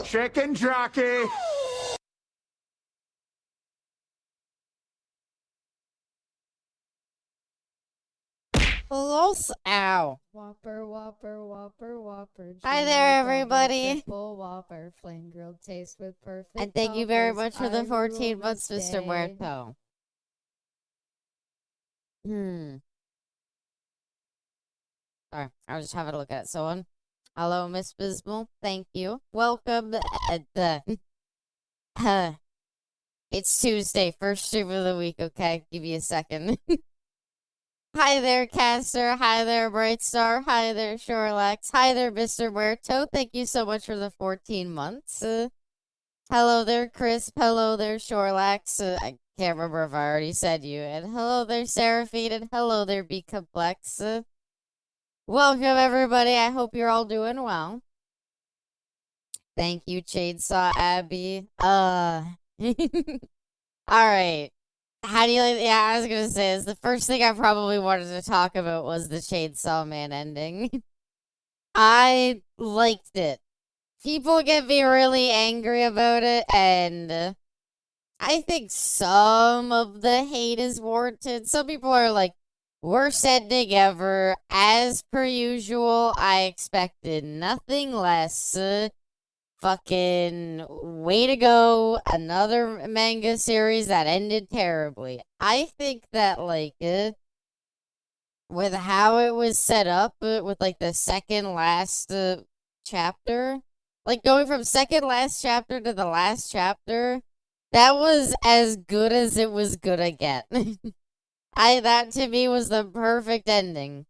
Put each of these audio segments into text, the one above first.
Chicken jockey. Close. Ow. Whopper, Whopper, Whopper, Whopper. Hi Junior, there, double, everybody. Triple Whopper, flame grilled taste with perfect. And thank you very toppers. much for I the rule 14 this months, Mr. day. Muerto. Sorry, I was just having a look at someone. Hello, Miss Bismal. Thank you. Welcome. It's Tuesday, first stream of the week, okay? Give you a second. Hi there, Caster. Hi there, Brightstar. Hi there, Shorelax. Hi there, Mr. Muerto. Thank you so much for the 14 months. Hello there, Crisp. Hello there, Shorelax. I can't remember if I already said you. And hello there, Seraphine. And hello there, Be Complex. Welcome, everybody. I hope you're all doing well. Thank you, Chainsaw Abby. Alright. How do you like? Yeah, I was gonna say is the first thing I probably wanted to talk about was the Chainsaw Man ending. I liked it. People get me really angry about it, and I think some of the hate is warranted. Some people are like, worst ending ever. As per usual, I expected nothing less. Fucking way to go. Another manga series that ended terribly. I think that, like, with how it was set up, with, like, the second last chapter, like, going from second last chapter to the last chapter, that was as good as it was gonna get. That to me was the perfect ending.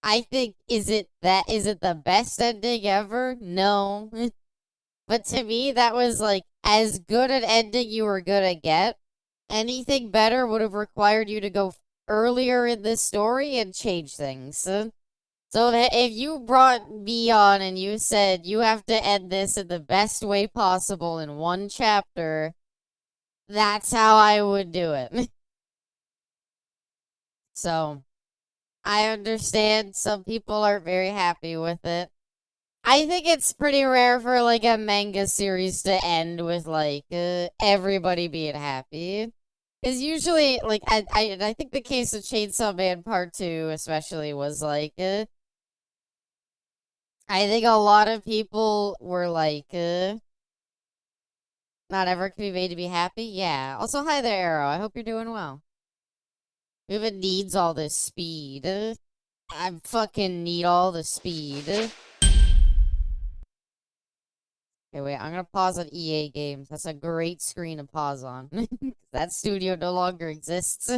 I think, is it the best ending ever? No. But to me, that was like as good an ending you were gonna get. Anything better would have required you to go earlier in the story and change things. So that if you brought me on and you said you have to end this in the best way possible in one chapter, that's how I would do it. So, I understand some people aren't very happy with it. I think it's pretty rare for, like, a manga series to end with, like, everybody being happy. Because usually, like, I think the case of Chainsaw Man Part 2 especially was, like, I think a lot of people were, like, not ever can be made to be happy. Yeah. Also, hi there, Arrow. I hope you're doing well. Who even needs all this speed? I fucking need all the speed. Okay, wait, I'm gonna pause on EA Games. That's a great screen to pause on. That studio no longer exists.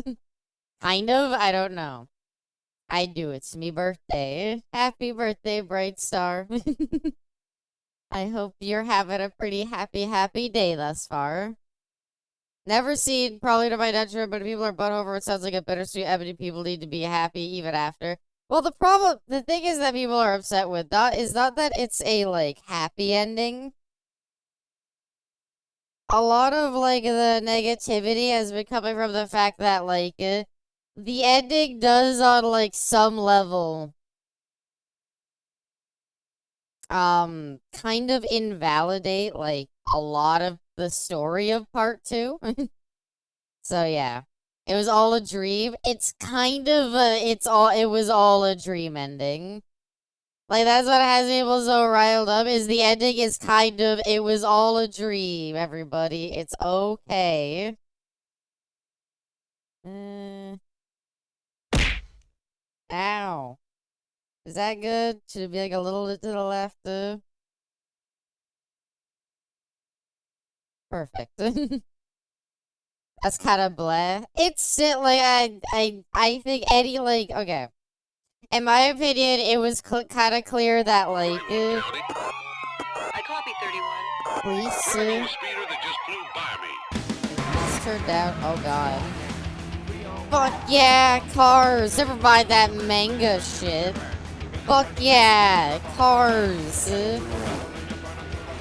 Kind of? I don't know. I do. It's me birthday. Happy birthday, Bright Star. I hope you're having a pretty happy day thus far. Never seen, probably to my detriment, but if people are butt over, it sounds like a bittersweet ebony. People need to be happy even after. Well, the thing is that people are upset with is not that it's a, like, happy ending. A lot of, like, the negativity has been coming from the fact that, like, the ending does on, like, some level, kind of invalidate, like, a lot of the story of part 2. So, yeah. It was all a dream. It's kind of it was all a dream ending. Like, that's what has people so riled up, is the ending is kind of, it was all a dream, everybody. It's okay. Ow. Is that good? Should it be, like, a little bit to the left? Perfect. That's kind of bleh. It's still, like, I think Eddie, like, okay. In my opinion, it was kind of clear that, like, I copy 31. police, turned out, oh god. Fuck yeah, cars. Never mind that manga shit. Fuck yeah, cars.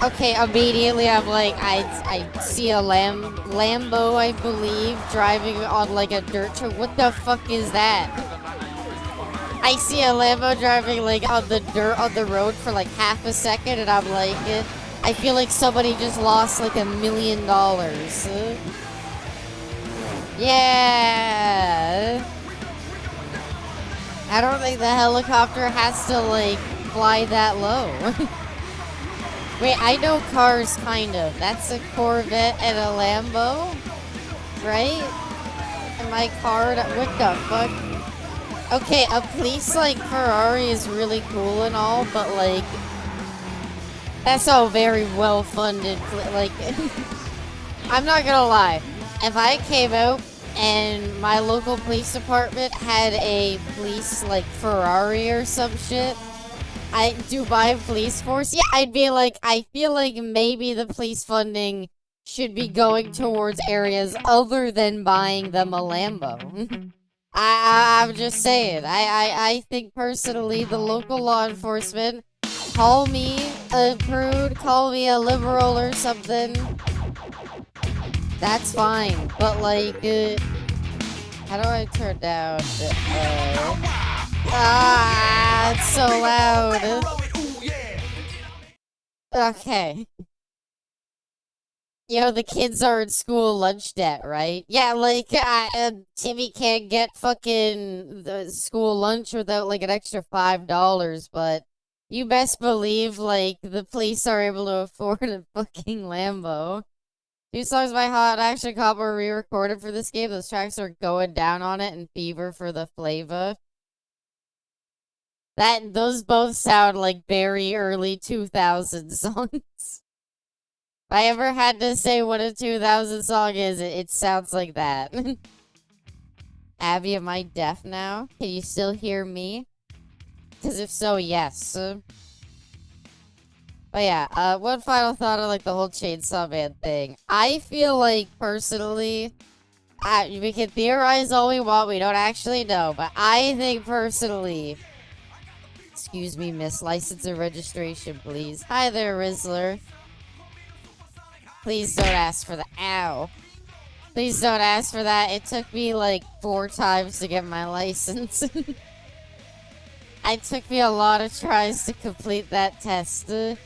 Okay, immediately I'm like, I see a Lambo, I believe, driving on, like, a dirt track. What the fuck is that? I see a Lambo driving like on the dirt on the road for like half a second, and I'm like, I feel like somebody just lost like $1 million. Yeah. I don't think the helicopter has to like fly that low. Wait, I know cars kind of. That's a Corvette and a Lambo, right? And my car, what the fuck? Okay, a police like Ferrari is really cool and all, but like that's all very well funded. Like, I'm not gonna lie. If I came out and my local police department had a police like Ferrari or some shit, Dubai police force, yeah, I'd be like, I feel like maybe the police funding should be going towards areas other than buying them a Lambo. I'm just saying. I think personally, the local law enforcement, call me a prude, call me a liberal or something. That's fine. But like, how do I turn down? It's so loud. Okay. You know, the kids are in school lunch debt, right? Yeah, like, Timmy can't get fucking the school lunch without, like, an extra $5, but you best believe, like, the police are able to afford a fucking Lambo. 2 songs by Hot Action Cop were re-recorded for this game. Those tracks are Going Down on It and Fever for the Flavor. Those both sound like very early 2000 songs. If I ever had to say what a 2000 song is, it sounds like that. Abby, am I deaf now? Can you still hear me? Because if so, yes. But yeah, one final thought on like the whole Chainsaw Man thing. I feel like, personally, we can theorize all we want, we don't actually know, but I think personally... Excuse me, miss, license and registration, please. Hi there, Rizzler. Please don't ask for that. Ow. Please don't ask for that. It took me like 4 times to get my license. It took me a lot of tries to complete that test. And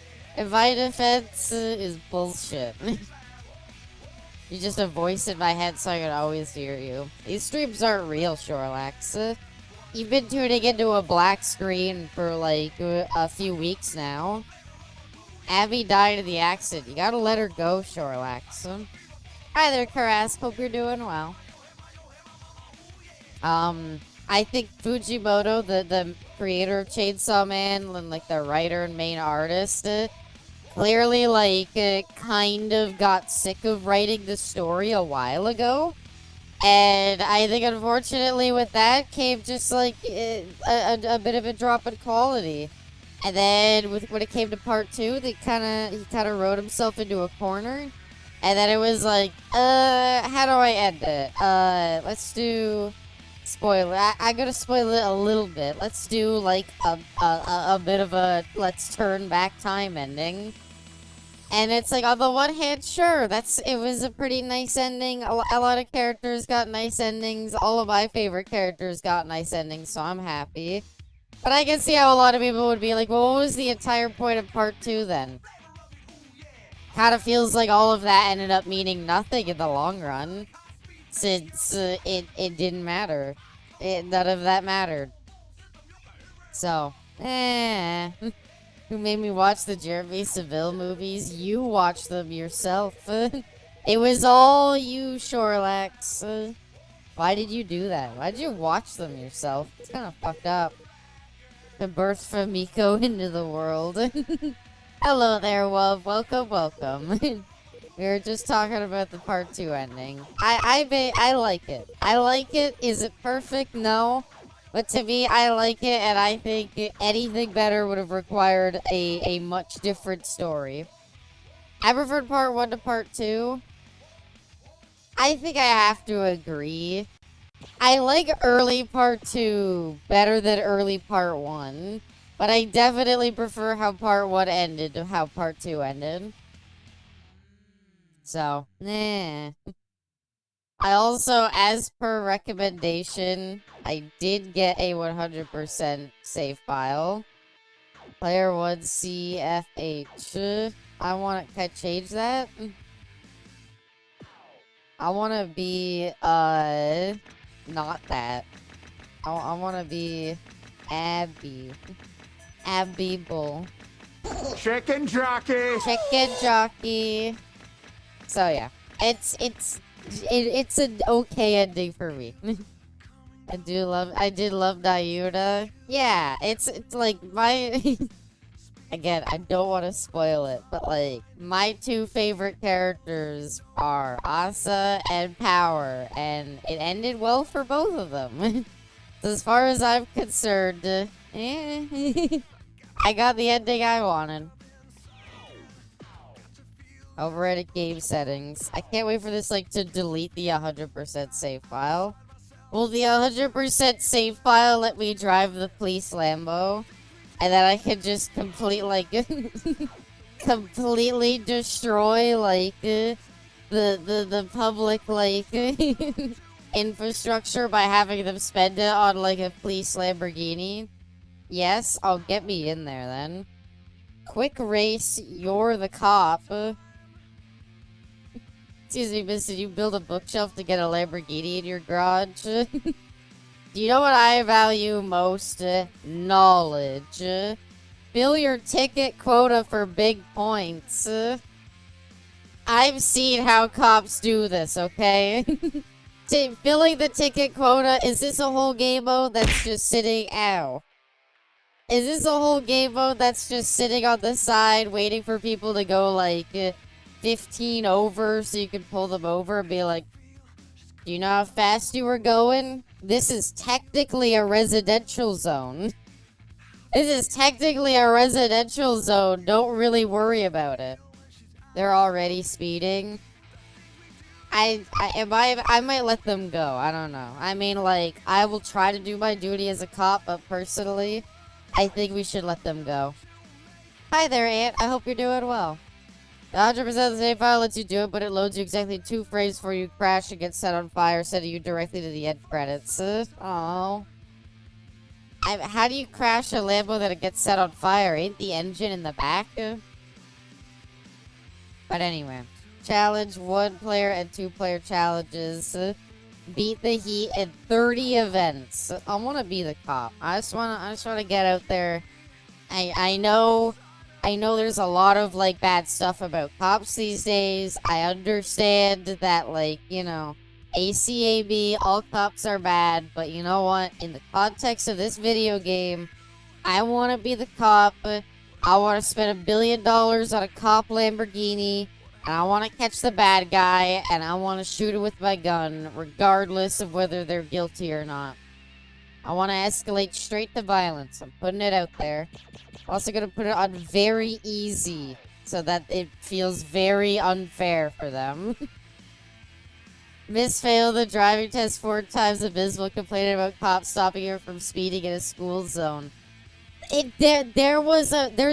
my defense is bullshit. You're just a voice in my head so I can always hear you. These streams aren't real, Shorlax. You've been tuning into a black screen for like a few weeks now. Abby died in the accident. You gotta let her go, Shorlax. Hi there, Karas. Hope you're doing well. I think Fujimoto, the creator of Chainsaw Man, and like the writer and main artist, clearly like kind of got sick of writing the story a while ago. And I think unfortunately with that came just like a bit of a drop in quality. And then when it came to part 2, he kind of wrote himself into a corner. And then it was like, how do I end it? Let's do spoiler. I'm gonna spoil it a little bit. Let's do like a bit of a let's turn back time ending. And it's like, on the one hand, sure, it was a pretty nice ending. A lot of characters got nice endings. All of my favorite characters got nice endings, so I'm happy. But I can see how a lot of people would be like, well, what was the entire point of part 2 then? Kind of feels like all of that ended up meaning nothing in the long run. Since it didn't matter. None of that mattered. So, Who made me watch the Jeremy Seville movies? You watched them yourself. It was all you, Shorlax. Why did you do that? Why did you watch them yourself? It's kind of fucked up. The birth from Miko into the world. Hello there, Wub. Welcome, welcome. We were just talking about the part 2 ending. I like it. I like it. Is it perfect? No. But to me, I like it, and I think anything better would have required a much different story. I preferred part 1 to part 2. I think I have to agree. I like early part 2 better than early part 1. But I definitely prefer how part 1 ended to how part 2 ended. So, I also, as per recommendation, I did get a 100% save file. Player 1 CFH. I want to, can I change that? I want to be, not that. I want to be Abby. Abby Bull. Chicken jockey. Chicken jockey. So yeah, it's an okay ending for me. I did love Nayuta. Yeah, it's like my again, I don't want to spoil it, but like my two favorite characters are Asa and Power, and it ended well for both of them. So as far as I'm concerned, I got the ending I wanted. Over at game settings. I can't wait for this like to delete the 100% save file. Will the 100% save file let me drive the police Lambo? And then I can just completely destroy like the public like infrastructure by having them spend it on like a police Lamborghini? Yes, I'll get me in there then. Quick race, you're the cop. Excuse me, miss, did you build a bookshelf to get a Lamborghini in your garage? Do you know what I value most? Knowledge. Fill your ticket quota for big points. I've seen how cops do this, okay? Filling the ticket quota, is this a whole game mode that's just sitting... Ow. Is this a whole game mode that's just sitting on the side waiting for people to go, like, 15 over so you can pull them over and be like, do you know how fast you were going? This is technically a residential zone. This is technically a residential zone. Don't really worry about it. They're already speeding. I might let them go. I don't know. I mean, like, I will try to do my duty as a cop, but personally, I think we should let them go. Hi there, Aunt. I hope you're doing well. The 100% of the save file lets you do it, but it loads you exactly 2 frames before you crash and get set on fire, sending you directly to the end credits. Oh. How do you crash a Lambo that it gets set on fire? Ain't the engine in the back? But anyway. Challenge 1-player and 2-player challenges. Beat the heat in 30 events. I want to be the cop. I just want to get out there. I know there's a lot of like bad stuff about cops these days. I understand that, like, you know, ACAB, all cops are bad, but you know what? In the context of this video game, I want to be the cop. I want to spend $1 billion on a cop Lamborghini, and I want to catch the bad guy, and I want to shoot it with my gun, regardless of whether they're guilty or not. I want to escalate straight to violence. I'm putting it out there. I'm also going to put it on very easy, so that it feels very unfair for them. Miss failed the driving test 4 times. Abysmal complaining about cops stopping her from speeding in a school zone. There's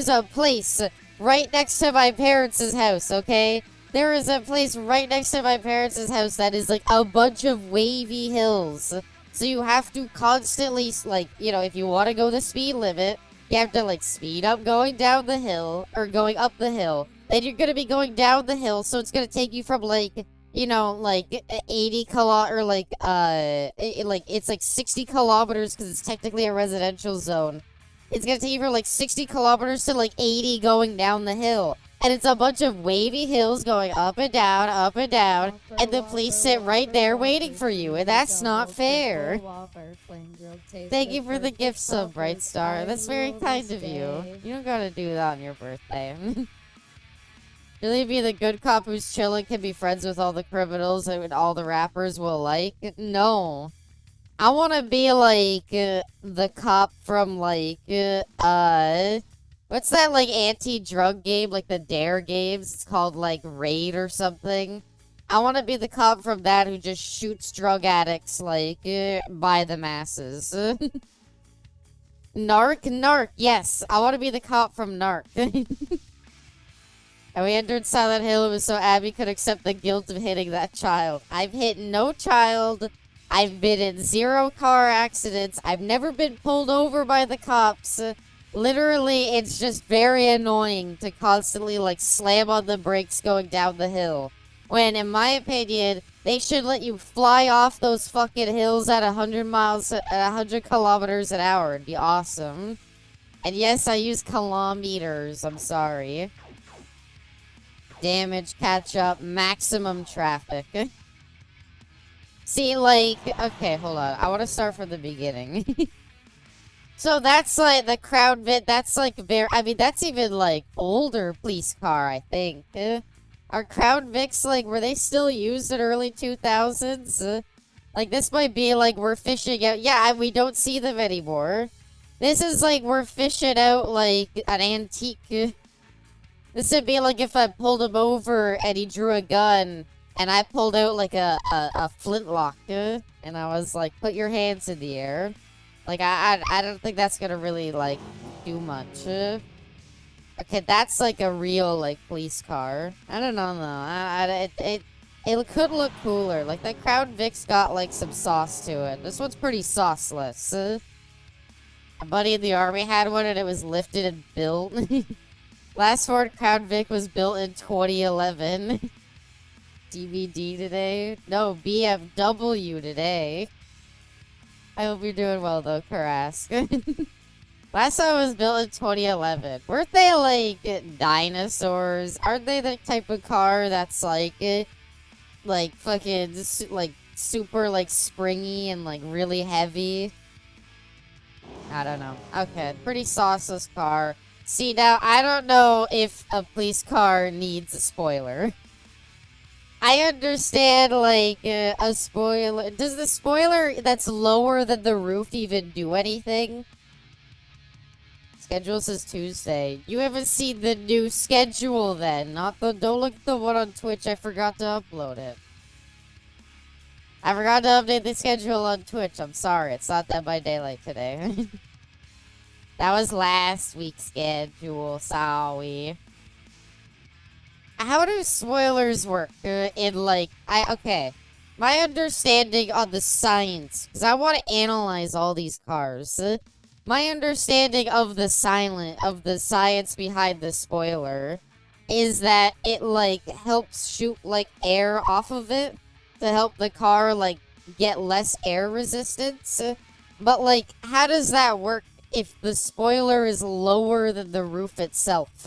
a place right next to my parents' house, okay? There is a place right next to my parents' house that is like a bunch of wavy hills. So you have to constantly, like, you know, if you want to go the speed limit, you have to, like, speed up going down the hill, or going up the hill. Then you're going to be going down the hill, so it's going to take you from, like, you know, like, 80 or, like, it's, like, 60 kilometers, because it's technically a residential zone. It's going to take you from, like, 60 kilometers to, like, 80 going down the hill. And it's a bunch of wavy hills going up and down, and the police sit right there waiting for you, and that's not fair. Thank you for the gift sub, Bright Star. That's very kind of you. You don't gotta do that on your birthday. Really be the good cop who's chilling, can be friends with all the criminals and all the rappers will like? No. I want to be like the cop from like what's that like anti-drug game, like the Dare games? It's called like Raid or something. I want to be the cop from that who just shoots drug addicts like by the masses. Narc, yes. I want to be the cop from Narc. And we entered Silent Hill. It was so Abby could accept the guilt of hitting that child. I've hit no child. I've been in 0 car accidents. I've never been pulled over by the cops. Literally, it's just very annoying to constantly, like, slam on the brakes going down the hill. When, in my opinion, they should let you fly off those fucking hills at 100 kilometers an hour. It'd be awesome. And yes, I use kilometers. I'm sorry. Damage, catch up, maximum traffic. See, like, okay, hold on. I want to start from the beginning. So that's like the Crown Vic. That's like very. I mean, that's even like older police car. I think. Are Crown Vics like were they still used in early 2000s? Like this might be like we're fishing out. Yeah, we don't see them anymore. This is like we're fishing out like an antique. This would be like if I pulled him over and he drew a gun and I pulled out like a flintlock and I was like, put your hands in the air. Like, I don't think that's gonna really, like, do much. Okay, that's, like, a real, like, police car. I don't know, though. It could look cooler. Like, the Crown Vic's got, like, some sauce to it. This one's pretty sauceless. A buddy in the army had one, and it was lifted and built. Last Ford Crown Vic was built in 2011. DVD today? No, BMW today. I hope you're doing well, though, Karask. Last time it was built in 2011. Weren't they, like, dinosaurs? Aren't they the type of car that's, like, fucking, like, super, like, springy and, like, really heavy? I don't know. Okay, pretty sauceless car. See, now, I don't know if a police car needs a spoiler. I understand, like, a spoiler. Does the spoiler that's lower than the roof even do anything? Schedule says Tuesday. You haven't seen the new schedule then. Don't look at the one on Twitch. I forgot to upload it. I forgot to update the schedule on Twitch. I'm sorry. It's not Dead by Daylight today. That was last week's schedule. Sorry. How do spoilers work in, like, okay. My understanding on the science, because I want to analyze all these cars. My understanding of the science behind the spoiler is that it, like, helps shoot, like, air off of it to help the car, like, get less air resistance. But, like, how does that work if the spoiler is lower than the roof itself?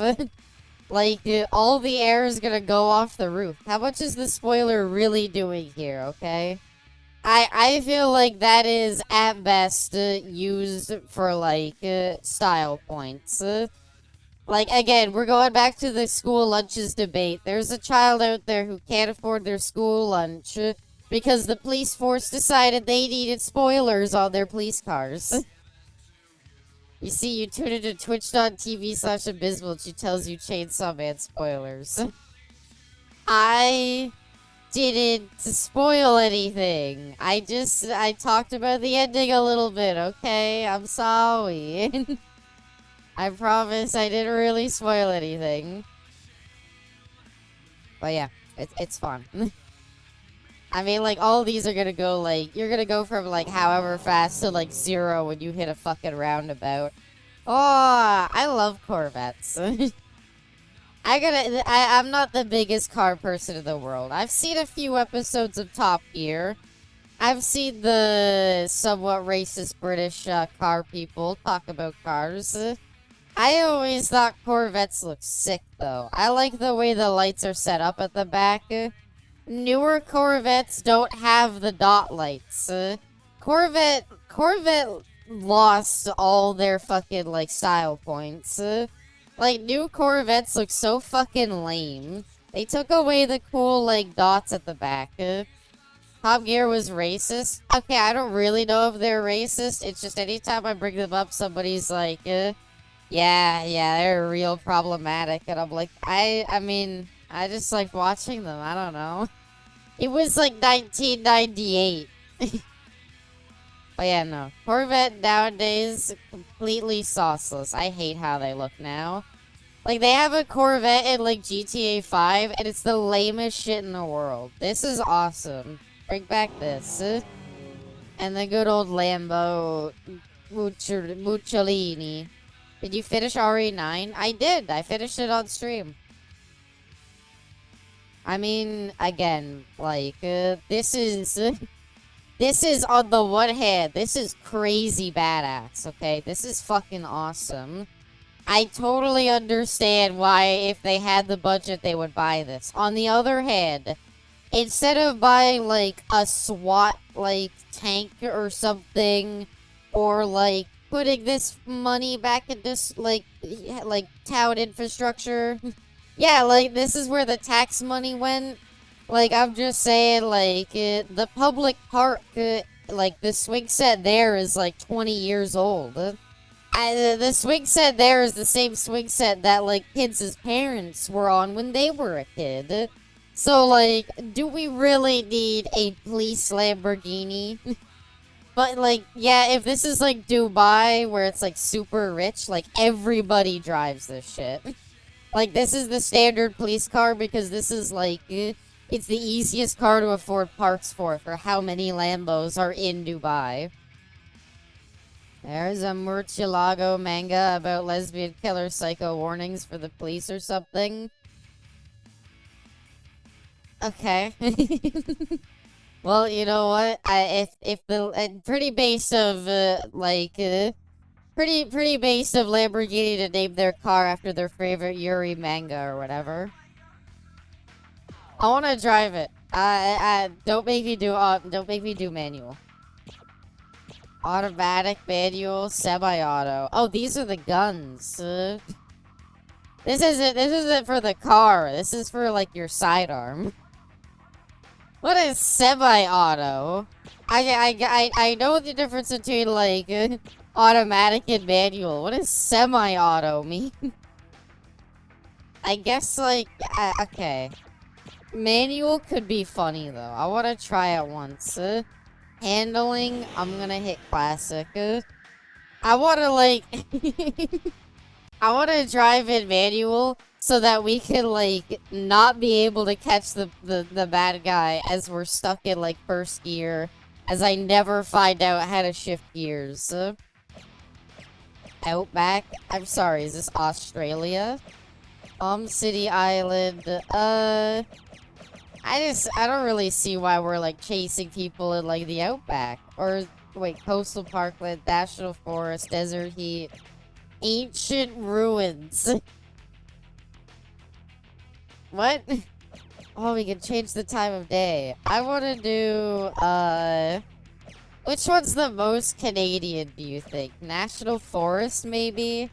Like, all the air is gonna go off the roof. How much is the spoiler really doing here, okay? I feel like that is, at best, used for, like, style points. Like, again, we're going back to the school lunches debate. There's a child out there who can't afford their school lunch because the police force decided they needed spoilers on their police cars. You see, you tune into twitch.tv/abysmal. She tells you Chainsaw Man spoilers. I didn't spoil anything. I talked about the ending a little bit, okay? I'm sorry. I promise I didn't really spoil anything. But yeah, it's fun. I mean, like, all these are gonna go, like, you're gonna go from, like, however fast to, like, 0 when you hit a fucking roundabout. Oh, I love Corvettes. I'm not the biggest car person in the world. I've seen a few episodes of Top Gear. I've seen the somewhat racist British car people talk about cars. I always thought Corvettes looked sick, though. I like the way the lights are set up at the back. Newer Corvettes don't have the dot lights. Corvette lost all their fucking, like, style points. Like, new Corvettes look so fucking lame. They took away the cool, like, dots at the back. Top Gear was racist. Okay, I don't really know if they're racist. It's just anytime I bring them up, somebody's like, yeah, they're real problematic. And I'm like, I mean, I just like watching them. I don't know. It was like 1998. But yeah, no. Corvette nowadays, completely sauceless. I hate how they look now. Like, they have a Corvette in, like, GTA 5, and it's the lamest shit in the world. This is awesome. Bring back this. And the good old Lambo Mucciolini. Did you finish RE9? I did. I finished it on stream. I mean, again, like, this is on the one hand, this is crazy badass, okay? This is fucking awesome. I totally understand why, if they had the budget, they would buy this. On the other hand, instead of buying, like, a SWAT, like, tank or something, or, like, putting this money back into, like town infrastructure, yeah, like, this is where the tax money went. Like, I'm just saying, like, the public park, like, the swing set there is, like, 20 years old. The swing set there is the same swing set that, like, kids' parents were on when they were a kid. So, like, do we really need a police Lamborghini? But, like, yeah, if this is, like, Dubai, where it's, like, super rich, like, everybody drives this shit. Like, this is the standard police car because this is, like, it's the easiest car to afford parts for how many Lambos are in Dubai. There's a Murcielago manga about lesbian killer psycho warnings for the police or something. Okay. Well, you know what? If the pretty base of pretty base of Lamborghini to name their car after their favorite Yuri manga or whatever. I want to drive it. Don't make me do manual. Automatic, manual, semi-auto. Oh, these are the guns. This isn't for the car. This is for, like, your sidearm. What is semi-auto? I know the difference between, like, automatic and manual. What does semi-auto mean? I guess, like, okay. Manual could be funny, though. I want to try it once. Handling, I'm gonna hit classic. I want to, like... I want to drive in manual so that we can, like, not be able to catch the bad guy as we're stuck in, like, first gear. As I never find out how to shift gears. Outback? I'm sorry, is this Australia? City Island, I don't really see why we're, like, chasing people in, like, the Outback. Or, wait, Coastal Parkland, National Forest, Desert Heat, Ancient Ruins. What? Oh, we can change the time of day. I want to do, which one's the most Canadian, do you think? National Forest, maybe?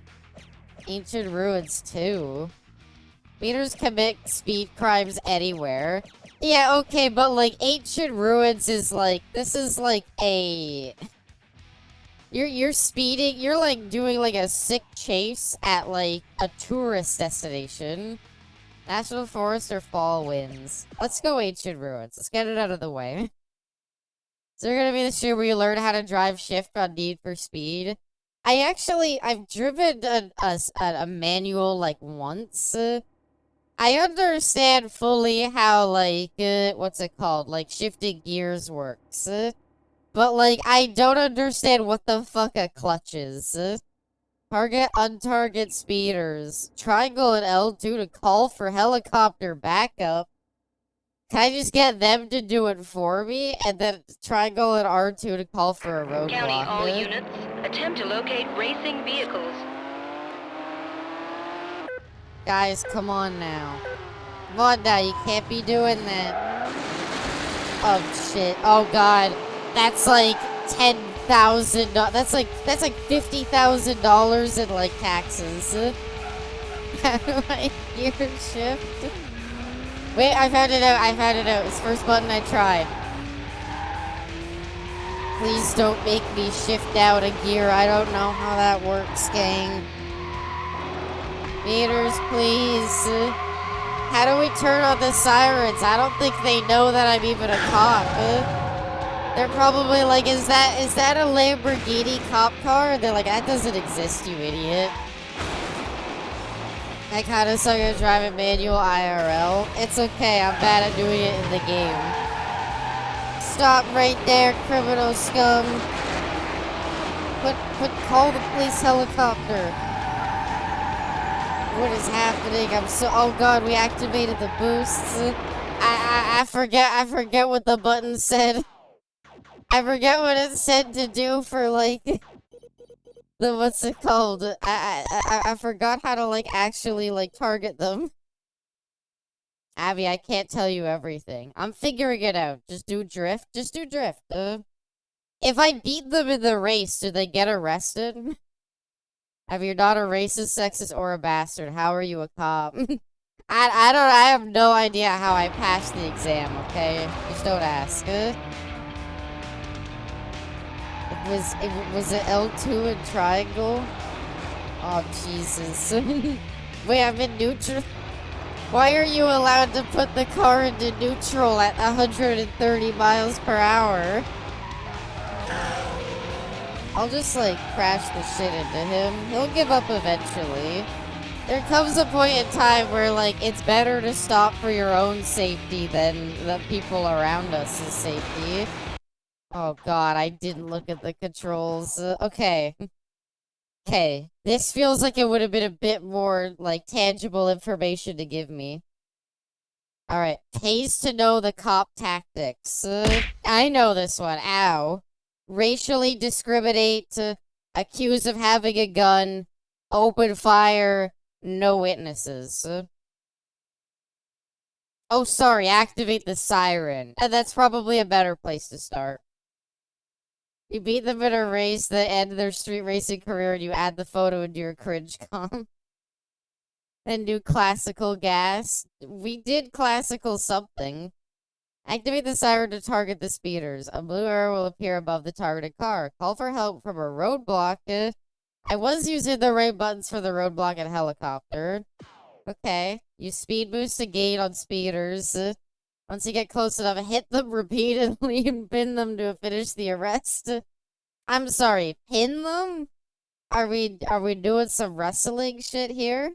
Ancient Ruins, too. Speeders commit speed crimes anywhere. Yeah, okay, but, like, Ancient Ruins is, like, this is, like, a... You're speeding, you're, like, doing, like, a sick chase at, like, a tourist destination. National Forest or Fall Winds? Let's go Ancient Ruins. Let's get it out of the way. Is there gonna be the shit where you learn how to drive shift on Need for Speed? I've driven a manual, like, once. I understand fully how, like, what's it called? Like, shifting gears works. But, like, I don't understand what the fuck a clutch is. Target, untarget speeders. Triangle and L2 to call for helicopter backup. Can I just get them to do it for me? And then triangle and R2 to call for a roadblock? County, all units, attempt to locate racing vehicles. Guys, come on now. Come on now, you can't be doing that. Oh, shit. Oh, God. That's like $10,000. That's like $50,000 in, like, taxes. How do I gear shift? Wait, I found it out. It's the first button I tried. Please don't make me shift out a gear. I don't know how that works, gang. Meters, please. How do we turn on the sirens? I don't think they know that I'm even a cop. They're probably like, is that a Lamborghini cop car? They're like, that doesn't exist, you idiot. I kind of suck at driving manual IRL. It's okay, I'm bad at doing it in the game. Stop right there, criminal scum. Call the police helicopter. What is happening? Oh god, we activated the boosts. I forget what the button said. I forget what it said to do for, like, what's it called? I forgot how to, like, actually, like, target them. Abby, I can't tell you everything. I'm figuring it out. Just do drift. Just do drift. If I beat them in the race, do they get arrested? Have your daughter racist, sexist, or a bastard? How are you a cop? I have no idea how I passed the exam, okay? Just don't ask. Was it L2 and triangle? Oh, Jesus. Wait, I'm in neutral. Why are you allowed to put the car into neutral at 130 miles per hour? I'll just, like, crash the shit into him. He'll give up eventually. There comes a point in time where, like, it's better to stop for your own safety than the people around us' safety. Oh god, I didn't look at the controls. Okay. Okay. This feels like it would have been a bit more, like, tangible information to give me. Alright. Pays to know the cop tactics. I know this one. Ow. Racially discriminate. Accused of having a gun. Open fire. No witnesses. Oh, sorry. Activate the siren. That's probably a better place to start. You beat them in a race that ended their street racing career, and you add the photo into your cringe comp. Then do classical gas. We did classical something. Activate the siren to target the speeders. A blue arrow will appear above the targeted car. Call for help from a roadblock. I was using the right buttons for the roadblock and helicopter. Okay. Use speed boost to gain on speeders. Once you get close enough, hit them repeatedly and pin them to finish the arrest. I'm sorry, pin them? Are we doing some wrestling shit here?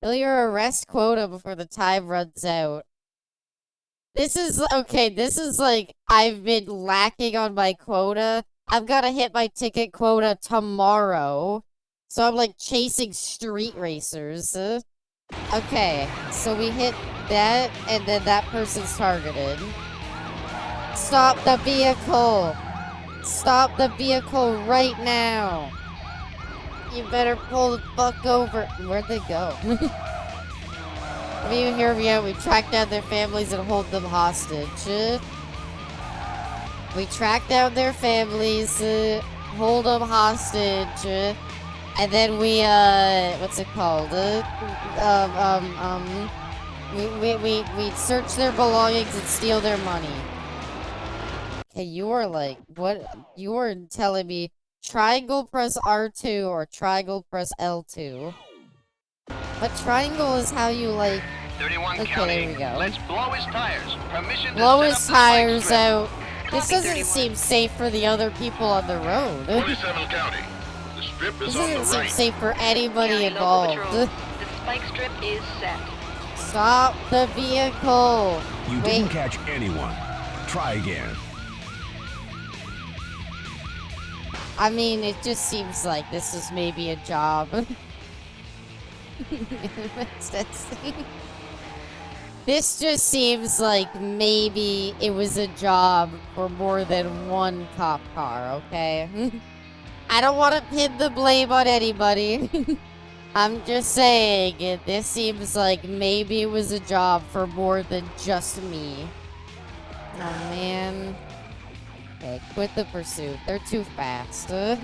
Fill your arrest quota before the time runs out. This is like, I've been lacking on my quota. I've got to hit my ticket quota tomorrow. So I'm like chasing street racers. Okay, so we hit that, and then that person's targeted. Stop the vehicle! Stop the vehicle right now! You better pull the fuck over. Where'd they go? If you hear me out, we track down their families and hold them hostage. We track down their families, hold them hostage, and then we, what's it called? We search their belongings and steal their money. Okay, you are like, what? You are telling me triangle press R2 or triangle press L2. But triangle is how you, like... 31 Okay, County. there we go. Let's blow his tires. Permission to Blow set his up the tires spike strip. out. This Copy, doesn't 31. seem safe for the other people on the road. 27 County. The strip This is on the doesn't seem right. safe for anybody County Local Patrol. involved. The spike strip is set. Stop the vehicle. You Wait. didn't catch anyone. Try again. I mean, it just seems like this is maybe a job. This just seems like maybe it was a job for more than one cop car, okay? I don't want to pin the blame on anybody. I'm just saying, this seems like maybe it was a job for more than just me. Oh, man. Okay, quit the pursuit. They're too fast. Put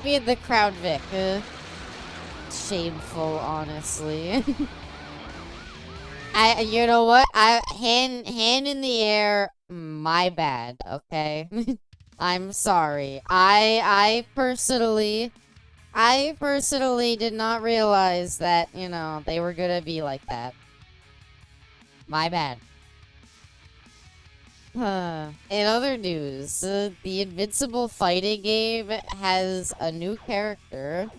me in the Crown Vic. Shameful, honestly. You know what? Hand in the air. My bad. Okay. I'm sorry. I personally did not realize that, you know, they were gonna be like that. My bad. In other news, the Invincible fighting game has a new character,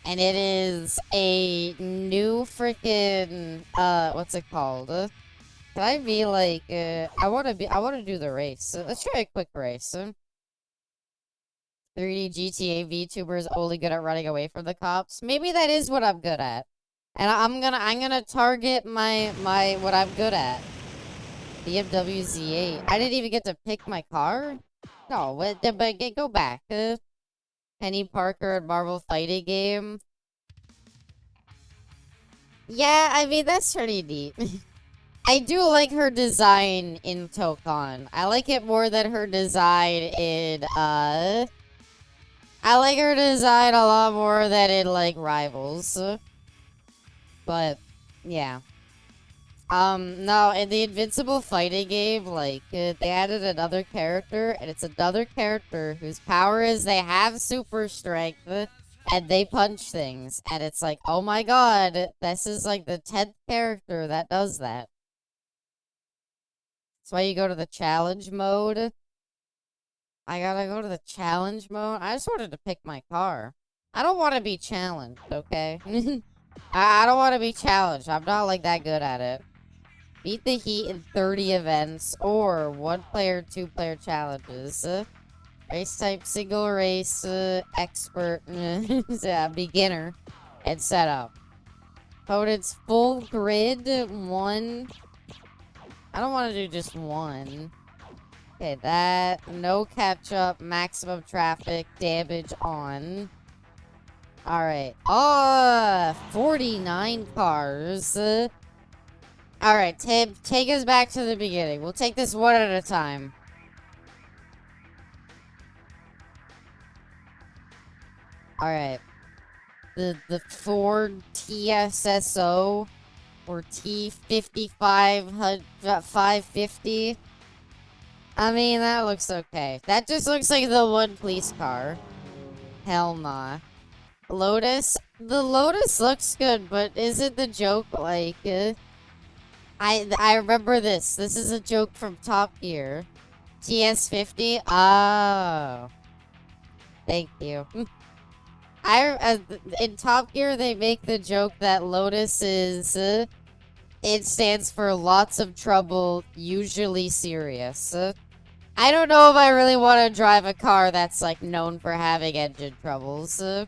and it is a new freaking, what's it called? Can I be like, I wanna do the race. Let's try a quick race. 3D GTA VTuber is only good at running away from the cops. Maybe that is what I'm good at. And I'm gonna target my what I'm good at. BMW Z8. I didn't even get to pick my car? No, but go back. Penny Parker and Marvel Fighting Game. Yeah, I mean, that's pretty neat. I do like her design in Tokon. I like it more than her design in, I like her design a lot more than in, like, Rivals. But, yeah. No, in the Invincible Fighting Game, like, they added another character, and it's another character whose power is they have super strength, and they punch things. And it's like, oh my god, this is like the 10th character that does that. That's why you go to the challenge mode. I gotta go to the challenge mode. I just wanted to pick my car. I don't want to be challenged, okay? I don't want to be challenged. I'm not like that good at it. Beat the heat in 30 events or 1-player, 2-player challenges. Race type, single race, expert, beginner, and setup. Opponent's full grid, 1. I don't want to do just 1. Okay, that. No catch up, maximum traffic, damage on. Alright. 49 cars. Alright, take us back to the beginning. We'll take this one at a time. Alright. The Ford TSSO or T550. I mean, that looks okay. That just looks like the one police car. Hell nah. Lotus? The Lotus looks good, but isn't the joke like... I remember this. This is a joke from Top Gear. TS50? Oh. Thank you. In Top Gear, they make the joke that Lotus is... it stands for lots of trouble, usually serious. I don't know if I really want to drive a car that's, like, known for having engine troubles. I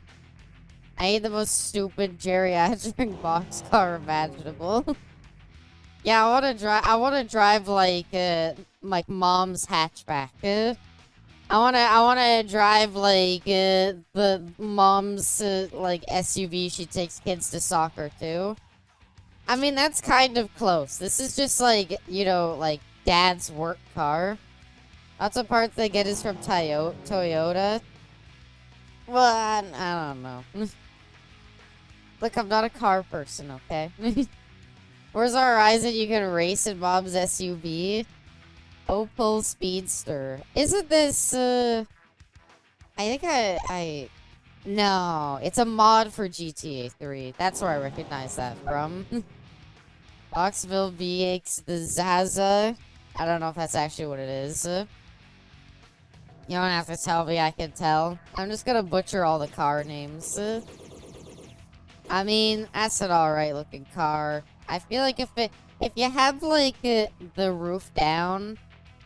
need the most stupid geriatric boxcar imaginable. Yeah, I want to drive like mom's hatchback. I want to drive like the mom's like SUV she takes kids to soccer to. I mean, that's kind of close. This is just like, you know, like dad's work car. Lots of parts they get is from Toyota. Well, I don't know. Look, I'm not a car person, okay? Where's Horizon? You can race in mom's SUV. Opel Speedster. Isn't this, I think no, it's a mod for GTA 3. That's where I recognize that from. Oxville VX, the Zaza. I don't know if that's actually what it is. You don't have to tell me, I can tell. I'm just gonna butcher all the car names. I mean, that's an alright looking car. I feel like if you have like the roof down,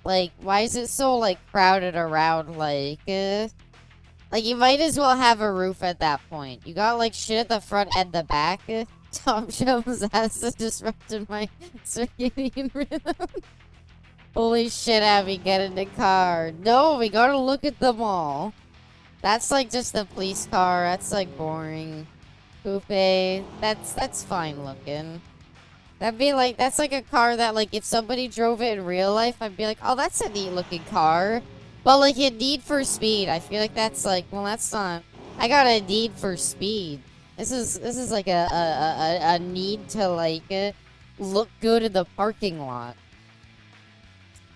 like why is it so like crowded around? Like you might as well have a roof at that point. You got like shit at the front and the back. Top Shelves has disrupted my circadian rhythm. Holy shit, Abby, get in the car. No, we gotta look at them all. That's like just the police car. That's like boring. Coupe. That's fine looking. That'd be like, that's like a car that, like, if somebody drove it in real life, I'd be like, oh, that's a neat looking car. But, like, in Need for Speed, I feel like that's like, well, that's not, I got a need for speed. This is like a need to, like, look good in the parking lot.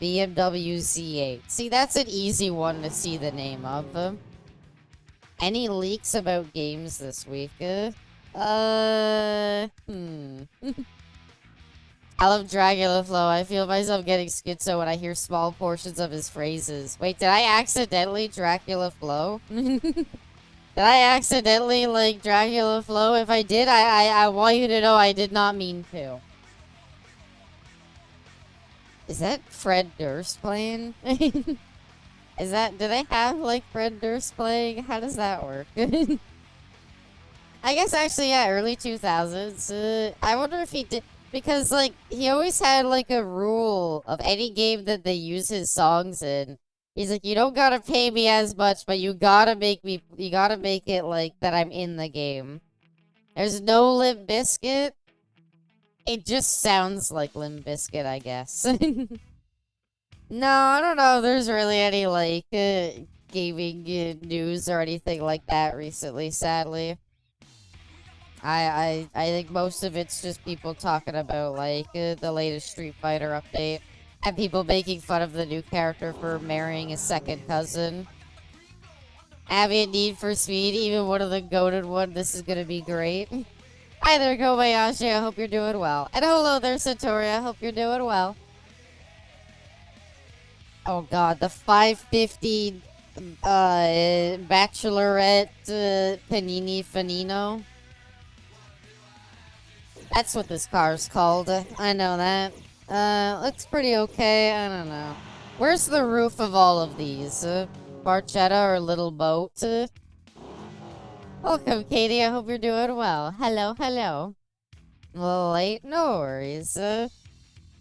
BMW Z8. See, that's an easy one to see the name of. Any leaks about games this week? I love Dracula Flow. I feel myself getting schizo when I hear small portions of his phrases. Wait, did I accidentally Dracula Flow? Did I accidentally, like, Dracula Flow? If I did, I want you to know I did not mean to. Is that Fred Durst playing? Is that, do they have like Fred Durst playing? How does that work? I guess actually, yeah, early 2000s. I wonder if he did, because like he always had like a rule of any game that they use his songs in. He's like, you don't gotta pay me as much, but you gotta make it like that I'm in the game. There's no Limp Bizkit. It just sounds like Limp Bizkit, I guess. No, I don't know if there's really any, like, gaming news or anything like that recently, sadly. I think most of it's just people talking about, like, the latest Street Fighter update. And people making fun of the new character for marrying his second cousin. Abby and Need for Speed, even one of the goated one, this is gonna be great. Hi there, Kobayashi, I hope you're doing well. And hello there, Satori, I hope you're doing well. Oh god, the 550 Bachelorette Panini Fanino. That's what this car's called. I know that. Looks pretty okay. I don't know. Where's the roof of all of these? Barchetta or Little Boat? Welcome, Katie. I hope you're doing well. Hello, hello. A little late? No worries.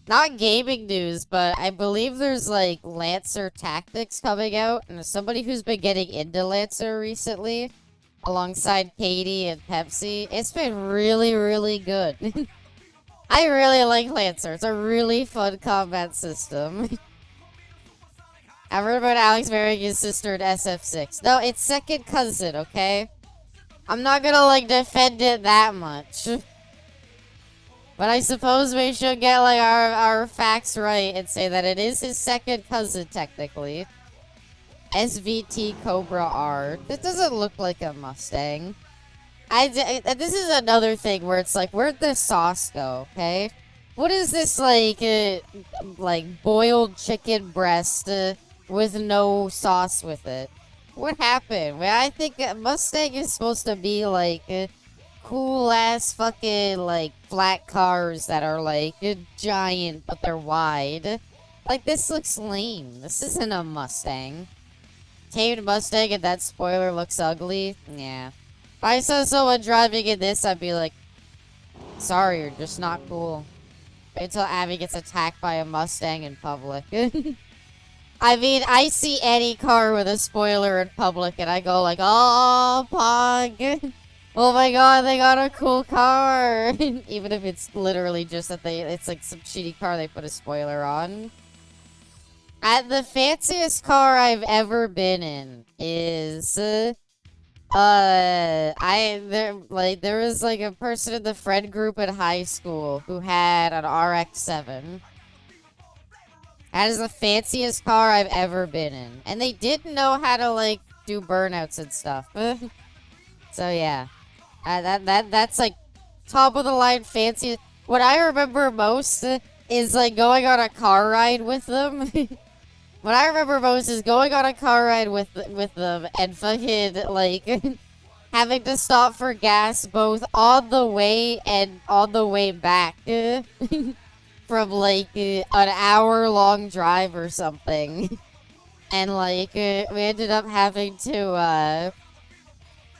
Not gaming news, but I believe there's, like, Lancer Tactics coming out, and as somebody who's been getting into Lancer recently, alongside Katie and Pepsi, it's been really, really good. I really like Lancer. It's a really fun combat system. I've heard about Alex marrying his sister in SF6. No, it's second cousin, okay? I'm not gonna, like, defend it that much. But I suppose we should get, like, our facts right and say that it is his second cousin, technically. SVT Cobra R. This doesn't look like a Mustang. This is another thing where it's like, where'd the sauce go, okay? What is this, like boiled chicken breast with no sauce with it? What happened? Well, I think Mustang is supposed to be, like... cool ass fucking like flat cars that are like giant but they're wide. Like this looks lame. This isn't a Mustang. Tamed Mustang and that spoiler looks ugly. Yeah. If I saw someone driving in this, I'd be like, sorry, you're just not cool. Wait until Abby gets attacked by a Mustang in public. I mean, I see any car with a spoiler in public and I go like, oh, Pog. Oh my god, they got a cool car! Even if it's literally just that it's like some shitty car they put a spoiler on. The fanciest car I've ever been in is, there was like a person in the friend group at high school who had an RX-7. That is the fanciest car I've ever been in. And they didn't know how to, like, do burnouts and stuff. So yeah. That's like top of the line fancy. What I remember most is like going on a car ride with them. What I remember most is going on a car ride with them and fucking like having to stop for gas both on the way and on the way back from like an hour-long drive or something. And like we ended up having to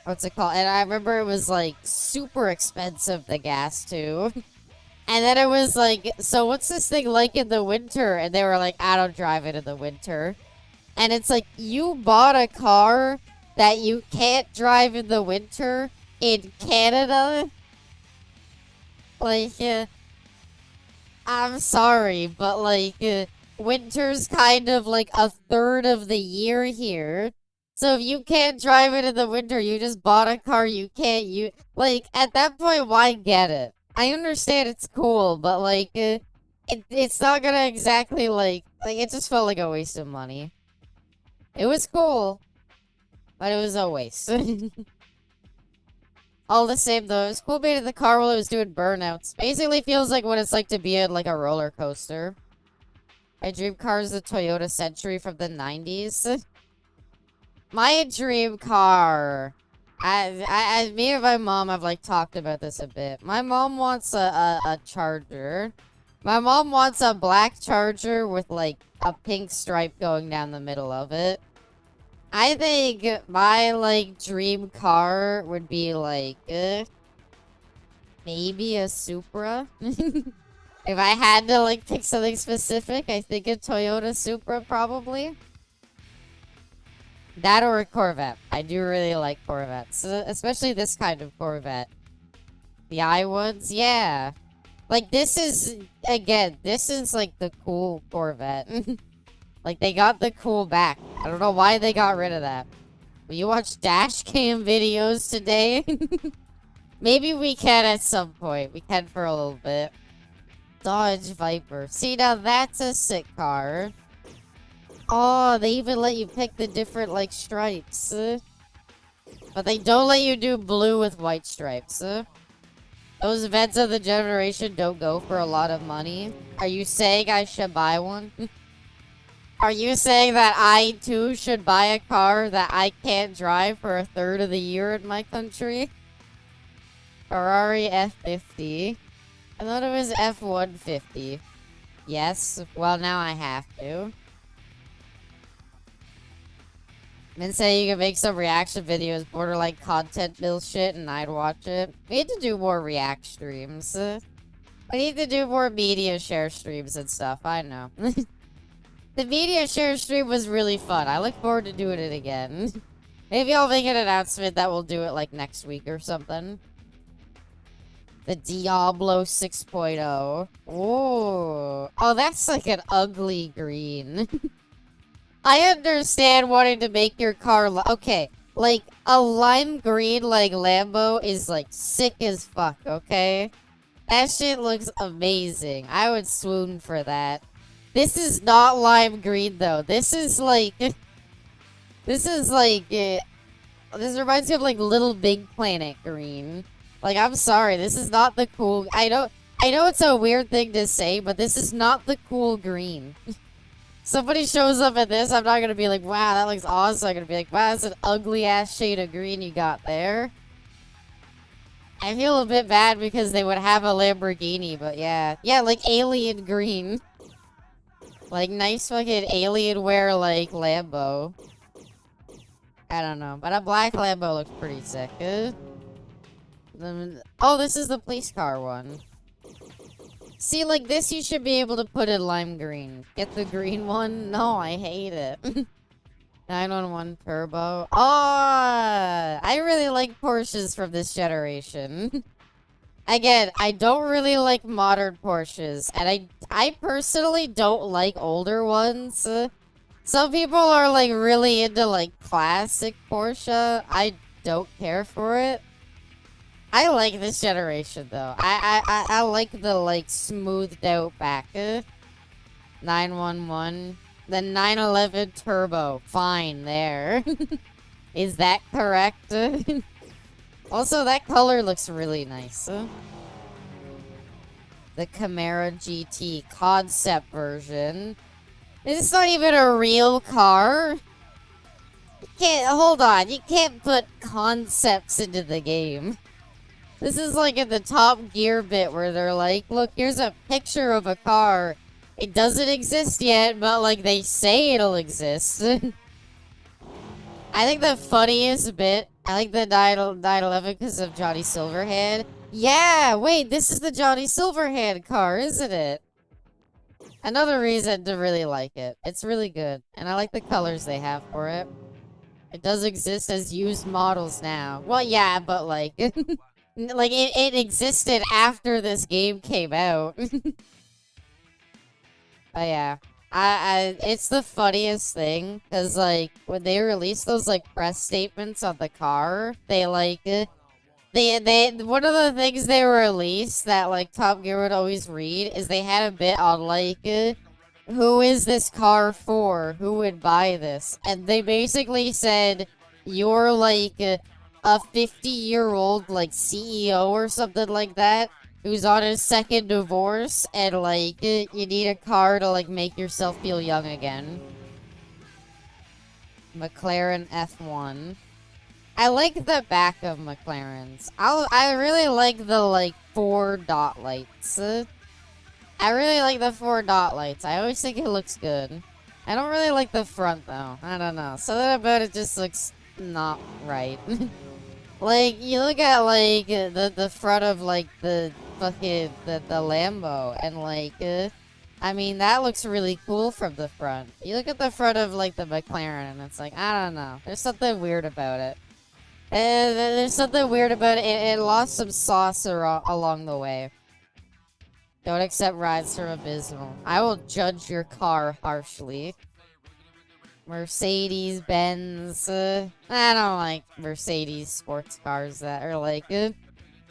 what's it called? And I remember it was, like, super expensive, the gas, too. And then it was like, so what's this thing like in the winter? And they were like, I don't drive it in the winter. And it's like, you bought a car that you can't drive in the winter in Canada? Like, I'm sorry, but, like, winter's kind of, like, a third of the year here. So if you can't drive it in the winter, you just bought a car you can't use. Like, at that point, why get it? I understand it's cool, but, like, it's not gonna exactly, like, it just felt like a waste of money. It was cool, but it was a waste. All the same, though, it was cool being in the car while it was doing burnouts. Basically feels like what it's like to be in, like, a roller coaster. My dream car is the Toyota Century from the 90s. My dream car. Me and my mom have, like, talked about this a bit. My mom wants a Charger. My mom wants a black Charger with like a pink stripe going down the middle of it. I think my like dream car would be like maybe a Supra. If I had to like pick something specific, I think a Toyota Supra probably. That or a Corvette. I do really like Corvettes, especially this kind of Corvette. The iWoods, yeah. Like this is, again, this is like the cool Corvette. Like they got the cool back. I don't know why they got rid of that. Will you watch dash cam videos today? Maybe we can at some point. We can for a little bit. Dodge Viper. See, now that's a sick car. Oh, they even let you pick the different, like, stripes. But they don't let you do blue with white stripes. Those events of the generation don't go for a lot of money. Are you saying I should buy one? Are you saying that I, too, should buy a car that I can't drive for a third of the year in my country? Ferrari F50. I thought it was F-150. Yes, well, now I have to. Min say you can make some reaction videos, borderline content mill shit, and I'd watch it. We need to do more react streams. We need to do more media share streams and stuff, I know. The media share stream was really fun. I look forward to doing it again. Maybe I'll make an announcement that we'll do it like next week or something. The Diablo 6.0. Oh, that's like an ugly green. I understand wanting to make your car okay, like a lime green like Lambo is like sick as fuck, okay? That shit looks amazing. I would swoon for that. This is not lime green though. This is like this reminds me of like Little Big Planet green. Like, I'm sorry, this is not the cool... I know it's a weird thing to say, but this is not the cool green. Somebody shows up at this, I'm not gonna be like, wow, that looks awesome. I'm gonna be like, wow, that's an ugly-ass shade of green you got there. I feel a bit bad because they would have a Lamborghini, but yeah. Yeah, like alien green. Like, nice fucking alien wear, like, Lambo. I don't know, but a black Lambo looks pretty sick. Oh, this is the police car one. See, like this you should be able to put in lime green. Get the green one? No, I hate it. 911 Turbo. Oh, I really like Porsches from this generation. Again, I don't really like modern Porsches. And I personally don't like older ones. Some people are like really into like classic Porsche. I don't care for it. I like this generation though. I like the like smoothed out back. 911. The 911 Turbo. Fine there. Is that correct? Also, that color looks really nice. The Camaro GT concept version. This is not even a real car. You can't, hold on. You can't put concepts into the game. This is like in the Top Gear bit where they're like, look, here's a picture of a car. It doesn't exist yet, but like they say it'll exist. I think the funniest bit, I like the 911 because of Johnny Silverhand. Yeah, wait, this is the Johnny Silverhand car, isn't it? Another reason to really like it. It's really good. And I like the colors they have for it. It does exist as used models now. Well, yeah, but like... like, it existed after this game came out. But yeah. It's the funniest thing. Because, like, when they released those, like, press statements on the car, they, like... one of the things they released that, like, Top Gear would always read is they had a bit on, like... who is this car for? Who would buy this? And they basically said, you're, like... a 50-year-old, like, CEO or something like that, who's on his second divorce, and, like, you need a car to, like, make yourself feel young again. McLaren F1. I like the back of McLarens. I really like the, like, 4 dot lights. I really like the 4 dot lights. I always think it looks good. I don't really like the front though. I don't know. Something about it just looks not right. Like, you look at like the front of like the fucking the Lambo and like I mean that looks really cool from the front. You look at the front of like the McLaren and it's like, I don't know. There's something weird about it. There's something weird about it. It lost some sauce along the way. Don't accept rides from Abysmal. I will judge your car harshly. Mercedes Benz. I don't like Mercedes sports cars that are like the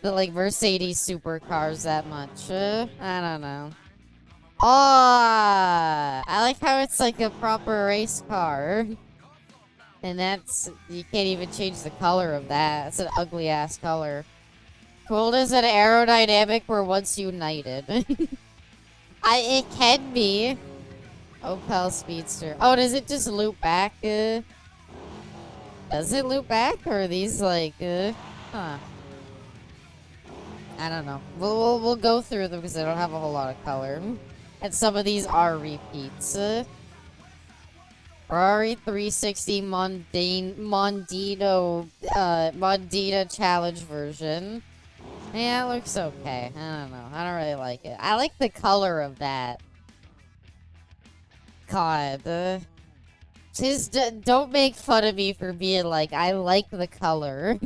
like Mercedes supercars that much. I don't know. Oh, I like how it's like a proper race car. And that's, you can't even change the color of that. It's an ugly ass color. Coolness and aerodynamic were once united. It can be. Opel Speedster. Oh, does it just loop back? Does it loop back? Or are these like, huh. I don't know. We'll go through them because they don't have a whole lot of color. And some of these are repeats. Ferrari 360 Mondino Challenge version. Yeah, it looks okay. I don't know. I don't really like it. I like the color of that. God. Just don't make fun of me for being like, I like the color.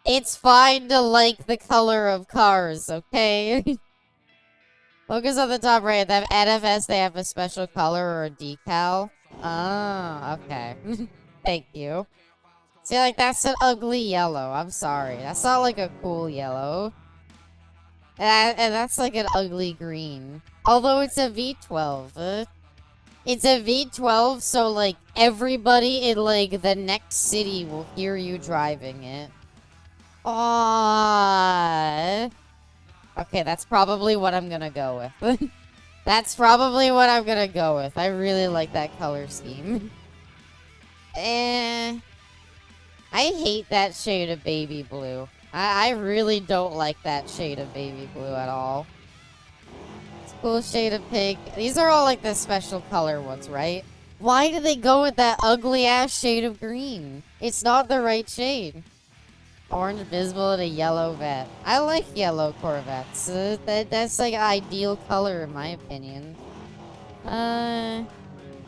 It's fine to like the color of cars, okay? Focus on the top right. They have NFS, they have a special color or a decal. Oh, okay. Thank you. See, like, that's an ugly yellow. I'm sorry. That's not, like, a cool yellow. And that's, like, an ugly green. Although it's a V12. It's a V12, so, like, everybody in, like, the next city will hear you driving it. Aww. Okay, that's probably what I'm gonna go with. That's probably what I'm gonna go with. I really like that color scheme. I hate that shade of baby blue. I really don't like that shade of baby blue at all. It's a cool shade of pink. These are all like the special color ones, right? Why do they go with that ugly ass shade of green? It's not the right shade. Orange Abysmal and a yellow vet. I like yellow Corvettes. That's like ideal color in my opinion.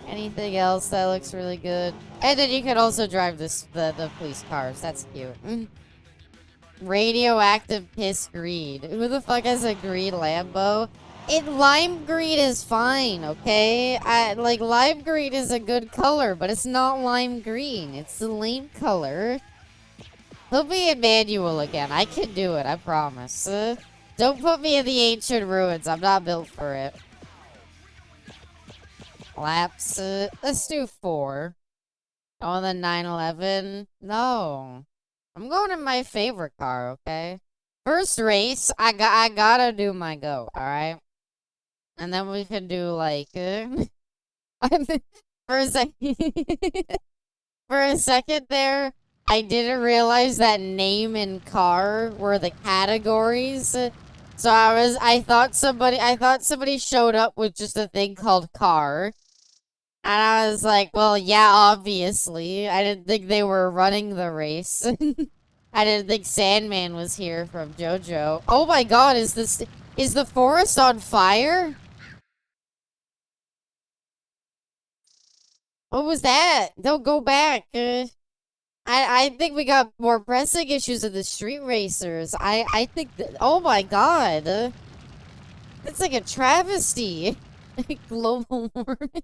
Anything else that looks really good? And then you can also drive the police cars. That's cute. Radioactive piss green. Who the fuck has a green Lambo? Lime green is fine, okay? Like lime green is a good color, but it's not lime green. It's the lame color. Put me in manual again. I can do it, I promise. Don't put me in the ancient ruins. I'm not built for it. Laps. Let's do 4. On the 911. No. I'm going in my favorite car, okay? First race, I gotta do my goat, alright? And then we can do like for a second for a second there, I didn't realize that name and car were the categories. So I thought somebody showed up with just a thing called car. And I was like, well, yeah, obviously. I didn't think they were running the race. I didn't think Sandman was here from JoJo. Oh my god, is the forest on fire? What was that? Don't go back. I think we got more pressing issues with the street racers. I think that, oh my god. It's like a travesty. Global warming.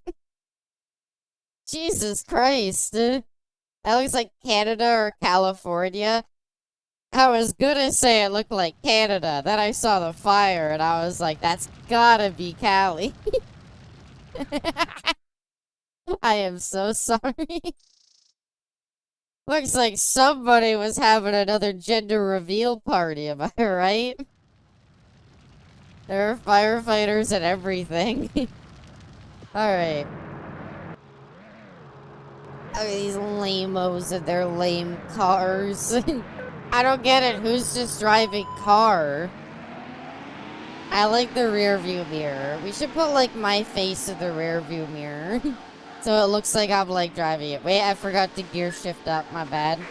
Jesus Christ. That looks like Canada or California. I was gonna say it looked like Canada. Then I saw the fire and I was like, that's gotta be Cali. I am so sorry. Looks like somebody was having another gender reveal party, am I right? There are firefighters and everything. Alright. Oh, these lame-os and their lame cars. I don't get it. Who's just driving car? I like the rear view mirror. We should put like my face in the rear view mirror. So it looks like I'm like driving it. Wait, I forgot to gear shift up, my bad.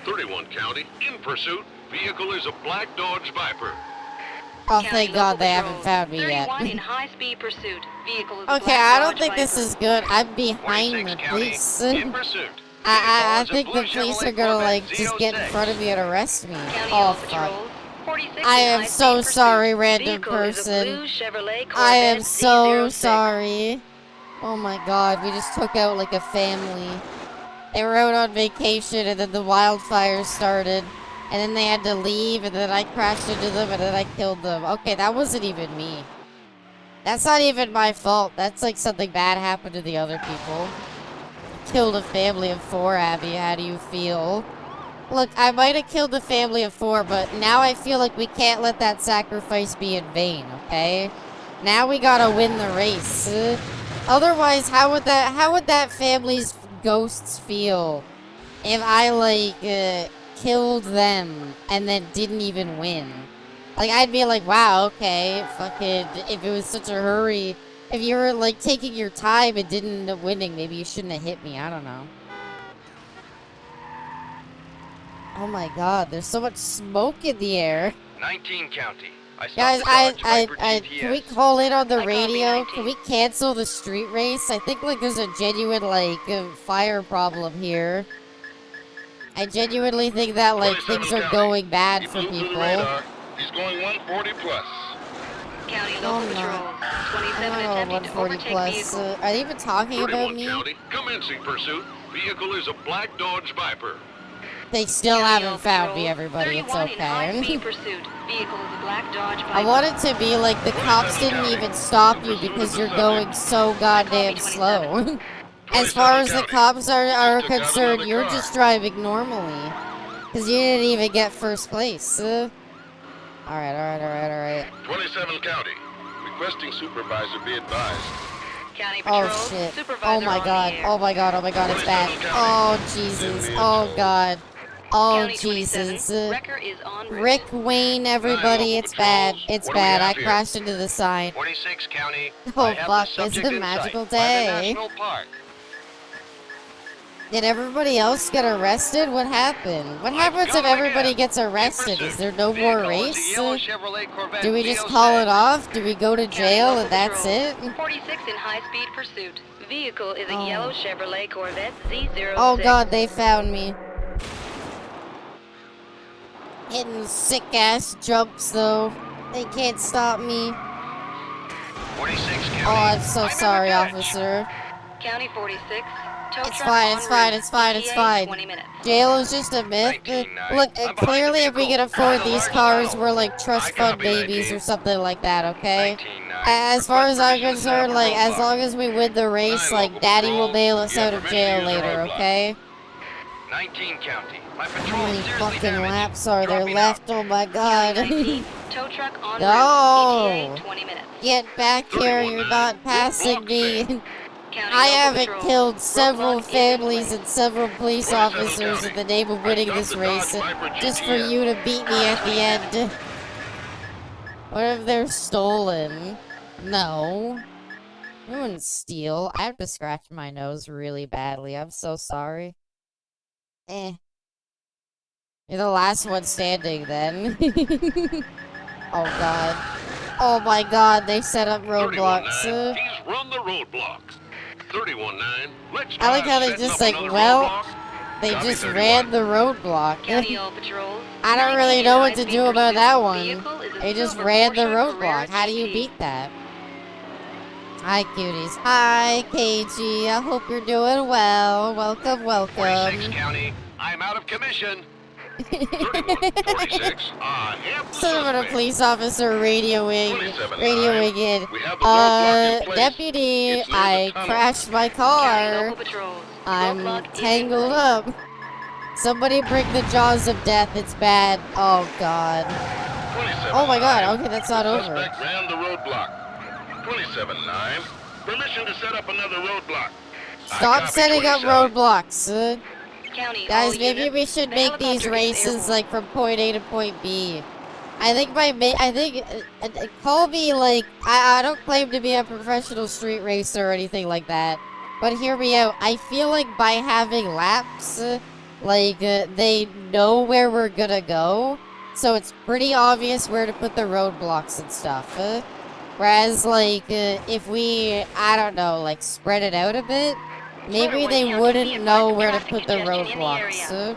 31 County, in pursuit. Vehicle is a black Dodge Viper. Oh, County thank Local God they Patrol, haven't found me yet. 31 in high-speed pursuit. Vehicle is a Okay, black I don't Dodge think this Viper. is good. I'm behind 26 the County, police. in pursuit. I Vehicle is a think the blue police Chevrolet are gonna Corvette like just get in 06. front of me and arrest me. County Oh All fuck. Patrols, 46 I in am high-speed so pursuit. sorry, random Vehicle is a person. blue Chevrolet Corvette I am so Z06. sorry. Oh my god, we just took out like a family. They were out on vacation and then the wildfires started. And then they had to leave and then I crashed into them and then I killed them. Okay, that wasn't even me. That's not even my fault. That's like something bad happened to the other people. Killed a family of 4, Abby. How do you feel? Look, I might have killed a family of 4, but now I feel like we can't let that sacrifice be in vain, okay? Now we gotta win the race. Otherwise, how would that family's ghosts feel if I like killed them and then didn't even win? Like I'd be like, wow, okay, fucking. If it was such a hurry, if you were like taking your time and didn't end up winning, maybe you shouldn't have hit me. I don't know. Oh my God, there's so much smoke in the air. 19 County. I saw Guys, the Dodge Viper can we GTS. call in on the I copy radio? 19. Can we cancel the street race? I think like there's a genuine like fire problem here. I genuinely think that like 27 things are County. going bad He for blew through the people. radar. He's going 140 plus. County No, Local I'm Patrol, not. 27 I'm not on attempting to 140 overtake plus. vehicle. Are they even talking about 31 me? County, commencing pursuit. Vehicle is a black Dodge Viper. They still County haven't All found Patrol, me, everybody. It's 31 in high-speed okay. pursuit. Vehicle is a black Dodge Viper. I want it to be like the cops didn't even stop you because you're going so goddamn slow. As far as the cops are Just took out concerned, another you're car. just driving normally. Because you didn't even get first place. Alright. 27 County. Requesting supervisor be advised. County Patrol, Oh shit. supervisor Oh my on god. the air. Oh my god, it's bad. Oh Jesus. Oh god. Oh County 27, Jesus. Wrecker is en route. Rick Wayne, everybody, it's bad. It's What do we bad. I have here? crashed into the sign. 26 County. Oh I have fuck, the it's subject a in magical sight by the day. National Park. Did everybody else get arrested? What happened? What happens if everybody gets arrested? Is there no more Vehicle is a race? yellow Chevrolet Corvette Do we just Z06. call it off? Do we go to County jail Local and that's Patrol, it? 46 in high-speed pursuit. Vehicle is a Oh. yellow Chevrolet Corvette Z06. Oh god, they found me. Hitting sick ass jumps though. They can't stop me. 46 County. Oh, I'm so I'm in the sorry, ditch. officer. County 46. Tow It's truck fine, en it's fine, route. it's fine, it's ETA fine. 20 minutes. Jail is just a myth. 19-9. Look, I'm behind clearly the if we vehicle. can afford Behind the these large cars, tunnel. we're like trust I fund copy, babies 19. or something like that, okay? 19-9. As far as I'm Request permission to set concerned, up a like, as roadblock. long as we win the race, 9 like, local Daddy will patrol. bail us You have out of permission to jail use the later, roadblock. okay? 19 County. My How patrol many seriously fucking damaged. laps are there Dropping left? Oh my god. County 19. Tow truck en No. route. ETA 20 minutes. Get back here, you're 31-9. not passing me. County I Local haven't Patrol, killed several roadblock is in families place. and several police 27 officers in County. the name of I winning stopped this the race Dodge Viper just for GTS. you to beat me at the end. What if they're stolen? No. I wouldn't steal. I have to scratch my nose really badly. I'm so sorry. You're the last one standing then. Oh god. Oh my god, they set up 31-9. roadblocks. He's run the roadblocks. 31-9. Let's I like try how they setting just up like, another well, roadblock. they Copy, just 31. ran the roadblock. County All Patrols. I don't really 19 know what to high-speed do about pursuit. that one. Vehicle is a They just silver ran the Porsche roadblock. Carrera How do you GT. beat that? Hi, cuties. Hi, KG. I hope you're doing well. Welcome, 46 welcome. County. I'm out of commission. 31-46. I have the Son of a suspect. police officer radioing in. 27-9. We have the roadblock in place. Deputy, It's near the I tunnel. crashed my County car. Local Patrols. I'm Roadblock is in tangled place. up. Somebody bring the jaws of death. It's bad. Oh, God. 27-9. Oh, my God. Okay, that's not The over. suspect ran the roadblock. 27-9. Permission to set up another roadblock. I Stop copy, setting up 27. roadblocks. County, Guys, all maybe units. we should The make these helicopter is races airborne. like from point A to point B. I think call me like, I don't claim to be a professional street racer or anything like that. But hear me out. I feel like by having laps, they know where we're gonna go. So it's pretty obvious where to put the roadblocks and stuff. Whereas, if we, I don't know, spread it out a bit, maybe they wouldn't know where to put the roadblocks.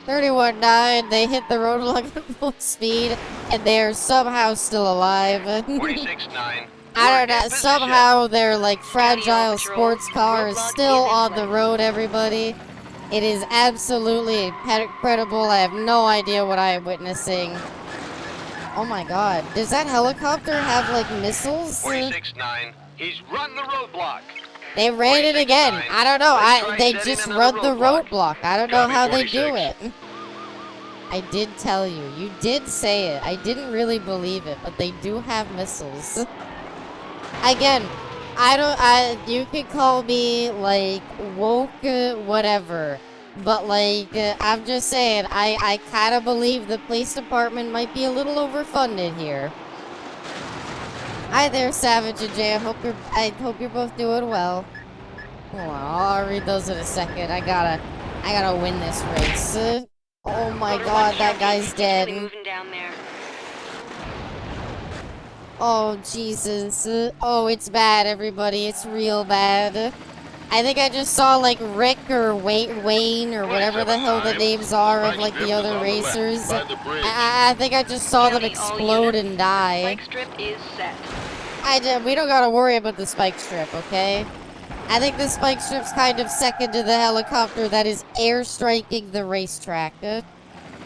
31-9, they hit the roadblock at full speed, and they're somehow still alive. 46-9. I don't know, somehow their, fragile sports car is still on the road, everybody. It is absolutely incredible. I have no idea what I am witnessing. Oh my god. Does that helicopter have, missiles? 46-9. He's run the roadblock. They ran it again. I don't know. They just run the roadblock. I don't know how they do it. I did tell you. You did say it. I didn't really believe it, but they do have missiles. Again, you could call me, woke, whatever. But, I'm just saying, I kind of believe the police department might be a little overfunded here. Hi there, Savage and Jay. I hope you're both doing well. Hold on, I'll read those in a second. I gotta win this race. Oh my god, that guy's dead. Moving down there. Oh, Jesus. Oh, it's bad, everybody. It's real bad. I think I just saw, Rick or Wayne or whatever the hell the names are of, the other racers. I think I just saw them explode and die. Spike strip is set. We don't gotta worry about the spike strip, okay? I think the spike strip's kind of second to the helicopter that is airstriking the racetrack.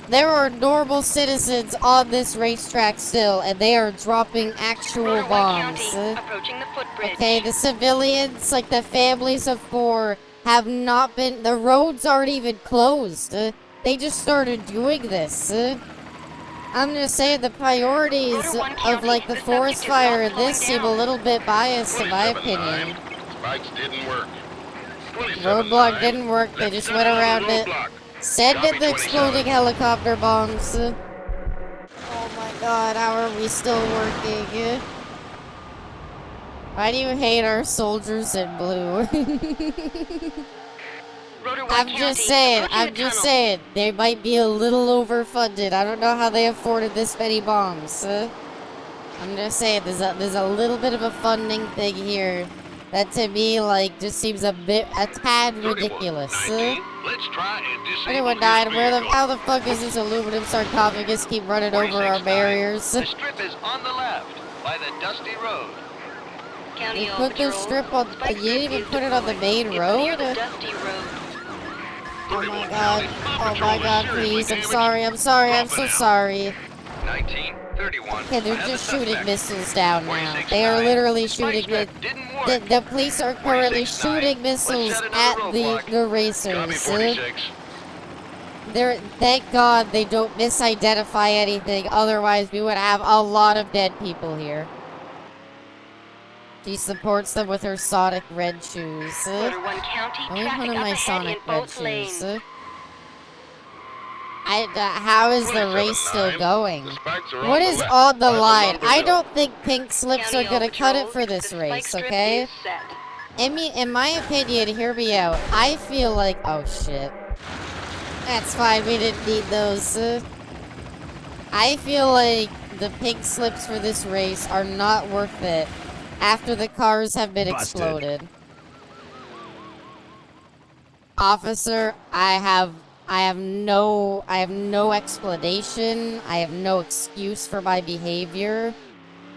There are normal citizens on this racetrack still, and they are dropping actual bombs. Approaching the footbridge. Okay, the civilians, the families of 4, have not been... The roads aren't even closed. They just started doing this. I'm just saying the priorities of, the forest fire and this seem a little bit biased, in my opinion. Spikes didn't work. Roadblock didn't work, they just went around it. Send in the exploding helicopter bombs. Oh my god, how are we still working? Why do you hate our soldiers in blue? I'm just saying, they might be a little overfunded. I don't know how they afforded this many bombs. I'm just saying, there's a little bit of a funding thing here that to me, just seems a tad ridiculous. Let's try and disable Anyone died? How the fuck is this aluminum sarcophagus keep running over our barriers? The strip is on the left, by the dusty road. County You put the strip on... You didn't even put it on the main road? Oh my god. Oh my god, please. I'm sorry, I'm so sorry. 1931. Okay, they're just shooting missiles down now. They are literally shooting it. The police are currently shooting missiles at the racers. Thank God they don't misidentify anything, otherwise we would have a lot of dead people here. She supports them with her Sonic red shoes. Order 1 County, Let me traffic put on up my ahead Sonic in red both lanes. shoes. How is the race still going? What is on the line? I don't think pink slips are gonna cut it for this race, okay? In my opinion, hear me out. I feel like... Oh, shit. That's fine, we didn't need those. I feel like the pink slips for this race are not worth it after the cars have been exploded. Officer, I have no explanation. I have no excuse for my behavior.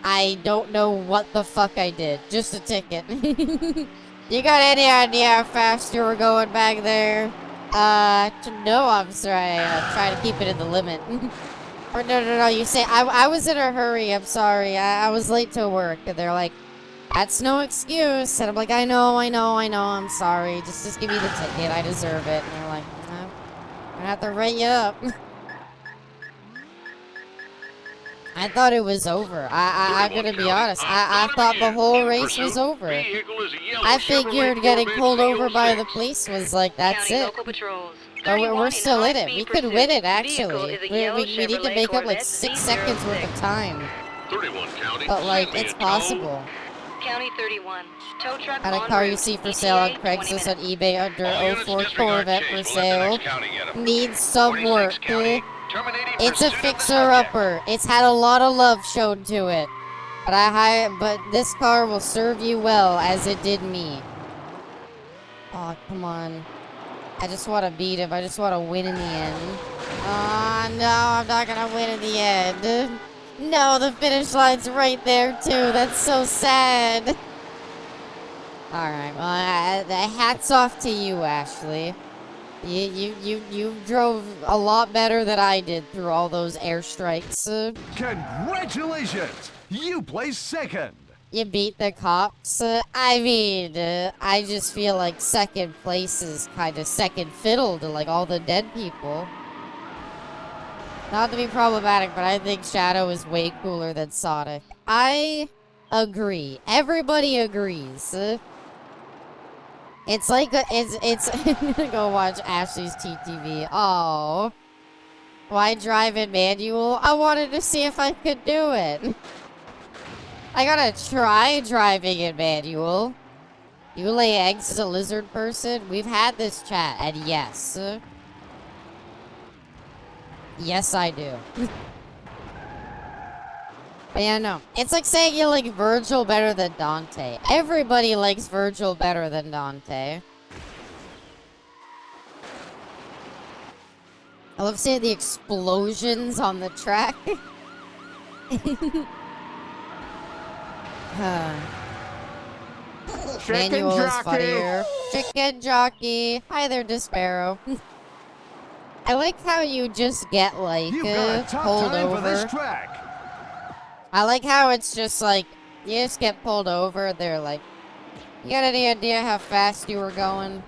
I don't know what the fuck I did. Just a ticket. You got any idea how fast you were going back there? No, officer. I try to keep it in the limit. Or no. You say I was in a hurry. I'm sorry. I was late to work. And they're like, that's no excuse. And I'm like, I know. I'm sorry. Just give me the ticket. I deserve it. And they're like, no. I have to write you up. I thought it was over. I'm 31 gonna be County, honest. on I foot thought the again. whole In race was pursuit. over. Vehicle is a yellow I Chevrolet figured getting Corvette pulled over by the 306. police was like, that's County it. local patrols. But we're 31 still in it. high-speed We could pursuit. win it, Vehicle actually. is a We yellow need to Chevrolet make up like Corvette 6 seconds worth of 306. time. 31 County. But, like, send me it's a tow. possible. County 31. Tow truck Got a en car you route. see for sale on ETA 20 Craigslist on minutes. eBay under All units 04 disregard Corvette chase. for We'll let the sale. next county get 'em. Needs some 26 work. County, terminating It's a pursuit of the subject. fixer-upper. It's had a lot of love shown to it. But this car will serve you well, as it did me. Oh, come on. I just want to beat him. I just want to win in the end. Oh, no, I'm not going to win in the end. No, the finish line's right there, too. That's so sad. Alright, well, hats off to you, Ashley. You drove a lot better than I did through all those airstrikes. Congratulations! You placed second. You beat the cops. I mean, I just feel like second place is kind of second fiddle to like all the dead people. Not to be problematic, but I think Shadow is way cooler than Sonic. I agree. Everybody agrees. It's like it's. I'm gonna go watch Ashley's TTV. Oh, why drive in manual? I wanted to see if I could do it. I gotta try driving in manual. You lay eggs as a lizard person? We've had this chat, and yes. Yes, I do. But yeah, no. It's like saying you like Virgil better than Dante. Everybody likes Virgil better than Dante. I love seeing the explosions on the track. Chicken Manual is jockey. funnier. Chicken jockey. Hi there, Despero. I like how you just get like You've got a top pulled time for this over. track. I like how it's just like you just get pulled over. They're like, "You got any idea how fast you were going?"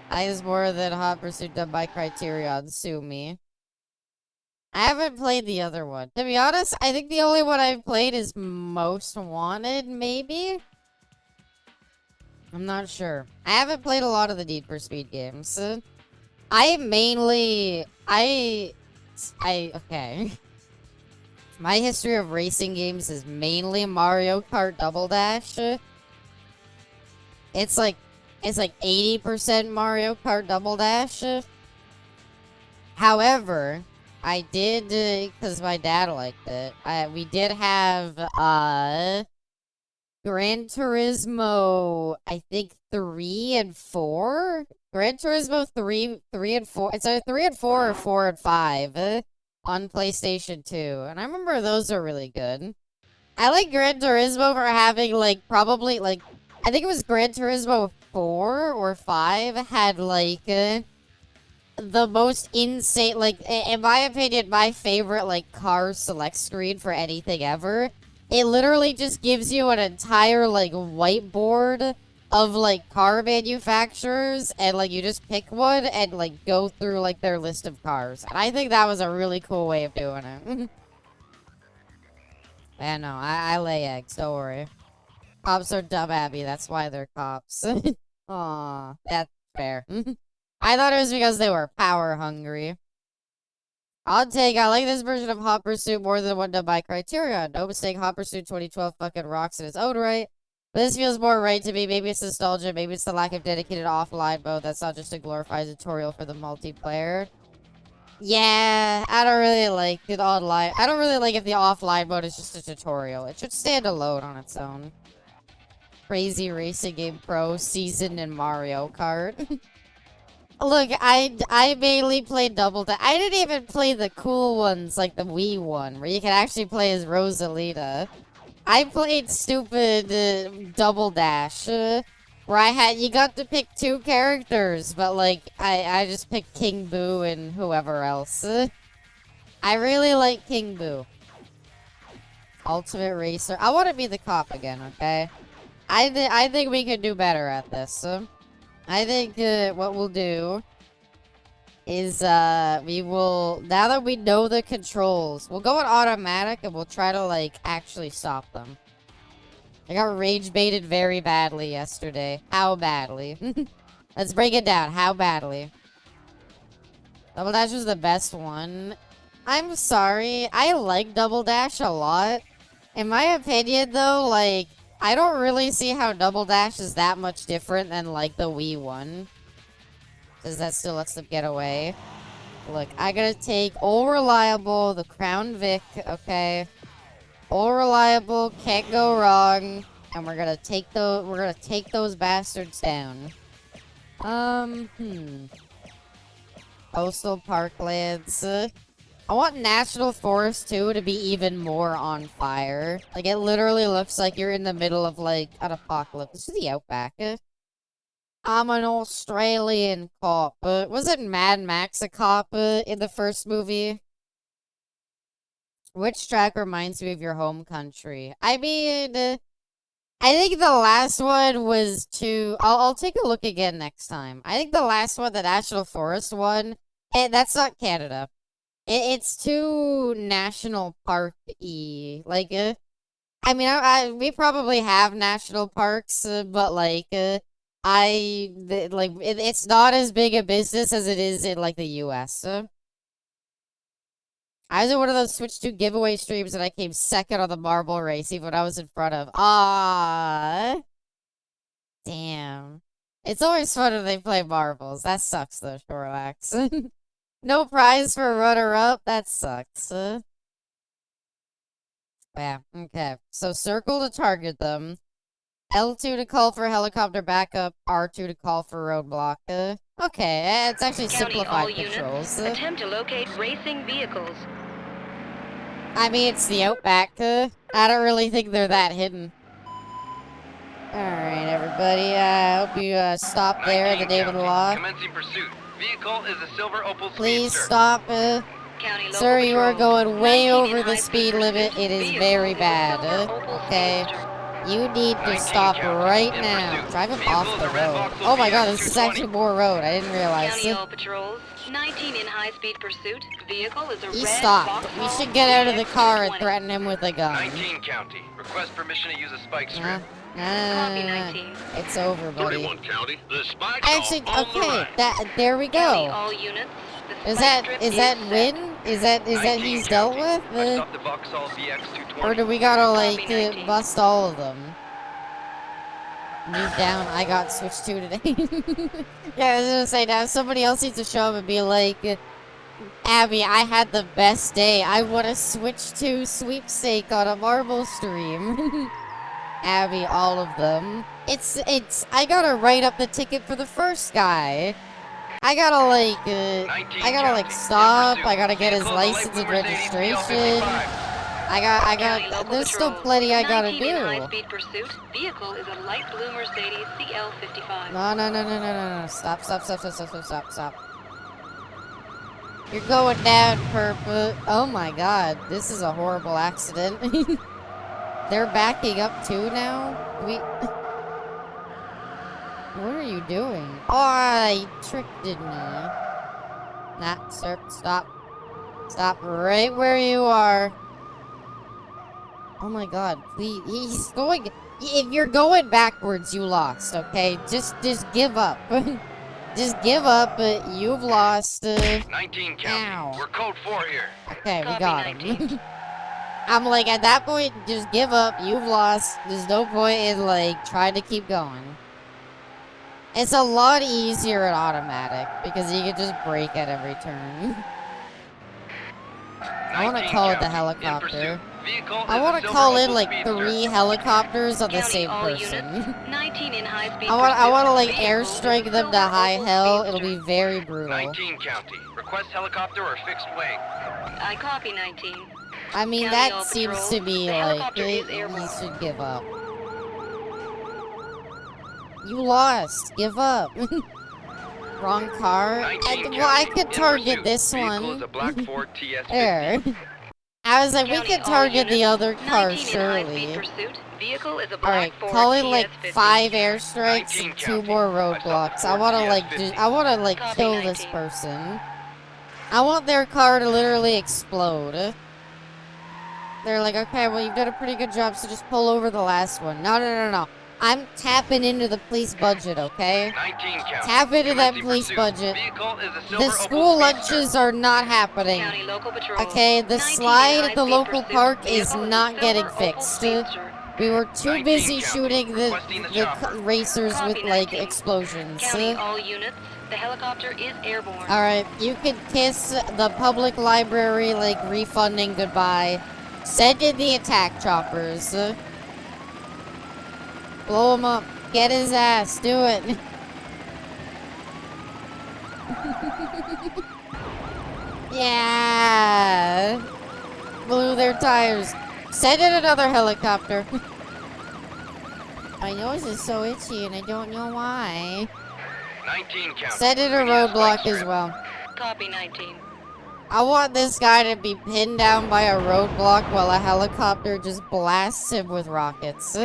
I is more than Hot Pursuit done by Criterion. Sue me. I haven't played the other one. To be honest, I think the only one I've played is Most Wanted, maybe? I'm not sure. I haven't played a lot of the Need for Speed games. Okay. My history of racing games is mainly Mario Kart Double Dash. It's like 80% Mario Kart Double Dash. However, I did, because my dad liked it, we did have, Gran Turismo, I think 3 and 4? Gran Turismo 3 and 4, it's either 3 and 4 or 4 and 5 on PlayStation 2, and I remember those are really good. I like Gran Turismo for having, like, probably, like, I think it was Gran Turismo 4 or 5 had, like, the most insane, like, in my opinion, my favorite, like, car select screen for anything ever. It literally just gives you an entire, like, whiteboard of, like, car manufacturers, and, like, you just pick one and, like, go through, like, their list of cars. And I think that was a really cool way of doing it. Yeah, no, I lay eggs, don't worry. Cops are dumb, Abby, that's why they're cops. Aw, that's fair. I thought it was because they were power hungry. I like this version of Hot Pursuit more than the one done by Criterion. No mistake, Hot Pursuit 2012 fucking rocks in its own right. But this feels more right to me. Maybe it's nostalgia, maybe it's the lack of dedicated offline mode that's not just a glorified tutorial for the multiplayer. Yeah, I don't really like it online. I don't really like if the offline mode is just a tutorial. It should stand alone on its own. Crazy Racing Game Pro, seasoned in Mario Kart. Look, I mainly played Double Dash. I didn't even play the cool ones, like the Wii one, where you can actually play as Rosalita. I played stupid Double Dash, where you got to pick 2 characters, but like, I just picked King Boo and whoever else. I really like King Boo. Ultimate Racer. I want to be the cop again, okay? I think we could do better at this. I think what we'll do is we will, now that we know the controls, we'll go in automatic and we'll try to like actually stop them. I got rage baited very badly yesterday. How badly? Let's break it down. How badly? Double Dash was the best one. I'm sorry. I like Double Dash a lot. In my opinion, though, like, I don't really see how Double Dash is that much different than, like, the Wii one. Because that still lets them get away. Look, I gotta take All Reliable, the Crown Vic, okay? All Reliable, can't go wrong. And we're gonna take those bastards down. Coastal Parklands. I want National Forest 2 to be even more on fire. Like, it literally looks like you're in the middle of, like, an apocalypse. This is the Outback. I'm an Australian cop. Wasn't Mad Max a cop in the first movie? Which track reminds me of your home country? I mean, I think the last one was too... I'll take a look again next time. I think the last one, the National Forest one, and that's not Canada. It's too national park-y. Like, I mean, we probably have national parks, but, like, it's not as big a business as it is in, like, the U.S. I was in one of those Switch 2 giveaway streams and I came second on the marble race, even when I was in front of. Ah, damn. It's always fun when they play marbles. That sucks, though, Snorlax. No prize for runner-up? That sucks. Yeah, okay. So circle to target them. L2 to call for helicopter backup. R2 to call for roadblock. Okay, it's actually County all simplified units, controls. attempt to locate racing vehicles. I mean, it's the Outback. I don't really think they're that hidden. Alright, everybody. I hope you stop there in the name of the law. Commencing pursuit. Vehicle is a silver Opel Please Speedster. stop. County local Sir, you are patrol. going way 19 over in the high speed pursuit. limit. It is Vehicle very is a bad. silver Opel Okay. Speedster. You need to 19 stop county. right In now. pursuit. Drive him Vehicle off is the a red road. Vauxhall Oh my god, VX this is 220. actually more road. I didn't realize. County all patrols. 19 in high-speed pursuit. Vehicle is a He red stopped. We Vauxhall should get out of the car and VX220. threaten him with a gun. 19 county. Request permission to use a spike strip. Copy 19. It's over, buddy. 31 County. The spike's Actually, on the okay, right. there we County go. all units. The Is spike that strip that set. win? Is that 19 he's dealt county. with? I've stopped the Vauxhall VX 220. Or do we gotta like Copy 19. bust all of them? Move down. I got Switch 2 today. Yeah, I was gonna say now somebody else needs to show up and be like, Abby, I had the best day. I won a Switch 2 sweepstake on a marble stream. Abby, all of them. I gotta write up the ticket for the first guy. I gotta like, 19 I gotta like county. stop. In I gotta get his Vehicle is a license light and blue Mercedes registration. CL55. County local There's still patrols. plenty I gotta 19 in do. high-speed pursuit. Vehicle is a light blue Mercedes CL55. No. Stop. You're going down, Perp. Oh my god, this is a horrible accident. They're backing up too now? What are you doing? Oh, you tricked me. Nah, sir, stop. Stop right where you are. Oh my god, please. He's going... If you're going backwards, you lost, okay? Just give up. Just give up. You've lost. 19 county. Ow. We're code 4 here. Okay, we Copy, got him. 19. I'm like, at that point, just give up. You've lost. There's no point in, like, trying to keep going. It's a lot easier in automatic, because you can just brake at every turn. I want to 19 call it the county. In helicopter. pursuit. Vehicle I is a want to silver call in, Opel like, Speedster. 3 helicopters on the County same all person. units. 19 in high-speed I want to, like, pursuit. Vehicle is airstrike a them to silver high Opel hell. Speedster. It'll be very brutal. 19 county. Request helicopter or fixed wing. I copy 19. I mean, County that all seems patrol. to be, The like, helicopter is you airborne. should give up. You lost. Give up. Wrong car. 19 Well, I county. could In target pursuit. this Vehicle one. is a black Ford TS50. There. I was like, we County could all target the units. other car, 19 in high-speed surely. pursuit. Vehicle is a black Alright, Ford call in like TS50. 5 airstrikes 19 and 2 county. more I stopped roadblocks. the I Ford wanna like TS50. I wanna like Copy, kill this 19. person. I want their car to literally explode. They're like, okay, well, you've done a pretty good job, so just pull over the last one. No, no, no, no. I'm tapping into the police budget, okay? 19 county. Tap into that Commencing police pursuit. budget. Vehicle is a The silver school Opel Speedster. lunches are not happening. County Local Patrol. Okay, the 19 slide at the high-speed local pursuit. park is Vehicle a not getting silver Opel fixed. Speedster. We were too 19 busy county. shooting Requesting the chopper. racers Copy, with, like, 19. explosions. County, all units. The helicopter is airborne. Alright, you can kiss the public library, like, refunding goodbye. Send in the attack choppers. Blow him up. Get his ass. Do it. Yeah. Blew their tires. Send in another helicopter. My nose is so itchy and I don't know why. 19 county. Send in a Radio roadblock spike as strip. well. Copy 19. I want this guy to be pinned down by a roadblock while a helicopter just blasts him with rockets.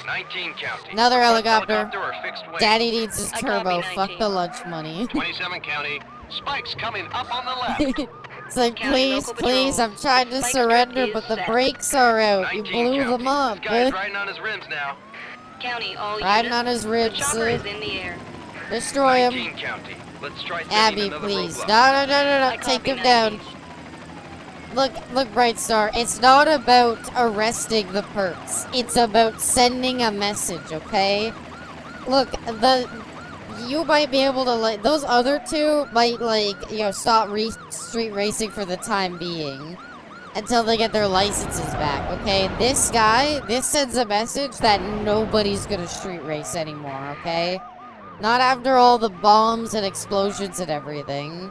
19 county. Another Request helicopter. or fixed wing. Daddy needs his I turbo. copy Fuck 19. the lunch money. 27 county. Spikes coming up on the left. It's like, County please, local please, patrol. I'm trying to Spike surrender, strip but is the set. brakes are out. You 19 blew county. them up. This guy's riding on his rims now. County, all Riding units. on his The ribs. chopper is in the air. Destroy him. 19 county. Let's try setting Abby, another please. roadblock. No, no, no, no, I no. Take copy him down. 19. Look, Bright Star. It's not about arresting the perps. It's about sending a message, okay? Look, you might be able to, like, those other two might, like, you know, stop street racing for the time being until they get their licenses back, okay? This guy, this sends a message that nobody's gonna street race anymore, okay? Not after all the bombs and explosions and everything.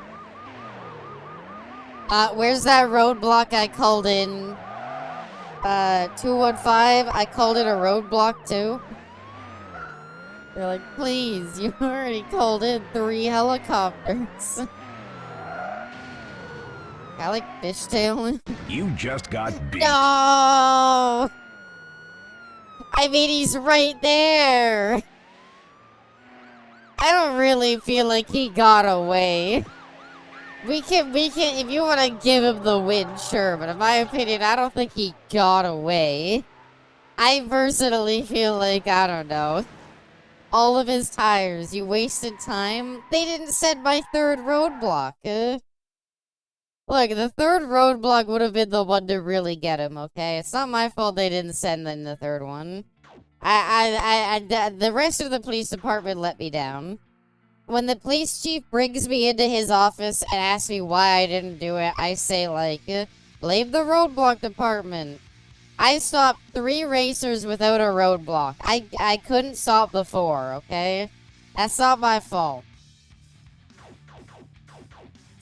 Where's that roadblock I called in? 215, I called it a roadblock too. They're like, please, you already called in 3 helicopters. I like fishtailing. You just got beat. No! I mean, he's right there. I don't really feel like he got away. We can, if you want to give him the win, sure, but in my opinion, I don't think he got away. I personally feel like, I don't know, all of his tires, you wasted time. They didn't send my 3rd roadblock. Look, the 3rd roadblock would have been the one to really get him, okay? It's not my fault they didn't send in the 3rd one. The rest of the police department let me down. When the police chief brings me into his office and asks me why I didn't do it, I say, like, blame the roadblock department. I stopped 3 racers without a roadblock. I couldn't stop before, okay? That's not my fault.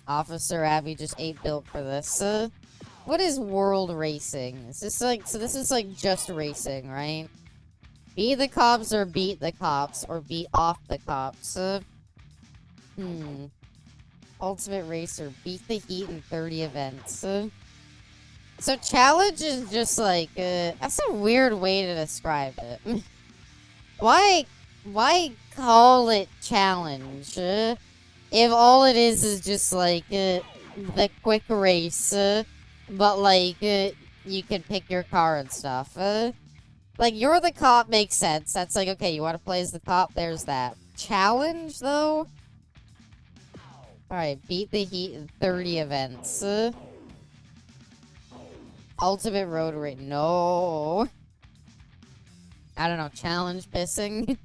Officer Abby just ate built for this. What is world racing? Is this like, so this is like just racing, right? Be the cops or beat the cops or beat off the cops. Ultimate Racer, beat the heat in 30 events. So challenge is just like, that's a weird way to describe it. Why call it challenge? If all it is just like, the quick race, but like, you can pick your car and stuff. Like, you're the cop makes sense. That's like, okay, you want to play as the cop, there's that. Challenge, though? Alright, beat the heat in 30 events. Ultimate road race. No. I don't know, challenge pissing.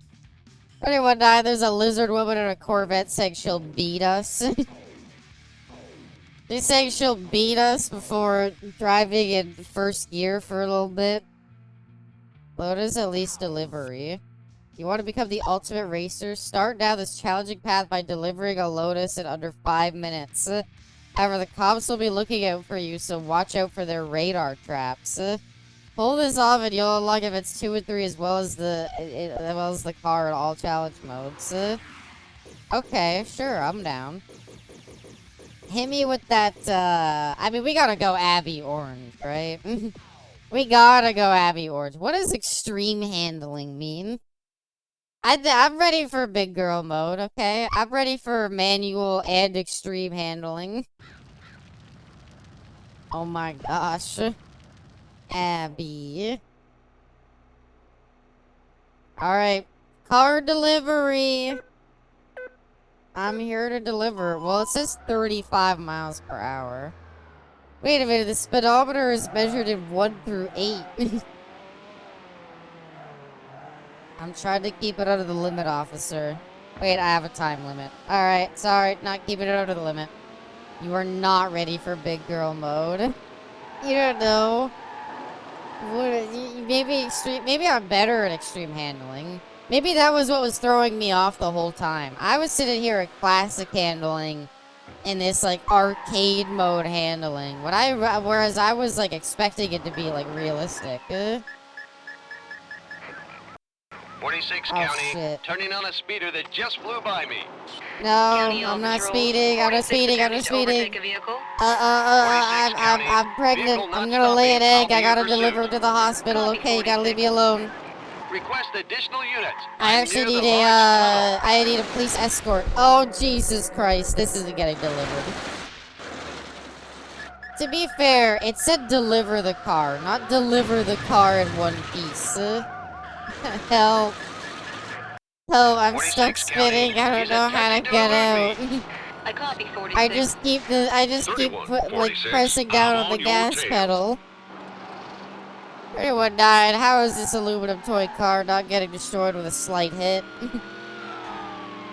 Anyone die, there's a lizard woman in a Corvette saying she'll beat us. She's saying she'll beat us before driving in first gear for a little bit. Lotus at least delivery. You want to become the ultimate racer? Start down this challenging path by delivering a Lotus in under 5 minutes. However, the cops will be looking out for you, so watch out for their radar traps. Pull this off and you'll unlock events 2 and 3 as well as the car in all challenge modes. Okay, sure, I'm down. Hit me with that, I mean, we gotta go Abby Orange, right? We gotta go Abby Orange. What does extreme handling mean? I'm ready for big girl mode, okay? I'm ready for manual and extreme handling. Oh my gosh. Abby. Alright. Car delivery. I'm here to deliver. Well, it says 35 miles per hour. Wait a minute, the speedometer is measured in 1 through 8. I'm trying to keep it under the limit, officer. Wait, I have a time limit. Alright, sorry, not keeping it under the limit. You are not ready for big girl mode. You don't know. Maybe I'm better at extreme handling. Maybe that was what was throwing me off the whole time. I was sitting here at classic handling in this like arcade mode handling. Whereas I was like expecting it to be like realistic. 46 Oh, County, shit. turning on a speeder that just flew by me. No, County I'm all not patrols, speeding. I'm not 46 speeding. I'm not attempting to overtake speeding. a vehicle. I'm pregnant. Vehicle not I'm gonna lay an stopping. I'll egg. be I in gotta pursuit. deliver it to the hospital. Copy, Okay, you gotta leave 46. me alone. Request additional units. I I'm actually near need the large I need a police escort. Oh, Jesus Christ. This isn't getting delivered. To be fair, it said deliver the car, not deliver the car in one piece. Help. Help, I'm stuck 46 County. spinning. I don't He's know how to attempting to get elude out. I copy 46. I just keep 31, like 46, pressing down I'm on the on your gas tail. pedal. Everyone died. How is this aluminum toy car not getting destroyed with a slight hit?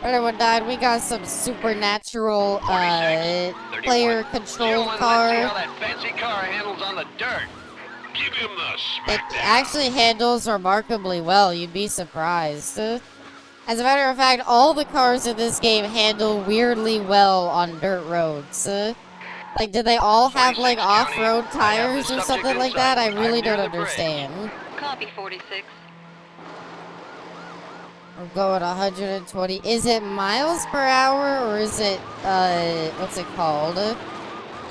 Everyone died. We got some supernatural player 31. controlled Gentlemen, let's see how car. that fancy car handles on the dirt. Give him the It smackdown. actually handles remarkably well. You'd be surprised. As a matter of fact, all the cars in this game handle weirdly well on dirt roads. Like, did they all have, like, 46 County. off-road I have tires the or something subject like in that? I sight. really I'm near don't the bridge. understand. Copy 46. We're going 120. Is it miles per hour, or is it, what's it called?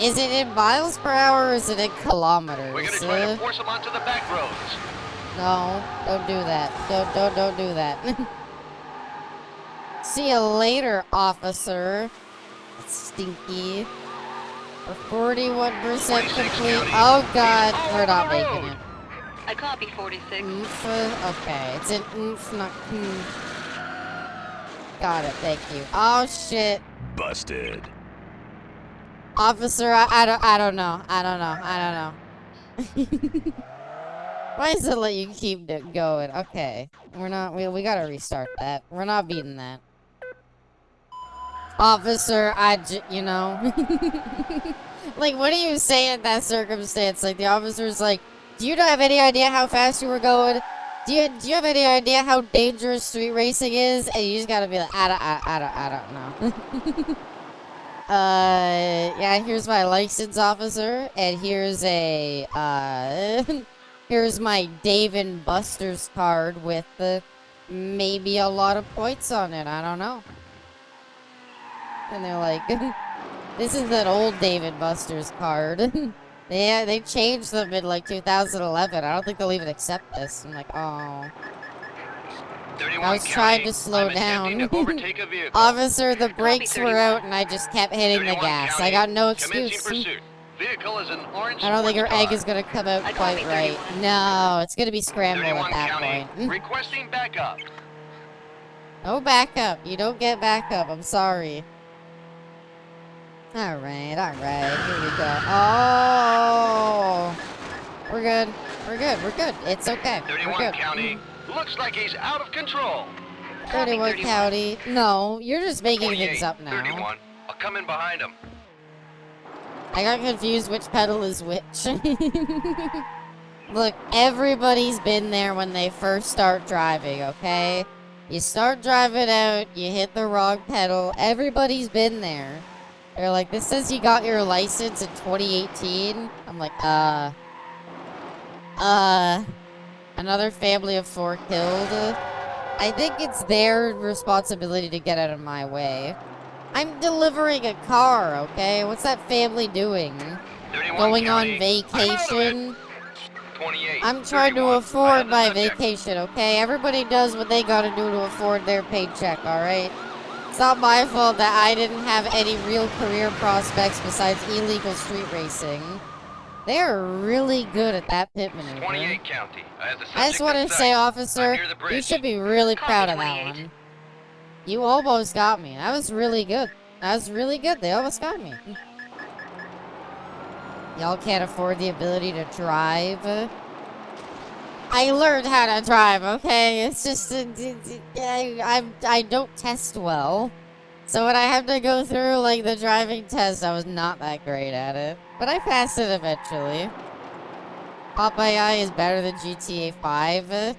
Is it in miles per hour, or is it in kilometers? We're gonna try to force them onto the back roads. No, don't do that. Don't do that. See you later, officer. Stinky. We're 41% 46 complete. County. Oh god, He's we're not on the making road. it. I copy 46. Oomph. Okay, it's an oomph, not Got it, thank you. Oh shit. Busted. Officer, I don't know. I don't know. Why does it let you keep going? Okay. We gotta restart that. We're not beating that. Officer, you know. Like, what do you say in that circumstance? Like, the officer's like, do you have any idea how fast you were going? Do you have any idea how dangerous street racing is? And you just gotta be like, I don't know. Yeah, here's my license, officer, and here's here's my Dave and Buster's card with maybe a lot of points on it. I don't know. And they're like, this is an old Dave and Buster's card. Yeah, they changed them in like 2011. I don't think they'll even accept this. I'm like, oh. 31 I was County. trying to slow I'm attempting down. to overtake a vehicle. Officer, the brakes were 31. out and I just kept hitting the 31 gas. County. I got no Commencing excuse. pursuit. Vehicle is an orange I don't think her sports egg car. is gonna come out I quite copy right. 31. No, it's gonna be scrambled 31 at that County. point. Requesting backup. No backup. You don't get backup. I'm sorry. Alright. Here we go. Oh! We're good. It's okay. We're 31 good. County. Looks like he's out of control. 31 31. County. No, you're just making 28, things up now. 31. I'll come in behind him. I got confused which pedal is which. Look, everybody's been there when they first start driving, okay? You start driving out, you hit the wrong pedal. Everybody's been there. They're like, this says you got your license in 2018. I'm like, another family of 4 killed. I think it's their responsibility to get out of my way. I'm delivering a car, okay? What's that family doing? 31 Going on County. vacation? 28. I'm trying to 31. I afford have the my subject. vacation, okay? Everybody does what they gotta do to afford their paycheck, alright? It's not my fault that I didn't have any real career prospects besides illegal street racing. They're really good at that pit maneuver. 28 County. Has a I just subject want in to sight. say, I'm officer, near the you bridge. should be really Copy, proud of that 28. one. You almost got me. That was really good. That was really good. They almost got me. Y'all can't afford the ability to drive. I learned how to drive, okay? It's just, I don't test well. So when I have to go through, like, the driving test, I was not that great at it. But I passed it eventually. Popeye is better than GTA 5.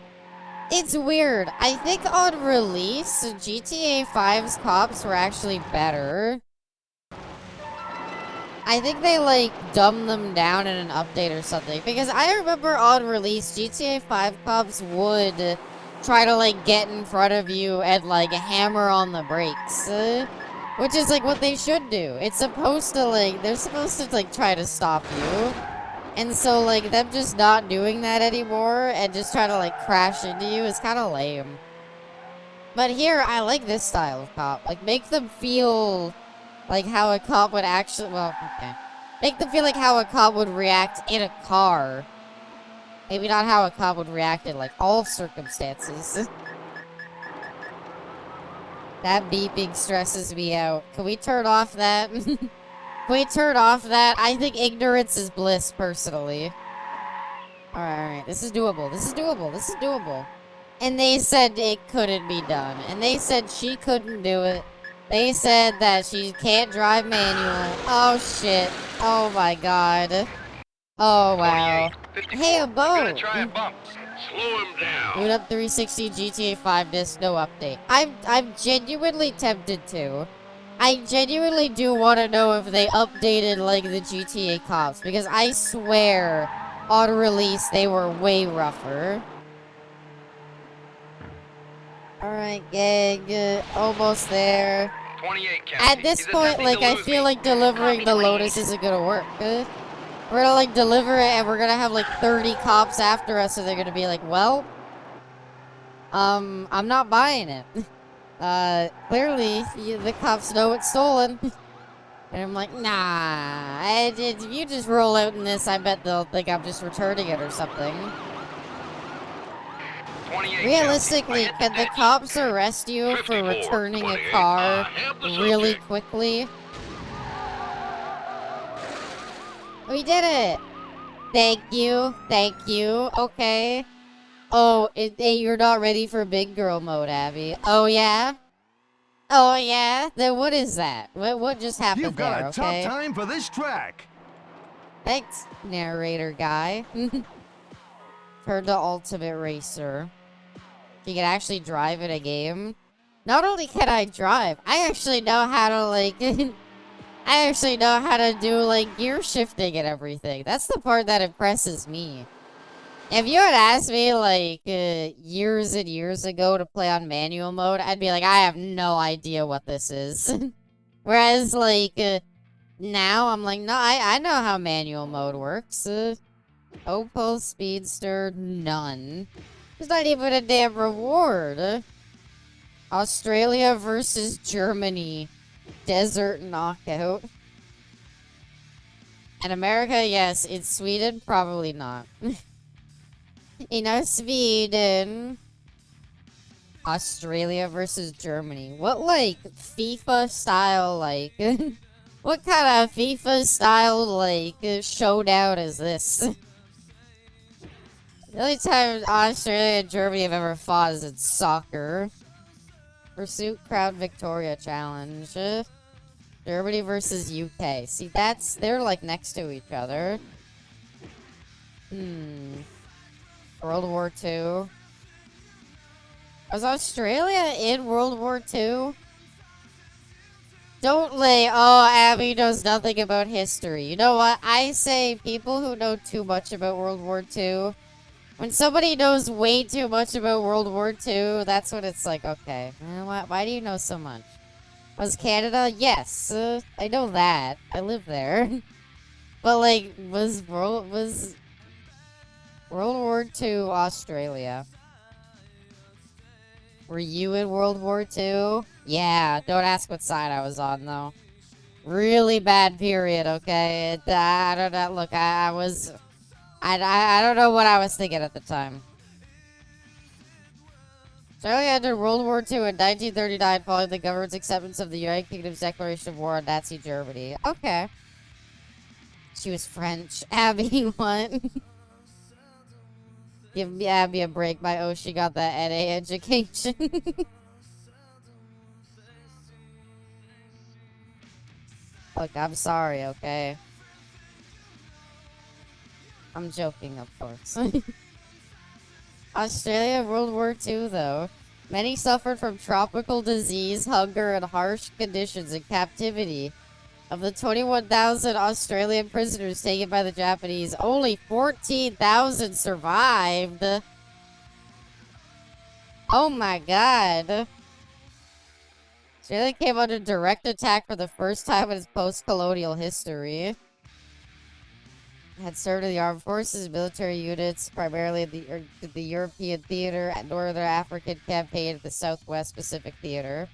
It's weird. I think on release, GTA 5's cops were actually better. I think they, like, dumbed them down in an update or something. Because I remember on release, GTA 5 cops would try to, like, get in front of you and, like, hammer on the brakes. Which is, like, what they should do. It's supposed to, like, they're supposed to, like, try to stop you. And so, like, them just not doing that anymore and just trying to, like, crash into you is kind of lame. But here, I like this style of cop. Like, make them feel like how a cop would actually, well, okay. Make them feel like how a cop would react in a car. Maybe not how a cop would react in, like, all circumstances. That beeping stresses me out. Can we turn off that? Can we turn off that? I think ignorance is bliss, personally. Alright, this is doable. This is doable. This is doable. And they said it couldn't be done. And they said she couldn't do it. They said that she can't drive manual. Oh, shit. Oh, my God. Oh, wow. 28, 54. Hey, a Gonna boat. try a bump. Slow him down. Boot up 360 GTA 5 disc, no update. I'm genuinely tempted to. I genuinely do want to know if they updated, like, the GTA cops. Because I swear, on release, they were way rougher. Alright, gang. Almost there. 28 County. At this He's point, attempting like, to I lose feel me. like delivering Copy, the 28. Lotus isn't gonna work. We're gonna, like, deliver it, and we're gonna have, like, 30 cops after us, and they're gonna be like, well, I'm not buying it. Clearly, the cops know it's stolen. And I'm like, nah, if you just roll out in this, I bet they'll think I'm just returning it or something. 28 Realistically, County. I hit can the ditch. cops arrest you for 54, returning a 28, car have the really subject. quickly? We did it! Thank you, thank you, okay. Oh, you're not ready for big girl mode, Abby. Oh, yeah? Oh, yeah? Then what is that? What just happened You've got there, a tough okay? time for this track. Thanks, narrator guy. Turn to Ultimate Racer. You can actually drive in a game. Not only can I drive, I actually know how to, like... I actually know how to do, like, gear shifting and everything. That's the part that impresses me. If you had asked me, like, years and years ago to play on manual mode, I'd be like, I have no idea what this is. Whereas, like, now I'm like, no, I know how manual mode works. Opel Speedster, none. There's not even a damn reward. Australia versus Germany. Desert knockout. And America, yes. In Sweden, probably not. In Sweden. Australia versus Germany. What, like, FIFA style, like... what kind of FIFA style, like, showdown is this? The only time Australia and Germany have ever fought is in soccer. Pursuit Crown Victoria Challenge. Germany versus UK. See, they're like next to each other. World War II. Was Australia in World War II? Don't lay, oh, Abby knows nothing about history. You know what? I say people who know too much about World War II. When somebody knows way too much about World War II, that's when it's like, okay, why do you know so much? Was Canada? Yes, I know that. I live there. But, like, was World War II Australia? Were you in World War II? Yeah, don't ask what side I was on, though. Really bad period, okay? I don't know. Look, I don't know what I was thinking at the time. Australia entered World War II in 1939 following the government's acceptance of the United Kingdom's declaration of war on Nazi Germany. Okay. She was French. Abby, what? Give me Abby a break. She got that NA education. Look, I'm sorry, okay? I'm joking, of course. Australia, World War II, though. Many suffered from tropical disease, hunger, and harsh conditions in captivity. Of the 21,000 Australian prisoners taken by the Japanese, only 14,000 survived. Oh my god. Australia came under direct attack for the first time in its post-colonial history. Had served in the armed forces, military units, primarily in the European Theater, and Northern African Campaign at the Southwest Pacific Theater.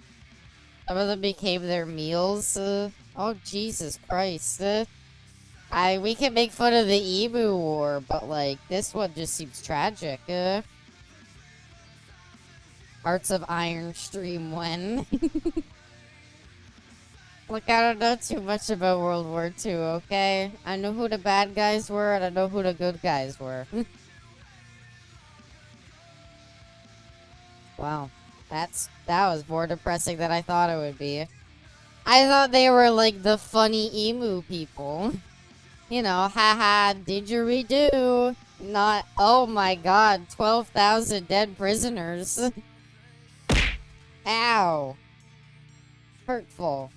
Some of them became their meals. Oh, Jesus Christ. We can make fun of the Emu War, but, like, this one just seems tragic. Hearts of Iron Stream when? Look, I don't know too much about World War II, okay? I know who the bad guys were, and I know who the good guys were. Wow. That was more depressing than I thought it would be. I thought they were, like, the funny emu people. You know, haha, didgeridoo. Not, oh my god, 12,000 dead prisoners. Ow. Hurtful.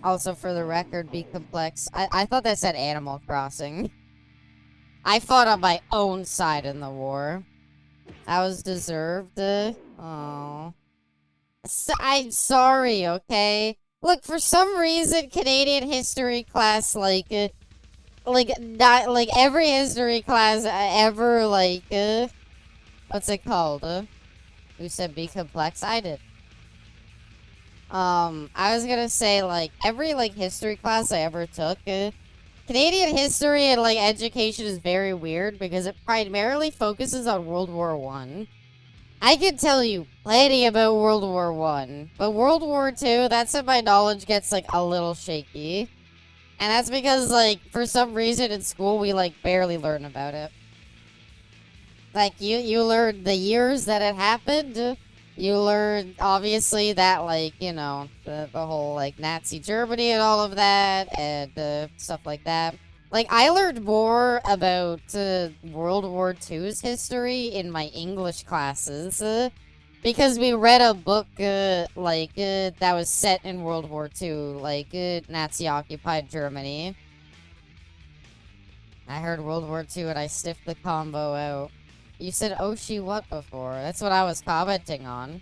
Also, for the record, be complex. I thought that said Animal Crossing. I fought on my own side in the war. That was deserved. Oh. I'm sorry, okay? Look, for some reason, Canadian history class, like not, like, every history class ever, like, what's it called? Who said be complex? I did. I was gonna say, like, every, like, history class I ever took, Canadian history and, like, education is very weird because it primarily focuses on World War I. I can tell you plenty about World War I, but World War II, that's when my knowledge gets, like, a little shaky. And that's because, like, for some reason in school, we, like, barely learn about it. Like, you learn the years that it happened. You learn, obviously, that, like, you know, the whole, like, Nazi Germany and all of that, and stuff like that. Like, I learned more about World War II's history in my English classes, because we read a book, that was set in World War II, like, Nazi-occupied Germany. I heard World War II and I sniffed the combo out. You said, oh, she what before? That's what I was commenting on.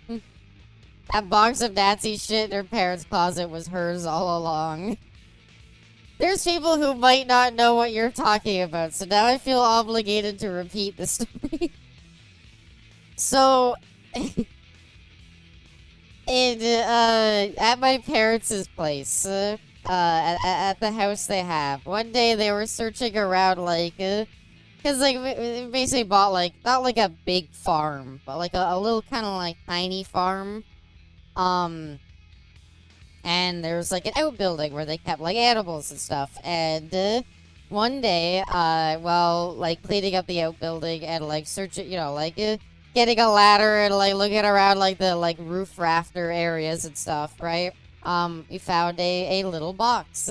That box of Nazi shit in her parents' closet was hers all along. There's people who might not know what you're talking about, so now I feel obligated to repeat the story. So, at my parents' place, at the house they have, one day they were searching around, like, because, like, we basically bought, like, not like a big farm, but like a little kind of, like, tiny farm. And there was, like, an outbuilding where they kept, like, animals and stuff. And one day, while, like, cleaning up the outbuilding and, like, searching, you know, like, getting a ladder and, like, looking around, like, the, like, roof rafter areas and stuff, right? We found a little box.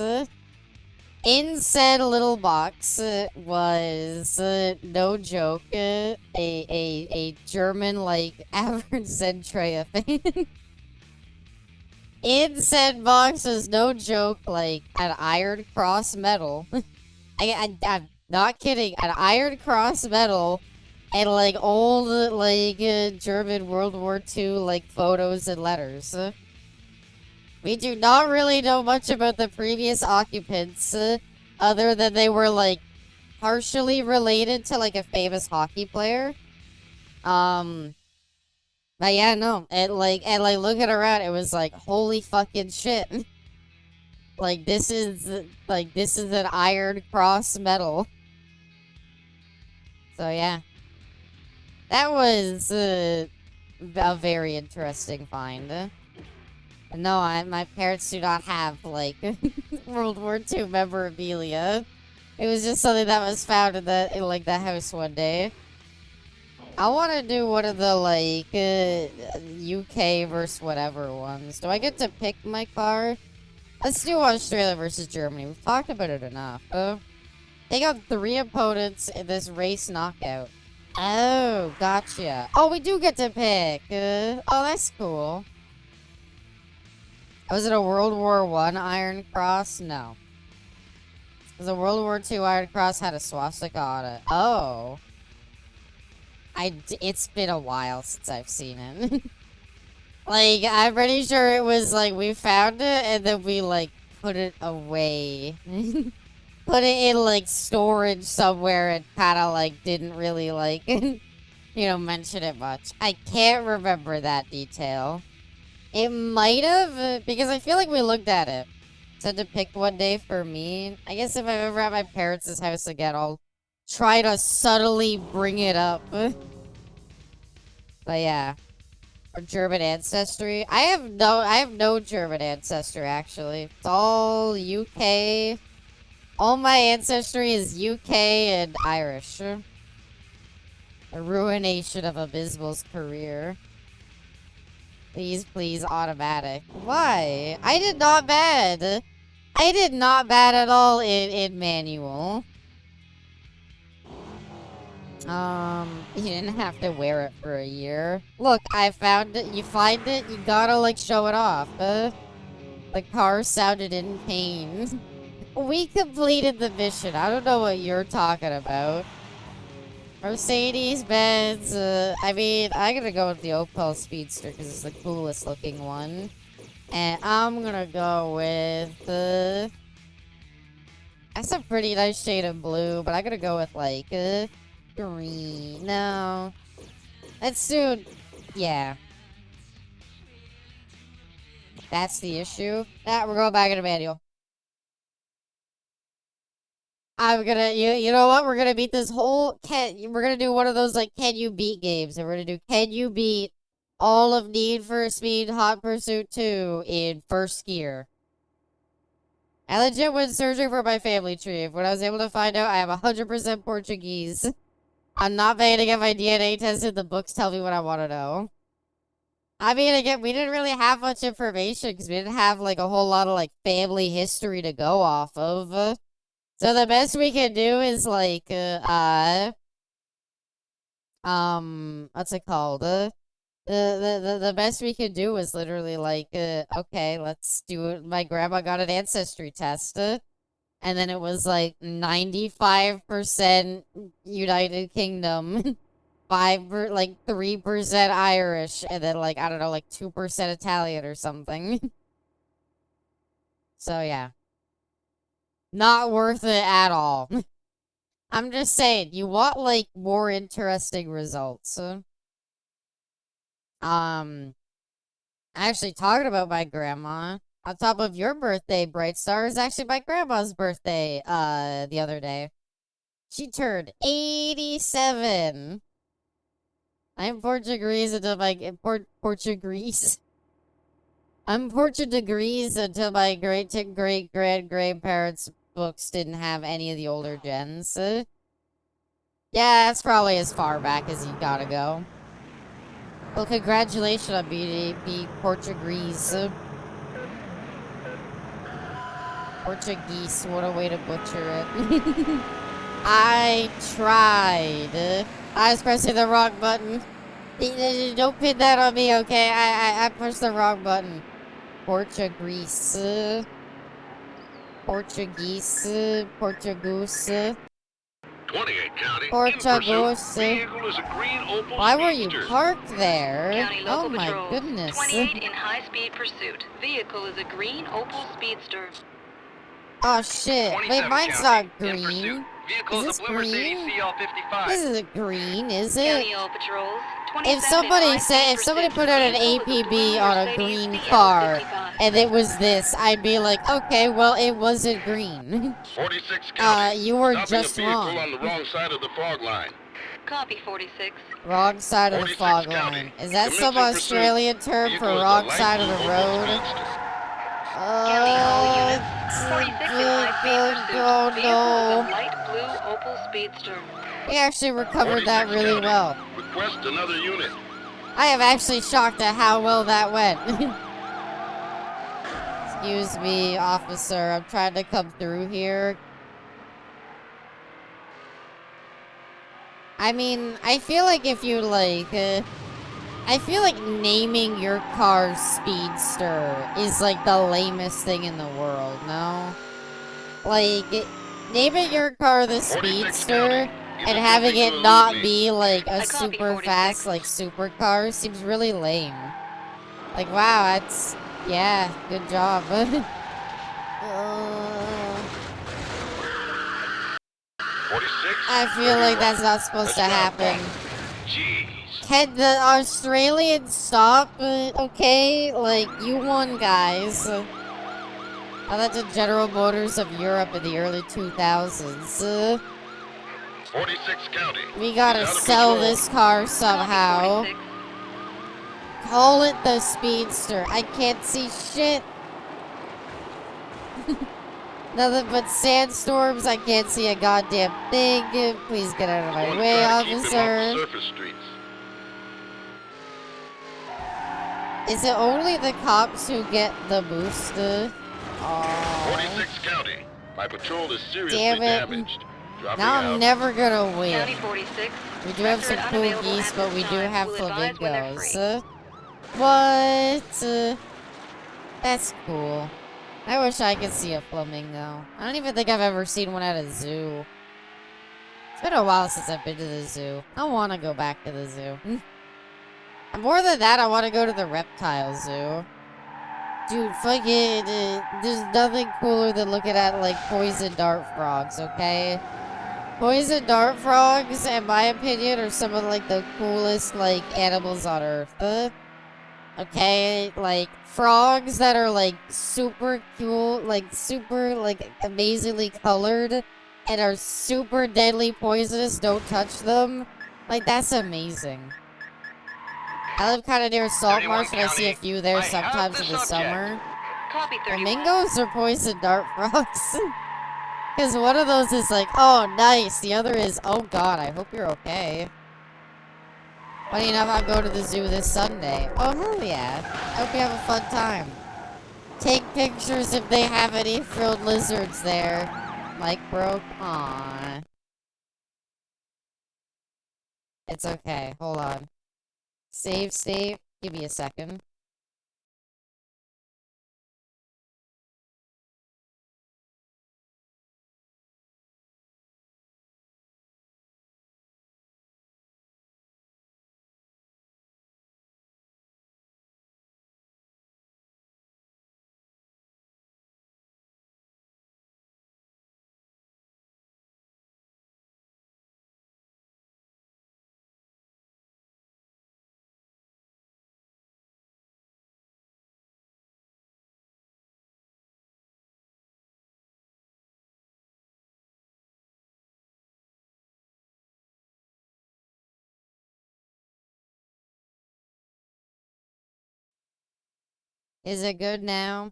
In said little box was, no joke, a German, like, average Zentrea fan. In said box was, no joke, like, an Iron Cross medal. I'm not kidding, an Iron Cross medal and, like, old, like, German World War II, like, photos and letters. We do not really know much about the previous occupants, other than they were, like, partially related to, like, a famous hockey player. But yeah, no, and looking around, it was like, holy fucking shit. Like, this is an Iron Cross medal. So yeah. That was a very interesting find. No, my parents do not have, like, World War II memorabilia. It was just something that was found in the house one day. I want to do one of the, like, UK versus whatever ones. Do I get to pick my car? Let's do Australia versus Germany. We've talked about it enough. They got 3 opponents in this race knockout. Oh, gotcha. Oh, we do get to pick. Oh, that's cool. Was it a World War I Iron Cross? No. Because a World War II Iron Cross had a swastika on it. Oh. It's been a while since I've seen it. Like, I'm pretty sure it was, like, we found it and then we, like, put it away. Put it in, like, storage somewhere and kind of, like, didn't really, like, you know, mention it much. I can't remember that detail. It might have, because I feel like we looked at it. Said to pick one day for me. I guess if I'm ever at my parents' house again, I'll try to subtly bring it up. But yeah. Or German ancestry. I have no German ancestry, actually. It's all UK. All my ancestry is UK and Irish. A ruination of Abysmal's career. Please, please, automatic. Why? I did not bad. I did not bad at all in manual. You didn't have to wear it for a year. Look, I found it. You find it, you gotta, like, show it off. The car sounded in pain. We completed the mission. I don't know what you're talking about. Mercedes-Benz, I mean, I'm gonna go with the Opel Speedster because it's the coolest looking one. And I'm gonna go with, that's a pretty nice shade of blue, but I'm gonna go with, like, green. No. Let's do, yeah. That's the issue. We're going back into manual. I'm gonna, you know what? We're gonna beat this whole, we're gonna do one of those, like, can you beat games. And we're gonna do, can you beat all of Need for Speed Hot Pursuit 2 in first gear. I legit went searching for my family tree. When I was able to find out I am 100% Portuguese. I'm not paying to get my DNA tested. The books tell me what I want to know. I mean, again, we didn't really have much information because we didn't have, like, a whole lot of, like, family history to go off of. So the best we can do is, like, what's it called? The best we could do was literally, like, okay, let's do it. My grandma got an ancestry test, and then it was, like, 95% United Kingdom, 3% Irish, and then, like, I don't know, like, 2% Italian or something. So, yeah. Not worth it at all. I'm just saying, you want, like, more interesting results. Actually, talking about my grandma, on top of your birthday, Bright Star, is actually my grandma's birthday, the other day. She turned 87. I'm Portuguese until my, Portuguese. I'm Portuguese until my great-great-great-grandparents' books didn't have any of the older gens. Yeah, that's probably as far back as you gotta go. Well, congratulations on being Portuguese. Portuguese, what a way to butcher it. I tried. I was pressing the wrong button. Don't pin that on me, okay? I pushed the wrong button. Portuguese. Portuguese. 28 County. Portuguese. Vehicle is a green Opel Why were you Speedster. parked there? County Local Oh my Patrol. goodness. 28 in high-speed pursuit. Vehicle is a green Opel Speedster. Oh shit. Wait, 27 mine's County, not in pursuit. green. Vehicle Is is this a blue Mercedes green? CL55. This isn't green, is it? County All Patrols. if somebody put out an APB on a green car and it was this, I'd be like, okay, well, it wasn't green. 46 County. You were Stopping just a vehicle wrong. on the wrong side of the fog line. Copy 46. Wrong side of the 46 fog County. line. Is that some Commencing Australian term pursuit. for Vehicle is wrong the light side of the blue road? Opel Speedster. County all units. 46 in high-speed pursuit. Oh Vehicle is no. a light blue Opel Speedster. We actually recovered that 46 really County. well. Request another unit. I am actually shocked at how well that went. Excuse me, officer. I'm trying to come through here. I mean, I feel like if you I feel like naming your car Speedster is like the lamest thing in the world, no? Like, naming your car the 46 Speedster County. and having it not be like a I copy super 46. fast, like, supercar seems really lame. Like, wow, that's, yeah, good job. 46. I feel like that's not supposed to happen. Jeez. Can the Australians stop? Okay, like, you won, guys. I thought the General Motors of Europe in the early 2000s. 46 County. We gotta He's out of sell control. this car Copy somehow. 46. Call it the Speedster. I can't see shit. Nothing but sandstorms. I can't see a goddamn thing. Please get out of my Someone's way, trying to keep him off the officer. surface streets. Is it only the cops who get the boost? Aww. 46 County. My patrol is seriously Damn it. damaged. Dropping Now out. I'm never gonna win. County 46. We do have some Record cool unavailable geese, at but this we do time. have We'll advise when they're flamingos. free. What? That's cool. I wish I could see a flamingo. I don't even think I've ever seen one at a zoo. It's been a while since I've been to the zoo. I want to go back to the zoo. And more than that, I want to go to the reptile zoo. Dude, fucking, there's nothing cooler than looking at, like, poison dart frogs, okay? Poison dart frogs, in my opinion, are some of, like, the coolest, like, animals on Earth. Okay, like, frogs that are, like, super cool, like, super, like, amazingly colored, and are super deadly poisonous, don't touch them. Like, that's amazing. I live kind of near salt 31 marsh, and I see a County. few there I have sometimes the in the subject. summer. Copy 31. Flamingos or poison dart frogs? Because one of those is like, oh, nice. The other is, oh, God, I hope you're okay. Funny enough, I'll go to the zoo this Sunday. Oh, hell yeah. I hope you have a fun time. Take pictures if they have any frilled lizards there. Mic broke. Aww. It's okay. Hold on. Save state. Give me a second. Is it good now?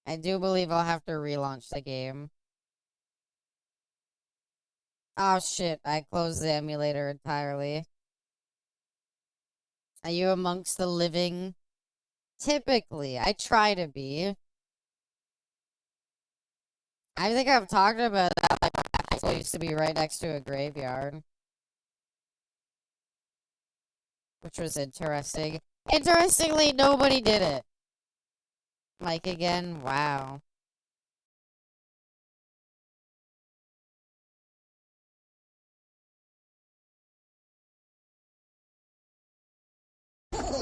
I do believe I'll have to relaunch the game. Oh shit, I closed the emulator entirely. Are you amongst the living? Typically, I try to be. I think I've talked about that. Like, my high school used to be right next to a graveyard. Which was interesting. Interestingly, nobody did it. Like again, wow.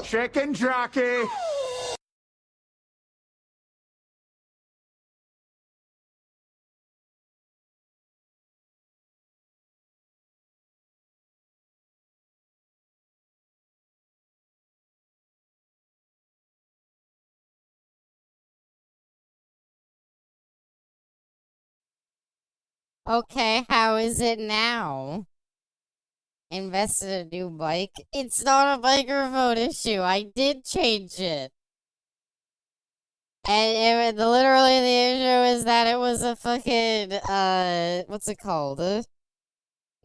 Chicken jockey. Okay, how is it now? Invested in a new bike? It's not a microphone issue. I did change it. And literally the issue is that it was a fucking, what's it called? The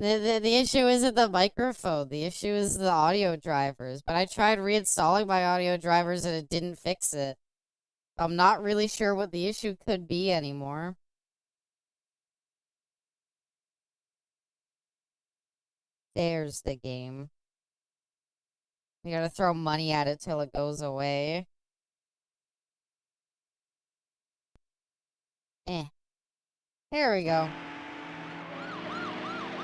issue isn't the microphone. The issue is the audio drivers. But I tried reinstalling my audio drivers and it didn't fix it. I'm not really sure what the issue could be anymore. There's the game. You gotta throw money at it till it goes away. There we go.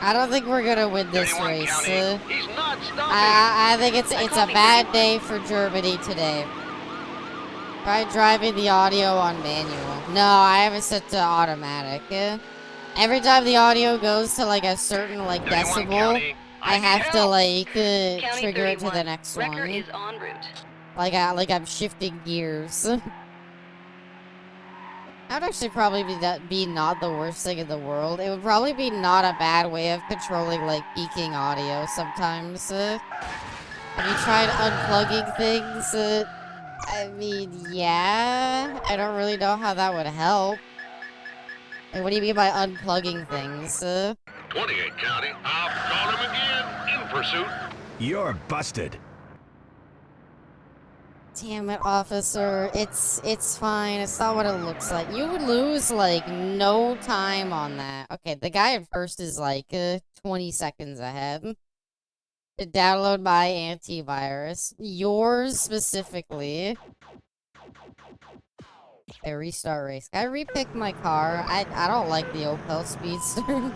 I don't think we're gonna win this 31 race. County. He's not stopping. I think it's a bad day for Germany today. Try driving the audio on manual. No, I have it set to automatic. Every time the audio goes to like a certain like 31 decibel, County. I need have to help. like County trigger it to the 31. next Wrecker one. is en route. Like I'm shifting gears. That would actually probably be not the worst thing in the world. It would probably be not a bad way of controlling like peaking audio sometimes. Have you tried unplugging things? I mean, yeah. I don't really know how that would help. Like, what do you mean by unplugging things? 28 County. I've caught him again. In pursuit. You're busted. Damn it, officer. It's fine. It's not what it looks like. You would lose, like, no time on that. Okay, the guy at first is, like, 20 seconds ahead. To download my antivirus. Yours, specifically. Okay, restart race. Can I repick my car? I don't like the Opel Speedster.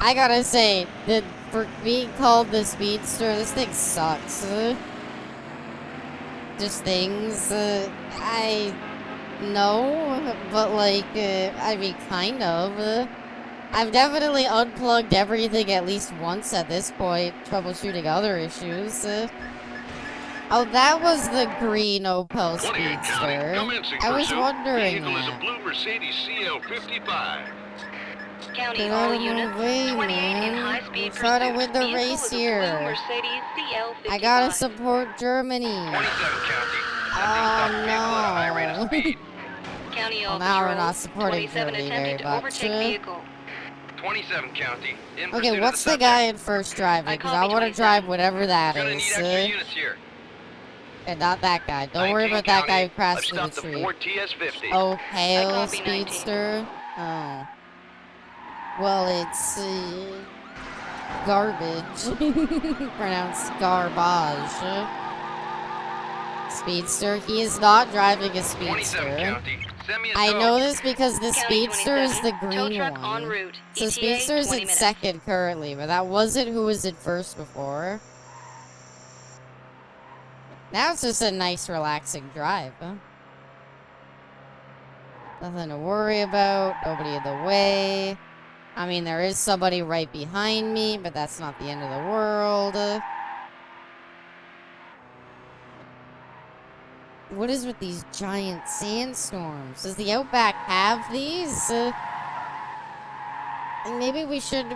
I gotta say, for being called the Speedster, this thing sucks. Just things, I know, but like, I mean, kind of. I've definitely unplugged everything at least once at this point, troubleshooting other issues. Oh, that was the green Opel 28 County. Speedster. Commencing I was pursuit. wondering Vehicle is a that. blue Mercedes CL55. County Get all out of my units. way, 28 in man. high-speed I'm trying to pursuit. win the Vehicle race is a blue here. Mercedes CL55. I gotta support Germany. 27 County. Oh, Vehicle at a high rate of no. speed. County all Well, now we're patrol. not supporting 27 Germany attempted to very much. overtake vehicle. 27 County. In pursuit Okay, of what's the subject. guy in first driving? I Because I copy want to 27. drive whatever that Gonna need is. extra units here. And not that guy. Don't worry 19 about that guy County. who crashed I've in the stopped the tree. Ford TS50. Oh, I pale copy 19. speedster. Oh. Well, it's garbage. Pronounced garbage. Speedster. He is not driving a 27 speedster. County. Send me a I dog. know this because the County speedster is the 27. Tow green truck one. en route. So ETA speedster's 20 in minutes. second currently, but that wasn't who was in first before. Now it's just a nice, relaxing drive, huh? Nothing to worry about. Nobody in the way. I mean, there is somebody right behind me, but that's not the end of the world. What is with these giant sandstorms? Does the Outback have these? Maybe we should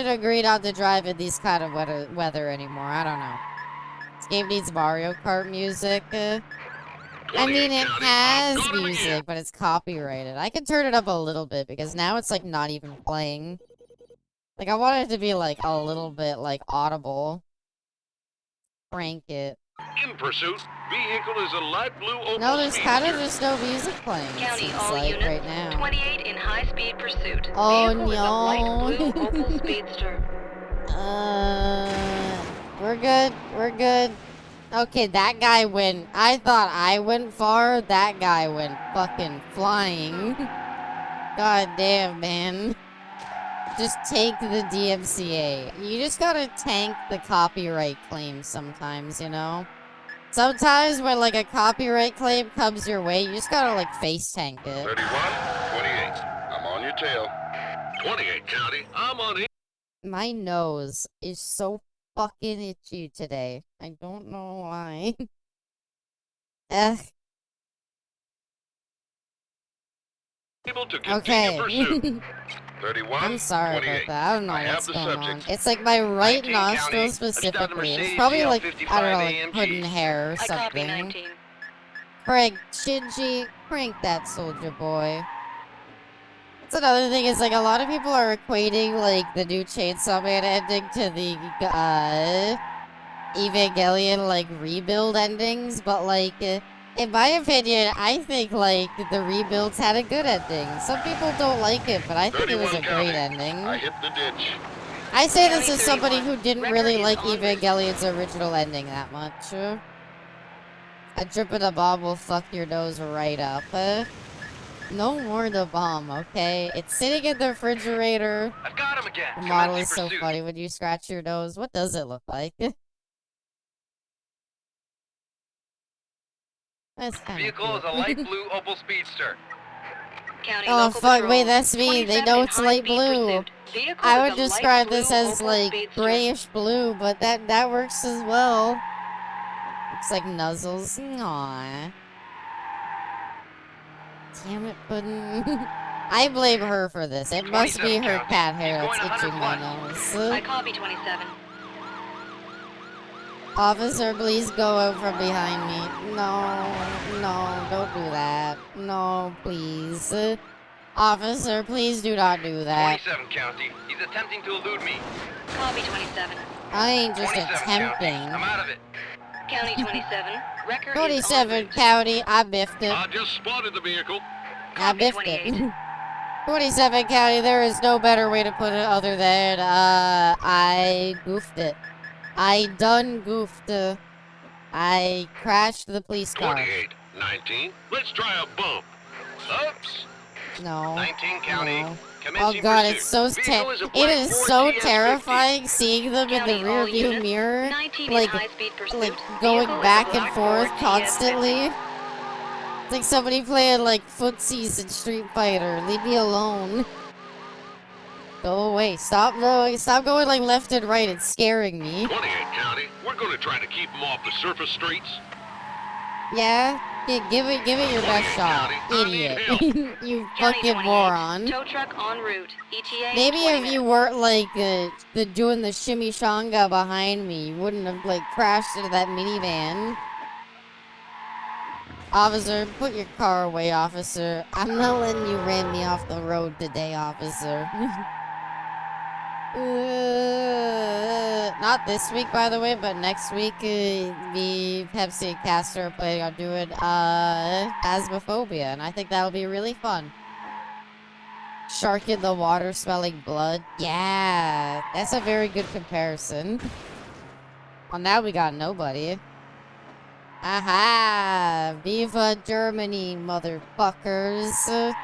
agree not to drive in these kind of weather anymore. I don't know. This game needs Mario Kart music. I mean, it has music, but it's copyrighted. I can turn it up a little bit because now it's like not even playing. Like I want it to be like a little bit like audible. Crank it. In pursuit. Vehicle is a light blue Opel No, there's kind of Speedster. just no music playing. It County seems all like units. right now. 28 in high-speed pursuit. Oh, Vehicle is a light blue no. Opel Speedster. We're good. We're good. Okay, that guy went. I thought I went far. That guy went fucking flying. God damn, man. Just take the DMCA. You just gotta tank the copyright claims sometimes, you know? Sometimes when, like, a copyright claim comes your way, you just gotta, like, face tank it. 31, 28. I'm on your tail. 28 County. I'm on it. My nose is so fucking itchy today. I don't know why. Ugh. Able to continue pursuit. Okay. 31. I'm sorry about 28. that. I don't know I have what's the going on. subject. It's like my right 19 nostril County. specifically. It's Mercedes probably like, CL55 I don't know, like AMG. putting hair or I copy something. 19. Craig, Shinji, crank that soldier boy. That's another thing is like a lot of people are equating like the new Chainsaw Man ending to the Evangelion like rebuild endings, but like in my opinion, I think like the rebuilds had a good ending. Some people don't like it, but I think it was a 31 County. great ending. I hit the ditch. I say this County as somebody 31. who didn't Record really is like en route. Evangelion's original ending that much. A drip of the bomb will fuck your nose right up. No more the bomb, okay? It's sitting in the refrigerator. I've got him again. The model Commencing is so pursuit. funny when you scratch your nose. What does it look like? That's kind of Vehicle is a light blue Opel Speedster. County Oh, local fuck, patrol. wait, that's me. They 27 know in it's light high-speed blue. pursuit. Vehicle I is would a light describe this blue as Opel like Speedster. grayish blue, but that works as well. Looks like nuzzles. Aww. Damn it, Puddin'. I blame her for this. It must be 27 her county. cat He's hair going that's itching my 100 nose. I copy 27. Officer, please go out from behind me. No, don't do that. No, please. Officer, please do not do that. 27 County. He's attempting to elude me. Copy 27. I ain't just 27 County. attempting. I'm out of it. County 27. Record is en 27 route. County, I biffed it. I just spotted the vehicle. I Copy biffed it. 28. 27 County, there is no better way to put it other than, I goofed it. I done goofed. I crashed the police car. 28. 19. Let's try a bump. Oops. No. 19 County. No. Oh Commencing god, pursuit. it's so Vehicle is a it black is Ford so GS50. terrifying seeing them in County, the rear all view units. mirror, 19 like in high-speed pursuit. like going Vehicle is back a and black forth Ford constantly. GS50. It's like somebody playing like footsies in Street Fighter. Leave me alone. Go away. Stop going like left and right. It's scaring me. 28 County. We're going to try to keep them off the surface streets. Yeah? Give it your best shot. Idiot. You County fucking 28. moron. Tow truck en route. ETA Maybe 20 if you minutes. weren't like doing the shimmy-shanga behind me, you wouldn't have like crashed into that minivan. Officer, put your car away, officer. I'm not letting you ram me off the road today, officer. Not this week, by the way, but next week, me, Pepsi, and Castor are planning on doing Asmophobia, and I think that'll be really fun. Shark in the water smelling blood. Yeah, that's a very good comparison. Well, now we got nobody. Aha! Viva Germany, motherfuckers.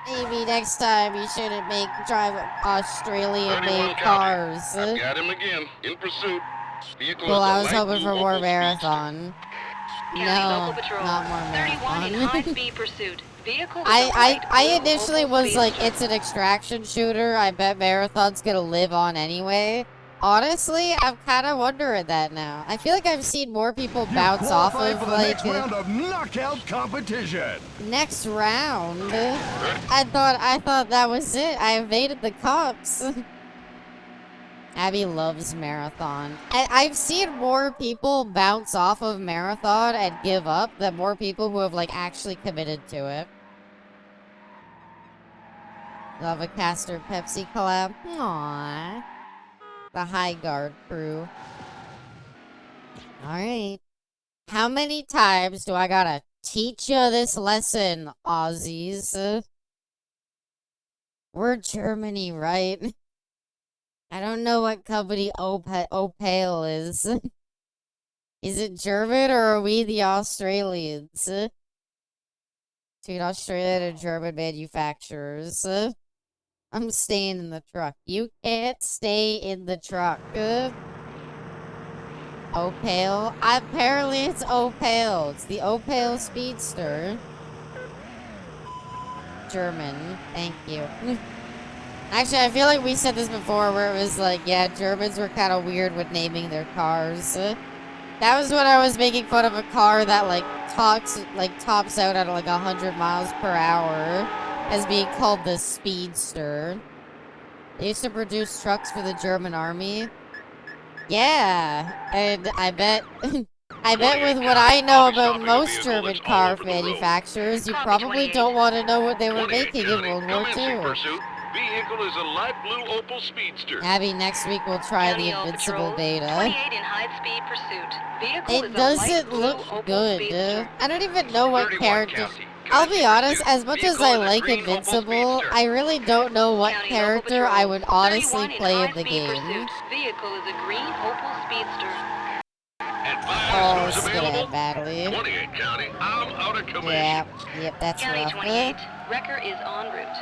Maybe next time you shouldn't drive 31 Australian-made County. cars. I've got him again. In pursuit. Vehicle Well, is a I was light hoping blue for more Opel marathon. County No, local patrol. not more 31 in marathon. high-speed pursuit. Vehicle is a I light blue initially Opel was like, Speedster. it's an extraction shooter. I bet Marathon's gonna live on anyway. Honestly, I'm kind of wondering that now. I feel like I've seen more people You bounce off qualify of for the like next round of knockout competition. next round. I thought that was it. I evaded the cops. Abby loves Marathon. I've seen more people bounce off of Marathon and give up than more people who have like actually committed to it. Love a Castor Pepsi collab. Aww. The High Guard crew. Alright. How many times do I gotta teach you this lesson, Aussies? We're Germany, right? I don't know what company Opel is. Is it German or are we the Australians? Between Australian and German manufacturers. I'm staying in the truck. You can't stay in the truck. Opel? Apparently it's Opel. It's the Opel Speedster. German. Thank you. Actually, I feel like we said this before where it was like, yeah, Germans were kind of weird with naming their cars. That was when I was making fun of a car that, like, tops out at like 100 miles per hour as being called the Speedster. They used to produce trucks for the German army. Yeah, and I bet I bet with what I know about most German car manufacturers, you probably don't want to know what they were making in World War II. Pursuit. Vehicle is a light blue Opel Speedster. Abby, next week we'll try County the All Invincible Patrols, beta. 28 in high-speed pursuit. Vehicle is It a doesn't light blue look Opel good. Speedster. I don't even know what 31 character. County. I'll be honest, as much as Vehicle I is a like green Opel Invincible, Speedster. I really don't know what County character Local I Patrol, would honestly 31 play in the high-speed game. pursuit. Vehicle is a green Opel Speedster. Advise Oh, who's skid available. badly. 28 County. I'm out of commission. Yeah, yep, that's County rough. 28. Wrecker is en route.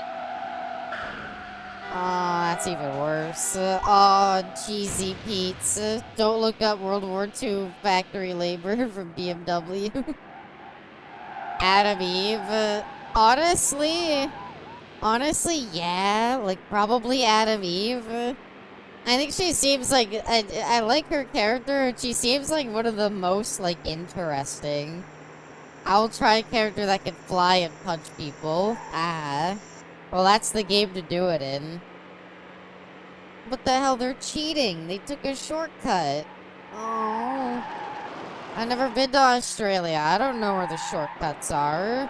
Oh, that's even worse. Oh, cheesy Pete's. Don't look up World War II factory labor from BMW. Adam Eve. Honestly, yeah. Like, probably Adam Eve. I think she seems like... I like her character. She seems like one of the most, like, interesting. I'll try a character that can fly and punch people. Ah. Well, that's the game to do it in. What the hell? They're cheating. They took a shortcut. Oh. I've never been to Australia. I don't know where the shortcuts are.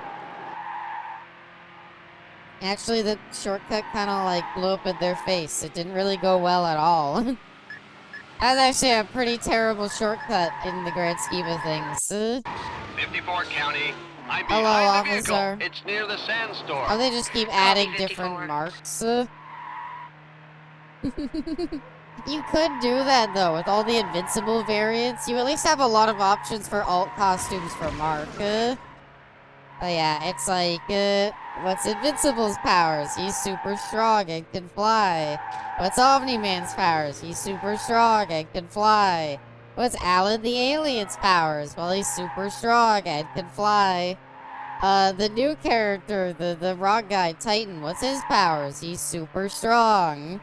Actually, the shortcut kind of like blew up in their face. It didn't really go well at all. That's actually a pretty terrible shortcut in the grand scheme of things. 54 County. I'm Hello, behind the vehicle. officer. It's near the sandstorm. Oh, they just keep adding 54. different marks. You could do that, though, with all the Invincible variants. You at least have a lot of options for alt costumes for Mark. But yeah, it's like, what's Invincible's powers? He's super strong and can fly. What's Omni-Man's powers? He's super strong and can fly. What's Alan the Alien's powers? Well, he's super strong and can fly. The new character, the rock guy, Titan, what's his powers? He's super strong.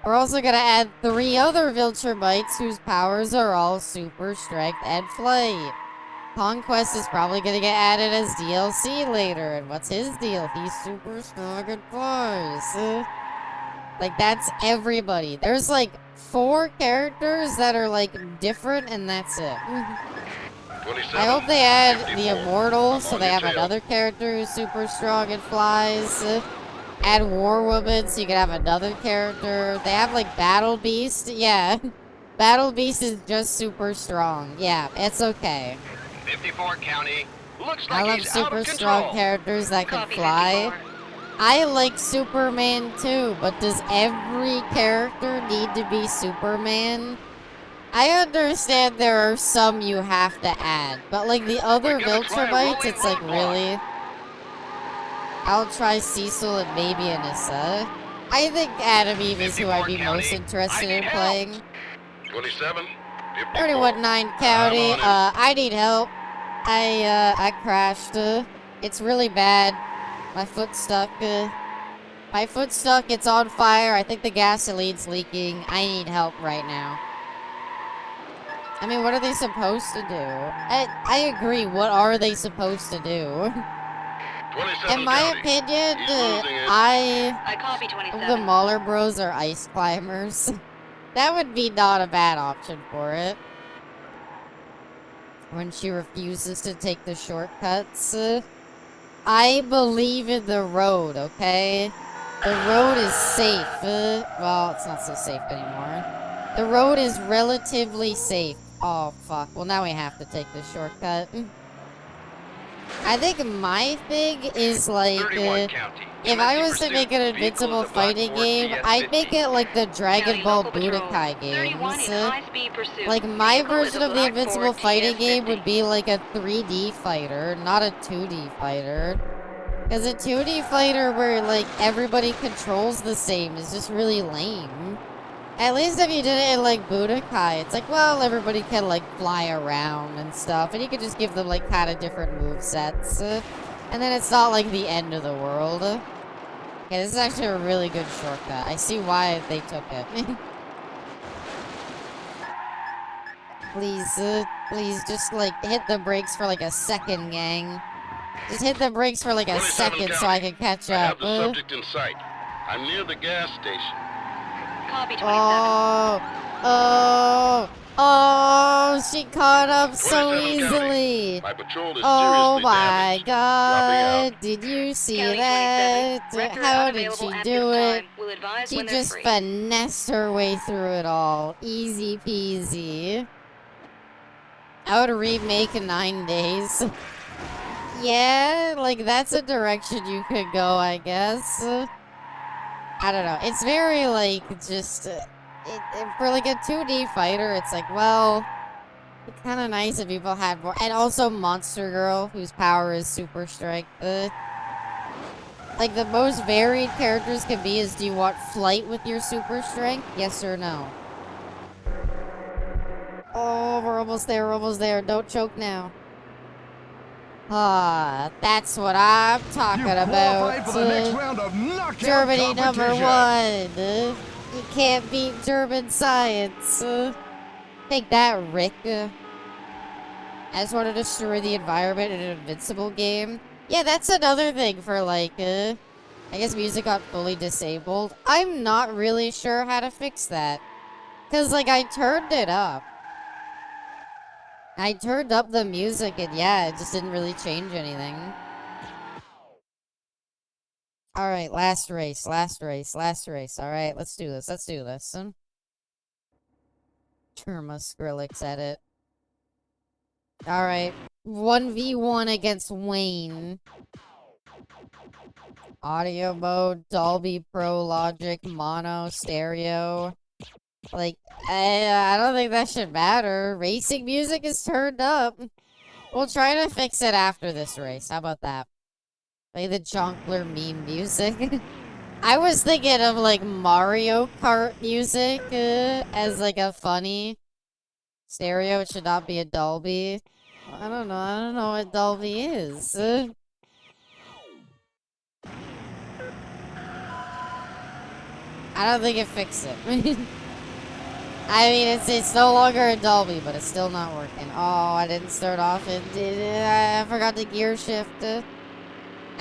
We're also gonna add 3 other Viltrumites whose powers are all super strength and flight. Conquest is probably gonna get added as DLC later, and what's his deal? He's super strong and flies. Like, that's everybody. There's like 4 characters that are like different, and that's it. 27. I hope they add the 54. Immortal, so I'm they on have your tail. another character who's super strong and flies. Add War Woman, so you can have another character. They have like Battle Beast. Yeah. Battle Beast is just super strong. Yeah, it's okay. 54 County. Looks I like love he's out super of strong control. characters that can Copy fly. 54. I like Superman too, but does every character need to be Superman? I understand there are some you have to add, but like the other We're gonna try Viltrumites, rolling it's like roadblock. really... I'll try Cecil and maybe Anissa. I think Adam Eve is who I'd be 54 most County. interested I in need help. playing. 27. 54. 31-9 County, I'm on it. I need help. I crashed. It's really bad. My foot's stuck. My foot's stuck, it's on fire. I think the gasoline's leaking. I need help right now. I mean, what are they supposed to do? I agree, what are they supposed to do? 27 In my County. opinion, He's losing it. I copy 27. the Mauler Bros are ice climbers. That would be not a bad option for it. When she refuses to take the shortcuts. I believe in the road, okay? The road is safe. Well, it's not so safe anymore. The road is relatively safe. Oh, fuck. Well, now we have to take the shortcut. I think my thing is like, 31 County. if I Domestic was to pursuit. make an Vehicle Invincible is a black fighting Ford game, I'd make GS50. it like the Dragon County Ball Local Patrol, Budokai 31 games. in high-speed pursuit. Like, my Vehicle is version a of the black Invincible Ford fighting game GS50. would be like a 3D fighter, not a 2D fighter. Because a 2D fighter where, like, everybody controls the same is just really lame. At least if you did it in, like, Budokai, it's like, well, everybody can, like, fly around and stuff, and you could just give them, like, kind of different movesets. And then it's not, like, the end of the world. Okay, this is actually a really good shortcut. I see why they took it. Please, just like hit the brakes for like a second, gang. Just hit the brakes for like a 27 second so I can catch I have up. the subject in sight. I'm near the gas station. Copy 27. Oh, she caught up so 27 easily. My patrol is Oh seriously my damaged. god, did you see County that? 27. Record How did unavailable she at do this it? time. We'll advise She when they're just free. finessed her way through it all. Easy peasy. I would remake in 9 days. Yeah, like that's a direction you could go, I guess. I don't know. It's very like just for like a 2D fighter. It's like, well, it's kind of nice if people had more. And also Monster Girl, whose power is Super Strike. Like the most varied characters can be is, do you want flight with your Super Strength? Yes or no? Oh, we're almost there. We're almost there. Don't choke now. Ah, that's what I'm talking You qualified about. for the next round of knockout Germany competition. #1. You can't beat German science. Take that, Rick. I just want to destroy the environment in an Invincible game. Yeah, that's another thing for like, I guess music got fully disabled. I'm not really sure how to fix that. Cause like I turned it up. I turned up the music and yeah, it just didn't really change anything. Alright, last race. Alright, let's do this. Terma Skrillex at it. Alright, 1v1 against Wayne. Audio mode, Dolby Pro, Logic, Mono, Stereo. Like, I don't think that should matter. Racing music is turned up. We'll try to fix it after this race. How about that? Play the Jonkler meme music. I was thinking of like Mario Kart music as like a funny stereo. It should not be a Dolby. I don't know what Dolby is. I don't think it fixed it. I mean, it's no longer a Dolby, but it's still not working. Oh, I didn't start off and I forgot to gear shift. I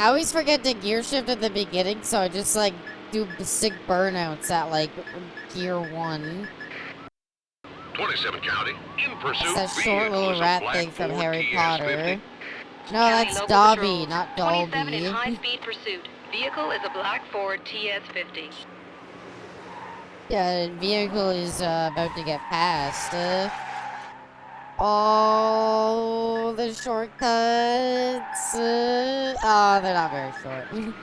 always forget to gear shift at the beginning, so I just like do sick burnouts at like gear 1. 27 County, in pursuit. It's that short Vehicle little is a rat black thing from Ford Harry TS50. Potter. No, County that's local Dobby, patrol. not 27 in Dolby. high-speed pursuit. Vehicle is a black Ford TS50. Yeah, vehicle is about to get passed. Oh, the shortcuts. Oh, they're not very short.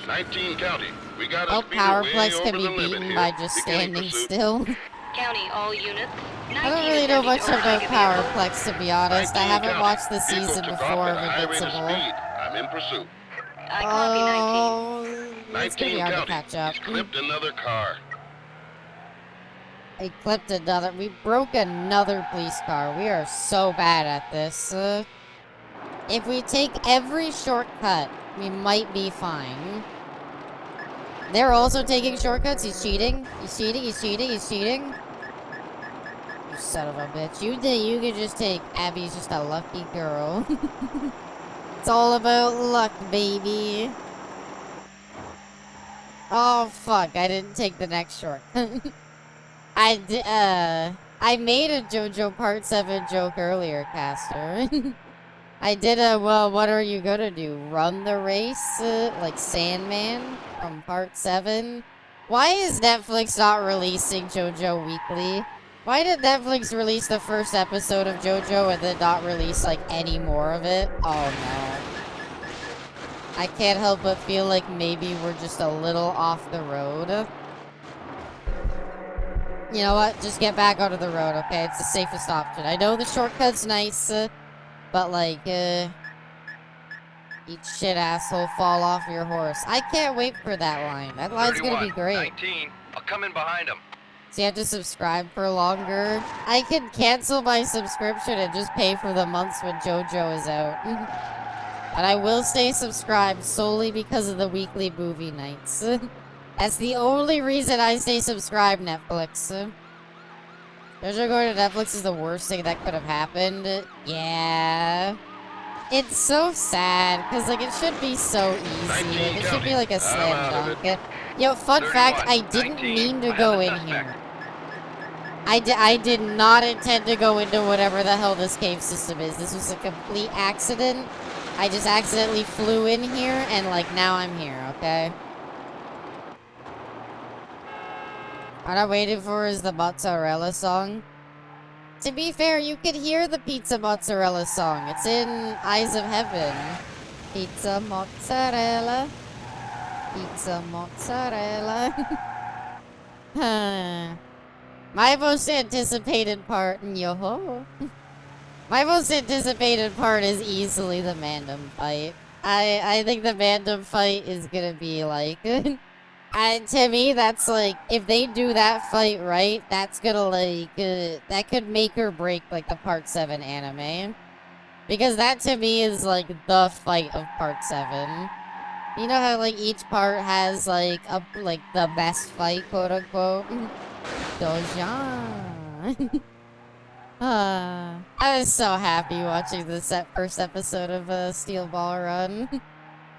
19 County, we got a Oh, speeder way Powerplex over can the be limit beaten here. by just Beginning standing pursuit. still. County, all units. I don't really know much about Powerplex, to be honest. I 19 haven't County, watched the vehicle season took before off of at a high rate of Invincible. speed. I'm in pursuit. I copy 19. Oh, it's gonna be 19 hard to County, catch up. he's clipped another car. I clipped another. We broke another police car. We are so bad at this. If we take every shortcut, we might be fine. They're also taking shortcuts. He's cheating. He's cheating. You son of a bitch. You could just take. Abby's just a lucky girl. It's all about luck, baby. Oh, fuck. I didn't take the next shortcut. I made a JoJo Part 7 joke earlier, Caster. I did a, well, what are you gonna do? Run the race? Like Sandman from Part 7? Why is Netflix not releasing JoJo weekly? Why did Netflix release the first episode of JoJo and then not release, like, any more of it? Oh, no. I can't help but feel like maybe we're just a little off the road. You know what? Just get back onto the road, okay? It's the safest option. I know the shortcut's nice, but like, eat shit, asshole, fall off your horse. I can't wait for that line. That line's gonna be 31, great. 19. I'll come in behind him. So you have to subscribe for longer. I could cancel my subscription and just pay for the months when JoJo is out. But I will stay subscribed solely because of the weekly movie nights. That's the only reason I stay subscribed, Netflix. JoJo going to Netflix is the worst thing that could have happened. Yeah. It's so sad, because, like, it should be so easy. Like, it should be, like, a slam dunk. Yo, fun fact, I didn't mean to go in here. I did not intend to go into whatever the hell this cave system is. This was a complete accident. I just accidentally flew in here, and, like, now I'm here, okay? What I'm waiting for is the mozzarella song. To be fair, you could hear the pizza mozzarella song. It's in Eyes of Heaven. Pizza mozzarella. Pizza mozzarella. My most anticipated part, yo-ho. My most anticipated part is easily the Mandem fight. I think the Mandem fight is gonna be like... And to me, that's like, if they do that fight right, that's gonna like, that could make or break like the Part 7 anime. Because that to me is like the fight of Part 7. You know how like each part has like the best fight, quote unquote? Dojan. I was so happy watching the first episode of Steel Ball Run.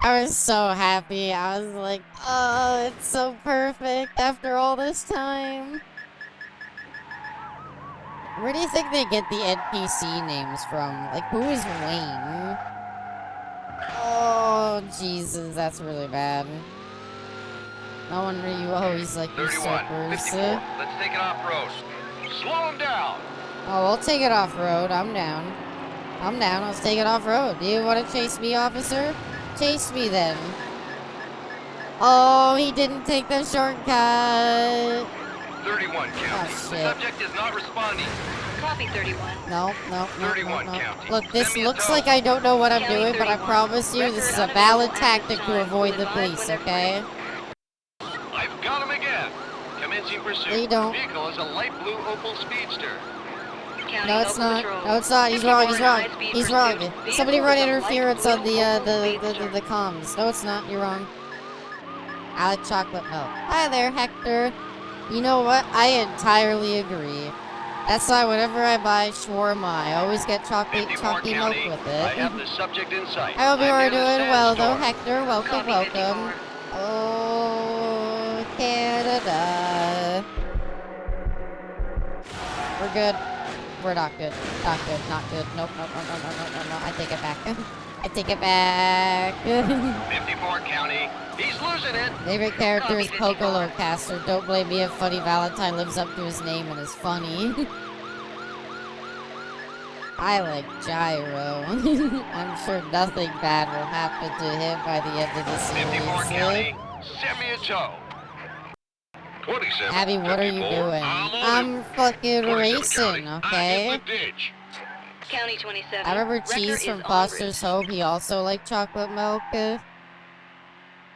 I was so happy. I was like, oh, it's so perfect after all this time. Where do you think they get the NPC names from? Like, who is Wayne? Oh, Jesus, that's really bad. No wonder you always like 31, usurpers. 54. Let's take it off-road. Slow him down. Oh, we'll take it off-road. I'm down. I'm down. Let's take it off-road. Do you want to chase me, officer? Chase me then. Oh, he didn't take the shortcut. 31 county. Oh, The shit. subject is not responding. Copy 31. No. 31 county. Look, this Send me a looks tow. like I don't know what I'm County doing, but I 31. promise you this is a Record valid unavailable tactic to time. avoid the Will police, arrive okay? I've got him again. Commencing pursuit. No, you don't. Vehicle is a light blue Opel Speedster. County No, it's Local not. Patrol. No, it's not. He's wrong. He's 54 wrong. high-speed He's pursuit. wrong. Vehicle Somebody is run a light interference on blue the Opel Speedster. the comms. No, it's not. You're wrong. I like chocolate milk. Hi there, Hector. You know what? I entirely agree. That's why whenever I buy shawarma, I always get 54 chalky milk county. with I it. have the subject in sight. I hope you I'm are near the doing well, though, sandstorm. Hector. Welcome, Copy welcome. 54. Oh, Canada. We're good. We're not good. Not good. Not good. Nope. No. I take it back. I take it back. 54 county. He's losing it. Favorite character is Copy, 54. Poco Caster. Don't blame me if Funny Valentine lives up to his name and is funny. I like Gyro. I'm sure nothing bad will happen to him by the end of the 54 series. county. Send me a tow. 27. Abby, what are you 54. doing? I'm on I'm fucking 27 racing, county. okay? I'm in the ditch. County 27. I remember Wrecker Cheese is from en Foster's route. Home. He also liked chocolate milk.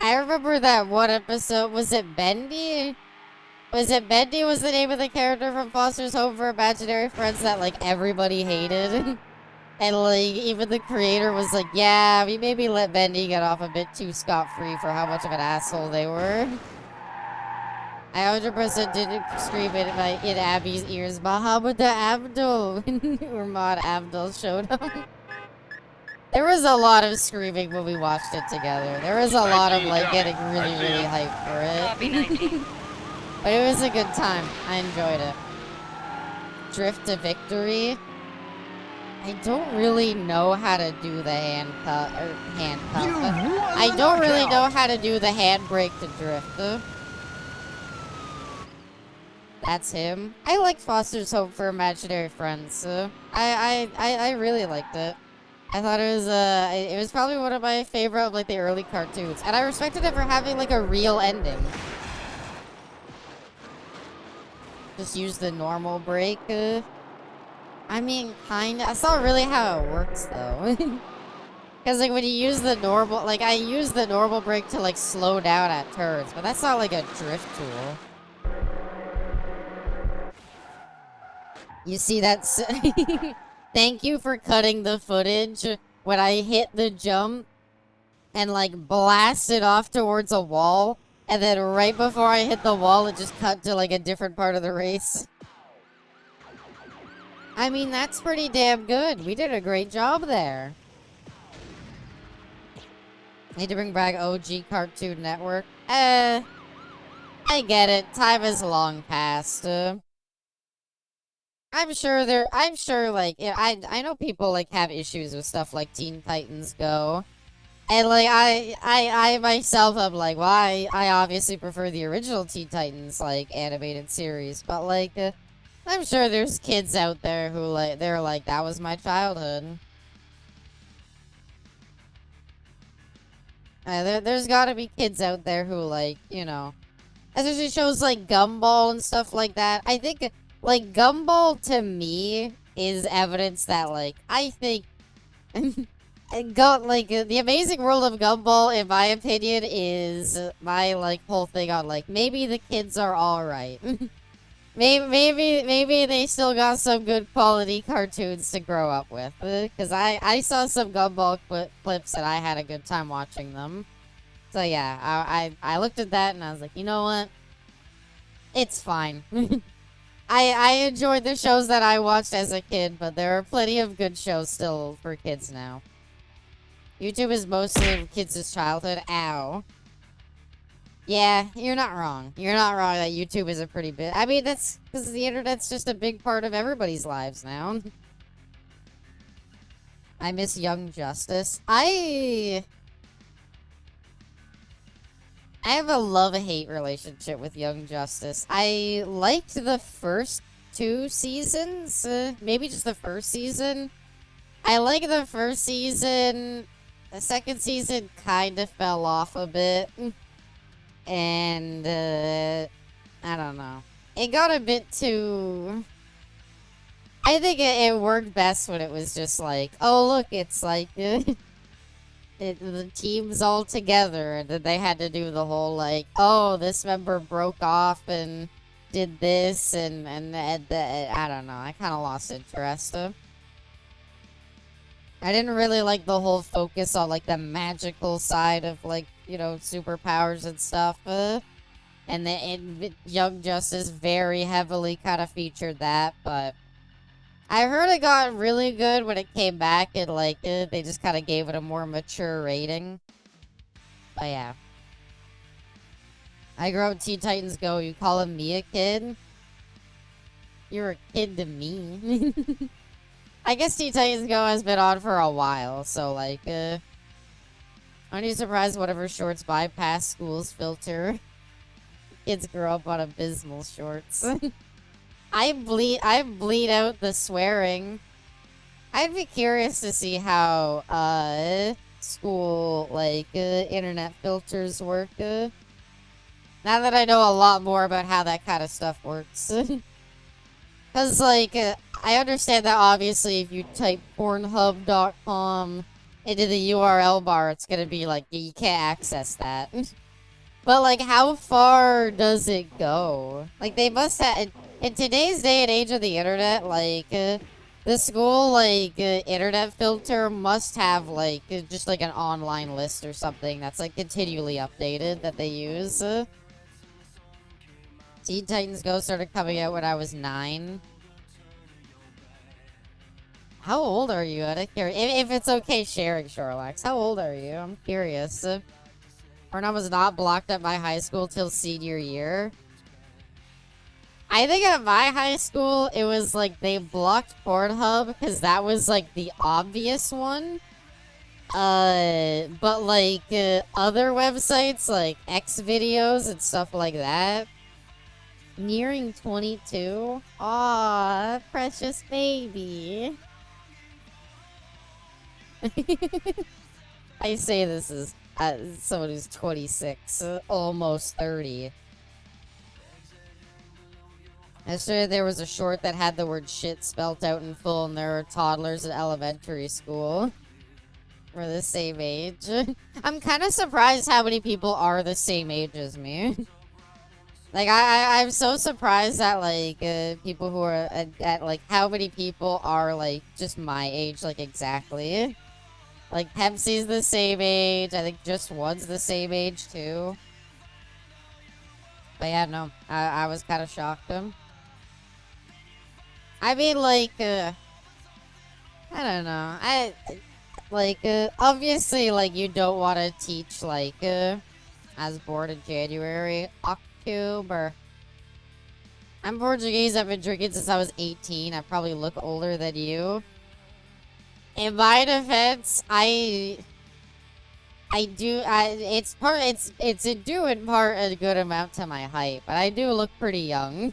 I remember that one episode. Was it Bendy? Was it Bendy was the name of the character from Foster's Home for Imaginary Friends that, like, everybody hated? And, like, even the creator was like, yeah, we maybe let Bendy get off a bit too scot-free for how much of an asshole they were. I 100% didn't scream it in Abby's ears, Muhammad Abdul, or Maud Abdul showed up. There was a lot of screaming when we watched it together. There was a lot of, like, getting really, really hyped for Copy it. 19. But it was a good time. I enjoyed it. Drift to victory. I don't really know how to do the handcuff. I don't really know how to do the handbrake to drift. That's him. I liked Foster's Home for Imaginary Friends. I really liked it. I thought it was probably one of my favorite of, like, the early cartoons, and I respected it for having, like, a real ending. Just use the normal brake. I mean, kinda. That's not really how it works, though. Because, like, when you use the normal, like, I use the normal brake to, like, slow down at turns, but that's not, like, a drift tool. You see that's thank you for cutting the footage when I hit the jump and, like, blasted off towards a wall, and then right before I hit the wall, it just cut to, like, a different part of the race. I mean, that's pretty damn good. We did a great job there. Need to bring back OG Cartoon Network. I get it. Time has long passed. I'm sure like, yeah, I know people like have issues with stuff like Teen Titans Go. And like I myself am like, well, I obviously prefer the original Teen Titans like animated series, but like I'm sure there's kids out there who like they're like, that was my childhood. There's gotta be kids out there who like, you know, especially shows like Gumball and stuff like that. I think like Gumball to me is evidence that like I think the Amazing World of Gumball, in my opinion, is my like whole thing on like maybe the kids are all right. maybe they still got some good quality cartoons to grow up with. Because I saw some Gumball clips and I had a good time watching them. So yeah, I looked at that and I was like, you know what? It's fine. I enjoyed the shows that I watched as a kid, but there are plenty of good shows still for kids now. YouTube is mostly kids' childhood. Ow. Yeah, you're not wrong. You're not wrong that YouTube is a pretty big... I mean, that's because the internet's just a big part of everybody's lives now. I miss Young Justice. I have a love-hate relationship with Young Justice. I liked the first 2 seasons. Maybe just the first season. I liked the first season. The second season kind of fell off a bit. And, I don't know. It got a bit too... I think it worked best when it was just like, oh, look, it's like... the team's all together, and then they had to do the whole, like, oh, this member broke off and did this, and I don't know. I kind of lost interest. I didn't really like the whole focus on, like, the magical side of, like, you know, superpowers and stuff. And Young Justice very heavily kind of featured that, but I heard it got really good when it came back, and, like, they just kind of gave it a more mature rating. But, yeah. I grew up with Teen Titans Go. You calling me a kid? You're a kid to me. I guess Teen Titans Go has been on for a while, so, like, aren't you surprised whatever shorts bypass school's filter? Kids grow up on abysmal shorts. I bleed out the swearing. I'd be curious to see how, school, like, internet filters work, now that I know a lot more about how that kind of stuff works. Because, like, I understand that obviously if you type Pornhub.com into the URL bar, it's gonna be like, you can't access that. But, like, how far does it go? Like, they must have... In today's day and age of the internet, like, the school, like, internet filter must have, like, just, like, an online list or something that's, like, continually updated that they use. Teen Titans Go started coming out when I was 9. How old are you? If it's okay sharing, Sherlock. How old are you? I'm curious. Pornhub was not blocked at my high school till senior year. I think at my high school, it was like they blocked Pornhub because that was like the obvious one. But like other websites like X videos and stuff like that. Nearing 22. Aw, precious baby. I say this is someone who's 26, almost 30. Yesterday there was a short that had the word shit spelt out in full, and there were toddlers in elementary school. We're the same age. I'm kind of surprised how many people are the same age as me. Like, I'm so surprised that, like, people who are at, like, how many people are, like, just my age, like, exactly. Like, Pepsi's the same age. I think Just One's the same age, too. But yeah, no. I was kind of shocked. I mean, like, I don't know. Obviously, like, you don't want to teach, like, I was born in January, October. I'm Portuguese. I've been drinking since I was 18. I probably look older than you. In my defense, it's due in part a good amount to my height, but I do look pretty young.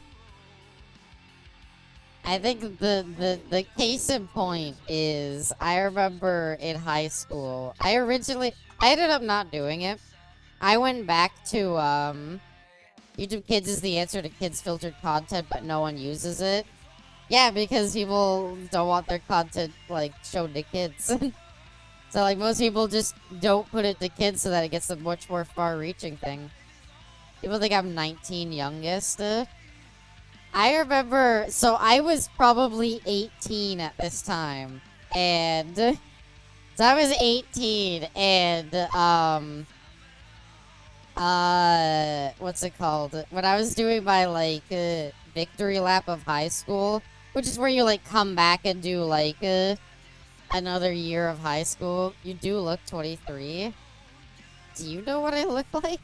I think the case in point is I remember in high school, I ended up not doing it. I went back to, YouTube Kids is the answer to kids filtered content, but no one uses it. Yeah, because people don't want their content, like, shown to kids. So, like, most people just don't put it to kids so that it gets a much more far-reaching thing. People think I'm 19 youngest. I remember, so I was probably 18 at this time, and, so I was 18, and, what's it called? When I was doing my, like, victory lap of high school, which is where you, like, come back and do, like, another year of high school, you do look 23. Do you know what I look like?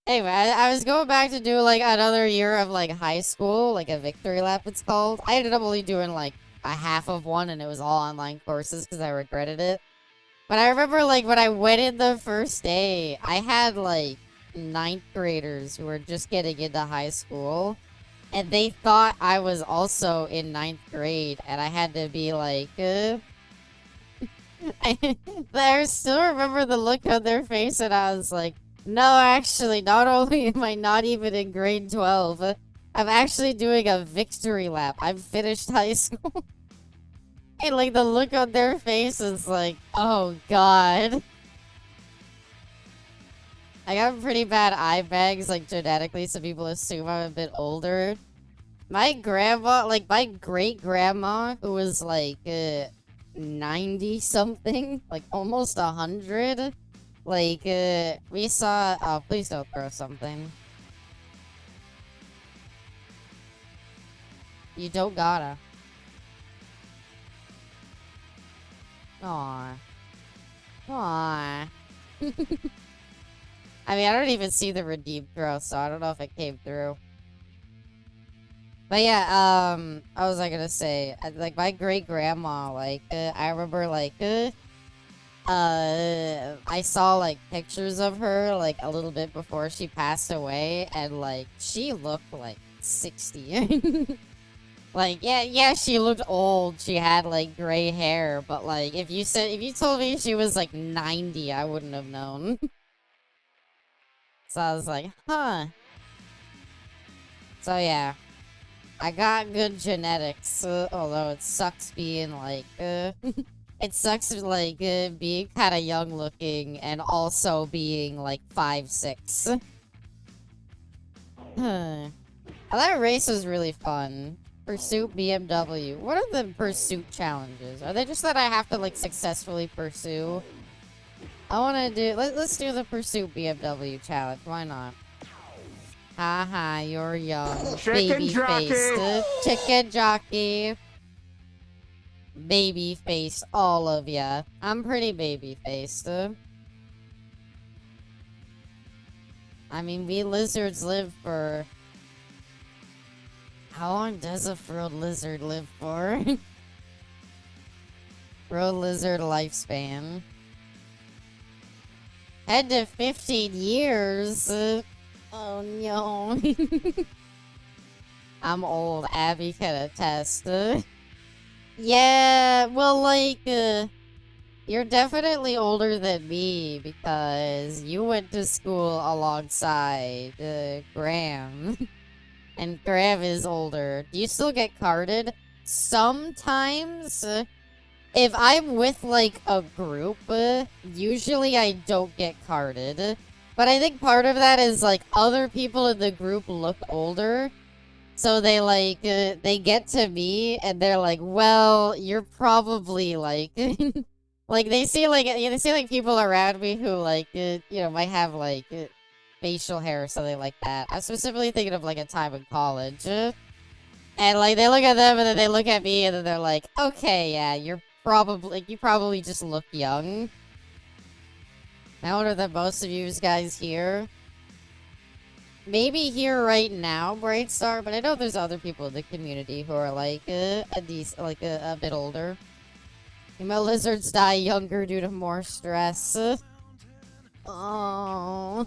Anyway, I was going back to do, like, another year of, like, high school, like a victory lap, it's called. I ended up only doing, like, a half of one, and it was all online courses because I regretted it. But I remember, like, when I went in the first day, I had, like, 9th graders who were just getting into high school. And they thought I was also in 9th grade, and I had to be like, I still remember the look on their face, and I was like, no, actually, not only am I not even in grade 12, I'm actually doing a victory lap. I've finished high school. And, like, the look on their face is like, oh, God. I got pretty bad eye bags, like, genetically, so people assume I'm a bit older. My grandma, like, my great-grandma, who was, like, 90-something, like, almost 100, like, we saw... Oh, please don't throw something. You don't gotta. Aww. Aww. I mean, I don't even see the redeem throw, so I don't know if it came through. But yeah, I was, like, gonna say, like, my great-grandma, like, I remember, like, I saw, like, pictures of her, like, a little bit before she passed away, and, like, she looked, like, 60. Like, yeah, she looked old. She had, like, gray hair, but, like, if you told me she was, like, 90, I wouldn't have known. So I was like, huh. So, yeah. I got good genetics, although it sucks being, like, it sucks, like, being kind of young-looking and also being, like, 5'6". That race was really fun. Pursuit BMW. What are the pursuit challenges? Are they just that I have to, like, successfully pursue? I want to do... Let's do the Pursuit BMW challenge. Why not? Haha, you're young. Chicken jockey. Baby-faced. Chicken jockey. Baby-faced, all of ya. I'm pretty baby-faced. I mean, we lizards live for... How long does a frilled lizard live for? Frilled lizard lifespan. 10 to 15 years? Oh no. I'm old. Abby can attest. Yeah, well, like, you're definitely older than me because you went to school alongside Graham. And Graham is older. Do you still get carded? Sometimes. If I'm with, like, a group, usually I don't get carded. But I think part of that is, like, other people in the group look older. So they, like, they get to me, and they're like, well, you're probably, like... like, they see, like, people around me who, like, you know, might have, like... facial hair or something like that. I'm specifically thinking of like a time in college. And like they look at them and then they look at me and then they're like, okay, yeah, you probably just look young. I wonder that most of you guys here, maybe here right now, Brightstar, but I know there's other people in the community who are like a bit older. My lizards die younger due to more stress. Oh,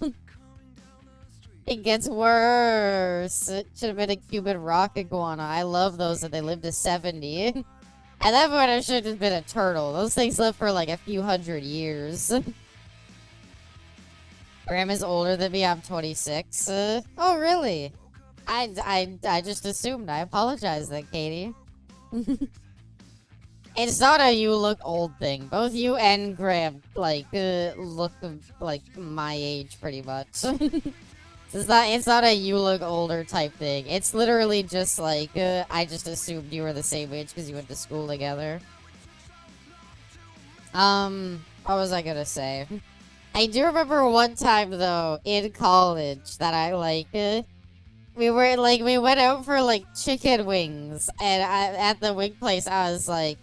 it gets worse. It should have been a Cuban rock iguana. I love those that they live to 70. At that point, I should have been a turtle. Those things live for like a few hundred years. Grandma's older than me. I'm 26. Oh, really? I just assumed. I apologize then, Katie. It's not a you look old thing. Both you and Graham, like, look like my age pretty much. It's not a you look older type thing. It's literally just like, I just assumed you were the same age because you went to school together. What was I gonna say? I do remember one time though in college that I like we went out for like chicken wings, and at the wing place I was like,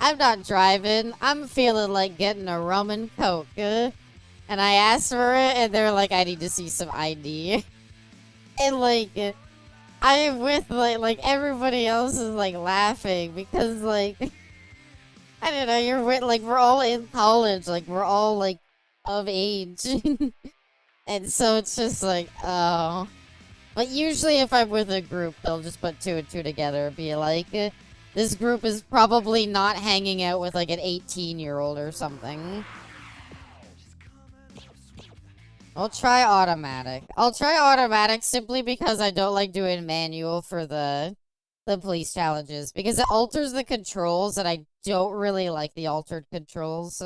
I'm not driving. I'm feeling like getting a rum and coke, and I asked for it, and they're like, I need to see some ID, and like I'm with like everybody else is like laughing because like I don't know, you're with like we're all in college, like we're all like of age. And so it's just like, oh. But usually if I'm with a group, they'll just put 2 and 2 together and be like, this group is probably not hanging out with like an 18-year-old or something. I'll try automatic. I'll try automatic simply because I don't like doing manual for the police challenges, because it alters the controls and I don't really like the altered controls.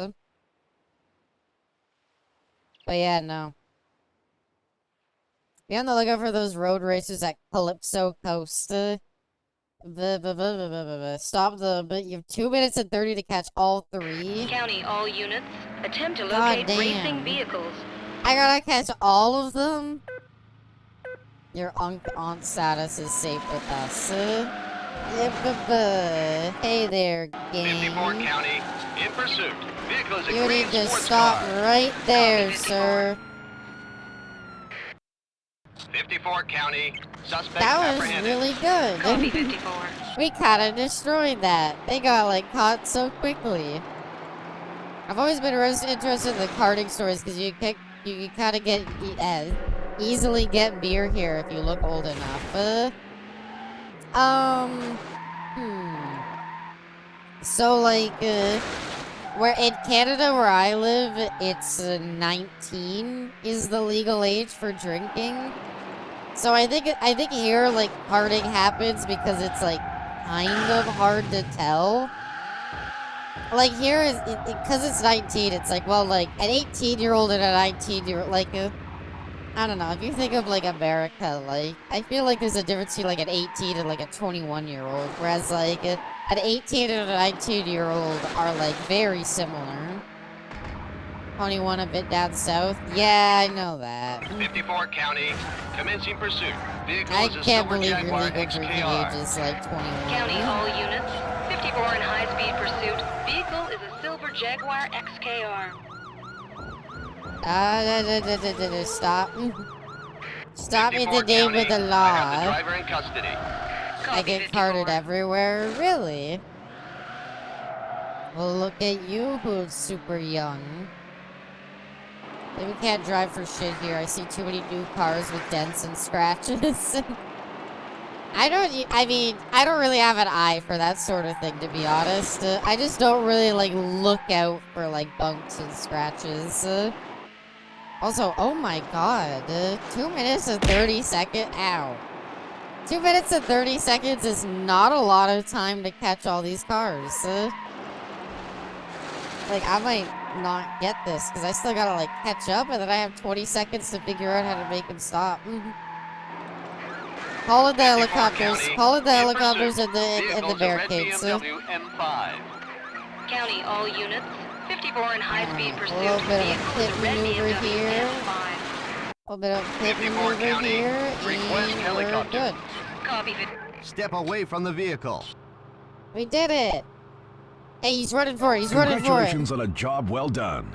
But yeah, no. Be on the lookout for those road racers at Calypso Coast. Stop but you have 2 minutes and 30 to catch all 3. County, all units. Attempt to God locate damn. racing vehicles. I gotta catch all of them? Your aunt status is safe with us. Hey there, 54 gang. County, in pursuit. Vehicles You green need to sports stop car. right there, 54. sir. 54 County, suspect That was apprehended. really good. Copy 54. We kinda destroyed that. They got like caught so quickly. I've always been interested in the karting stories because you kind of get easily get beer here if you look old enough. So like, where in Canada where I live, it's 19 is the legal age for drinking. So I think here like karting happens because it's like kind of hard to tell. Like here is because it's 19. It's like, well, like an 18-year-old and a 19-year-old, like I don't know. If you think of like America, like I feel like there's a difference between like an 18 and like a 21-year-old, whereas like an 18 and a 19-year-old are like very similar. 21 a bit down south. Yeah, I know that. 54 County, commencing pursuit. Vehicle I is a can't silver believe your Jaguar legal drinking XKR. age is like 21. County, all units. 54 in high-speed pursuit. Vehicle is a silver Jaguar XKR. Stop. Stop in the 54 name of County, the I law. have the driver in custody. I Copy get 54. carded everywhere, really? Well, look at you, who's super young. We can't drive for shit here. I see too many new cars with dents and scratches. I don't really have an eye for that sort of thing, to be honest. I just don't really, like, look out for, like, bumps and scratches. Also, oh my god. 2 minutes and 30 seconds. Ow. 2 minutes and 30 seconds is not a lot of time to catch all these cars. Like, I might not get this, because I still gotta, like, catch up, and then I have 20 seconds to figure out how to make them stop. Call in the 54 helicopters. County, Call in the in helicopters pursuit. and the Vehicles, a red barricades. BMW M5. County, all units. 54 in high-speed pursuit. little bit of a Vehicle is pit a red maneuver BMW here. M5. A little bit of pit 54 maneuver County, here, request and helicopter. we're good. Copy. Step away from the vehicle. We did it! Hey, he's running for it, he's running for it! Congratulations on a job well done.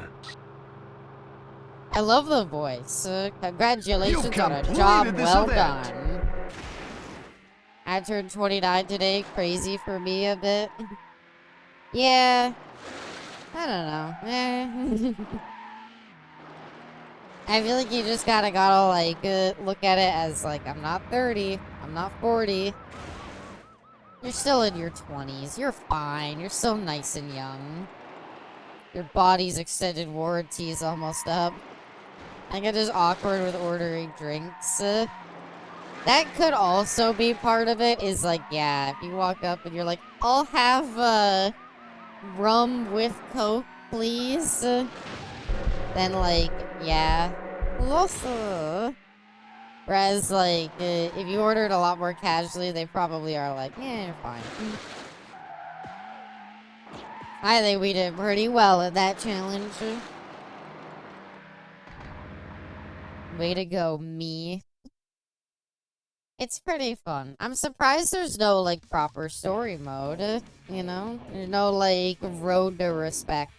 I love the voice. Congratulations You on a completed job this well event. done. I turned 29 today, crazy for me a bit. Yeah. I don't know. I feel like you just gotta like, look at it as like, I'm not 30, I'm not 40. You're still in your 20s, you're fine, you're still nice and young. Your body's extended warranty is almost up. I get just awkward with ordering drinks. That could also be part of it, is like, yeah, if you walk up and you're like, I'll have, rum with Coke, please. Then, like, yeah. Whereas, like, if you ordered a lot more casually, they probably are like, yeah, you're fine. I think we did pretty well at that challenge. Way to go, me. It's pretty fun. I'm surprised there's no, like, proper story mode, you know? There's no, like, road to respect.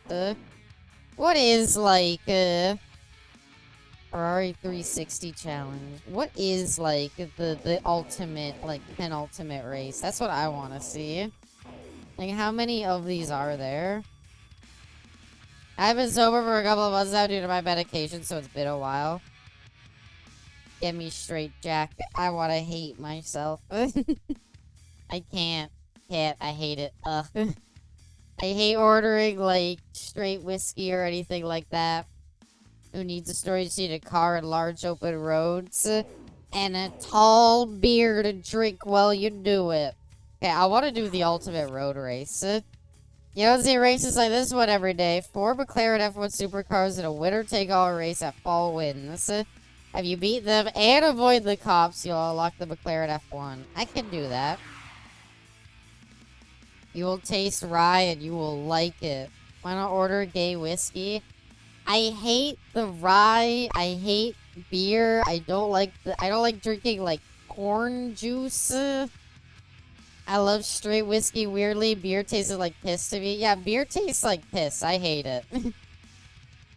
What is, like, Ferrari 360 challenge? What is, like, the ultimate, like, penultimate race? That's what I want to see. Like, how many of these are there? I've been sober for a couple of months now due to my medication, so it's been a while. Get me straight, Jack. I want to hate myself. I can't. I hate it. Ugh. I hate ordering, like, straight whiskey or anything like that. Who needs a story? You just need a car and large open roads. And a tall beer to drink while you do it. Okay, I want to do the ultimate road race. You don't see races like this one every day. 4 McLaren F1 supercars in a winner-take-all race at Fall Wins. Have you beat them and avoid the cops, you'll unlock the McLaren F1. I can do that. You will taste rye and you will like it. Why not order gay whiskey? I hate the rye. I hate beer. I don't like drinking like corn juice. I love straight whiskey. Weirdly, beer tasted like piss to me. Yeah, beer tastes like piss. I hate it.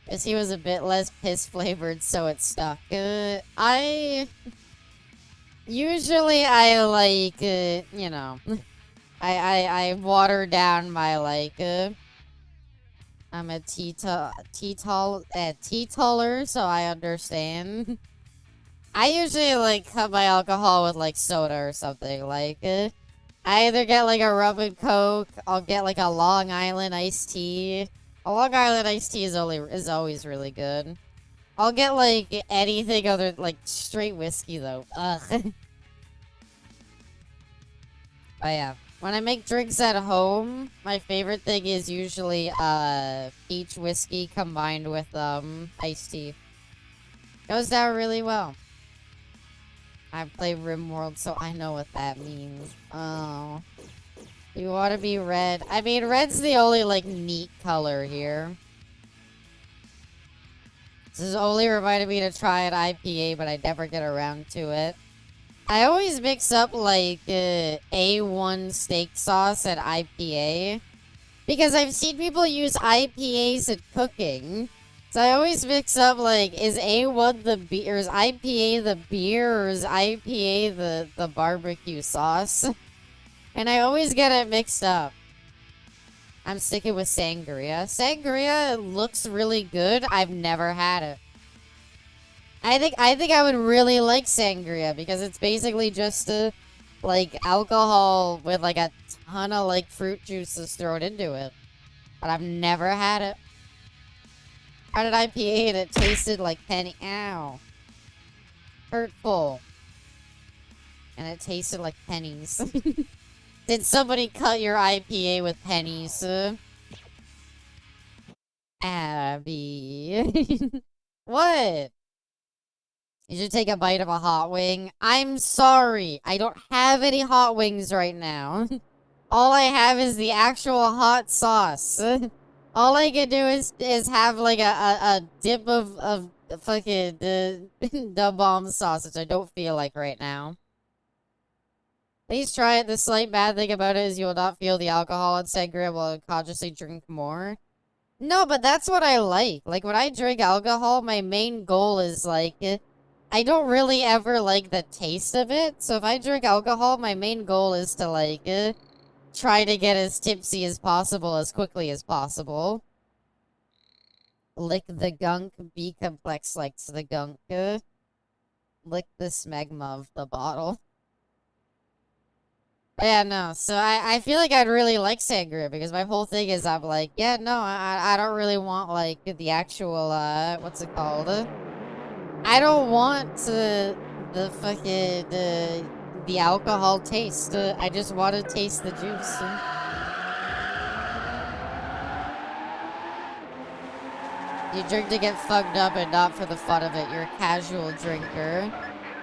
Because he was a bit less piss flavored, so it stuck. Usually I like, you know, I water down my, like, I'm a teetotaler, so I understand. I usually, like, cut my alcohol with, like, soda or something, like, I either get, like, a rum and coke, I'll get, like, a Long Island iced tea. A Long Island iced tea is always really good. I'll get, like, anything other, like, straight whiskey, though. Ugh. But yeah. When I make drinks at home, my favorite thing is usually, peach whiskey combined with, iced tea. Goes down really well. I've played RimWorld, so I know what that means. Oh. You want to be red? I mean, red's the only, like, neat color here. This has only reminded me to try an IPA, but I never get around to it. I always mix up, like, A1 steak sauce and IPA. Because I've seen people use IPAs in cooking. So I always mix up, like, is A1 the beer, or is IPA the beer, or is IPA the barbecue sauce? And I always get it mixed up. I'm sticking with sangria. Sangria looks really good. I've never had it. I think I would really like sangria because it's basically just like alcohol with like a ton of like fruit juices thrown into it. But I've never had it. I had an IPA and it tasted like penny. Ow. Hurtful. And it tasted like pennies. Did somebody cut your IPA with pennies? Abby. What? You should take a bite of a hot wing. I'm sorry. I don't have any hot wings right now. All I have is the actual hot sauce. All I can do is have like a dip of fucking the bomb sausage. I don't feel like right now. Please try it. The slight bad thing about it is you will not feel the alcohol and sangria will unconsciously drink more. No, but that's what I like. Like, when I drink alcohol, my main goal is, like, I don't really ever like the taste of it. So if I drink alcohol, my main goal is to, like, try to get as tipsy as possible, as quickly as possible. Lick the gunk. B complex likes the gunk. Lick the smegma of the bottle. Yeah, no, so I feel like I'd really like sangria, because my whole thing is I'm like, yeah, no, I don't really want, like, the actual, what's it called? I don't want the fucking, the alcohol taste. I just want to taste the juice. You drink to get fucked up and not for the fun of it. You're a casual drinker.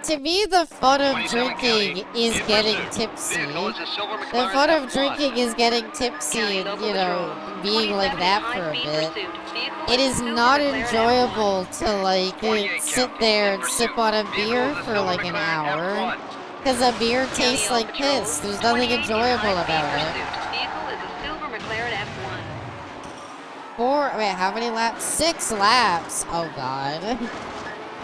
To me, the fun of drinking is getting tipsy. The fun of drinking is getting tipsy and, you know, being like that for a bit. It is not enjoyable to, like, sit there and sip on a beer for, like, an hour. Because a beer tastes like piss. There's nothing enjoyable about it. Vehicle is a silver McLaren F1. Wait, how many laps? 6 laps. Oh, God.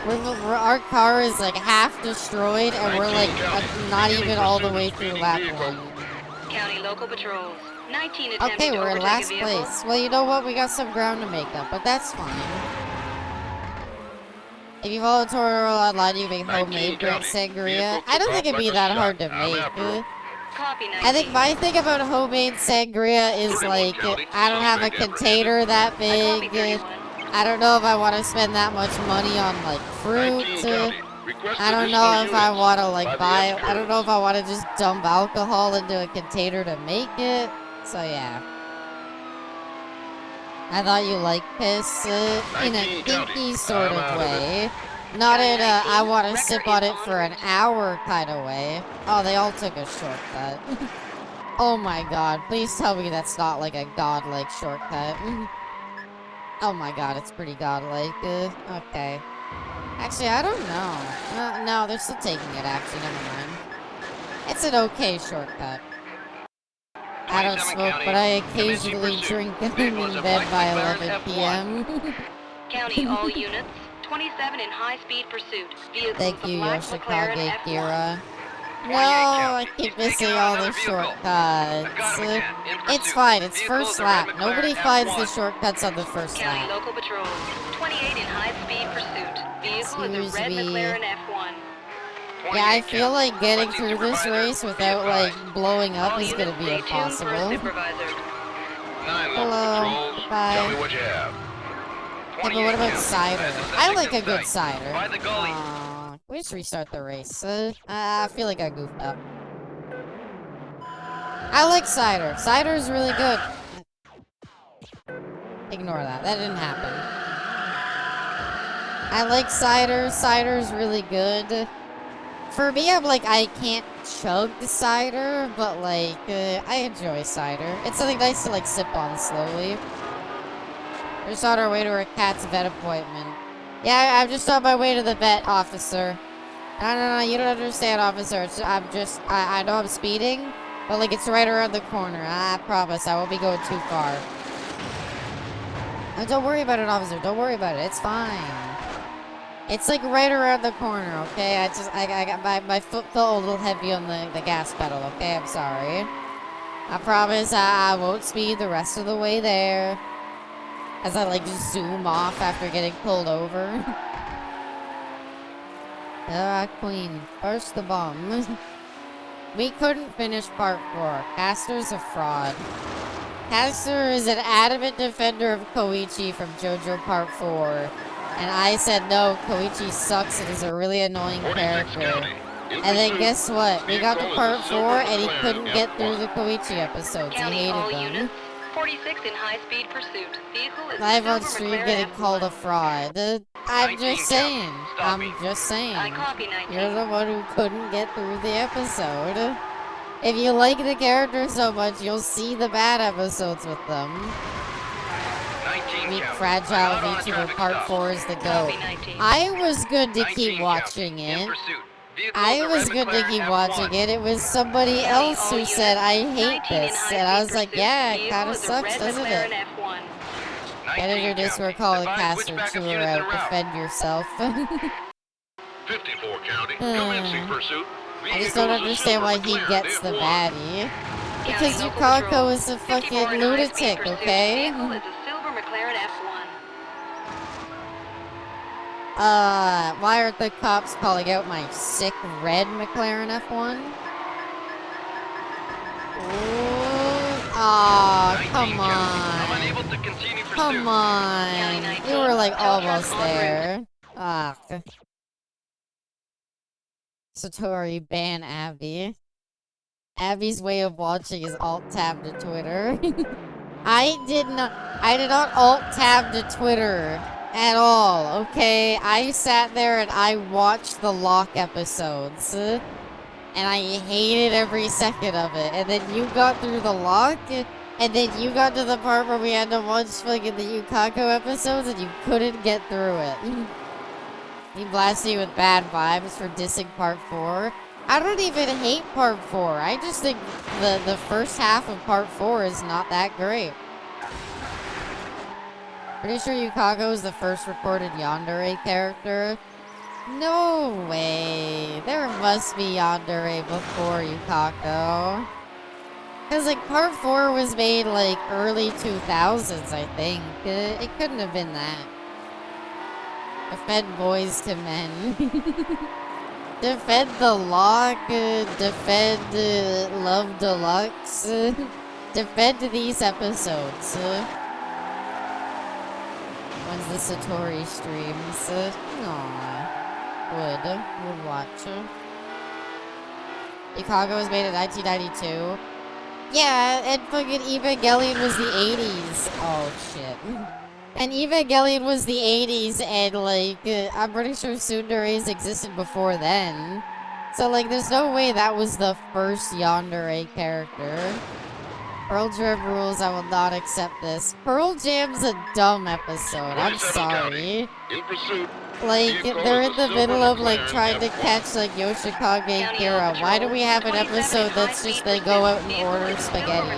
Our car is like half destroyed, and we're like not even all the way through lap 1. County local patrols. 19 attempting Okay, to we're in overtake a last vehicle. place. Well, you know what? We got some ground to make up, but that's fine. If you follow tutorial online, you make homemade great sangria. I don't think it'd be that hard to make. Copy, 19. I think my thing about homemade sangria is like I don't have a container that Copy, big. 31. I don't know if I want to spend that much money on, like, fruit. I don't know if I want to, like, buy... I don't know if I want to just dump alcohol into a container to make it. So, yeah. I thought you liked piss in a kinky sort of way. Not in a, I want to sip on it for an hour kind of way. Oh, they all took a shortcut. Oh my god. Please tell me that's not, like, a godlike shortcut. Oh my god, it's pretty godlike. Okay. Actually, I don't know. No, they're still taking it, actually. Never mind. It's an okay shortcut. I don't smoke, but I occasionally drink and I'm in bed by 11 p.m. County all units. 27 in high-speed pursuit. Vehicle Thank of you, black McLaren Yoshikage F1. Kira. No, I keep missing all the shortcuts. It's fine, it's first lap. Nobody finds the shortcuts on the first County lap. local patrols. 28 in high-speed pursuit. Vehicle is a Excuse red me. McLaren F1. Yeah, I feel like getting through this race without, like, blowing up is gonna be Stay tuned for a impossible. supervisor. 9 Hello. local patrols. Bye. Tell me what you have. Yeah, but what about cider? I like a good cider. By the gully. Can we just restart the race? I feel like I goofed up. I like cider. Cider is really good. Ignore that. That didn't happen. I like cider. Cider's really good. For me, I'm like, I can't chug cider, but like, I enjoy cider. It's something nice to like sip on slowly. We're just on our way to our cat's vet appointment. Yeah, I'm just on my way to the vet, officer. No, you don't understand, officer. I know I'm speeding, but like, it's right around the corner. I promise, I won't be going too far. No, don't worry about it, officer. Don't worry about it. It's fine. It's like right around the corner, okay? I got my foot felt a little heavy on the gas pedal, okay? I'm sorry. I promise I won't speed the rest of the way there. As I like just zoom off after getting pulled over. Queen, first the bomb. We couldn't finish part 4. Castor's a fraud. Castor is an adamant defender of Koichi from JoJo Part 4. And I said no, Koichi sucks and is a really annoying 46 character. County. And then guess what? We got to Vehicle part is a 4 silver and he McLaren couldn't get through F1. the Koichi episodes. He County all hated them. units. 46 in high-speed pursuit. Vehicle is a Live on silver stream McLaren getting F1. called a fraud. I'm 19 just saying. County. Stop me. I'm just saying. I copy 19. You're the one who couldn't get through the episode. If you like the character so much, you'll see the bad episodes with them. 19 weak, County. fragile Out on a VTuber traffic Part stop. 4 is the GOAT. Copy 19. I was good to 19 keep County. watching In it. pursuit. Vehicle I is a was red good to McLaren keep F1. watching it. It was somebody County, else all who said, units. I hate 19 in this. And I was high-speed like, pursuit. yeah, it Vehicle kinda is a sucks, red doesn't McLaren it? F1. 19 Editor Discord, County. call the Advise which caster, backup chew her units en out, route. defend yourself. 54 County. Commencing pursuit. I just don't Vehicle is a understand why silver he McLaren gets the F1. baddie. Because County local Yukako patrol. is a 54 fucking in high-speed lunatic, pursuit. okay? Vehicle is a silver McLaren F1. Why aren't the cops calling out my sick red McLaren F1? Ooh, aw, 19 come County. I'm on. unable to continue pursuit. Come on. County You were 19, like tow truck almost en route. there. Ah. Satori, ban Abby. Abby's way of watching is alt-tab to Twitter. I did not alt-tab to Twitter at all, okay? I sat there and I watched the Lock episodes. And I hated every second of it. And then you got through the Lock, and then you got to the part where we had to watch fucking the Yukako episodes, and you couldn't get through it. He blasted you with bad vibes for dissing Part 4. I don't even hate Part 4. I just think the first half of Part 4 is not that great. Pretty sure Yukako is the first recorded Yandere character. No way. There must be Yandere before Yukako. Because, like, Part 4 was made, like, early 2000s, I think. It couldn't have been that. Defend boys to men. Defend the Lock. Defend Love Deluxe. Defend these episodes. When's the Satori streams? Aww. Would watch. Chicago was made in 1992. Yeah, and fucking Evangelion was the 80s. Oh, shit. And Evangelion was the 80s, and, like, I'm pretty sure Tsundere's existed before then. So, like, there's no way that was the first Yandere character. Pearl Jam rules, I will not accept this. Pearl Jam's a dumb episode, I'm sorry. In pursuit. Like, they're in the middle of, like, trying to catch, like, Yoshikage and Kira. Why do we have an episode that's just they go out and order spaghetti?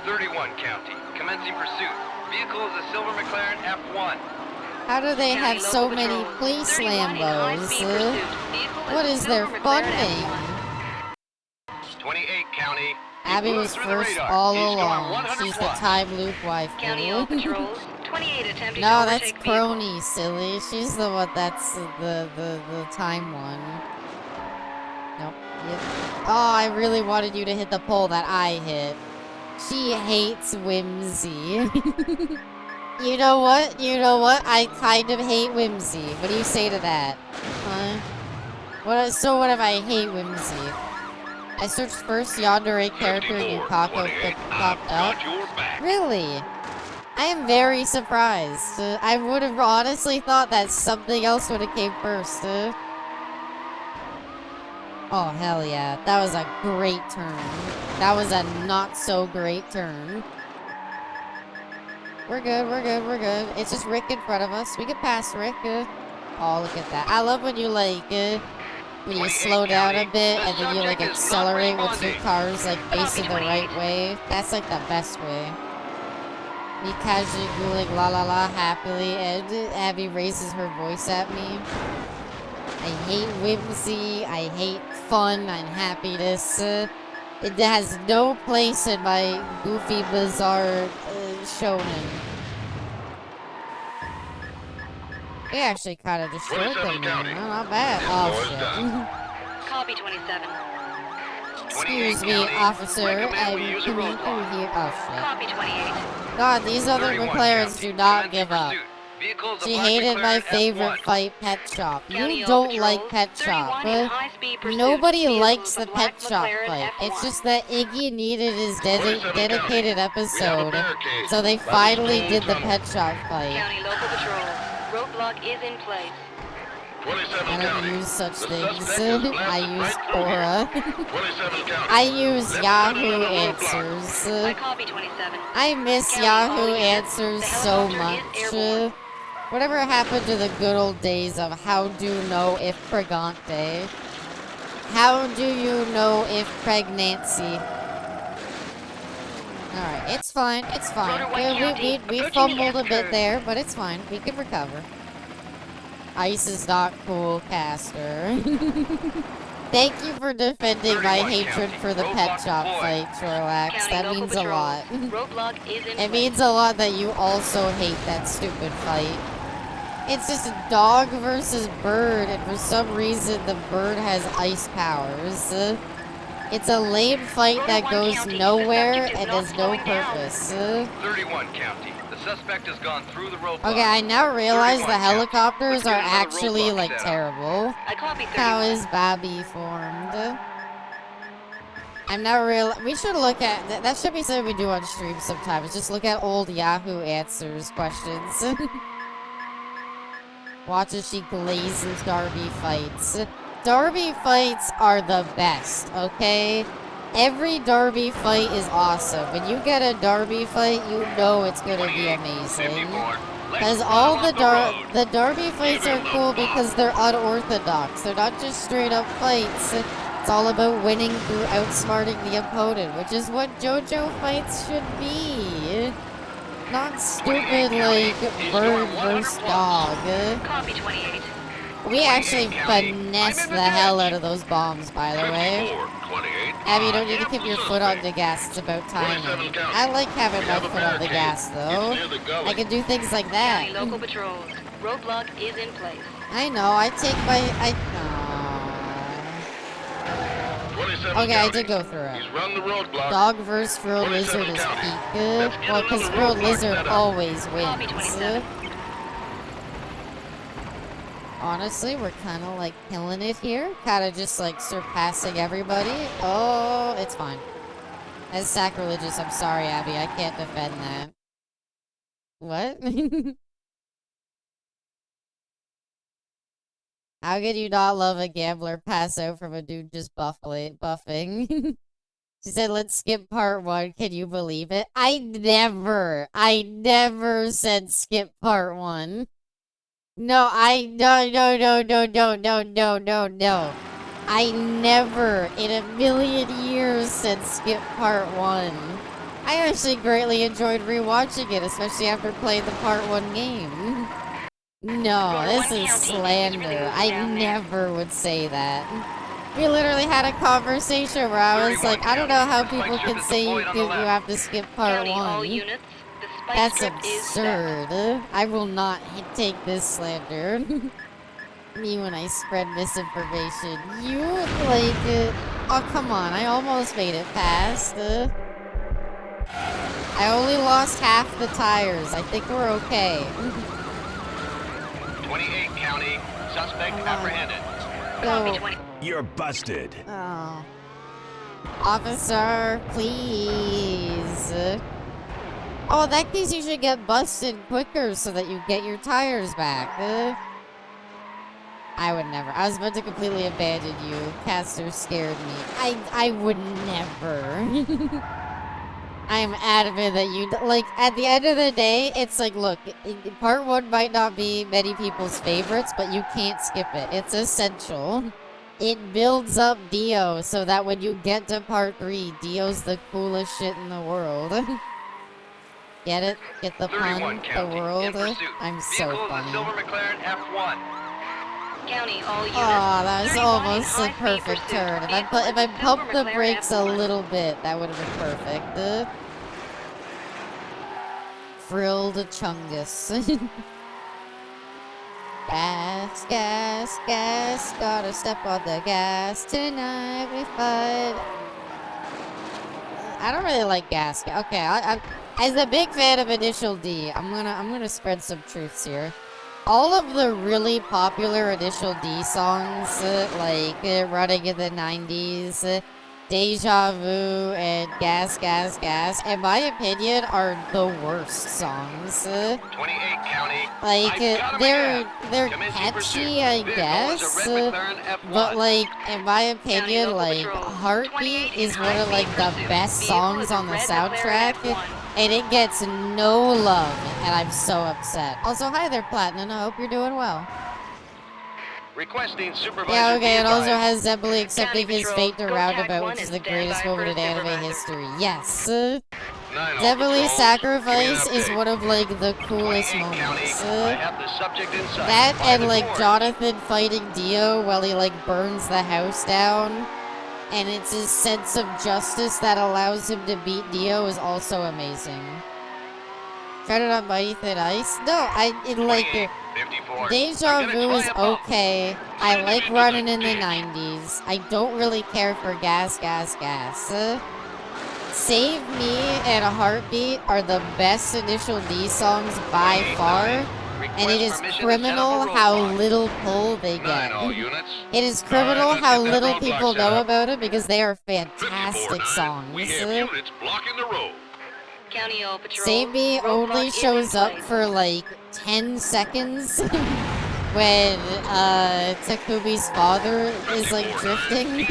31 County. Commencing pursuit. Vehicle is a silver McLaren F1. How do they have so many police Lambos? What is their funding? 28 County. Abby was first all along. She's the time loop wife. County all patrols. 28 attempting No, to that's overtake vehicle. Crony, silly. She's the one that's the time one. Nope. Yep. Oh, I really wanted you to hit the pole that I hit. She hates Whimsy. You know what? You know what? I kind of hate Whimsy. What do you say to that? Huh? So what if I hate Whimsy? I searched first Yandere character and Yukako popped up. Really? I am very surprised. I would have honestly thought that something else would have came first. Oh, hell yeah. That was a great turn. That was a not so great turn. We're good, we're good, we're good. It's just Rick in front of us. We can pass Rick. Oh, look at that. I love when you, like, when you slow down a bit and then you, like, accelerate with your cars, like, facing the right way. That's, like, the best way. Me casually gooling la la la happily, and Abby raises her voice at me. I hate whimsy, I hate fun and happiness. It has no place in my goofy, bizarre shonen. We actually kind of destroyed them now. Not bad. Oh, shit. Copy 27. Excuse me, officer. I'm coming through here. Oh, shit. Copy 28. God, these other McLarens do not give up. She hated my favorite fight, Pet Shop. You don't like Pet Shop. Nobody likes the Pet Shop fight. It's just that Iggy needed his dedicated episode, so they finally did the Pet Shop fight. County local patrol. Roadblock is in place. 27 I don't county. use such The things. suspect is I blasted use right through Quora. here. 27 county. I use Let's Yahoo set another roadblock. Answers. I copy 27. I miss County, Yahoo all units. Answers The so helicopter much. is airborne. Whatever happened to the good old days of how do you know if pregante? How do you know if pregnancy? Alright, it's fine, it's fine. Rotor White County, We approaching the fumbled a S bit curve. there, but it's fine. We can recover. Ice is not cool, Caster. Thank you for defending my 31 hatred County, for the roadblock pet shop deployed. fight, Chorlax. County That local means a patrols. lot. Roadblock is in It place. means a lot that you also hate that stupid fight. It's just a dog versus bird, and for some reason the bird has ice powers. It's a lame fight that Rotor 1 goes County, the nowhere subject is and not has no slowing down. purpose. 31 County. The suspect has gone through the roadblock. Okay, I now realize the 31 County. helicopters Let's get are another actually roadblock like set up. terrible. I copy 31. How is Bobby formed? I'm not real. We should look at that should be something we do on stream sometimes. Just look at old Yahoo Answers questions. Watch as she glazes Darby fights. Darby fights are the best, okay? Every Darby fight is awesome. When you get a Darby fight, you know it's gonna be 28, amazing. 54. Because Let's all move the on road. the Darby fights are cool because they're unorthodox. They're not just straight up fights. It's all about winning through outsmarting the opponent, which is what JoJo fights should be. Not stupid like bird versus dog. Copy 28. We actually finessed the hell out of those bombs, by the way. 54, 28. Abby, you don't need to keep your foot on the Suspect. gas. It's about timing. 27 county. I like having We my have a foot on the barricade. gas, though. It's near the gully. I can do things like County that. local patrols. Roadblock is in place. I know. I take my. Aw. 27 Okay, I county. did go through it. He's run the roadblock. Dog versus frilled 27 lizard is county. peak. Let's get Well, because another frilled roadblock lizard set up. always Copy wins. 27. Honestly, we're kind of like killing it here. Kind of just like surpassing everybody. Oh, it's fine. That's sacrilegious. I'm sorry, Abby. I can't defend that. What? How could you not love a gambler pass out from a dude just buffing? She said, let's skip part 1. Can you believe it? I never said skip part 1. No. I never in a million years said skip part 1. I actually greatly enjoyed rewatching it, especially after playing the part 1 game. No, Rotor this 1 is County is slander. really I down there. never would say that. We literally had a conversation where I was 31 like, I don't know how County. people Spike can strip is say you deployed on the left. have to skip part County all 1. units. The spike That's strip is set. absurd. I will not take this slander. Me when I spread misinformation. You like it. Oh, come on. I almost made it past. I only lost half the tires. I think we're okay. 28 County. Suspect Come on. apprehended. Copy Go. 20. You're busted. Oh. Officer, please. Oh, in that case, you should get busted quicker so that you get your tires back. I would never. I was about to completely abandon you. Caster scared me. I would never. I am adamant that you, like, at the end of the day, it's like, look, part 1 might not be many people's favorites, but you can't skip it. It's essential. It builds up Dio so that when you get to part 3, Dio's the coolest shit in the world. Get it? Get the 31 pun? County. The world? In pursuit. I'm so Vehicle is a funny. silver McLaren F1. County all units. Oh, that was 31 almost a high-speed perfect pursuit. turn. If Vehicle is I a pumped silver the McLaren brakes a F1. little bit, that would have been perfect. Frilled Chungus. Gas, gas, gas, gotta step on the gas. Tonight we fight. I don't really like gas. Okay, I as a big fan of Initial D, I'm gonna spread some truths here. All of the really popular Initial D songs, like Running in the 90s, Deja Vu and Gas, Gas, Gas, in my opinion, are the worst songs. 28 County. Like, I got 'em they're again. Commencing pursuit. catchy, I Vehicle is a guess, red McLaren F1. but like, in my opinion, Local like, Patrol. Heartbeat 28 is one of like the high-speed best pursuit. songs Vehicle on the is a red soundtrack, McLaren F1. and it gets no love, and I'm so upset. Also, hi there, Platinum, I hope you're doing well. Requesting supervisor. Yeah, okay, be it also advised. has Zebuli accepting County his Patrol, fate to Go Roundabout, Tac which 1 is is the greatest standby moment for in a anime supervisor. history. Yes. 9 all Zebuli patrols. Sacrifice Give me an is update. one of like the 28 coolest County. moments. I have the subject in sight. That By and the like door. Jonathan fighting Dio while he like burns the house down, and it's his sense of justice that allows him to beat Dio is also amazing. Tried it on Mighty Thin Ice? No, like 28, 54. Deja I'm gonna Vu try is a bump. okay. I like running in the 90s. I don't really care for Gas, Gas, Gas. Save Me and A Heartbeat are the best Initial D songs by 28, far, Request and it is permission to set criminal up a how roadblock. little pull they 9 all get. units. It is criminal let's how get that little roadblock people set know up. about it because they are fantastic 54-9, songs. we have units blocking the road. County All Patrol. Save Me roadblock only is in shows up place. for like 10 seconds when Takumi's father is like drifting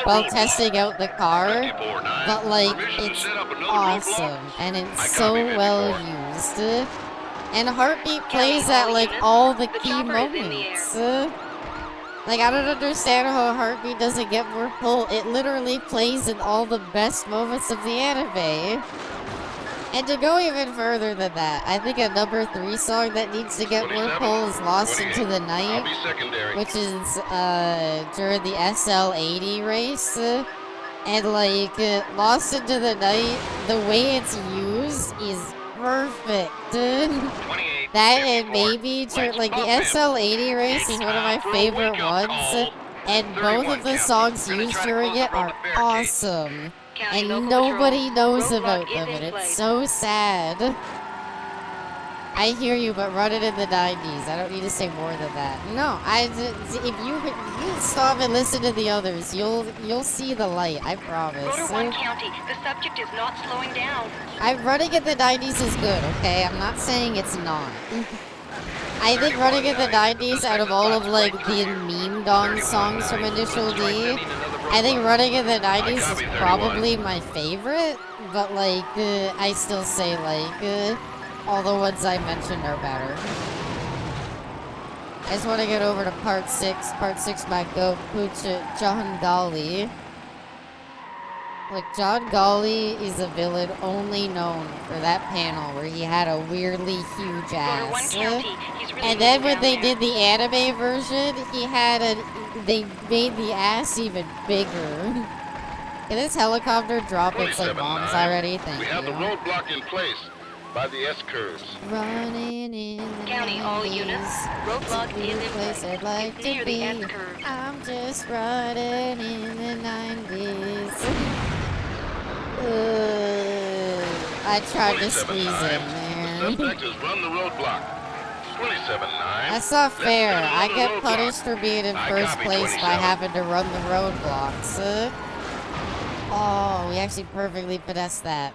while testing out the car. 54-9, But like, permission to it's set up another awesome roadblock. and it's I so copy, well 54. used. And Heartbeat plays County, at all like units, all the the key chopper is in the moments. Like, I don't understand how Heartbeat doesn't get more pull. It literally plays in all the best moments of the anime. And to go even further than that, I think a number 3 song that needs to get more 27, pull is Lost 28. into the I'll Night, be secondary. which is during the SL80 race. And like, Lost into the Night, the way it's used is perfect. 28, That and 54. maybe Let's like the bump him. SL80 race is one of my Time for a favorite wake-up ones, call. and 31 both of the County. songs Gonna used try to during close it up on are the barricade. awesome, County and Local nobody Patrol. knows Roadblock about is them, in and it's place. so sad. I hear you, but run it in the 90s. I don't need to say more than that. No, if you stop and listen to the others, you'll see the light. I promise. Rotor 1 County. The subject is not slowing down. Running in the 90s is good, okay? I'm not saying it's not. I think running in the 90s, out of all of like the memed on songs from Initial D, I think running in the 90s is 31. probably my favorite, but like, I still say like, all the ones I mentioned are better. I just want to get over to part 6. Part 6 by Goat Pooch John Golly. Look, John Golly is a villain only known for that panel where he had a weirdly huge Rotor 1 ass. County. He's really And then moving when they down there. did the anime version, they made the ass even bigger. Can this helicopter drop its like 27-9, bombs already? Thank we have the you. roadblock in place by the S-curves. Running in the County, all 90s, units. Roadblock it's a is new in place place. I'd like It's to near be. the S-curve. I'm just running in the 90s. I tried to squeeze 27-9, in the there. suspect has run the roadblock. 27-9. That's not fair. Let's set I another get roadblock. punished for being in I first copy, place by 27. having to run the roadblocks. Oh, we actually perfectly finessed that.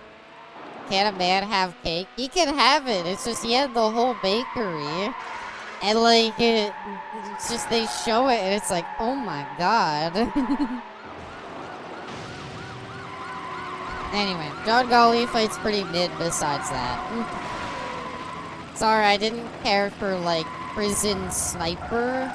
Can a man have cake? He can have it. It's just he had the whole bakery. And like, it's just they show it and it's like, oh my god. Anyway, John Golly fights pretty mid besides that. Sorry, I didn't care for, like, Prison Sniper.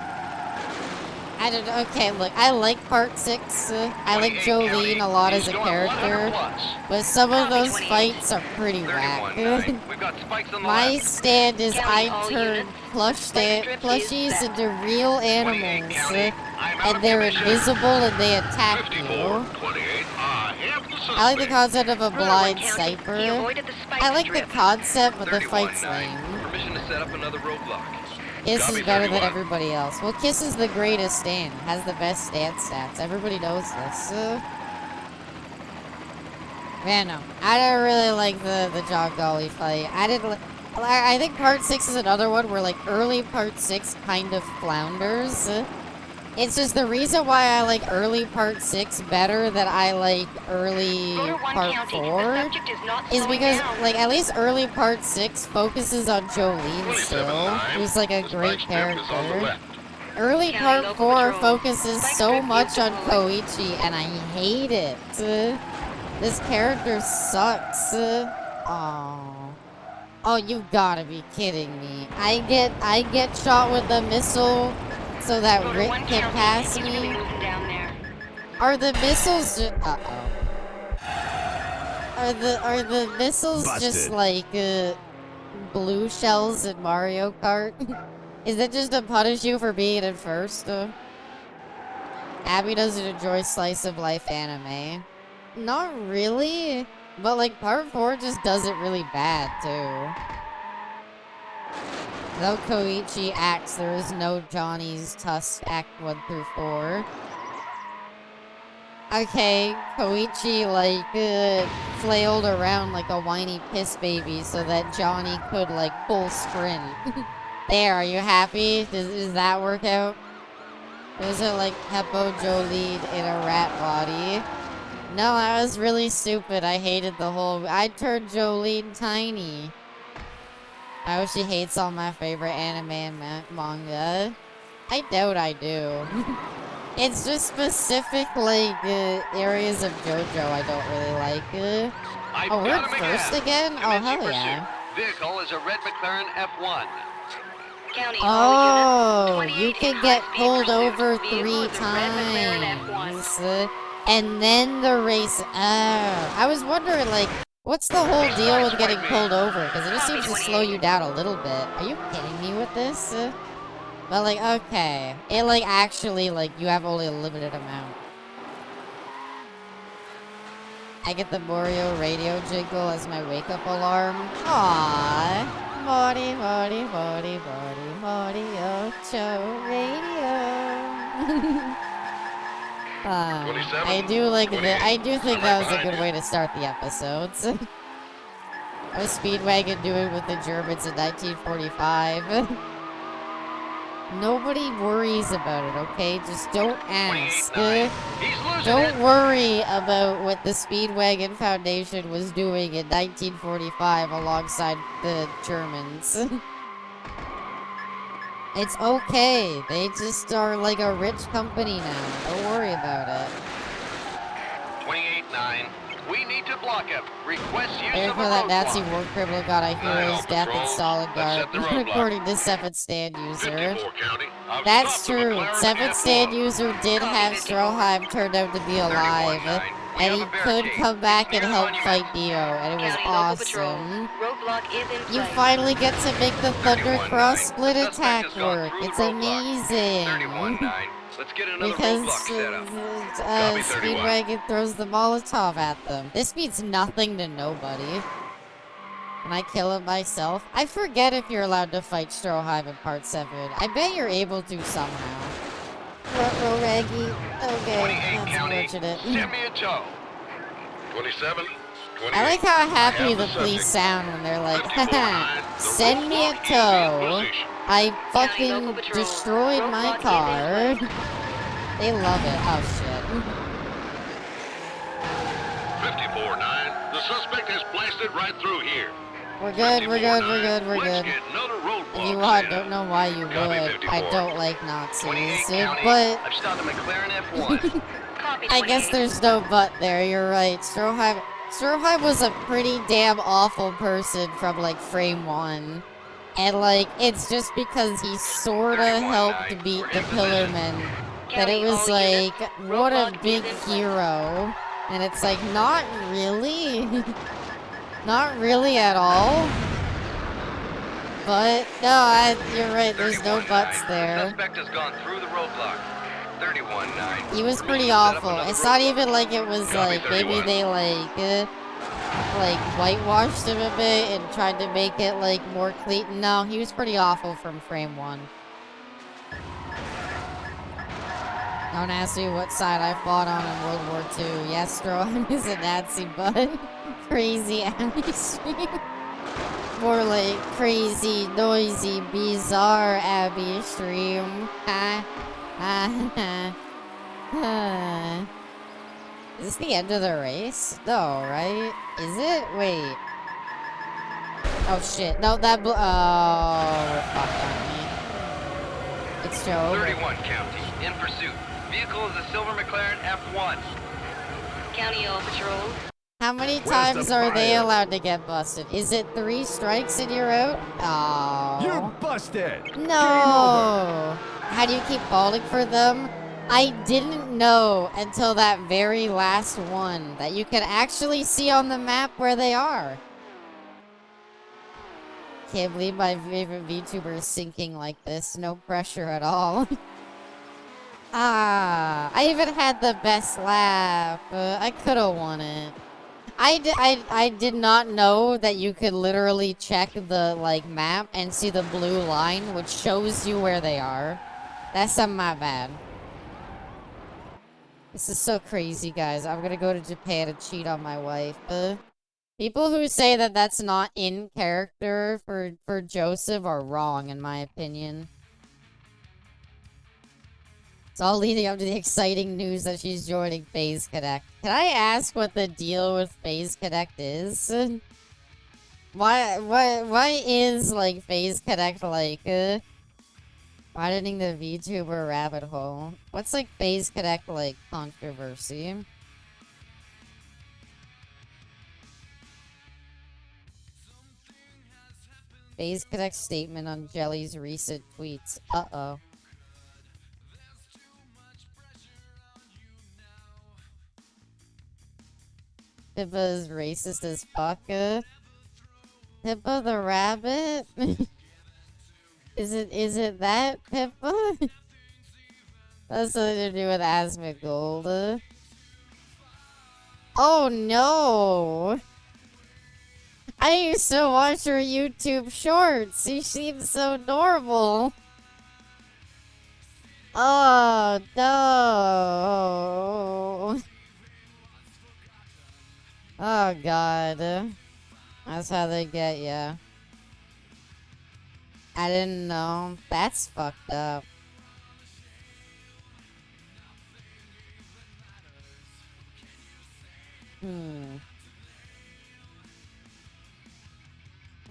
I don't know. Okay, look, I like Part 6. I like 28 County. Jolene a lot as He's a going 100 character. plus. But some of Copy, those 28. fights are pretty 31 whack. 9. We've got spikes on the My left. stand is County, I all turn units. plushies Strip is into real 28 animals. County. I'm out And of they're commission. invisible and they attack 54, you. 28. I have the suspect. I like the concept of a Rotor 1 blind County. He sniper. avoided the spike I like the strip. concept, but the 31 fight's 9. lame. Permission to set up another roadblock. Kiss Copy, is better than 31. everybody else. Well, Kiss is the greatest stand. Has the best stand stats. Everybody knows this. Man, no. I don't really like the John Golly fight. I think Part 6 is another one where, like, early Part 6 kind of flounders. It's just the reason why I like early part 6 better than I like early Motor 1 part county. 4 The subject is not is slowing because down. like at least early part 6 focuses on Jolene still, 27-9. who's like a The great spike strip is on the character. left. Early County part local 4 patrol. focuses Spike so strip much is on deployed. Koichi and I hate it. This character sucks. Oh, you gotta be kidding me. I get shot with a missile so that Motor Rick 1 can county. pass He's really me. moving down there. Are the missiles just Are the missiles just Busted. like blue shells in Mario Kart? Is it just to punish you for being in first? Abby doesn't enjoy slice of life anime. Not really, but like part 4 just does it really bad too. Without Koichi acts, there is no Johnny's Tusk Act 1 through 4. Okay, Koichi like flailed around like a whiny piss baby so that Johnny could like full sprint. There, are you happy? Does that work out? Was it like Peppo Jolene in a rat body? No, that was really stupid. I hated the whole... I turned Jolene tiny. I wish she hates all my favorite anime and manga. I doubt I do. It's just specific, like, areas of JoJo I don't really like. I've Oh, we're got in him first again. again? Oh, Commencing hell pursuit. yeah. Vehicle is a red McLaren F1. County, all Oh, units, you 28 can in get high-speed pulled pursuit. over Vehicle 3 is a red McLaren F1. times. And then the race... Oh, I was wondering, like, what's the whole deal with getting pulled over? Because it just seems to slow you down a little bit. Are you kidding me with this? But, like, okay. It, like, actually, like, you have only a limited amount. I get the Morio radio jingle as my wake-up alarm. Aww. Morty, Morty, Morty, Morty, Morio Show Radio. I do like the. I do think that was a good way to start the episodes. What was Speedwagon doing with the Germans in 1945? Nobody worries about it, okay? Just don't ask. 28-9. He's losing Don't it. worry about what the Speedwagon Foundation was doing in 1945 alongside the Germans. It's okay. They just are like a rich company now. Don't worry about it. 28-9. We need to block him. Request use There of for a that Nazi roadblock. war criminal got a hero's all death in patrols. Stalingrad, Let's set the roadblock. according to Seventh Stand User. 54 County. I've That's stopped the true. McLaren Seventh F1. Stand User did have Stroheim turned out to be alive, 31-9. We and have he a could barricade. come back and Near help Monument. fight Dio, and it was County local patrol. awesome. Roadblock is in You place. finally get to make the Thunder 31-9. Cross split The suspect attack has gone work. through the It's roadblock. amazing. 31-9. Let's get another Because roadblock set up. Copy, 31. Speedwagon throws the Molotov at them. This means nothing to nobody. Can I kill him myself? I forget if you're allowed to fight Stroheim in Part 7. I bet you're able to somehow. Ruh-roh, Raggy. Okay, 28 that's County. unfortunate. Send me a tow. 27. 28. I like how happy have the the police subject. sound when they're like, 54-9. haha, The send me a roadblock is in tow. position. I County fucking local patrol. destroyed my Roadblock is car. in place. They love it. Oh shit. 54-9. The suspect has blasted right through here. We're good, we're good, we're good, we're Let's good. get another roadblock If you set don't up. know why you would. Copy, I 54. don't like 28 Nazis. County. But I've stopped a McLaren F1. Copy I guess 28. there's no but there. You're right. Stroheim was a pretty damn awful person from like frame 1. And like, it's just because he sorta 31-9. helped beat We're the in position. Pillarmen that it County, was all like, units. what a Roadblock big is in place. hero. And it's like, not really. Not really at all. But, no, you're right, there's no 31-9. buts The there. suspect has gone through the roadblock. 31-9. He was We pretty need to set up awful. another It's not roadblock. even like it was Copy, like, maybe 31. they like whitewashed him a bit and tried to make it like more clean. No, he was pretty awful from frame 1. Don't ask me what side I fought on in World War II. Yes, Stroheim is a Nazi, but crazy Abby stream. More like crazy, noisy, bizarre Abby stream. Is this the end of the race? No, right? Is it? Wait. Oh shit. No, that oh, we're fucked, aren't we? It's Joe. 31 County, in pursuit. Vehicle is a silver McLaren F1. County O Patrol. How many Where's times the are they fire? allowed to get busted? Is it 3 strikes and you're out? You're Oh. busted. No. How do you keep falling for them? I didn't know until that very last one that you can actually see on the map where they are. Can't believe my favorite VTuber is sinking like this. No pressure at all. I even had the best lap. I could have won it. I did not know that you could literally check the like map and see the blue line, which shows you where they are. That's my bad. This is so crazy, guys. I'm gonna go to Japan and cheat on my wife. People who say that that's not in character for Joseph are wrong, in my opinion. It's all leading up to the exciting news that she's joining FaZe Connect. Can I ask what the deal with FaZe Connect is? Why is, like, FaZe Connect, like, widening the VTuber rabbit hole? What's, like, FaZe Connect, like, controversy? FaZe Connect statement on Jelly's recent tweets. Uh-oh. Pippa is racist as fuck. Pippa the rabbit? Is it that Pippa? That's something to do with Asmongold. Oh no! I used to watch her YouTube shorts. She seems so normal. Oh no! Oh god. That's how they get ya. I didn't know. That's fucked up.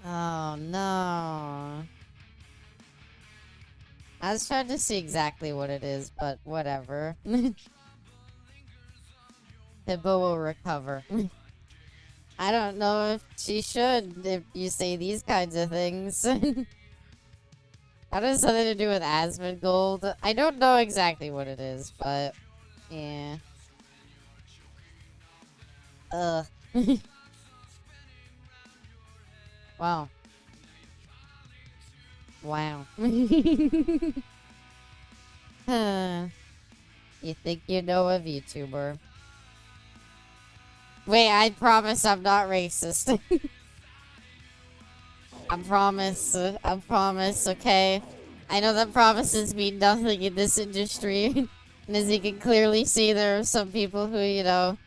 Oh no. I was trying to see exactly what it is, but whatever. Pippa will recover. I don't know if she should if you say these kinds of things. That has something to do with Asmongold. I don't know exactly what it is, but yeah. Ugh. Wow. Wow. You think you know a VTuber. Wait, I promise I'm not racist. I promise, okay? I know that promises mean nothing in this industry. And as you can clearly see, there are some people who, you know,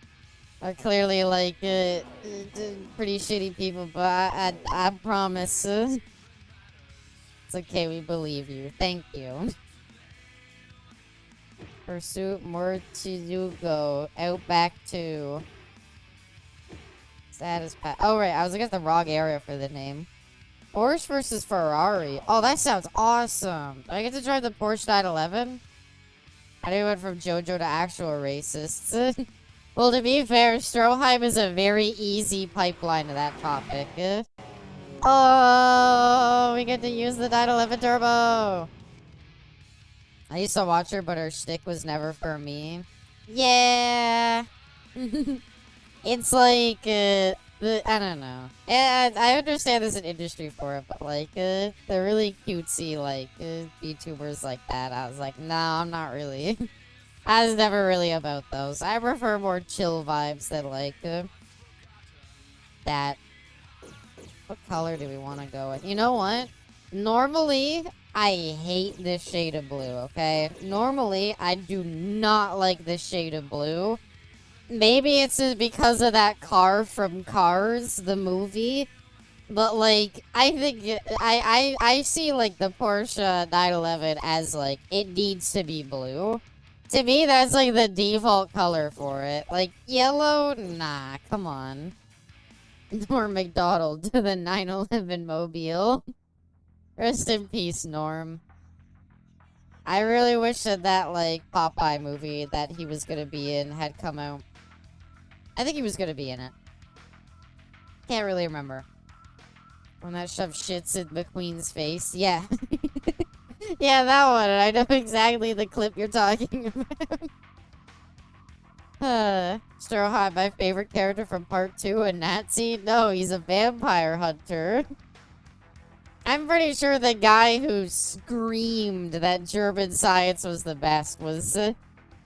are clearly, like, pretty shitty people, but I promise. It's okay, we believe you. Thank you. Pursuit Mortizugo, Outback 2. Status pack. Oh, right, I was looking at the wrong area for the name. Porsche versus Ferrari. Oh, that sounds awesome. Do I get to drive the Porsche 911? How do you went from JoJo to actual racists? Well, to be fair, Stroheim is a very easy pipeline to that topic. Oh, we get to use the 911 Turbo. I used to watch her, but her shtick was never for me. Yeah. It's like, I don't know. And I understand there's an industry for it, but like, the really cutesy, like, VTubers like that, I was like, no, I'm not really. I was never really about those. I prefer more chill vibes than, like, that. What color do we want to go with? You know what? Normally, I hate this shade of blue, okay? Normally, I do not like this shade of blue. Maybe it's because of that car from Cars, the movie. But like, I think I see like the Porsche 911 as like it needs to be blue. To me, that's like the default color for it. Like yellow, nah, come on. Norm McDonald to the 911 mobile. Rest in peace, Norm. I really wish that like Popeye movie that he was gonna be in had come out. I think he was gonna be in it. Can't really remember. When that shoved shits in McQueen's face. Yeah. Yeah, that one. I know exactly the clip you're talking about. Strohot, my favorite character from part 2, a Nazi? No, he's a vampire hunter. I'm pretty sure the guy who screamed that German science was the best was...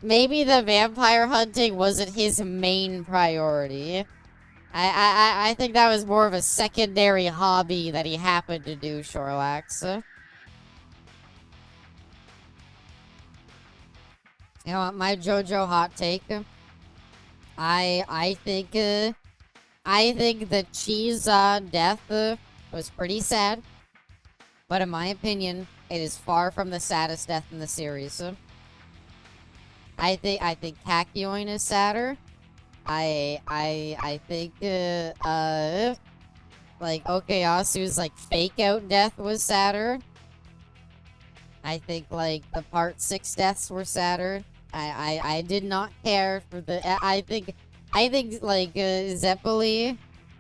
maybe the vampire hunting wasn't his main priority. I think that was more of a secondary hobby that he happened to do, Snorlax. You know what, my JoJo hot take? I think the Cheese death was pretty sad. But in my opinion, it is far from the saddest death in the series. I think Kakyoin is sadder. I think like Okeyasu's like fake out death was sadder. I think like the part 6 deaths were sadder. I did not care for the I think like Zeppeli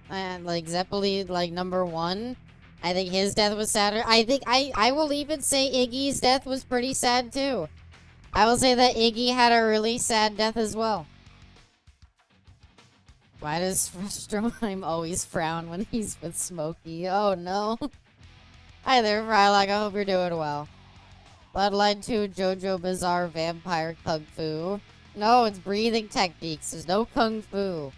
and like Zeppeli like number 1. I think his death was sadder. I think I will even say Iggy's death was pretty sad too. I will say that Iggy had a really sad death as well. Why does Stroheim always frown when he's with Smokey? Oh no. Hi there, Frylock. I hope you're doing well. Bloodline 2, JoJo Bizarre Vampire Kung Fu. No, it's breathing techniques. There's no Kung Fu.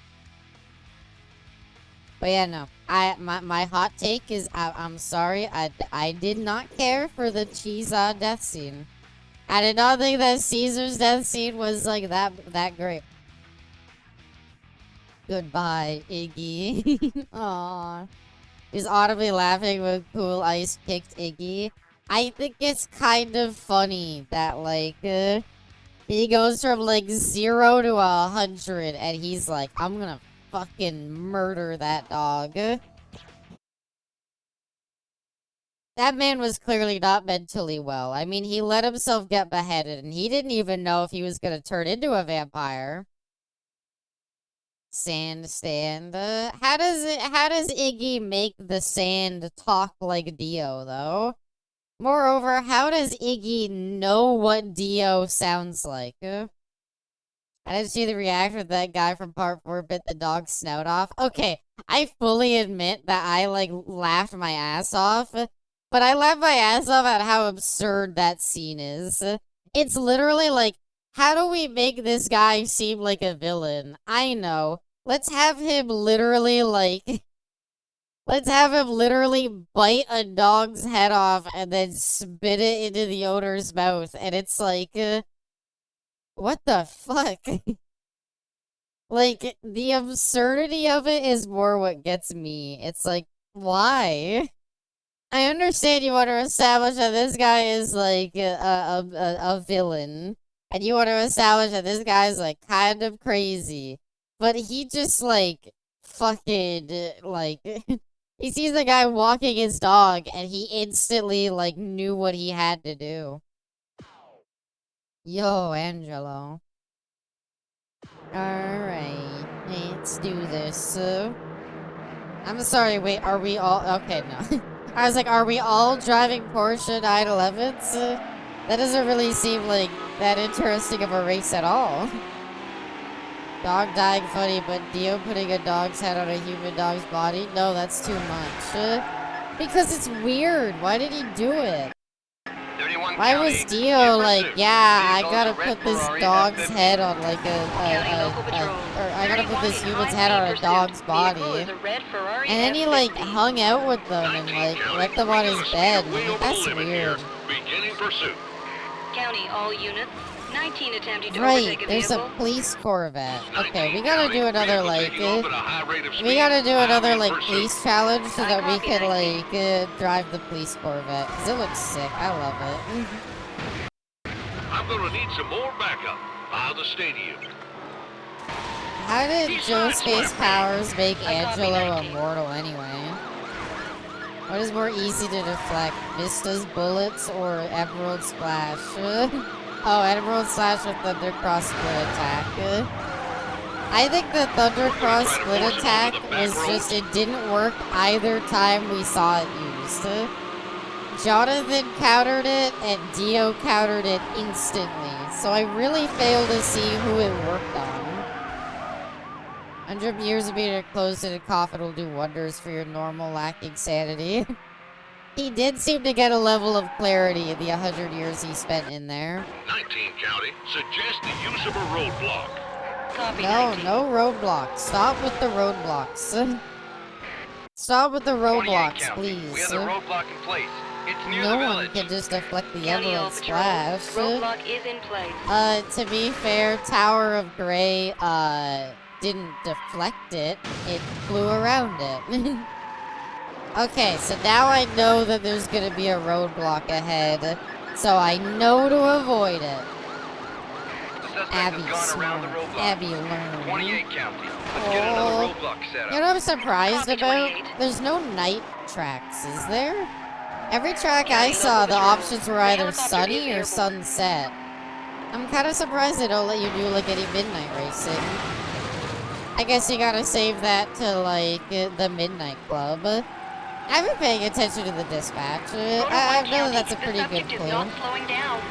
But yeah, no. My hot take is I'm sorry. I did not care for the Chiza death scene. I did not think that Caesar's death scene was like that great. Goodbye, Iggy. Aww. He's audibly laughing when Cool Ice kicked Iggy. I think it's kind of funny that, like, he goes from, like, 0 to 100, and he's like, I'm gonna fucking murder that dog. That man was clearly not mentally well. I mean, he let himself get beheaded, and he didn't even know if he was gonna turn into a vampire. Sand stand. How does Iggy make the sand talk like Dio, though? Moreover, how does Iggy know what Dio sounds like? I didn't see the reaction of that guy from part 4 bit the dog's snout off. Okay, I fully admit that I, like, laughed my ass off. But I laughed my ass off at how absurd that scene is. It's literally like, how do we make this guy seem like a villain? I know. Let's have him literally, like... let's have him literally bite a dog's head off and then spit it into the owner's mouth. And it's like... what the fuck? Like, the absurdity of it is more what gets me. It's like, why? I understand you want to establish that this guy is, like, a villain. And you want to establish that this guy's, like, kind of crazy. But he just, like, fucking, like... he sees the guy walking his dog, and he instantly, like, knew what he had to do. Yo, Angelo. Alright, let's do this. I'm sorry, wait, are we all... okay, no. I was like, are we all driving Porsche 911s? That doesn't really seem like that interesting of a race at all. Dog dying funny, but Dio putting a dog's head on a human dog's body? No, that's too much. Because it's weird. Why did he do it? Why was Dio like, yeah, I gotta put this dog's head on like or I gotta put this human's head on a dog's body. And then he like hung out with them and like let them on his bed. Like, that's weird. Beginning pursuit. County, all units. 19 attempting to Right, overtake a there's a vehicle. police Corvette. Okay, 19 we gotta County. do another, Vehicle like, taking off at a high rate of we speed. gotta do another, Highway like, pursuit. police challenge so I that we copy, could, 19. like, drive the police Corvette. Cause it looks sick. I love it. I'm gonna need some more backup by the stadium. How did He's Joe not Space smart. Powers make I copy, Angelo 19. immortal anyway? What is more easy to deflect, Vista's bullets or Emerald Splash? Oh, Emerald Slash with Thundercross split attack. I think the Thundercross split attack was just, it didn't work either time we saw it used. Jonathan countered it and Dio countered it instantly, so I really fail to see who it worked on. 100 years of being closed in a coffin will do wonders for your normal lacking sanity. He did seem to get a level of clarity in the 100 years he spent in there. 19 County. Suggest the use of a roadblock. Copy, No, 19. no roadblocks. Stop with the roadblocks. Stop with the 28 roadblocks, County. We please. have the roadblock in place. It's near No the one village. can just deflect the County All Emerald Patrols. Splash. Roadblock is in place. To be fair, Tower of Grey, didn't deflect it. It flew around it. Okay, so now I know that there's gonna be a roadblock ahead, so I know to avoid it. The suspect Abby has gone around the smart. roadblock. Abby learned. 28 County. Let's get another Oh. roadblock set You up. know what I'm surprised Copy, about? 28. There's no night tracks, is there? Every track I County saw, local the patrol. options were The either helicopter sunny is or airborne. sunset. I'm kind of surprised they don't let you do, like, any midnight racing. I guess you gotta save that to, like, the Midnight Club. I've been paying attention to the dispatch. I know that that's a pretty the good subject is clue. not slowing down.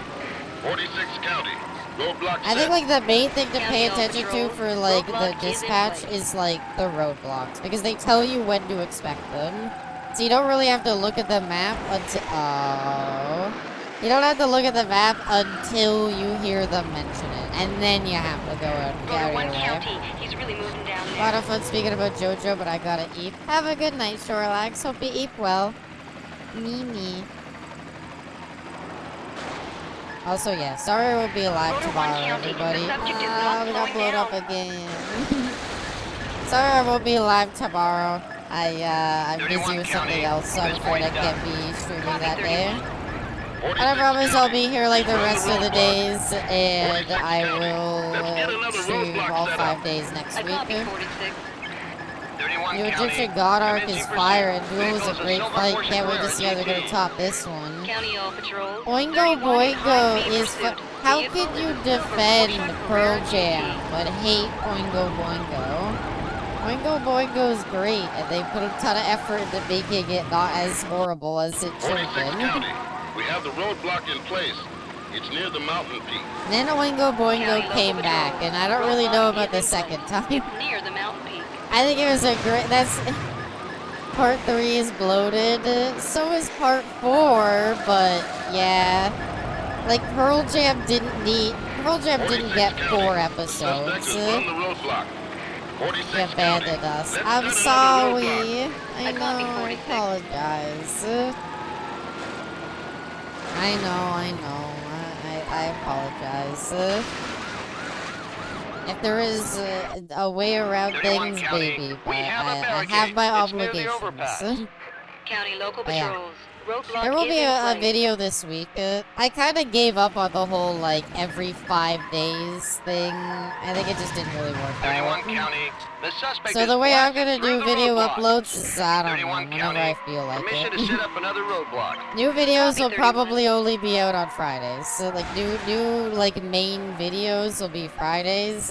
46 County. Roadblock I think, set. like, the main thing to pay County All attention to Patrol, for, like, the roadblock is in dispatch place. is, like, the roadblocks. Because they tell you when to expect them. So you don't really have to look at the map until... Oh... You don't have to look at the map until you hear them mention it. And then you have to go and get Motor out of 1 your way. County. He's really moving down A there. lot of fun speaking about JoJo, but I gotta eat. Have a good night, Shorelax. Hope you eat well. Me. Also, yeah, sorry we'll be alive Motor tomorrow, 1 County, the everybody. subject is Ah, not we got slowing blown up down. again. Sorry I won't be live tomorrow. I'm busy 31 with something County, else, so I'm this afraid I way's can't done. be streaming Copy, that day. 31. But I promise I'll be here like the rest of the days, and 46 I County. will Let's get another stream roadblock all set 5 up. days next I copy, week. 46. 31 New County. Egyptian God Arc Commencing is pursuit. fire, and Duel is Vehicles a of great Silver fight. Porsche Can't wait to Carrera see how they're gonna GT. top this one. County All Patrol. Oingo 31 in Boingo high-speed is pursuit. how Vehicle could is you a silver defend Porsche Pearl Carrera Jam GT. but hate Oingo Boingo? Oingo Boingo is great, and they put a ton of effort into making it not as horrible as it should 46 have been. County. We have the roadblock in place. It's near the mountain peak. Then Oingo Boingo County came local back, patrol. and I don't really know Roadblock about the is in second place. time. It's near the mountain peak. I think it was a great. That's part 3 is bloated. So is part 4, but yeah, like Pearl Jam didn't get 4 episodes. Suspect is on the roadblock. 46 They abandoned County. us. Let's I'm set another roadblock. sorry. I I know. copy I 46. apologize. I know. I apologize. If there is a way around 31 things, County, maybe, but we have a I barricade. have my It's near the obligations. overpass. County local Yeah. patrols. Roadblock There will is be in a place. video this week. I kind of gave up on the whole, like, every 5 days thing. I think it just didn't really work 31 out. County. The suspect So is the way I'm blasted gonna through do the video roadblock. uploads is, I don't know, 31 whenever County. I feel like Permission to it. set up another roadblock. New videos Copy, will 31. probably only be out on Fridays. So, like, new like, main videos will be Fridays.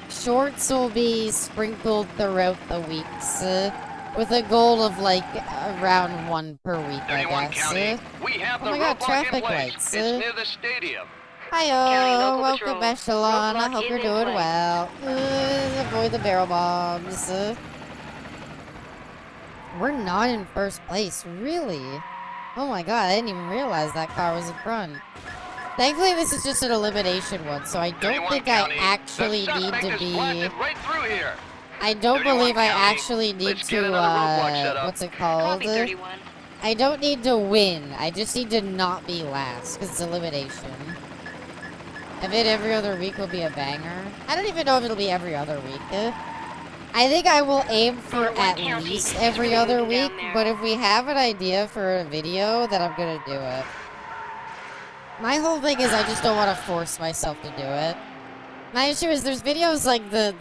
Shorts will be sprinkled throughout the weeks. With a goal of, like, around 1 per week, I 31 guess. County. We have Oh the my God, roadblock in traffic place. lights, It's near the stadium. County Hiyo, local welcome patrol. Echelon. I Roadblock hope is you're in doing place. well. Avoid the barrel bombs. We're not in first place, really? Oh my god, I didn't even realize that car was in front. Thankfully, this is just an elimination one, so I don't 31 think County. I actually The need suspect to is be... blasted right through here. I don't 31 believe I County. actually need Let's get to, another roadblock set up. what's it called? Copy 31. I don't need to win. I just need to not be last, because it's elimination. A vid every other week will be a banger. I don't even know if it'll be every other week. I think I will aim for at least every other week, but if we have an idea for a video, then I'm gonna do it. My whole thing is I just don't want to force myself to do it. My issue is there's videos like the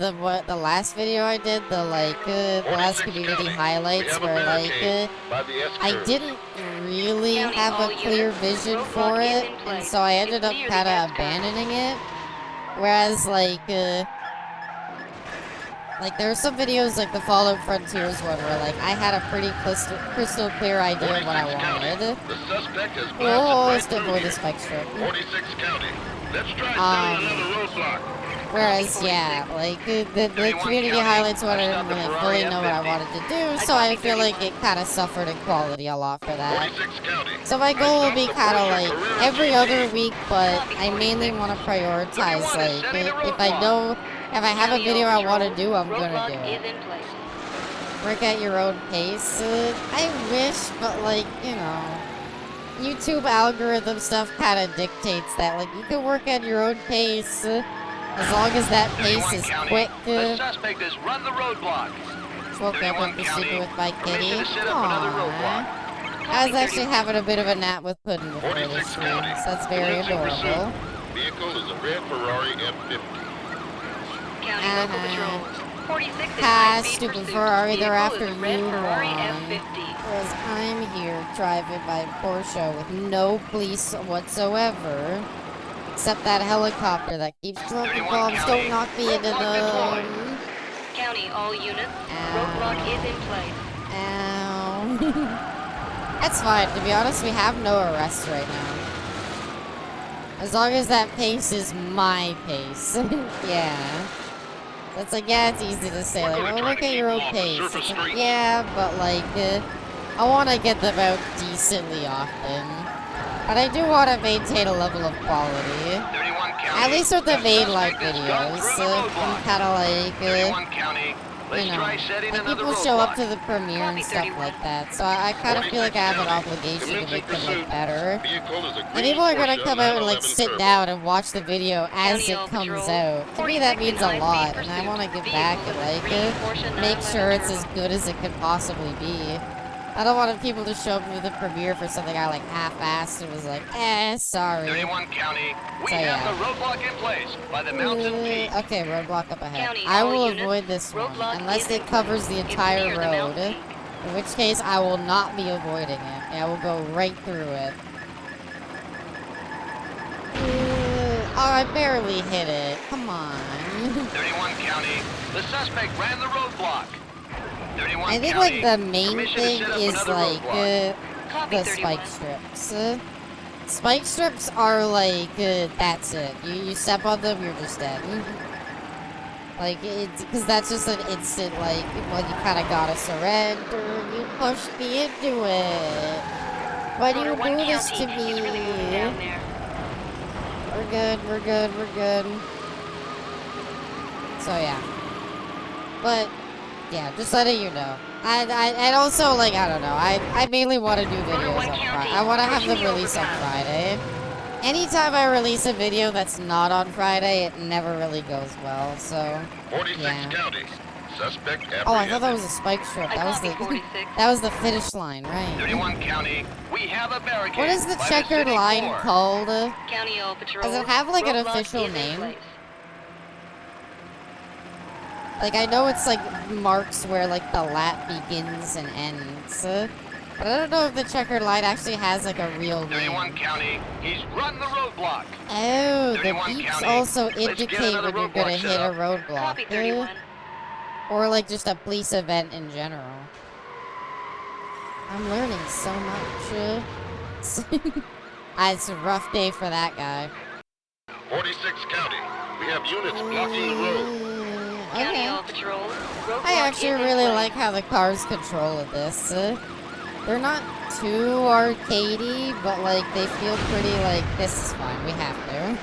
last video I did, the last community highlights where I didn't really have a clear vision for it, and so I ended up kind of abandoning it. Whereas there are some videos like the Fallout Frontiers one where I had a pretty crystal clear idea of what I wanted. The suspect has Oh, blasted let's right avoid through the spike strip. 46 County. Let's try setting another roadblock. Whereas, yeah, the community highlights one, I didn't really fully know what I wanted to do, so I feel like it kind of suffered in quality a lot for that. 46 County. So my goal will be kind of every other week, but I mainly want to prioritize, if I have a video I want to do, I'm gonna do it. Work at your own pace. I wish, but YouTube algorithm stuff kind of dictates that. You can work at your own pace as long as that pace is quick. The suspect has run the roadblock. Woke up and sleeping with my kitty. Permission to set up another roadblock. Aww. I was actually having a bit of a nap with Puddin before this 46 stream, County. so that's very Police in pursuit. adorable. Vehicle is a red Ferrari F50. County local patrols. 46 in Ha, high-speed stupid pursuit. Ferrari, they're Vehicle after is a red you, Ferrari Juan. F50. Whereas I'm here driving my Porsche with no police whatsoever. Except that helicopter that keeps dropping 31 bombs. County. Don't knock me into Roadblock them. County, all units. Ow. Roadblock is in place. Ow. That's fine. To be honest, we have no arrests right now. As long as that pace is my pace. Yeah. That's yeah, it's easy to say, oh, look at your own pace. It's yeah, but I want to get them out decently often. But I do want to maintain a level of quality. 31 County. At least with the mainline suspect has gone videos. through the roadblock. Kind of 31 County. Let's try setting another people show up roadblock. to the premiere and Copy, stuff 31. like that. So I kind of feel like I have an obligation to make them look better. Vehicle is a And green people are gonna Porsche come out and 911 sit Turbo. down and watch the video as County it all comes patrol. out. To me, that 46 means in a high-speed lot, and I pursuit. want to give Vehicle back is a and green Porsche make 911 sure it's as Turbo. good as it can possibly be. I don't want people to show up to the premiere for something I half-assed and was sorry. 31 County. We So, have yeah. the roadblock in place by the Mountain Peak. Okay, roadblock up ahead. County, I all will units, avoid this one, roadblock unless is it in covers the It's entire near the road. Mountain In which case, I will not be avoiding it. I will go right through it. Oh, I barely hit it. Come on. 31 County. The suspect ran the roadblock. 31 I think County. the main Permission to thing set up is another roadblock. Copy, the 31. spike strips. Spike strips are that's it. You step on them, you're just dead. It's because that's just an instant well, you kind of gotta surrender. You pushed me into it. Why do you Motor 1 do this County. to He's really moving me? down there. We're good, we're good, we're good. So yeah. But yeah, just letting you know. And also I don't know. I mainly want to do videos on Friday. I want to have them release on Friday. Anytime I release a video that's not on Friday, it never really goes well. So 46 yeah. County. Suspect apprehended. Oh, I thought that was a spike strip. I That was copy, the 46. that was the finish line, right? 31 County. We have a barricade. What is the by checkered city line floor. called? County all patrol. Does it have an Roadblock official is in name? place. I know it's marks where the lap begins and ends. But I don't know if the checkered line actually has a real 31 name. County. He's run the roadblock. Oh, the 31 beeps County. also Let's get indicate another when you're gonna roadblock hit set a up. roadblock. Copy, 31. Or just a police event in general. I'm learning so much. It's a rough day for that guy. 46 County. We have units blocking the road. County Okay. all patrol. Roadblock I actually is in really place. like how the cars control this. They're not too arcadey, but they feel pretty this is fine, we have to.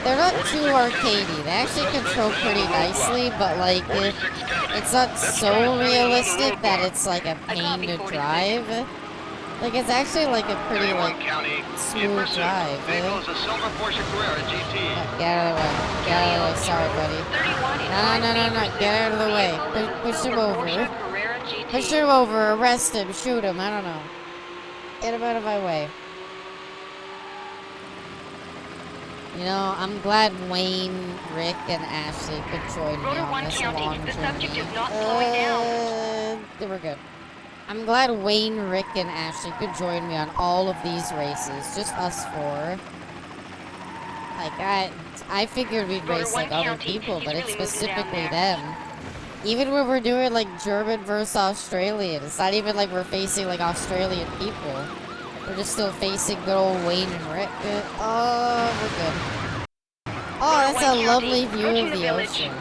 They're not too arcadey. They actually control pretty nicely, but 46 County. it's not so realistic that it's a pain to drive. Like, it's actually like a pretty, 31 like, County. In smooth pursuit. drive. Vehicle is a silver Porsche Carrera GT. Get out of the way. Get out of the way. Sorry, buddy. 31 in No, no, no, high-speed no. pursuit. Get out of the way. Vehicle is a Push him silver over. Porsche Carrera GT. Push him over. Arrest him. Shoot him. I don't know. Get him out of my way. You know, I'm glad Wayne, Rick, and Ashley could join me Rotor on 1 this County, long the journey. subject is not slowing down. We're good. I'm glad Wayne, Rick, and Ashley could join me on all of these races. Just us four. Like, I figured we'd Rotor race 1 like other County, people, he's but it's really moving specifically down them. Even when we're doing like German versus Australian, it's not even like we're facing like Australian people. We're just still facing good old Wayne and Rick. Oh, we're good. Oh, that's a lovely view of the ocean.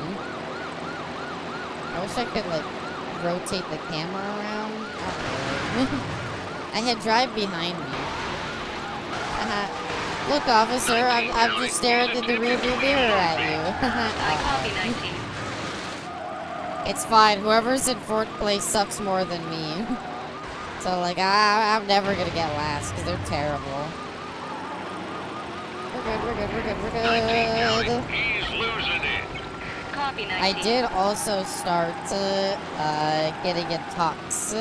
I wish I could like rotate the camera around. Not really. I had drive behind me. Look, officer, I'm just staring in the rearview mirror at you. I copy 19. It's fine. Whoever's in fourth place sucks more than me. So, like, I'm never gonna get last because they're terrible. We're good, we're good, we're good, we're 19 County. good. He's losing it. Copy 19. I did also start getting in talks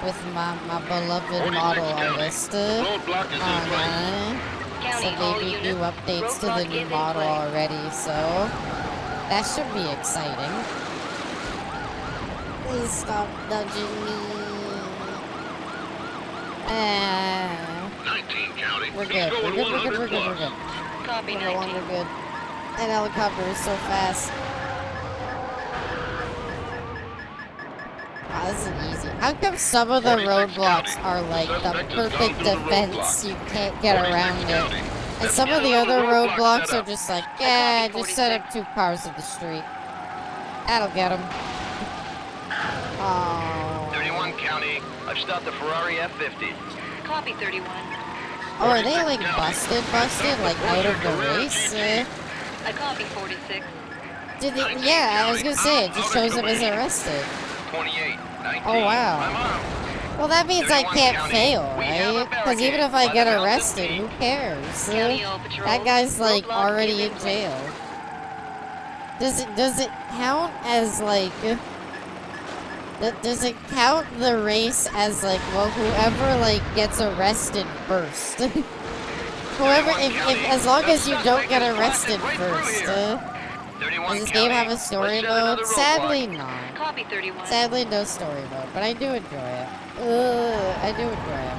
with my beloved 46 model County. artist. Roadblock is in place. County, So all maybe units. new updates to the Roadblock new is in model place. already, so that should be exciting. Please stop nudging me. 19 County. We're He's good. We're going good. We're good. 100 We're good. We're plus. good. Copy We're 19. good. That helicopter is so fast. Wow, this is easy. How come some of the 46 roadblocks County. are like the Suspect has perfect gone through the defense? roadblock. You can't get 46 around it. County. And some of the other Roadblock roadblocks set are up. just like, yeah, copy just set 46. up 2 cars in the street. That'll get them. Oh. 31 County. I've stopped the Ferrari F50. Copy 31. Oh, are they like busted, like out of the race? I copy 46. Did they, yeah, I was gonna say, it just shows him as arrested. 28. 19. Oh, wow. I'm out. Well, that means I 31 can't County. fail, We have a right? Because even if barricade I by get the Mountain arrested, Peak. who cares? County all patrol. That guy's like Roadblock already is in place. jail. Does it count as like? Does it count the race as like, well, whoever like gets arrested first? Whoever, if as long as you don't get arrested first. 31 Does this game have a County. story Let's set another mode? roadblock. Sadly not. Copy 31. Sadly, no story mode, but I do enjoy it. I do enjoy it.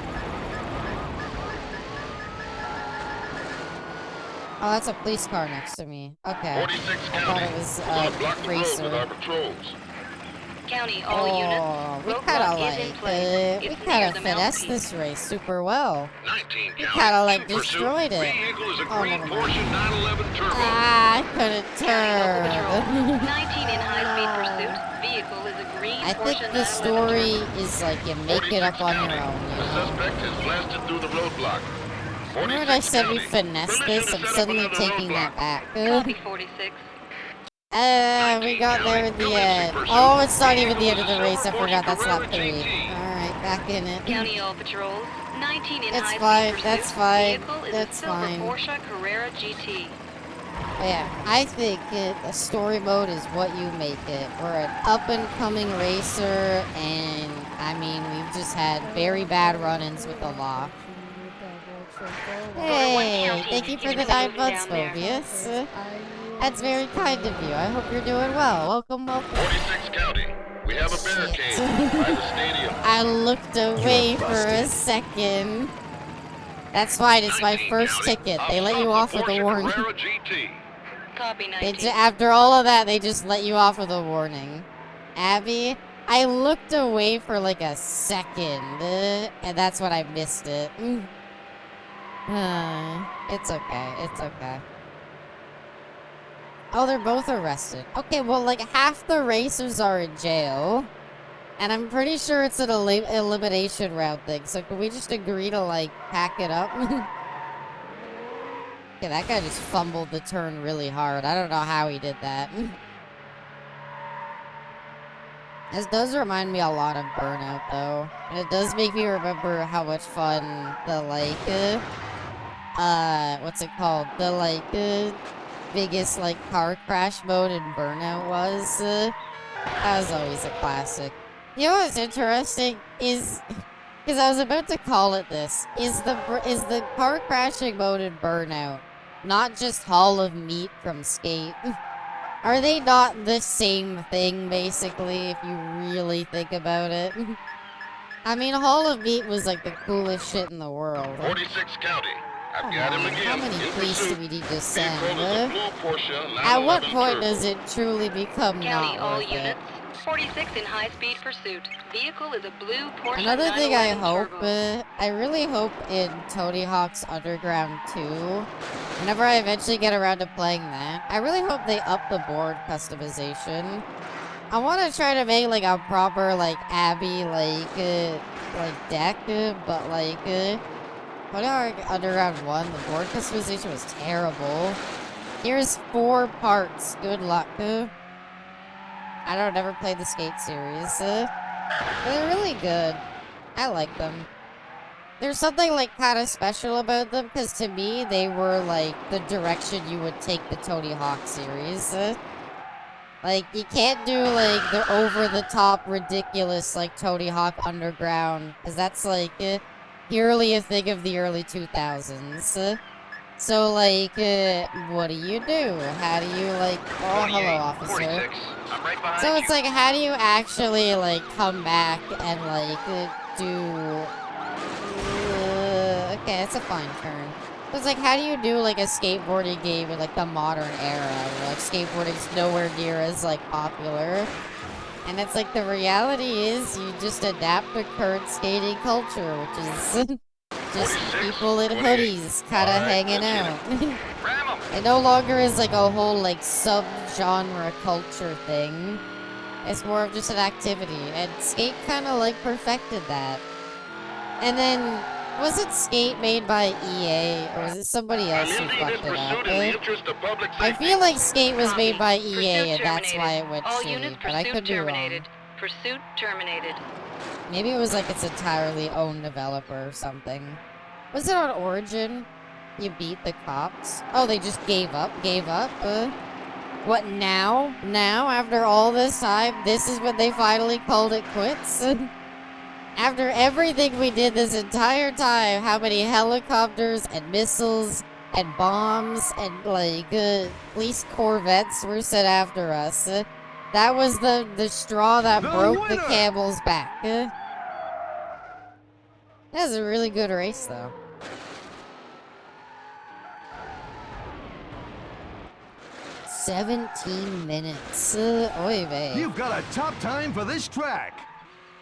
Oh, that's a police car next to me. Okay. 46 I thought County. it was We're gonna block the road with racer. our patrols. County all Oh, units. we Roadblock kinda is in like, place. we It's kinda near the Mountain finessed Peak. this race super well. 19 We County. kinda like In pursuit. destroyed it. Vehicle is a Oh, green never mind. Porsche 911 Turbo. Ah, I couldn't County all patrol. turn. 19 in high-speed No. pursuit. Vehicle is a green I Porsche think the 911 story Turbo. is like you make it 46 up on your County. own, you The know? suspect has blasted through the roadblock. Remember when I 46 said we County. finessed Permission this? to I'm set up suddenly another taking roadblock. that back. Copy 46. We got there at the end. Oh, it's not even the end of the race. I forgot that's lap 3. Alright, back in it. County all patrols. 19 in It's high-speed fine, pursuit. that's fine, Vehicle is that's a silver fine. Porsche Carrera GT. But yeah, I think the story mode is what you make it. We're an up-and-coming racer, and I mean, we've just had very bad run-ins with the law. Hey, thank you for the 9 months, Mobius. That's very kind of you. I hope you're doing well. Welcome, welcome. 46 County. We have a barricade by the stadium. I looked away for a second. That's fine. It's my 19 first County. ticket. They let you off with a Porsche warning. Carrera GT. Copy They 19. after all of that, they just let you off with a warning. Abby, I looked away for like a second, and that's when I missed it. It's okay. It's okay. Oh, they're both arrested. Okay, well, like half the racers are in jail. And I'm pretty sure it's an elimination round thing. So can we just agree to, like, pack it up? Okay, that guy just fumbled the turn really hard. I don't know how he did that. This does remind me a lot of Burnout, though. And it does make me remember how much fun the, like, what's it called? The, like, biggest, like, car crash mode in Burnout was. That was always a classic. You know what's interesting is, because I was about to call it this, is the car crashing mode in Burnout not just Hall of Meat from Skate? Are they not the same thing, basically, if you really think about it? I mean, Hall of Meat was like the coolest shit in the world. 46 County. I've Come got him on, again. how many In police do pursuit. we need to Vehicle send? is a blue Porsche At what 911 point Turbo. does it truly become County, not all worth it? units. 46 in high-speed pursuit. Vehicle is a blue Porsche Another thing I 911 hope, Turbo. I really hope in Tony Hawk's Underground 2, whenever I eventually get around to playing that, I really hope they up the board customization. I want to try to make like a proper like Abbey like deck, but like Tony Hawk Underground 1, the board customization was terrible. Here's 4 parts. Good luck. I don't never played the Skate series. But they're really good. I like them. There's something like kind of special about them because to me they were like the direction you would take the Tony Hawk series. Like you can't do like the over-the-top ridiculous like Tony Hawk Underground because that's like purely a thing of the early 2000s. So like what do you do? How do you like? Oh, hello, 28, officer. 46. I'm right behind So you. it's like, how do you actually, like, come back and, like, do... okay, it's a fine turn. So it's like, how do you do, like, a skateboarding game in, like, the modern era, where, like, skateboarding's nowhere near as, like, popular? And it's like, the reality is, you just adapt to current skating culture, which is just 46, people in 28. hoodies kind of Alright, hanging let's out. Ram 'em. It no longer is like a whole like sub-genre culture thing. It's more of just an activity, and Skate kind of like perfected that. And then, was it Skate made by EA, or was it somebody I'm else who ending fucked this it up? pursuit in the interest of public I safety. feel like Skate was Copy. made by Pursuit EA, and that's terminated. why it went All shitty, units, but I pursuit could be wrong. terminated. Pursuit terminated. Maybe it was like its entirely own developer or something. Was it on Origin? You beat the cops? Oh, they just gave up? Gave up? What now? Now, after all this time, this is when they finally called it quits? After everything we did this entire time, how many helicopters and missiles and bombs and, like, police corvettes were sent after us. That was the straw that The broke the winner! camel's back. That was a really good race, though. "17 minutes. Oy vey. You've got a top time for this track.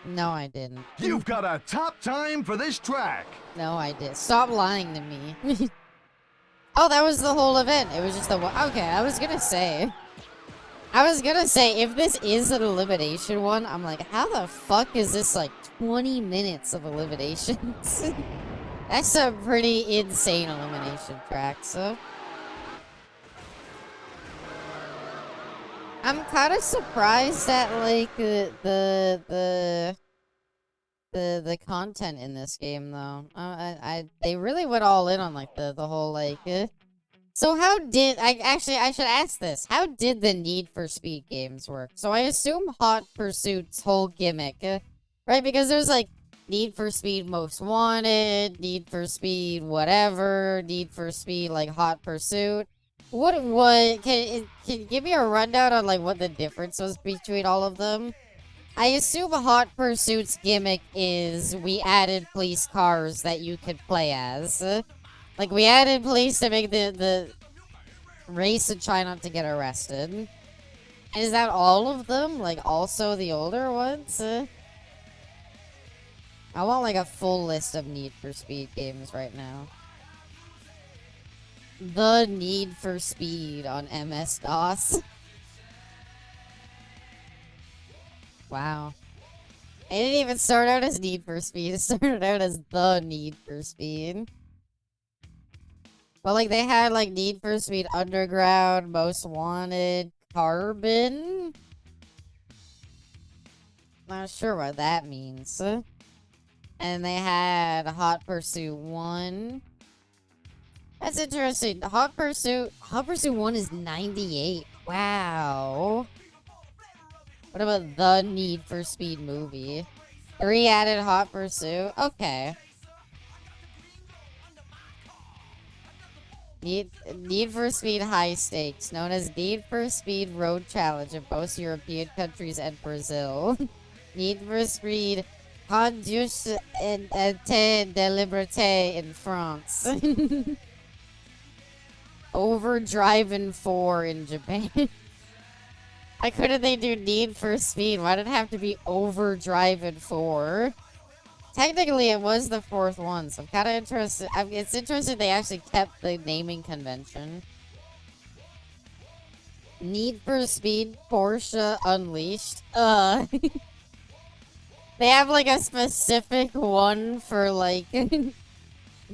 No, I didn't. You've got a top time for this track. No, I did. Stop lying to me. Oh, that was the whole event. It was just the one. Okay, I was gonna say, if this is an elimination one, I'm like, how the fuck is this like 20 minutes of eliminations? That's a pretty insane elimination track, so. I'm kind of surprised at like the content in this game though. They really went all in on like the whole like. So how did I should ask this? How did the Need for Speed games work? So I assume Hot Pursuit's whole gimmick, right? Because there's like Need for Speed Most Wanted, Need for Speed whatever, Need for Speed like Hot Pursuit. What can you give me a rundown on like what the difference was between all of them? I assume Hot Pursuit's gimmick is we added police cars that you could play as. Like we added police to make the race and try not to get arrested. Is that all of them? Like also the older ones? I want like a full list of Need for Speed games right now. The Need for Speed on MS-DOS. Wow. It didn't even start out as Need for Speed. It started out as The Need for Speed. But, like, they had, like, Need for Speed Underground, Most Wanted, Carbon. Not sure what that means. And they had Hot Pursuit 1. That's interesting. Hot Pursuit 1 is 98. Wow. What about the Need for Speed movie? 3 added Hot Pursuit. Okay. Need for Speed High Stakes, known as Need for Speed Road Challenge in most European countries and Brazil. Need for Speed Conduite de Liberté in France. Overdriven 4 in Japan. Why couldn't they do Need for Speed? Why did it have to be Overdriven 4? Technically, it was the 4th one, so I'm kind of interested. It's interesting they actually kept the naming convention. Need for Speed Porsche Unleashed. They have, like, a specific one for, like,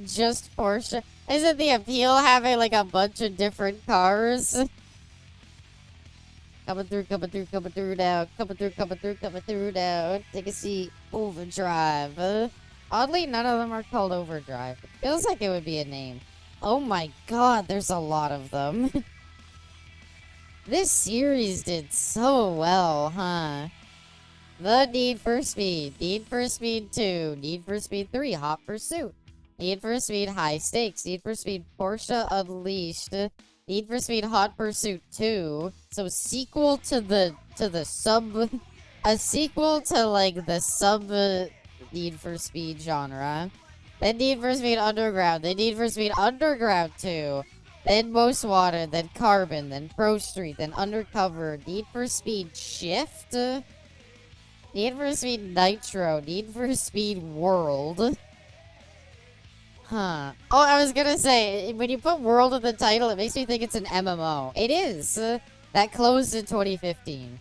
just Porsche. Isn't the appeal having, like, a bunch of different cars? Coming through now. Coming through now. Take a seat. Overdrive. Oddly, none of them are called Overdrive. It feels like it would be a name. Oh my god, there's a lot of them. This series did so well, huh? The Need for Speed. Need for Speed 2. Need for Speed 3. Hot Pursuit. Need for Speed High Stakes. Need for Speed Porsche Unleashed. Need for Speed Hot Pursuit 2. So sequel to the sub, a sequel to like the sub Need for Speed genre. Then Need for Speed Underground. Then Need for Speed Underground 2. Then Most Wanted. Then Carbon. Then Pro Street. Then Undercover. Need for Speed Shift. Need for Speed Nitro. Need for Speed World. Huh. Oh, I was gonna say, when you put World in the title, it makes me think it's an MMO. It is. That closed in 2015.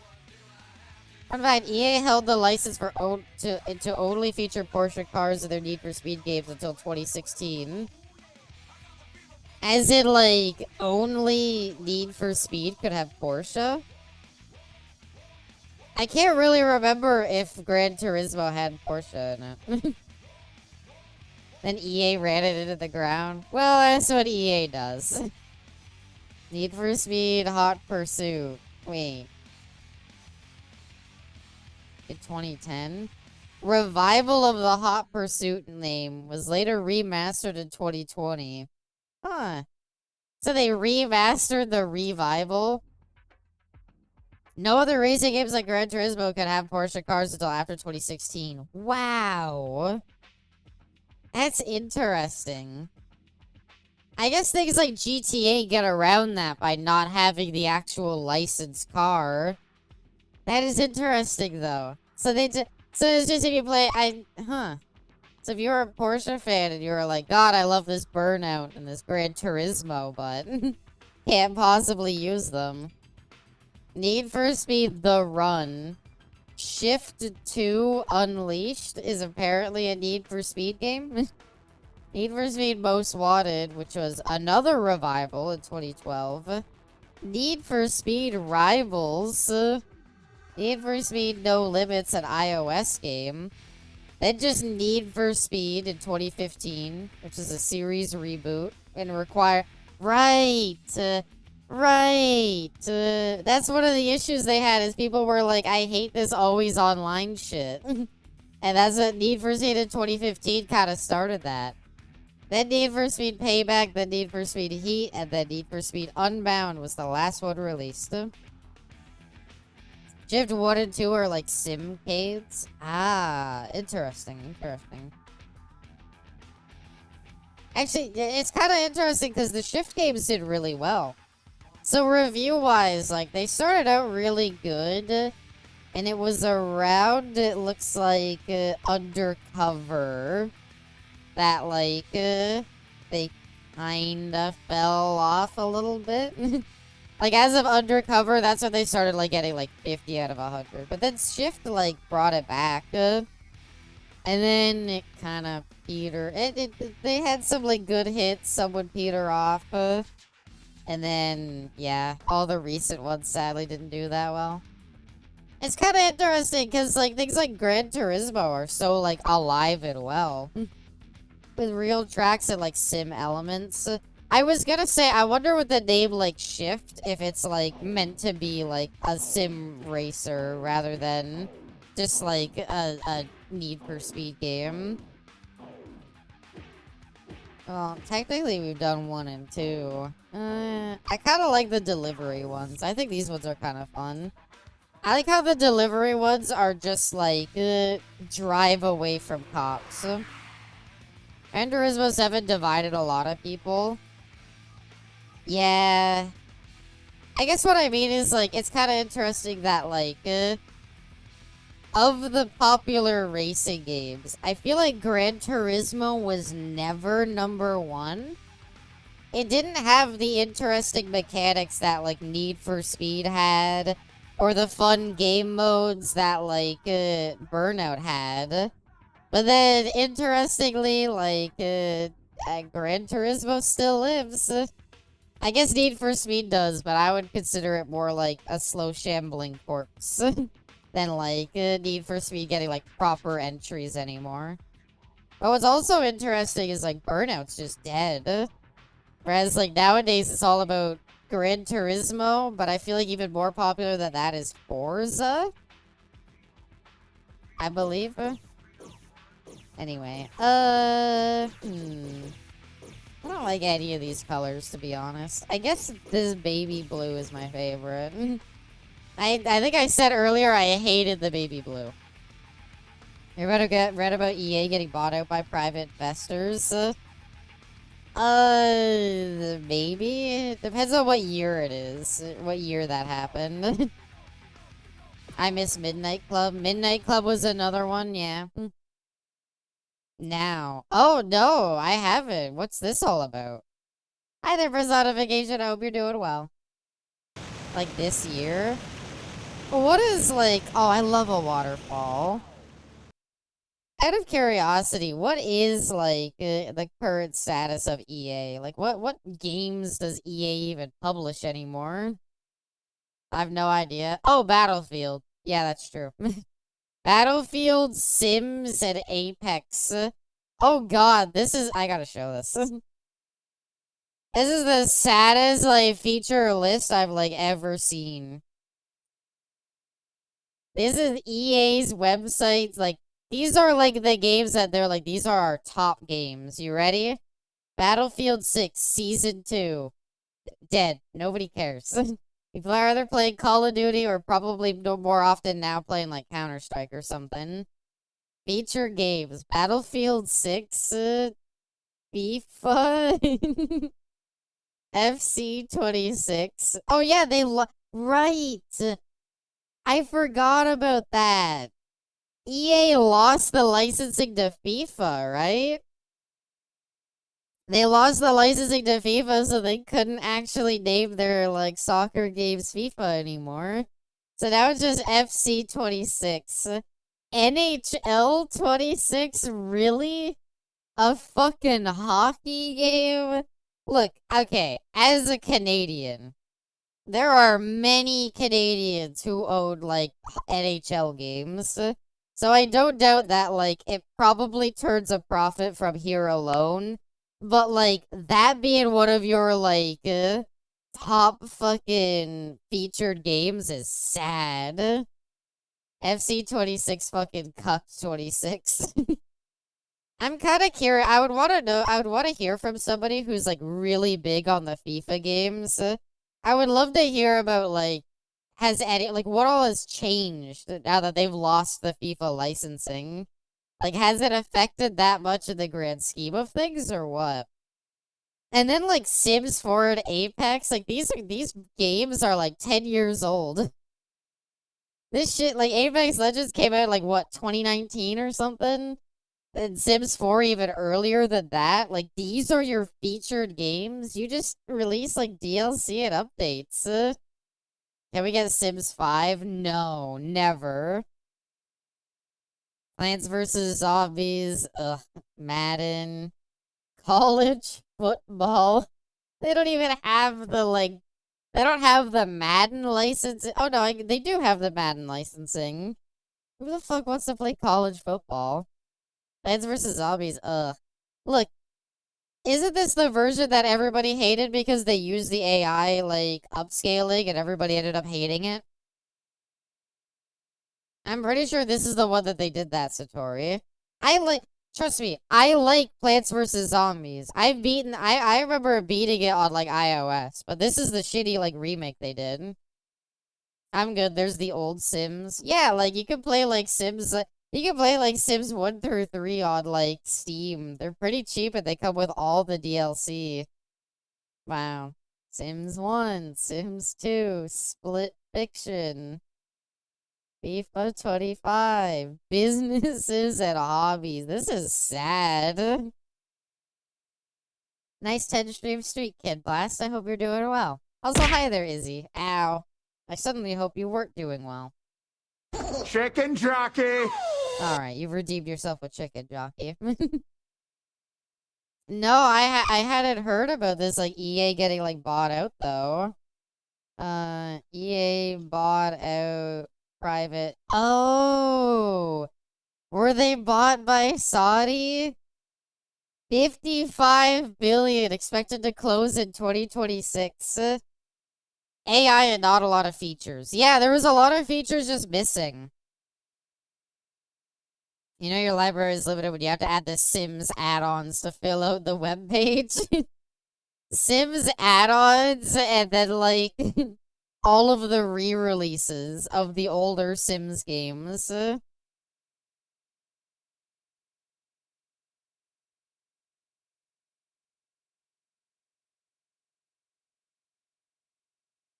Fun fact, EA held the license for to only feature Porsche cars in their Need for Speed games until 2016. As in, like, only Need for Speed could have Porsche? I can't really remember if Gran Turismo had Porsche in it. Then EA ran it into the ground. Well, that's what EA does. Need for Speed Hot Pursuit. Wait. In 2010? Revival of the Hot Pursuit name was later remastered in 2020. Huh. So they remastered the Revival? No other racing games like Gran Turismo could have Porsche cars until after 2016. Wow. That's interesting. I guess things like GTA get around that by not having the actual licensed car. That is interesting, though. So so it's just if you play, So if you're a Porsche fan and you're like, God, I love this Burnout and this Gran Turismo, but can't possibly use them. Need for Speed The Run. Shift 2 Unleashed is apparently a Need for Speed game. Need for Speed Most Wanted, which was another revival in 2012. Need for Speed Rivals. Need for Speed No Limits, an iOS game. Then just Need for Speed in 2015, which is a series reboot and require... Right! That's one of the issues they had, is people were like, I hate this always online shit. And that's what Need for Speed in 2015 kind of started that. Then Need for Speed Payback, then Need for Speed Heat, and then Need for Speed Unbound was the last one released. Shift 1 and 2 are like simcades. Ah, interesting. Actually, it's kind of interesting because the Shift games did really well. So review-wise, like, they started out really good, and it was around, it looks like, Undercover, that, like, they kinda fell off a little bit. Like, as of Undercover, that's when they started, like, getting, like, 50 out of 100. But then Shift, like, brought it back, and then it kind of petered. They had some, like, good hits, some would peter off, and then, yeah, all the recent ones sadly didn't do that well. It's kind of interesting because like things like Gran Turismo are so like alive and well with real tracks and like sim elements. I was gonna say, I wonder with the name like Shift if it's like meant to be like a sim racer rather than just like a Need for Speed game. Well, technically we've done 1 and 2. I kind of like the delivery ones. I think these ones are kind of fun. I like how the delivery ones are just like drive away from cops. Gran Turismo 7 divided a lot of people. Yeah. I guess what I mean is like it's kind of interesting that like of the popular racing games, I feel like Gran Turismo was never number 1. It didn't have the interesting mechanics that like Need for Speed had, or the fun game modes that like Burnout had. But then, interestingly, like Gran Turismo still lives. I guess Need for Speed does, but I would consider it more like a slow shambling corpse than like Need for Speed getting like proper entries anymore. But what's also interesting is like Burnout's just dead. Whereas like nowadays it's all about Gran Turismo, but I feel like even more popular than that is Forza, I believe. Anyway, I don't like any of these colors, to be honest. I guess this baby blue is my favorite. I think I said earlier I hated the baby blue. You read about EA getting bought out by private investors? Maybe. It depends on what year it is. What year that happened. I miss Midnight Club. Midnight Club was another one, yeah. Now. Oh, no, I haven't. What's this all about? Hi there, personification. I hope you're doing well. Like this year? What is like... Oh, I love a waterfall. Out of curiosity, what is like the current status of EA? Like what games does EA even publish anymore? I have no idea. Oh, Battlefield. Yeah, that's true. Battlefield, Sims, and Apex. Oh god, I gotta show this. This is the saddest like feature list I've like ever seen. This is EA's website. Like, these are like the games that they're like, these are our top games. You ready? Battlefield 6 Season 2. Dead. Nobody cares. People are either playing Call of Duty or probably no more often now playing like Counter-Strike or something. Feature games. Battlefield 6. FIFA. FC 26. Oh yeah, right. I forgot about that. EA lost the licensing to FIFA, right? They lost the licensing to FIFA, so they couldn't actually name their, like, soccer games FIFA anymore. So now it's just FC 26. NHL 26? Really? A fucking hockey game? Look, okay, as a Canadian, there are many Canadians who own, like, NHL games. So I don't doubt that, like, it probably turns a profit from here alone. But, like, that being one of your, like, top fucking featured games is sad. FC 26 fucking cucked 26. I'm kind of curious. I would want to hear from somebody who's, like, really big on the FIFA games. I would love to hear about, like, what all has changed now that they've lost the FIFA licensing? Like, has it affected that much in the grand scheme of things, or what? And then, like, Sims 4 and Apex, like, these games are, like, 10 years old. This shit, like, Apex Legends came out, like, what, 2019 or something? And Sims 4 even earlier than that? Like, these are your featured games? You just release, like, DLC and updates. Can we get Sims 5? No, never. Plants vs. Zombies. Ugh. Madden. College football. They don't even have the, like, They don't have the Madden license. Oh no, they do have the Madden licensing. Who the fuck wants to play college football? Plants vs. Zombies, ugh. Look, isn't this the version that everybody hated because they used the AI, like, upscaling and everybody ended up hating it? I'm pretty sure this is the one that they did that, Satori. Trust me, I like Plants vs. Zombies. I remember beating it on, like, iOS, but this is the shitty, like, remake they did. I'm good, there's the old Sims. Yeah, like, you can play, like, Sims 1 through 3 on, like, Steam. They're pretty cheap and they come with all the DLC. Wow. Sims 1, Sims 2, Split Fiction, FIFA 25, businesses and hobbies. This is sad. Nice 10-stream streak, Kid Blast. I hope you're doing well. Also, hi there, Izzy. Ow. I suddenly hope you weren't doing well. Chicken jockey. Alright, you've redeemed yourself with Chicken Jockey. No, I hadn't heard about this, like, EA getting, like, bought out, though. EA bought out private... Oh! Were they bought by Saudi? 55 billion expected to close in 2026. AI and not a lot of features. Yeah, there was a lot of features just missing. You know your library is limited when you have to add the Sims add-ons to fill out the webpage? Sims add-ons and then, like, all of the re-releases of the older Sims games.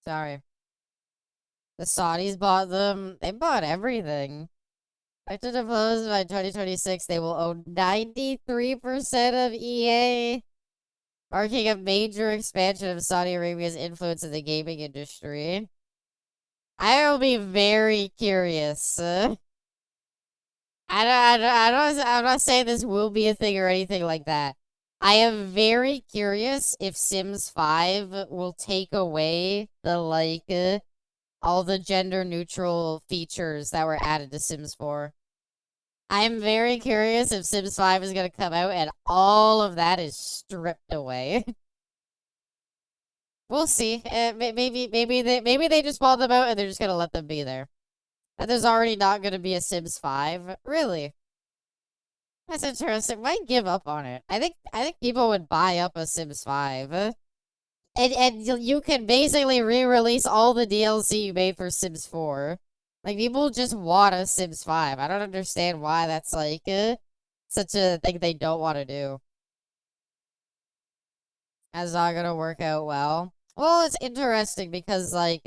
Sorry. The Saudis bought them. They bought everything. Expected to close by 2026, they will own 93% of EA, marking a major expansion of Saudi Arabia's influence in the gaming industry. I will be very curious. I'm not saying this will be a thing or anything like that. I am very curious if Sims 5 will take away the, like, all the gender-neutral features that were added to Sims 4. I'm very curious if Sims 5 is going to come out and all of that is stripped away. We'll see. Maybe they just bought them out and they're just going to let them be there. And there's already not going to be a Sims 5. Really? That's interesting. Might give up on it. I think people would buy up a Sims 5. And you can basically re-release all the DLC you made for Sims 4. Like, people just want a Sims 5. I don't understand why that's, like, such a thing they don't want to do. That's not gonna work out well. Well, it's interesting because, like,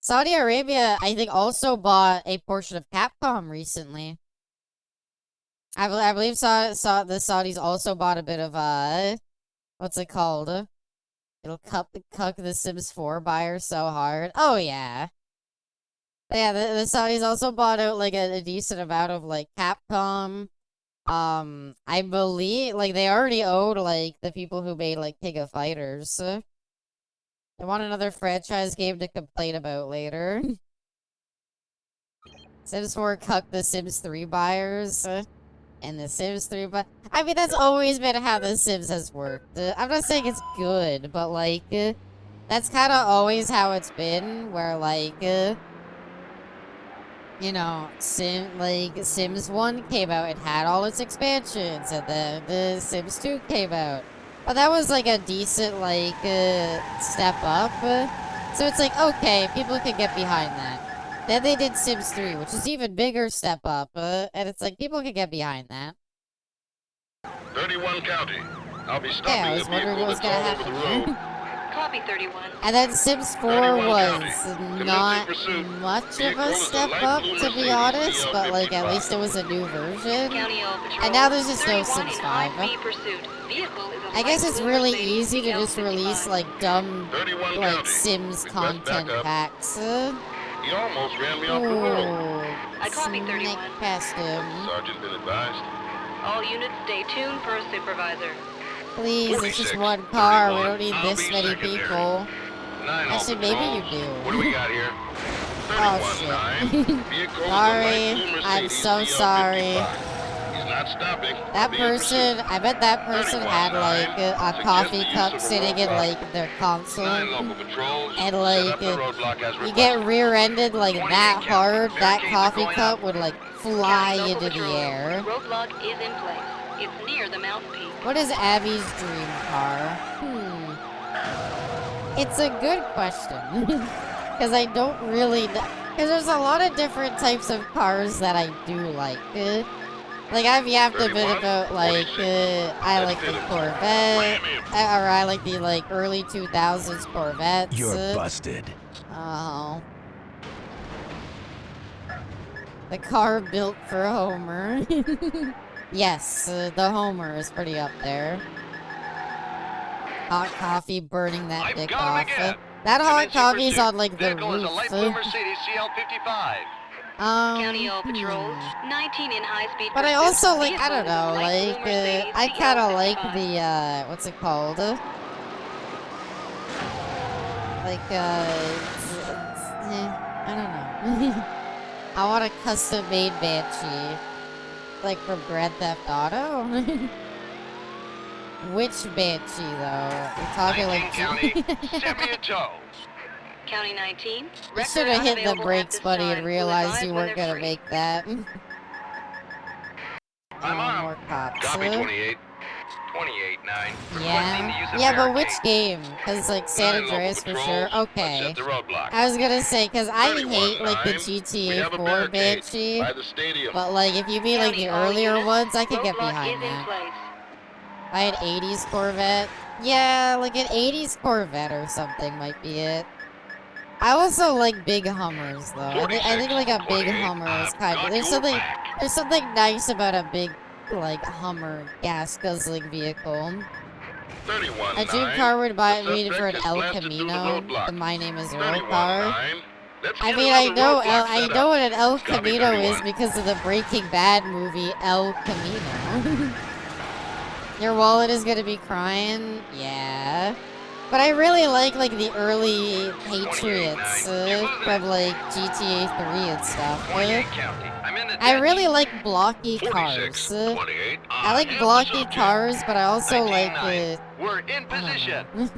Saudi Arabia, I think, also bought a portion of Capcom recently. I believe the Saudis also bought a bit of, what's it called? It'll cuck the Sims 4 buyers so hard. Oh, yeah. But yeah, the Saudis also bought out, like, a decent amount of, like, Capcom. I believe, like, they already owed, like, the people who made, like, King of Fighters. They want another franchise game to complain about later. Sims 4 cucked the Sims 3 buyers. And the Sims 3, but I mean, that's always been how the Sims has worked. I'm not saying it's good, but, like, that's kind of always how it's been, where, like, you know, Sims 1 came out and had all its expansions, and then the Sims 2 came out. But that was, like, a decent, like, step up. So it's like, okay, people can get behind that. Then they did Sims 3, which is even bigger step up, and it's like, people can get behind that. 31 County. I'll be stopping Yeah, I was the wondering vehicle what was that's gonna all over the happen. road. Copy 31. And then Sims 4 was not much of a step up, to be honest, but, like, at least it was a new version. County All Patrol. And now there's just no 31 Sims in 5. high-speed pursuit. Vehicle is a I guess light it's blue really Mercedes easy to just CL55. release, like, dumb, 31 like, County. Sims Request content backup. packs. He almost ran me off the road. Oh, I copy 31. sneak past him. Sergeant been advised. All units stay tuned for a supervisor. Please, it's just 46, one car. We 31, don't need I'll this be many secondary. people. Actually, maybe you do. What do we got here? Oh, shit. 31-9. Vehicle is a Sorry. light blue I'm Mercedes so CL55. sorry. He's not stopping. That Be in person, pursuit. I bet that person had like a Suggest coffee the use cup of a sitting in roadblock. like their 9 console. local patrols. And Set like, up the roadblock as you get requested. rear-ended like 28 that county. hard, that Barricades are coffee going cup up. would like fly County into local the patrols. air. Roadblock is in place. It's near the mouthpiece. What is Abby's dream car? It's a good question. Because I don't really know. Because there's a lot of different types of cars that I do like. Like, I've yapped a bit 31, about, like, I like the Corvette. Or I like the, like, early 2000s Corvettes. You're busted. Oh. The car built for Homer. Yes, the Homer is pretty up there. Hot coffee burning that I've dick got 'em off. again. That hot Commencing coffee's pursuit. on like the Vehicle is a light blue roof. Mercedes CL55. County all patrols. 19 in high-speed But I pursuit. also like, I Vehicle don't is a know, light like blue Mercedes I kind of like CL55. the what's it called? Like I don't know. I want a custom-made Banshee, like from Grand Theft Auto. Which Banshee though? We're talking 19 like. county. Send me a tow. County 19. You Record should have hit the unavailable at brakes, this buddy, time. and We'll realized advise you when weren't they're gonna free. make that. I'm on. More cops. Copy huh? 28. 28-9. Requesting the use Yeah, of yeah, but barricades. which game? Cause like San 9 local Andreas for patrols. sure. Let's Okay. set the roadblock. I was gonna say, cause I hate like the 31-9. We GTA have a 4 barricade Banshee, by the stadium. but like if you mean like County the all earlier units. ones, I could get Roadblock behind is in that. place. I had 80s Corvette. Yeah, like an 80s Corvette or something might be it. I also like big Hummers though. I think like a big 46, Hummer is I've kind of got there's your something back. there's something nice about a big like Hummer gas guzzling vehicle. 31-9. A dream car would buy The me for an suspect is El blasted through the Camino. roadblock. The My Name is Earl car. 31-9. Let's I get mean, I another know roadblock I set know up. what an El Copy, Camino is 31. because of the Breaking Bad movie El Camino. Your wallet is gonna be crying, yeah. But I really like the early Patriots from like GTA 3 and stuff. 28 county. I'm in the I ditch. really like blocky 46, cars. 28. I like am the blocky subject. cars, but I also like 19-9. We're in I don't position. know.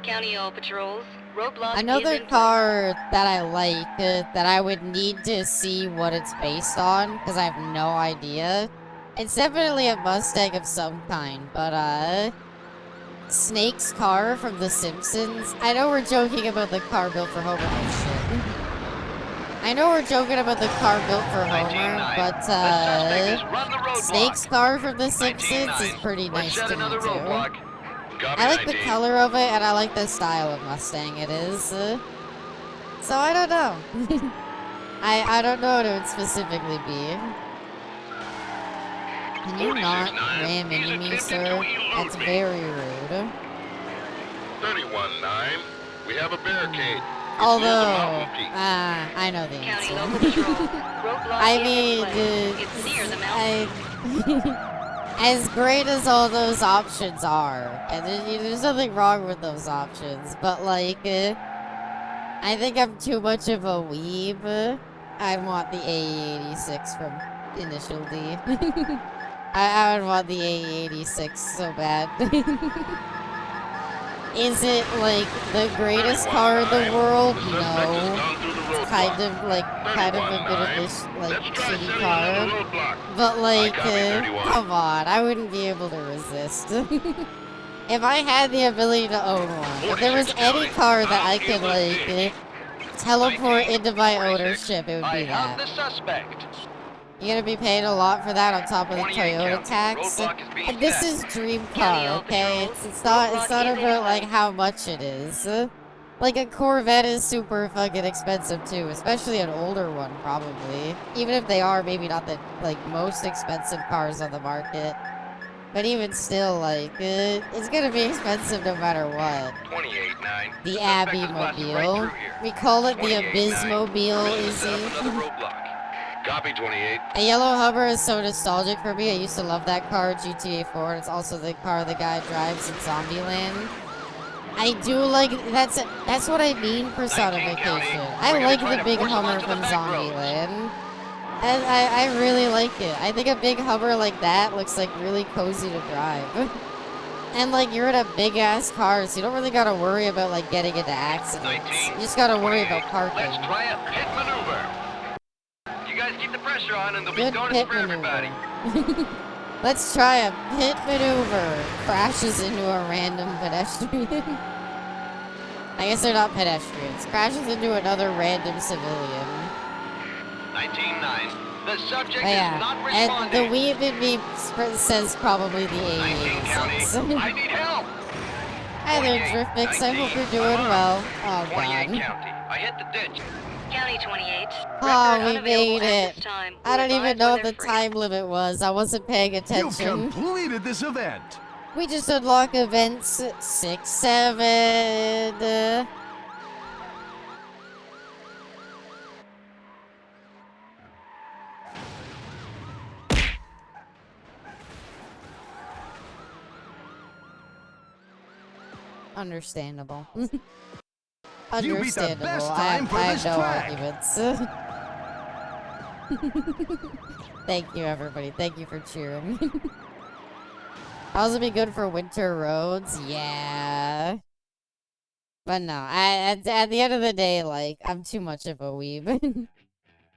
County all patrols. Roadblock is Another in place. car that I like that I would need to see what it's based on because I have no idea. It's definitely a Mustang of some kind, but Snake's car from The Simpsons. I know we're joking about the car built for Homer. Oh shit. I know we're joking about the car built for Homer, 19-9. but The suspect has run the roadblock. Snake's car from The Simpsons 19-9. is pretty Let's nice set to me another too. roadblock. Copy, I like the 19. color of it, and I like the style of Mustang it is. So I don't know. I don't know what it would specifically be. Can you not 46-9. ram He's into me, attempting sir? to elude That's me. very rude. 31-9. We have a barricade. It's near the Although, mountain peak. I know the County answer. local patrols. Roadblock I is mean, in place. It's near the mountain. as great as all those options are, and there's nothing wrong with those options, but like, I think I'm too much of a weeb. I want the AE86 from Initial D. I would want the AE86 so bad. Is it like the greatest car in the world? The suspect has No. gone through the roadblock. Kind of a bit of this like Let's try shitty setting car. another roadblock. But like, copy 31. come on, I wouldn't be able to resist. If I had the ability to own one, if there was 46 any county. car that I Out could in the like ditch. teleport into my 46. ownership, it would I be have that. the suspect. You're gonna be paying a lot for that on top of the 28 Toyota county. tax. Roadblock is being And this set. is dream County car, all okay? patrols. It's not Roadblock is in about like place. how much it is. Like a Corvette is super fucking expensive too, especially an older one probably. Even if they are maybe not the like most expensive cars on the market. But even still, like, it's gonna be expensive no matter what. 28-9. The Suspect Abbey is blasted right Mobile. through here. We call it the 28-9. Abysmobile, Permission to is set up it? another roadblock. Copy 28. A yellow Hummer is so nostalgic for me. I used to love that car, GTA 4, and it's also the car the guy drives in Zombieland. I do like that's what I mean personification. I like the big Hummer from Zombieland. And I really like it. I think a big Hummer like that looks like really cozy to drive. And like you're in a big ass car, so you don't really gotta worry about like getting into accidents. You just gotta worry about parking. Let's try a pit maneuver. You guys keep the pressure on and there'll be Good donuts pit for everybody. maneuver. Let's try a pit maneuver. Crashes into a random pedestrian. I guess they're not pedestrians. Crashes into another random civilian. 19-9. The subject Oh, yeah. is not And responding. the weeb in me says probably the 19 County. A86. I need help. Hi there, 28, Driftmix. I hope 19, you're doing I'm well. on. Oh, 28 God. County. I hit the ditch. County 28. Oh, Record we unavailable made at it. this time. I don't Will even advise know when what the they're free. time limit was. I wasn't paying You've attention. completed this event. We just unlock events 6, 7. Understandable. You beat the Understandable. best I time have, for I this have no track. arguments. Thank you, everybody. Thank you for cheering. How's it be good for winter roads? Yeah. But no, at the end of the day, like, I'm too much of a weeb.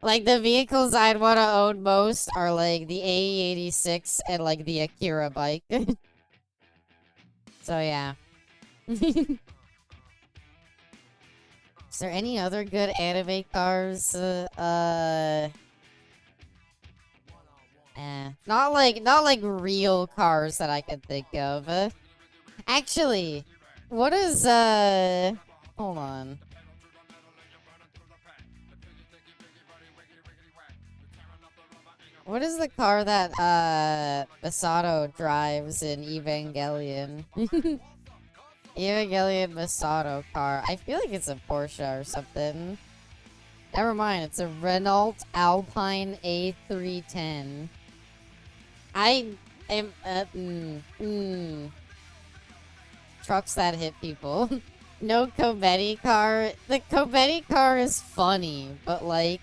Like, the vehicles I'd want to own most are, like, the AE86 and, like, the Akira bike. So, yeah. Is there any other good anime cars? Not like real cars that I can think of. Actually, what is, hold on. What is the car that, Masato drives in Evangelion? Evangelion Masato car. I feel like it's a Porsche or something. Never mind, it's a Renault Alpine A310. I am, trucks that hit people. No Cometti car. The Cometti car is funny, but like,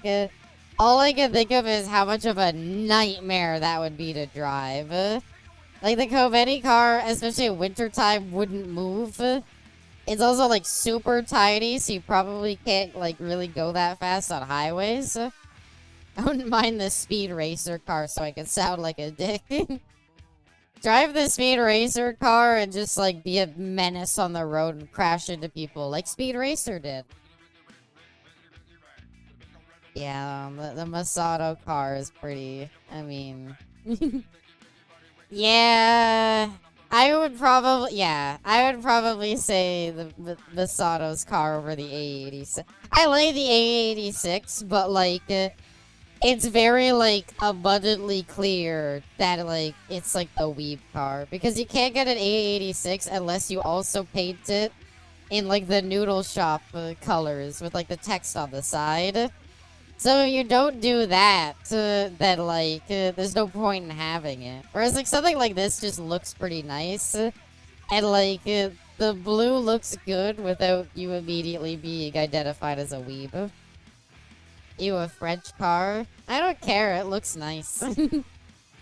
all I can think of is how much of a nightmare that would be to drive. Like, the Cometti car, especially in wintertime, wouldn't move. It's also, like, super tiny, so you probably can't, like, really go that fast on highways. I wouldn't mind the Speed Racer car so I can sound like a dick. Drive the Speed Racer car and just, like, be a menace on the road and crash into people like Speed Racer did. Yeah, the Masato car is pretty, I mean... Yeah, I would probably say the Masato's car over the A86. I like the A86, but like, it's very like abundantly clear that like it's like the weeb car because you can't get an A86 unless you also paint it in like the noodle shop colors with like the text on the side. So if you don't do that, then like, there's no point in having it. Whereas like something like this just looks pretty nice. And like, the blue looks good without you immediately being identified as a weeb. Ew, a French car? I don't care, it looks nice.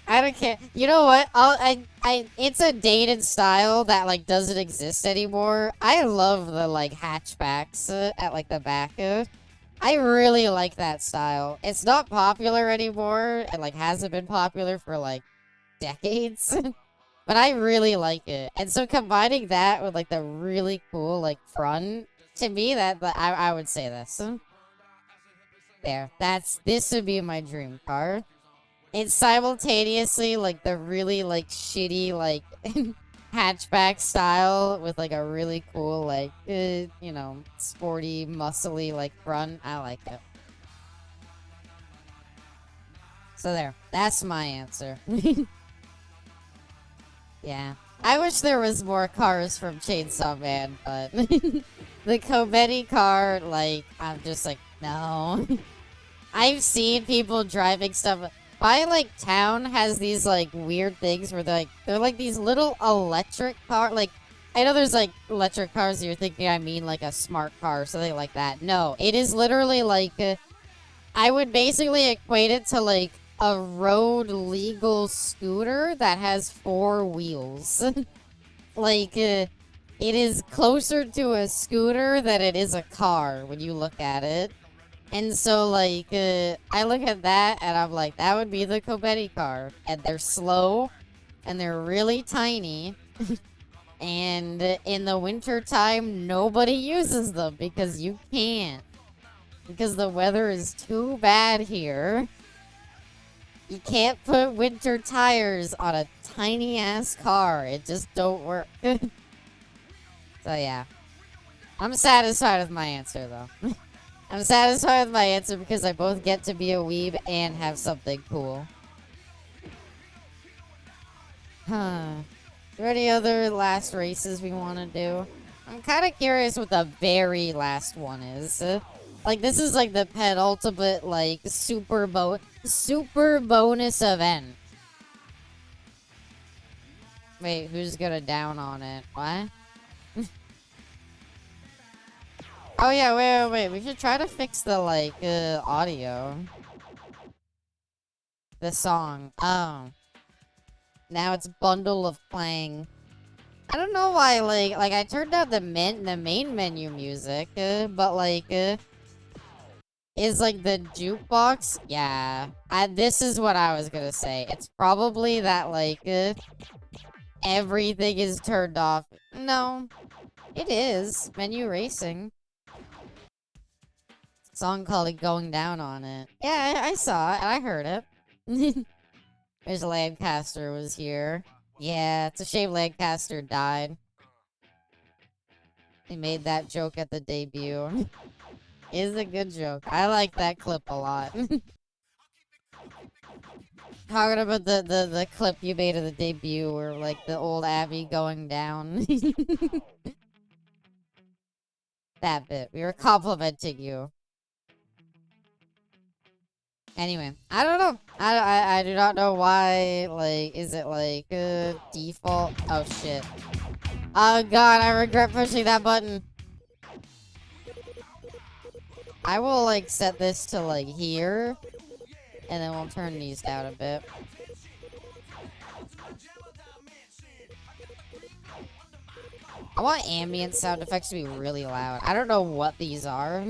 I don't care. You know what? It's a dated style that like doesn't exist anymore. I love the like hatchbacks at like the back. I really like that style. It's not popular anymore, and like hasn't been popular for like decades. But I really like it. And so combining that with like the really cool like front, to me that I would say this. There. This would be my dream car. It's simultaneously like the really like shitty like hatchback style with like a really cool like you know, sporty muscly like front. I like it. So there, that's my answer. Yeah, I wish there was more cars from Chainsaw Man, but the Cometti car, like, I'm just like, no. I've seen people driving stuff. My, like, town has these, like, weird things where they're like these little electric car, like, I know there's like electric cars. You're thinking I mean like a smart car or something like that. No, it is literally like I would basically equate it to like a road legal scooter that has 4 wheels. Like it is closer to a scooter than it is a car when you look at it. And so like I look at that and I'm like, that would be the Cobetti car. And they're slow and they're really tiny. And in the winter time, nobody uses them because you can't. Because the weather is too bad here. You can't put winter tires on a tiny ass car. It just don't work. So yeah. I'm satisfied with my answer though. I'm satisfied with my answer because I both get to be a weeb and have something cool. Huh. Are there any other last races we want to do? I'm kind of curious what the very last one is. Like, this is like the penultimate, like, super bonus event. Wait, who's gonna down on it? What? Oh yeah, wait. We should try to fix the, like, audio. The song. Oh. Now it's Bundle of Clang. I don't know why, like I turned out the main menu music, but like, is like the jukebox? Yeah. This is what I was gonna say. It's probably that like, everything is turned off. No, it is menu racing. Song called Going Down on it. Yeah, I saw it. I heard it. Wish Lancaster was here. Yeah, it's a shame Lancaster died. They made that joke at the debut. It is a good joke. I like that clip a lot. Talking about the clip you made of the debut where like the old Abby going down. That bit. We were complimenting you. Anyway, I don't know. I do not know why, like, is it, like, default? Oh, shit. Oh, God, I regret pushing that button. I will, like, set this to, like, here. And then we'll turn these down a bit. I want ambient sound effects to be really loud. I don't know what these are.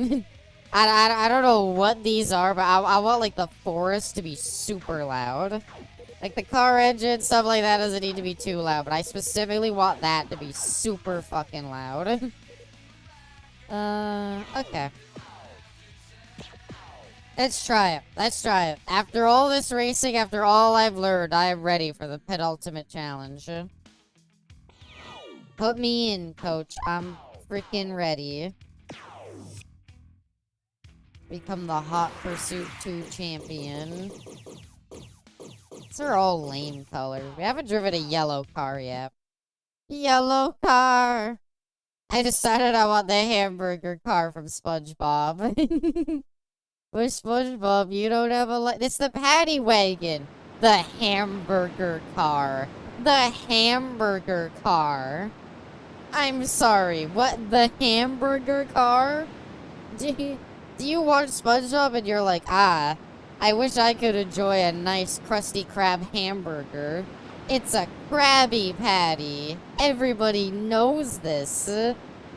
I don't know what these are, but I want, like, the forest to be super loud. Like, the car engine, stuff like that doesn't need to be too loud, but I specifically want that to be super fucking loud. Okay. Let's try it. Let's try it. After all this racing, after all I've learned, I am ready for the penultimate challenge. Put me in, coach. I'm freaking ready. Become the Hot Pursuit 2 champion. These are all lame colors. We haven't driven a yellow car yet. Yellow car! I decided I want the hamburger car from SpongeBob. With SpongeBob, you don't have a it's the paddy wagon. The hamburger car. The hamburger car. I'm sorry, what? The hamburger car? Do you watch SpongeBob and you're like, ah, I wish I could enjoy a nice Krusty Krab hamburger. It's a Krabby Patty. Everybody knows this.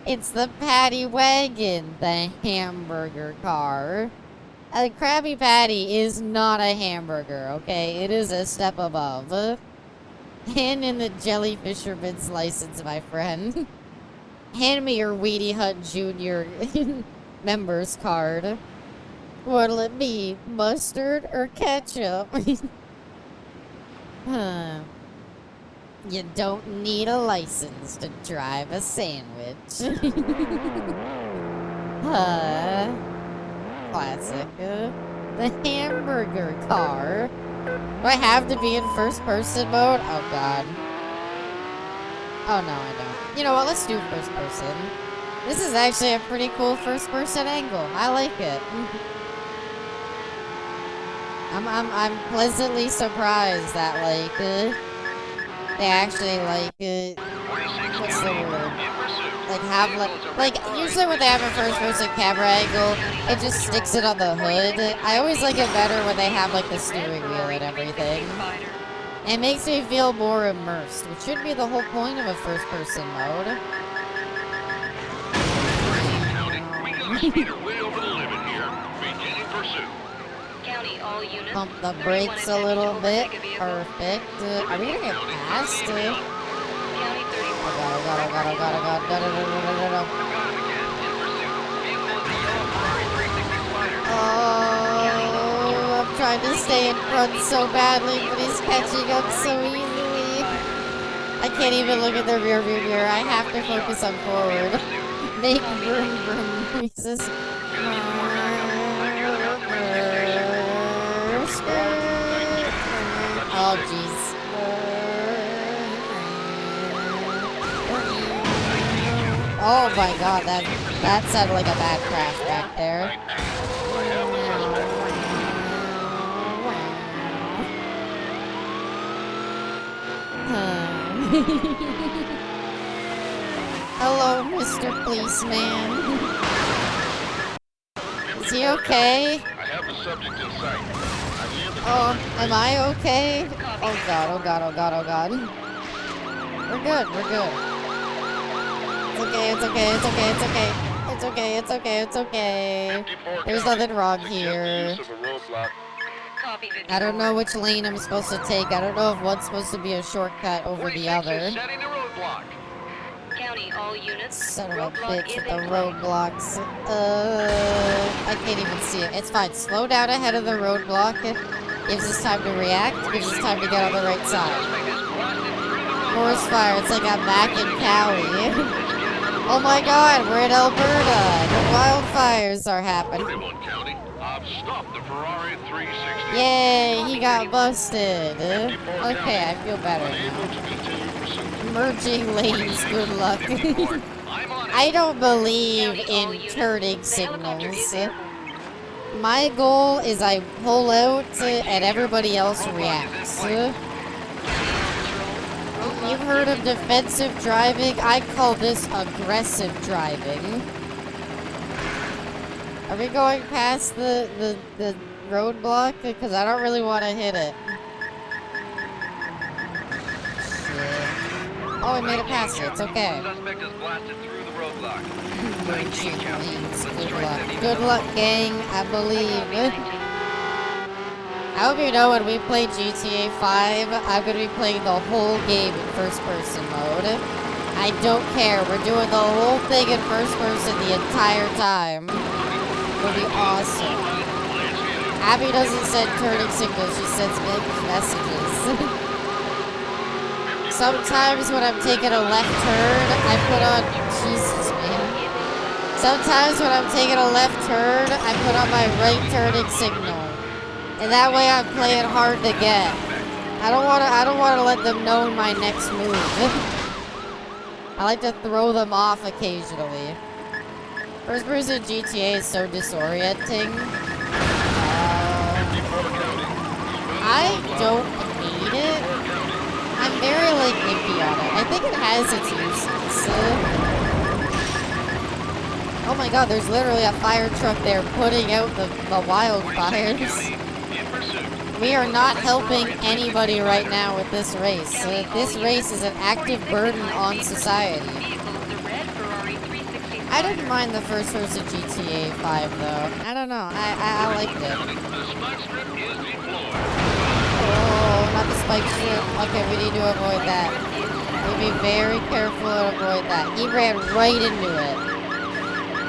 It's the Patty Wagon, the hamburger car. A Krabby Patty is not a hamburger, okay? It is a step above. Hand in the Jelly Fisherman's license, my friend. Hand me your Weedy Hut Jr. members card. What'll it be? Mustard or ketchup? Huh. You don't need a license to drive a sandwich. Huh. Classic. The hamburger car. Do I have to be in first person mode? Oh god. Oh no, I don't. You know what? Let's do first person. This is actually a pretty cool first person angle. I like it. I'm pleasantly surprised that like they actually like what's the word? Like have like usually when they have a first person camera angle, it just sticks it on the hood. I always like it better when they have like the steering wheel and everything. It makes me feel more immersed, which should be the whole point of a first person mode. We got a speeder way over the limit here. Beginning pursuit. County, all units. Pump the brakes a little bit. Perfect. Are we gonna get past? County 34. Oh god, oh god, oh god, oh god, oh god. No, no, no, no, no, no, no. Got him again. In pursuit. Vehicle is a yellow Ferrari 360 Spider. Oh, I'm trying to stay in front so badly, but he's catching up so easily. I can't even look at the rear view mirror. I have to focus on forward. Make vroom vroom noises. Oh jeez. Oh my god, that sounded like a bad crash back there. Hello, Mr. Policeman. Is he okay? I have the subject in sight. I'm near the Oh, am I okay? Oh god, oh god, oh god, oh god. We're good, we're good. It's okay, it's okay, it's okay, it's okay. It's okay, it's okay, it's okay. 54 There's copy. nothing wrong Accept the here. use of a roadblock. Copy 54. I don't know which lane I'm supposed to take. I don't know if one's supposed to be a shortcut over the 46 other. is setting the roadblock. County, all units. Son of a Roadblock bitch is with in the place. roadblocks. I can't even see it. It's fine. Slow down ahead of the roadblock. Gives us time to react. Gives us time to get on the right side. Suspect is blasted through the roadblock. Forest fire. It's like I'm back in Cali. Oh my god, we're in Alberta. The wildfires are happening. 31 County. I've stopped the Ferrari 360. Yay, he got busted. Okay, I feel better now. Unable to continue pursuit. Merging lanes, good luck. I'm on it. I don't believe County, all in units. turning The helicopter is signals. in. My goal is I pull out and everybody else reacts. You've heard of defensive driving? I call this aggressive driving. Are we going past the roadblock? Because I don't really want to hit it. Shit. Oh, I made it past it. It's okay. Suspect is blasted through the roadblock. Merging lanes. Let's Good try luck. 79. Good luck, gang. I believe. I hope you know when we play GTA 5, I'm going to be playing the whole game in first person mode. I don't care. We're doing the whole thing in first person the entire time. It'll be awesome. Abby doesn't send turning signals, she sends mixed messages. Sometimes when I'm taking a left turn, I put on... Jesus, man. Sometimes when I'm taking a left turn, I put on my right turning signal. And that way I'm playing hard to get. I don't wanna let them know my next move. I like to throw them off occasionally. First person GTA is so disorienting. I don't need it. I'm very like iffy on it. I think it has its uses. Oh my god, there's literally a fire truck there putting out the wildfires. We are not helping anybody right now with this race. This race is an active burden on society. I didn't mind the first person GTA 5 though. I don't know. I liked it. Oh, not the spike strip. Okay, we need to avoid that. We'll be very careful and avoid that. He ran right into it.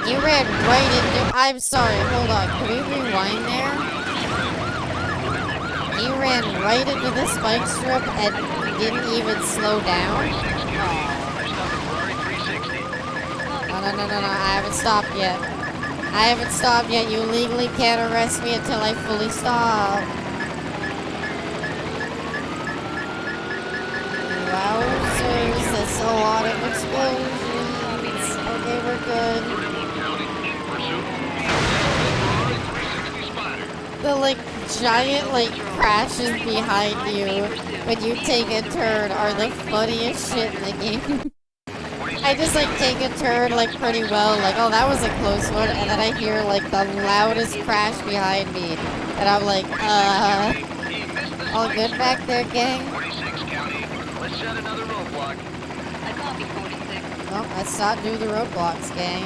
He ran right into... I'm sorry, hold on. Can we rewind there? He ran right into the spike strip and didn't even slow down. Oh, no, I haven't stopped yet. I haven't stopped yet. You legally can't arrest me until I fully stop. Wowzers, that's a lot of explosions. Okay, we're good. The like giant, like, crashes behind you when you take a turn are the funniest shit in the game. I just, like, take a turn, like, pretty well, like, oh, that was a close one, and then I hear, like, the loudest crash behind me, and I'm like, all good back there, gang? 46 County. Let's set another roadblock. I copy 46. Well, let's not do the roadblocks, gang.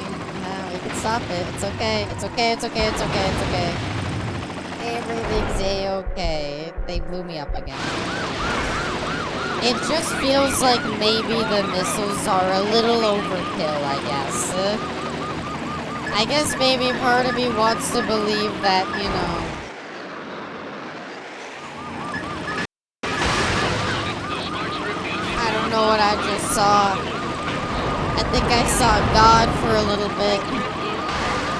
We can stop it. It's okay. It's okay. It's okay. It's okay. It's okay. Everything's a-okay. They blew me up again. It just feels like maybe the missiles are a little overkill, I guess. I guess maybe part of me wants to believe that, you know... I don't know what I just saw. I think I saw God for a little bit.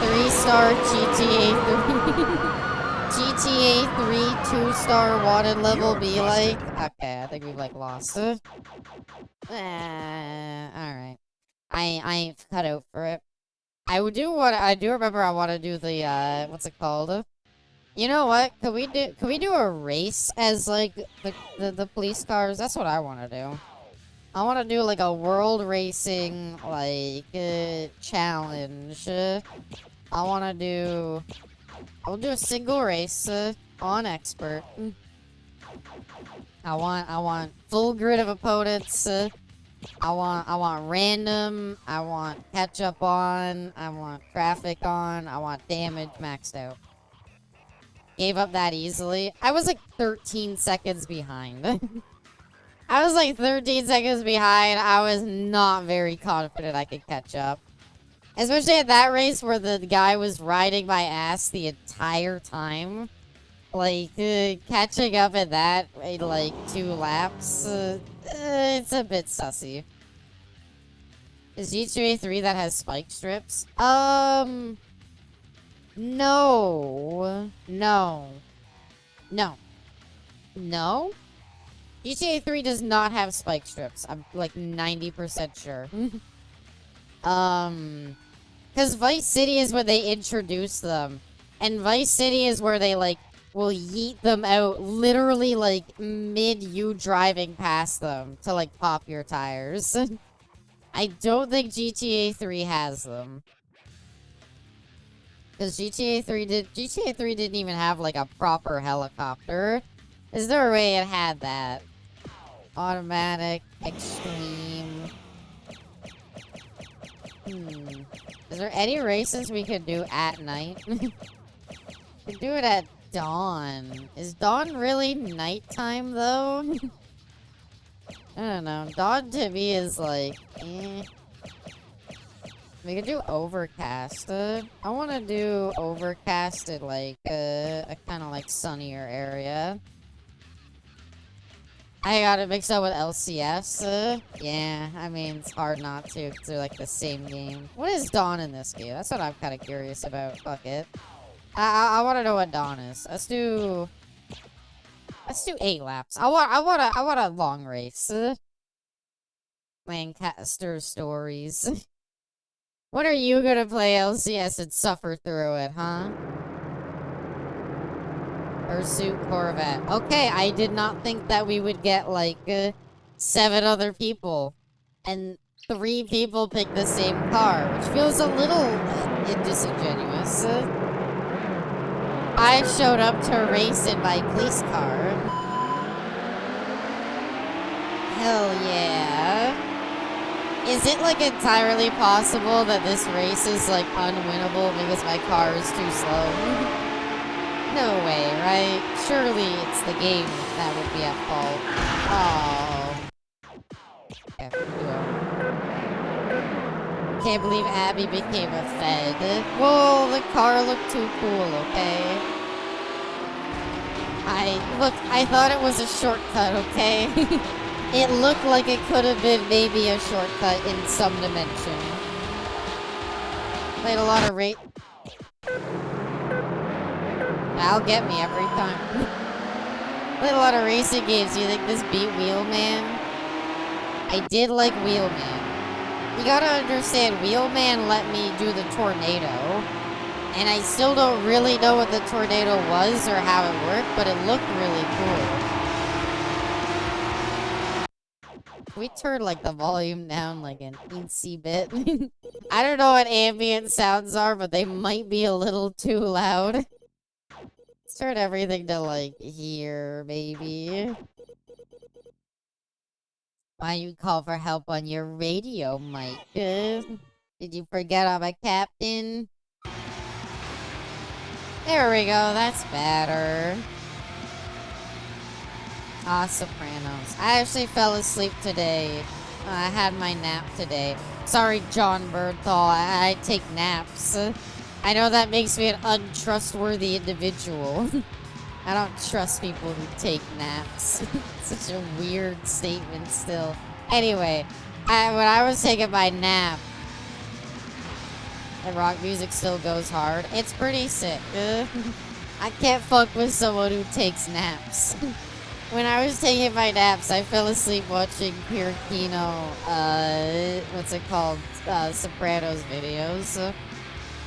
3-star GTA 3. GTA 3 2-star wanted level be like. Okay, I think we've like lost. Alright. I ain't cut out for it. I do remember I want to do the what's it called? You know what? Can we do a race as like the police cars? That's what I want to do. I want to do like a world racing like challenge. I'll do a single race on expert. I want full grid of opponents. I want random. I want catch up on. I want traffic on. I want damage maxed out. Gave up that easily. I was like 13 seconds behind. I was like 13 seconds behind. I was not very confident I could catch up. Especially at that race where the guy was riding my ass the entire time. Like, catching up at that in like 2 laps, it's a bit sussy. Is GTA 3 that has spike strips? No. No. No. No? GTA 3 does not have spike strips. I'm like 90% sure. Because Vice City is where they introduce them. And Vice City is where they like will yeet them out literally like mid you driving past them to like pop your tires. I don't think GTA 3 has them. Because GTA 3 didn't even have like a proper helicopter. Is there a way it had that? Automatic, extreme. Is there any races we could do at night? We could do it at dawn. Is dawn really nighttime though? I don't know. Dawn to me is like, eh. We could do overcast. I want to do overcast at like a kind of like sunnier area. I got it mixed up with LCS. Yeah, I mean, it's hard not to, because they're like the same game. What is Dawn in this game? That's what I'm kind of curious about. Fuck it. I want to know what Dawn is. Let's do 8 laps. I want a long race. Lancaster stories. When are you gonna play LCS and suffer through it, huh? Pursuit Corvette. Okay, I did not think that we would get, like, 7 other people. And 3 people pick the same car, which feels a little disingenuous. I showed up to race in my police car. Hell yeah. Is it, like, entirely possible that this race is, like, unwinnable because my car is too slow? No way, right? Surely it's the game that would be at fault. Oh. Okay, can't believe Abby became a Fed. Whoa, the car looked too cool, okay? I thought it was a shortcut, okay? It looked like it could have been maybe a shortcut in some dimension. Played a lot of rate. That'll get me every time. Played a lot of racing games. Do you think this beat Wheelman? I did like Wheelman. You gotta understand, Wheelman let me do the tornado. And I still don't really know what the tornado was or how it worked, but it looked really cool. We turned like the volume down like an teensy bit. I don't know what ambient sounds are, but they might be a little too loud. Let's turn everything to like here, maybe. Why you call for help on your radio, Mike? Did you forget I'm a captain? There we go, that's better. Ah, Sopranos. I actually fell asleep today. I had my nap today. Sorry, John Berthal, I take naps. I know that makes me an untrustworthy individual. I don't trust people who take naps. Such a weird statement still. Anyway, when I was taking my nap, the rock music still goes hard. It's pretty sick. I can't fuck with someone who takes naps. When I was taking my naps, I fell asleep watching Pirkino, what's it called? Sopranos videos.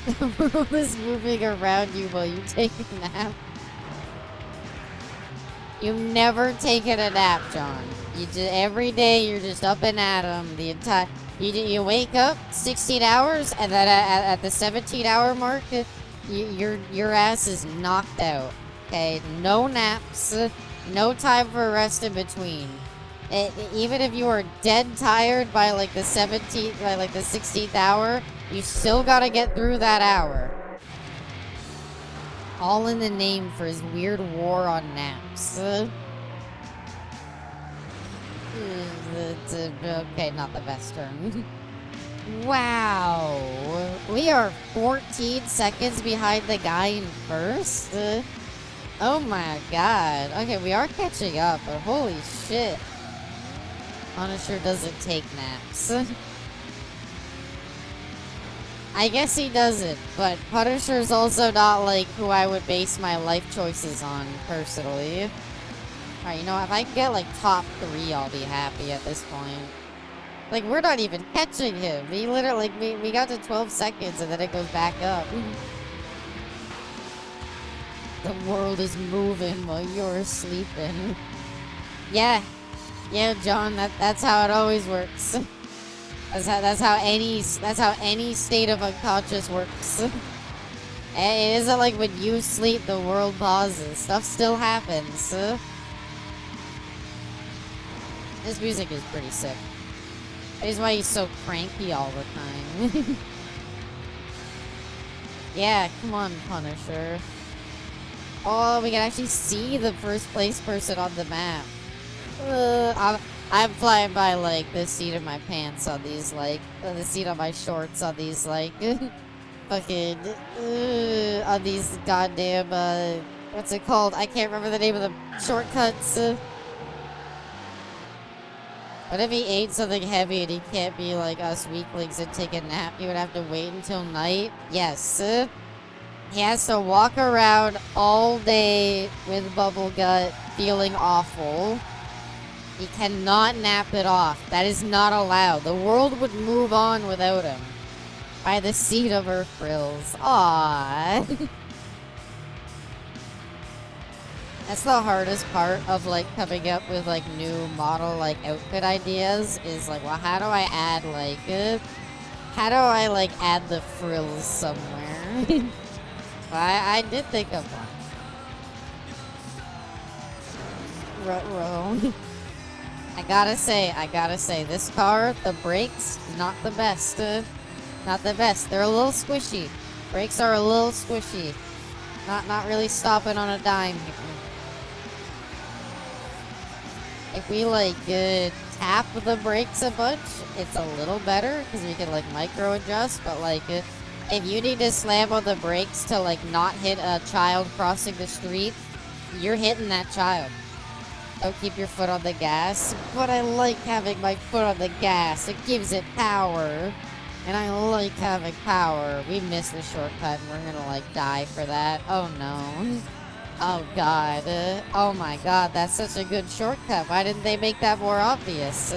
The world is moving around you while you take a nap. You've never taken a nap, John. You just every day you're just up and at 'em the entire. You wake up 16 hours, and then at the 17-hour mark, your ass is knocked out. Okay, no naps, no time for rest in between. Even if you are dead tired by like the 16th hour, you still gotta get through that hour. All in the name for his weird war on naps. Okay, not the best term. Wow. We are 14 seconds behind the guy in first? Oh my god. Okay, we are catching up, but holy shit. Punisher doesn't take naps. I guess he doesn't, but Punisher's also not, like, who I would base my life choices on, personally. Alright, you know, if I can get, like, top 3, I'll be happy at this point. Like, we're not even catching him. We literally, we got to 12 seconds and then it goes back up. The world is moving while you're sleeping. Yeah. Yeah, John, that's how it always works. That's how any state of unconscious works. It isn't like when you sleep, the world pauses. Stuff still happens. This music is pretty sick. That is why he's so cranky all the time. Yeah, come on, Punisher. Oh, we can actually see the first place person on the map. I'm flying by, like, the seat of my pants on these, like, the seat of my shorts on these, like, fucking, on these goddamn, what's it called? I can't remember the name of the shortcuts. What if he ate something heavy and he can't be like us weaklings and take a nap? He would have to wait until night? Yes. He has to walk around all day with bubble gut, feeling awful. He cannot nap it off. That is not allowed. The world would move on without him. By the seat of her frills. Aww. That's the hardest part of, like, coming up with, like, new model, like, outfit ideas. Is, like, well, how do I add, like, how do I, like, add the frills somewhere? I did think of one. Ruh-roh. I gotta say, this car, the brakes, not the best. Not the best. They're a little squishy. Brakes are a little squishy. Not really stopping on a dime here. If we, like, tap the brakes a bunch, it's a little better, because we can, like, micro-adjust, but, like, if you need to slam on the brakes to, like, not hit a child crossing the street, you're hitting that child. Don't keep your foot on the gas, but I like having my foot on the gas. It gives it power, and I like having power. We missed the shortcut, and we're gonna, like, die for that. Oh, no. Oh, God. Oh, my God. That's such a good shortcut. Why didn't they make that more obvious?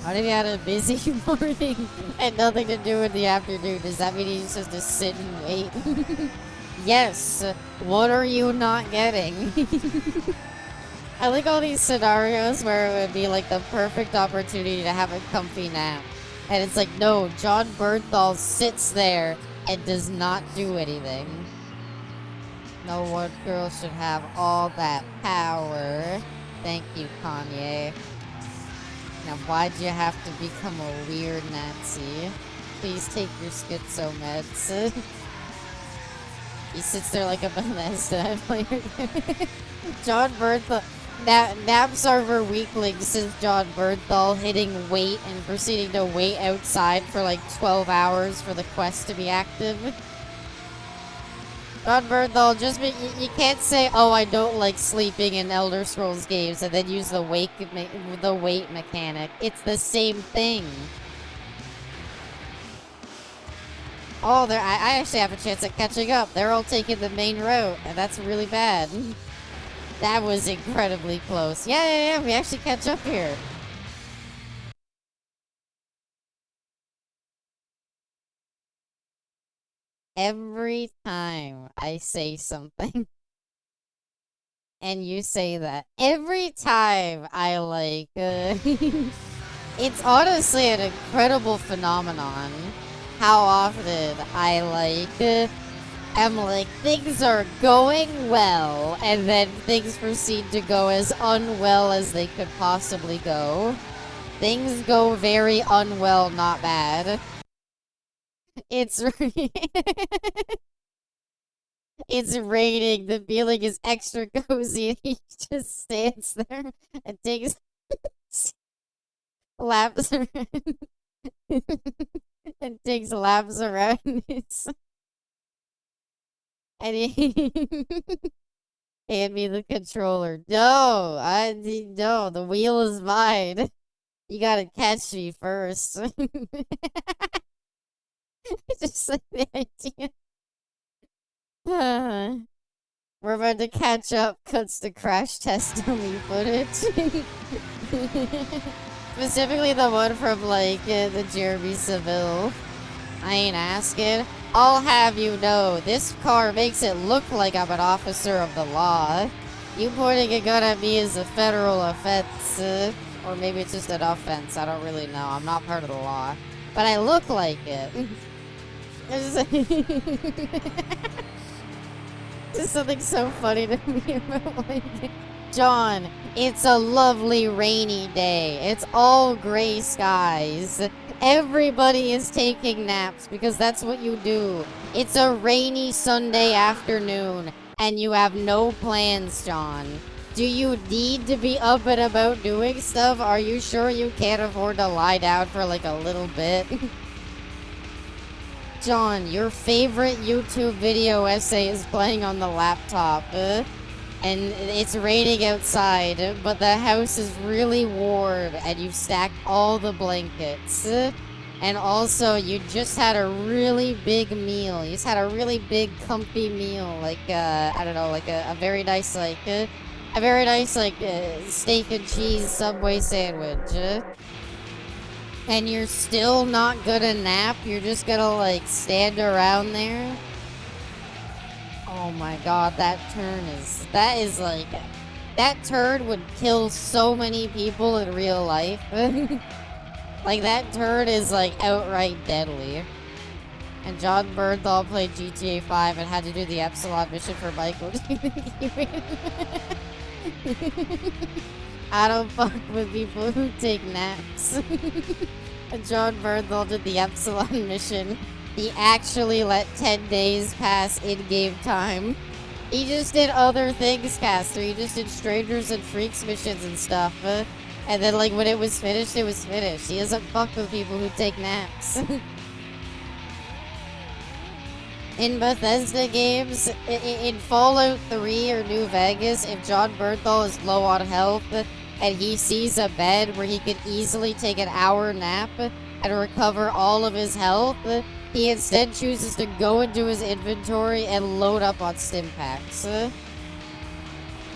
What if he had a busy morning and nothing to do in the afternoon? Does that mean he's just to sit and wait? Yes. What are you not getting? I like all these scenarios where it would be like the perfect opportunity to have a comfy nap. And it's like, no, John Bernthal sits there and does not do anything. No one girl should have all that power. Thank you, Kanye. Now, why'd you have to become a weird Nazi? Please take your schizo meds. He sits there like a Bethesda player. John Bernthal. Naps are for weaklings since John Bernthal hitting wait and proceeding to wait outside for like 12 hours for the quest to be active. John Bernthal, you can't say, oh, I don't like sleeping in Elder Scrolls games and then use the wait mechanic. It's the same thing. Oh, I actually have a chance at catching up. They're all taking the main route, and that's really bad. That was incredibly close. Yeah, we actually catch up here. Every time I say something, and you say that, every time I like, it's honestly an incredible phenomenon how often I like, am like, things are going well, and then things proceed to go as unwell as they could possibly go. Things go very unwell, not bad. It's it's raining. The feeling is extra cozy. And he just stands there and takes laps around and takes laps around his. And he hand me the controller. No, no. The wheel is mine. You gotta catch me first. Just like the idea. We're about to catch up. Cuts to crash test dummy footage. Specifically the one from like the Jeremy Seville. I ain't asking. I'll have you know, this car makes it look like I'm an officer of the law. You pointing a gun at me is a federal offense. Or maybe it's just an offense. I don't really know. I'm not part of the law. But I look like it. There's something so funny to me about like, John, it's a lovely rainy day. It's all gray skies. Everybody is taking naps because that's what you do. It's a rainy Sunday afternoon and you have no plans, John. Do you need to be up and about doing stuff? Are you sure you can't afford to lie down for like a little bit? John, your favorite YouTube video essay is playing on the laptop, and it's raining outside, but the house is really warm, and you've stacked all the blankets, and also you just had a really big meal. You just had a really big, comfy meal, like I don't know, like a very nice, steak and cheese Subway sandwich. And you're still not gonna nap? You're just gonna, like, stand around there? Oh my god, that turn would kill so many people in real life. Like, that turn is, like, outright deadly. And John Bernthal played GTA 5 and had to do the Epsilon mission for Michael. I don't fuck with people who take naps. John Bernthal did the Epsilon mission. He actually let 10 days pass in-game time. He just did other things, Caster. He just did Strangers and Freaks missions and stuff. And then, like, when it was finished, it was finished. He doesn't fuck with people who take naps. In Bethesda games, in Fallout 3 or New Vegas, if John Bernthal is low on health and he sees a bed where he could easily take an hour nap and recover all of his health, he instead chooses to go into his inventory and load up on stim packs.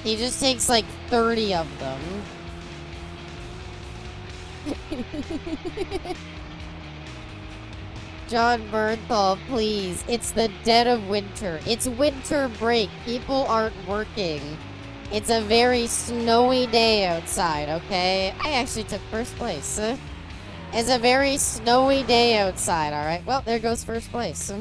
He just takes like 30 of them. John Bernthal, please. It's the dead of winter. It's winter break. People aren't working. It's a very snowy day outside, okay? I actually took first place. It's a very snowy day outside, alright? Well, there goes first place.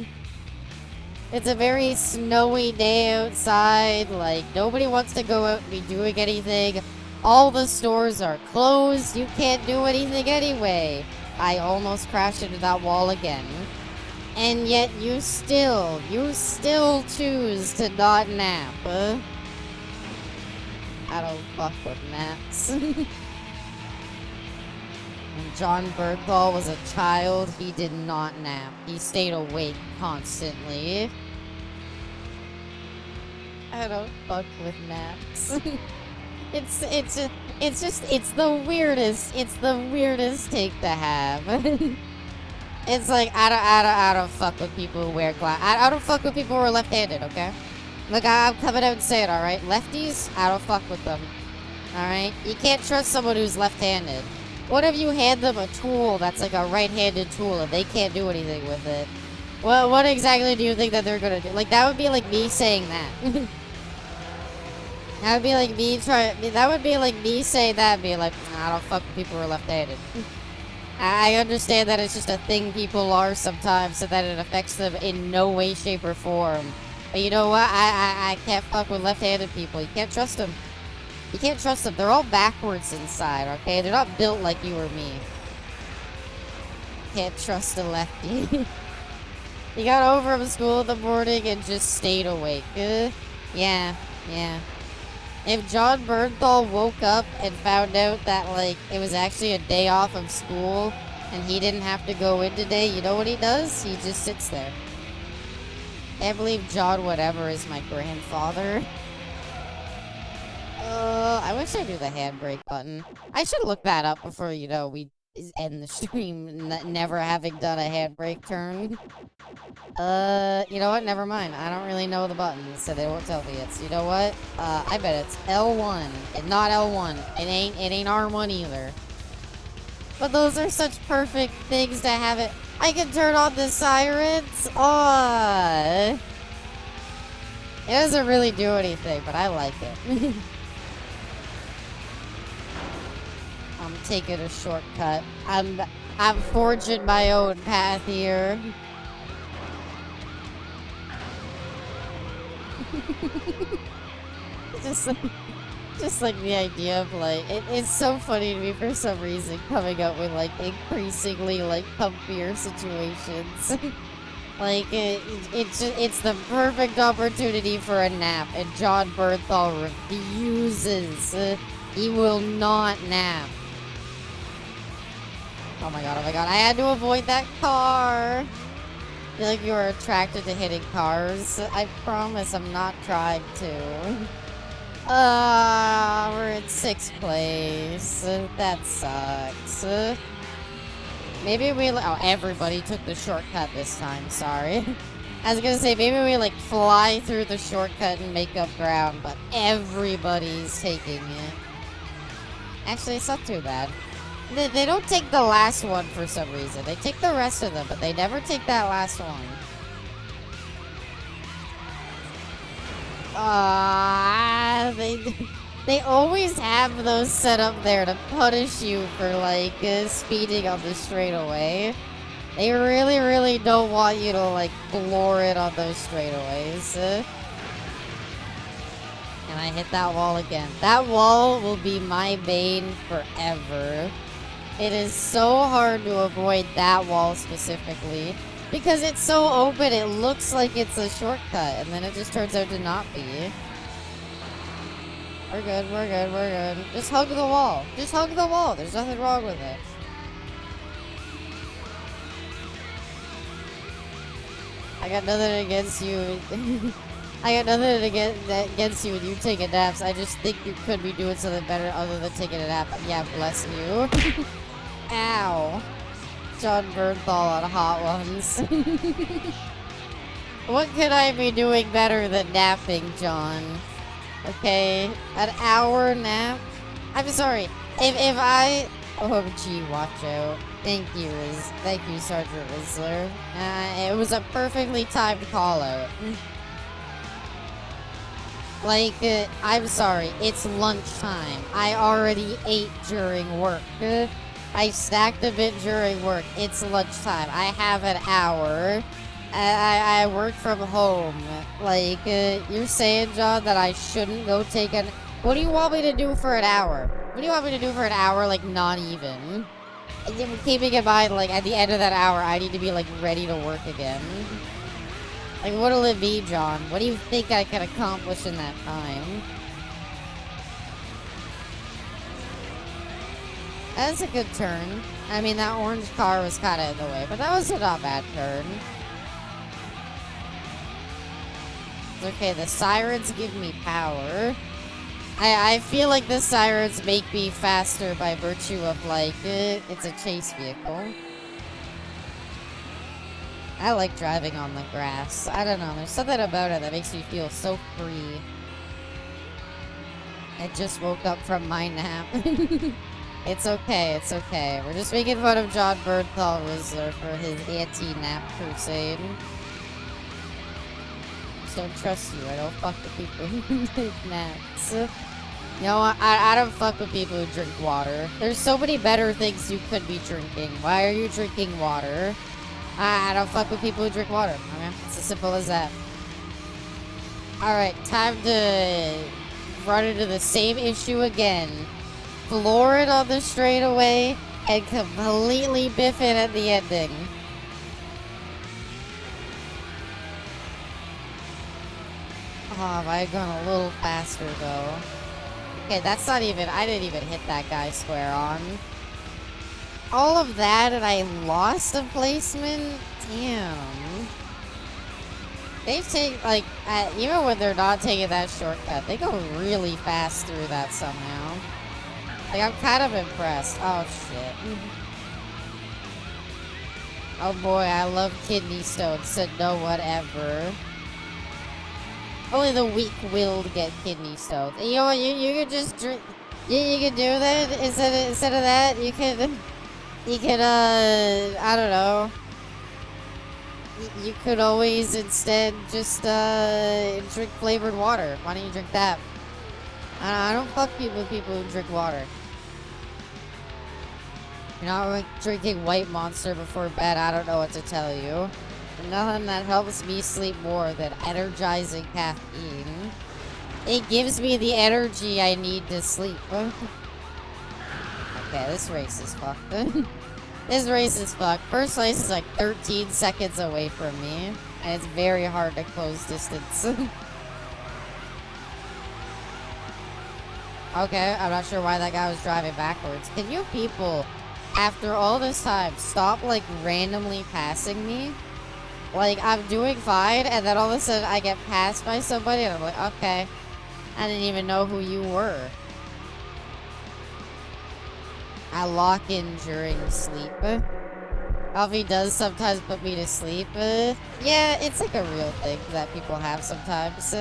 It's a very snowy day outside. Like, nobody wants to go out and be doing anything. All the stores are closed. You can't do anything anyway. I almost crashed into that wall again. And yet you still choose to not nap. I don't fuck with naps. When John Bernthal was a child, he did not nap. He stayed awake constantly. I don't fuck with naps. It's the weirdest take to have. It's like, I don't fuck with people who wear glasses. I don't fuck with people who are left-handed, okay? Look, I'm coming out and saying, alright? Lefties, I don't fuck with them. Alright? You can't trust someone who's left-handed. What if you hand them a tool that's like a right-handed tool and they can't do anything with it? Well, what exactly do you think that they're gonna do? Like, that would be like me saying that. That would be like me saying that and being like, I don't fuck with people who are left-handed. I understand that it's just a thing people are sometimes, so that it affects them in no way, shape, or form. But you know what? I can't fuck with left-handed people. You can't trust them. You can't trust them. They're all backwards inside, okay? They're not built like you or me. Can't trust a lefty. You got home from school in the morning and just stayed awake. Yeah. If John Bernthal woke up and found out that, like, it was actually a day off of school and he didn't have to go in today, you know what he does? He just sits there. Can't believe John whatever is my grandfather. I wish I knew the handbrake button. I should look that up before, you know, we end the stream never having done a handbrake turn. You know what? Never mind. I don't really know the buttons, so they won't tell me. It's, you know what? I bet it's L1 and not L1. It ain't R1 either. But those are such perfect things to have it. I can turn on the sirens. It doesn't really do anything, but I like it. I'm taking a shortcut. I'm forging my own path here. just like the idea of like it's so funny to me for some reason coming up with like increasingly like comfier situations. Like it's the perfect opportunity for a nap, and John Bernthal refuses. He will not nap. Oh my god! I had to avoid that car. I feel like you are attracted to hitting cars. I promise I'm not trying to. We're in 6th place. That sucks. Maybe we... Oh, everybody took the shortcut this time. Sorry. I was gonna say, maybe we, like, fly through the shortcut and make up ground, but everybody's taking it. Actually, it's not too bad. They don't take the last one for some reason. They take the rest of them, but they never take that last one. They always have those set up there to punish you for, like, speeding on the straightaway. They really, really don't want you to, like, floor it on those straightaways. And I hit that wall again. That wall will be my bane forever. It is so hard to avoid that wall specifically. Because it's so open, it looks like it's a shortcut. And then it just turns out to not be. We're good, we're good, we're good. Just hug the wall. Just hug the wall. There's nothing wrong with it. I got nothing against you. I got nothing against you when you taking naps. I just think you could be doing something better other than taking a nap. Yeah, bless you. Ow. John Bernthal on Hot Ones. What could I be doing better than napping, John? Okay, an hour nap? I'm sorry. If OMG, watch out. Thank you, Sergeant Rizzler. It was a perfectly timed call out. Like, I'm sorry, it's lunchtime. I already ate during work. I snacked a bit during work. It's lunchtime. I have an hour. I work from home. Like, you're saying, John, that I shouldn't go take an... What do you want me to do for an hour? What do you want me to do for an hour, like, not even? Keeping in mind, like, at the end of that hour, I need to be, like, ready to work again. Like, what'll it be, John? What do you think I can accomplish in that time? That's a good turn. I mean, that orange car was kind of in the way, but that was a not bad turn. It's okay, the sirens give me power. I feel like the sirens make me faster by virtue of, like, it's a chase vehicle. I like driving on the grass. I don't know, there's something about it that makes me feel so free. I just woke up from my nap. It's okay, it's okay. We're just making fun of John Bernthal Rizzler for his anti-nap crusade. Just don't trust you. I don't fuck with people who take naps. No, I don't fuck with people who drink water. There's so many better things you could be drinking. Why are you drinking water? I don't fuck with people who drink water. Okay? It's as simple as that. Alright, time to run into the same issue again. Floor it on the straightaway and completely biff it at the ending. Oh, have I gone a little faster though? Okay, that's not even, I didn't even hit that guy square on. All of that and I lost a placement? Damn. They take, like, even when they're not taking that shortcut, they go really fast through that somehow. Like, I'm kind of impressed. Oh, shit. Oh, boy, I love kidney stones, so no whatever. Only the weak-willed get kidney stones. You know what, you could just drink... You could do that instead of that. You could, I don't know. You could always instead just, drink flavored water. Why don't you drink that? I don't fuck with people who drink water. You're not like drinking White Monster before bed, I don't know what to tell you. Nothing that helps me sleep more than energizing caffeine. It gives me the energy I need to sleep. Okay, this race is fucked. This race is fucked. First place is like 13 seconds away from me, and it's very hard to close distance. Okay, I'm not sure why that guy was driving backwards. Can you people, after all this time, stop, like, randomly passing me? Like, I'm doing fine, and then all of a sudden I get passed by somebody, and I'm like, okay. I didn't even know who you were. I lock in during sleep. Coffee does sometimes put me to sleep. Yeah, it's like a real thing that people have sometimes.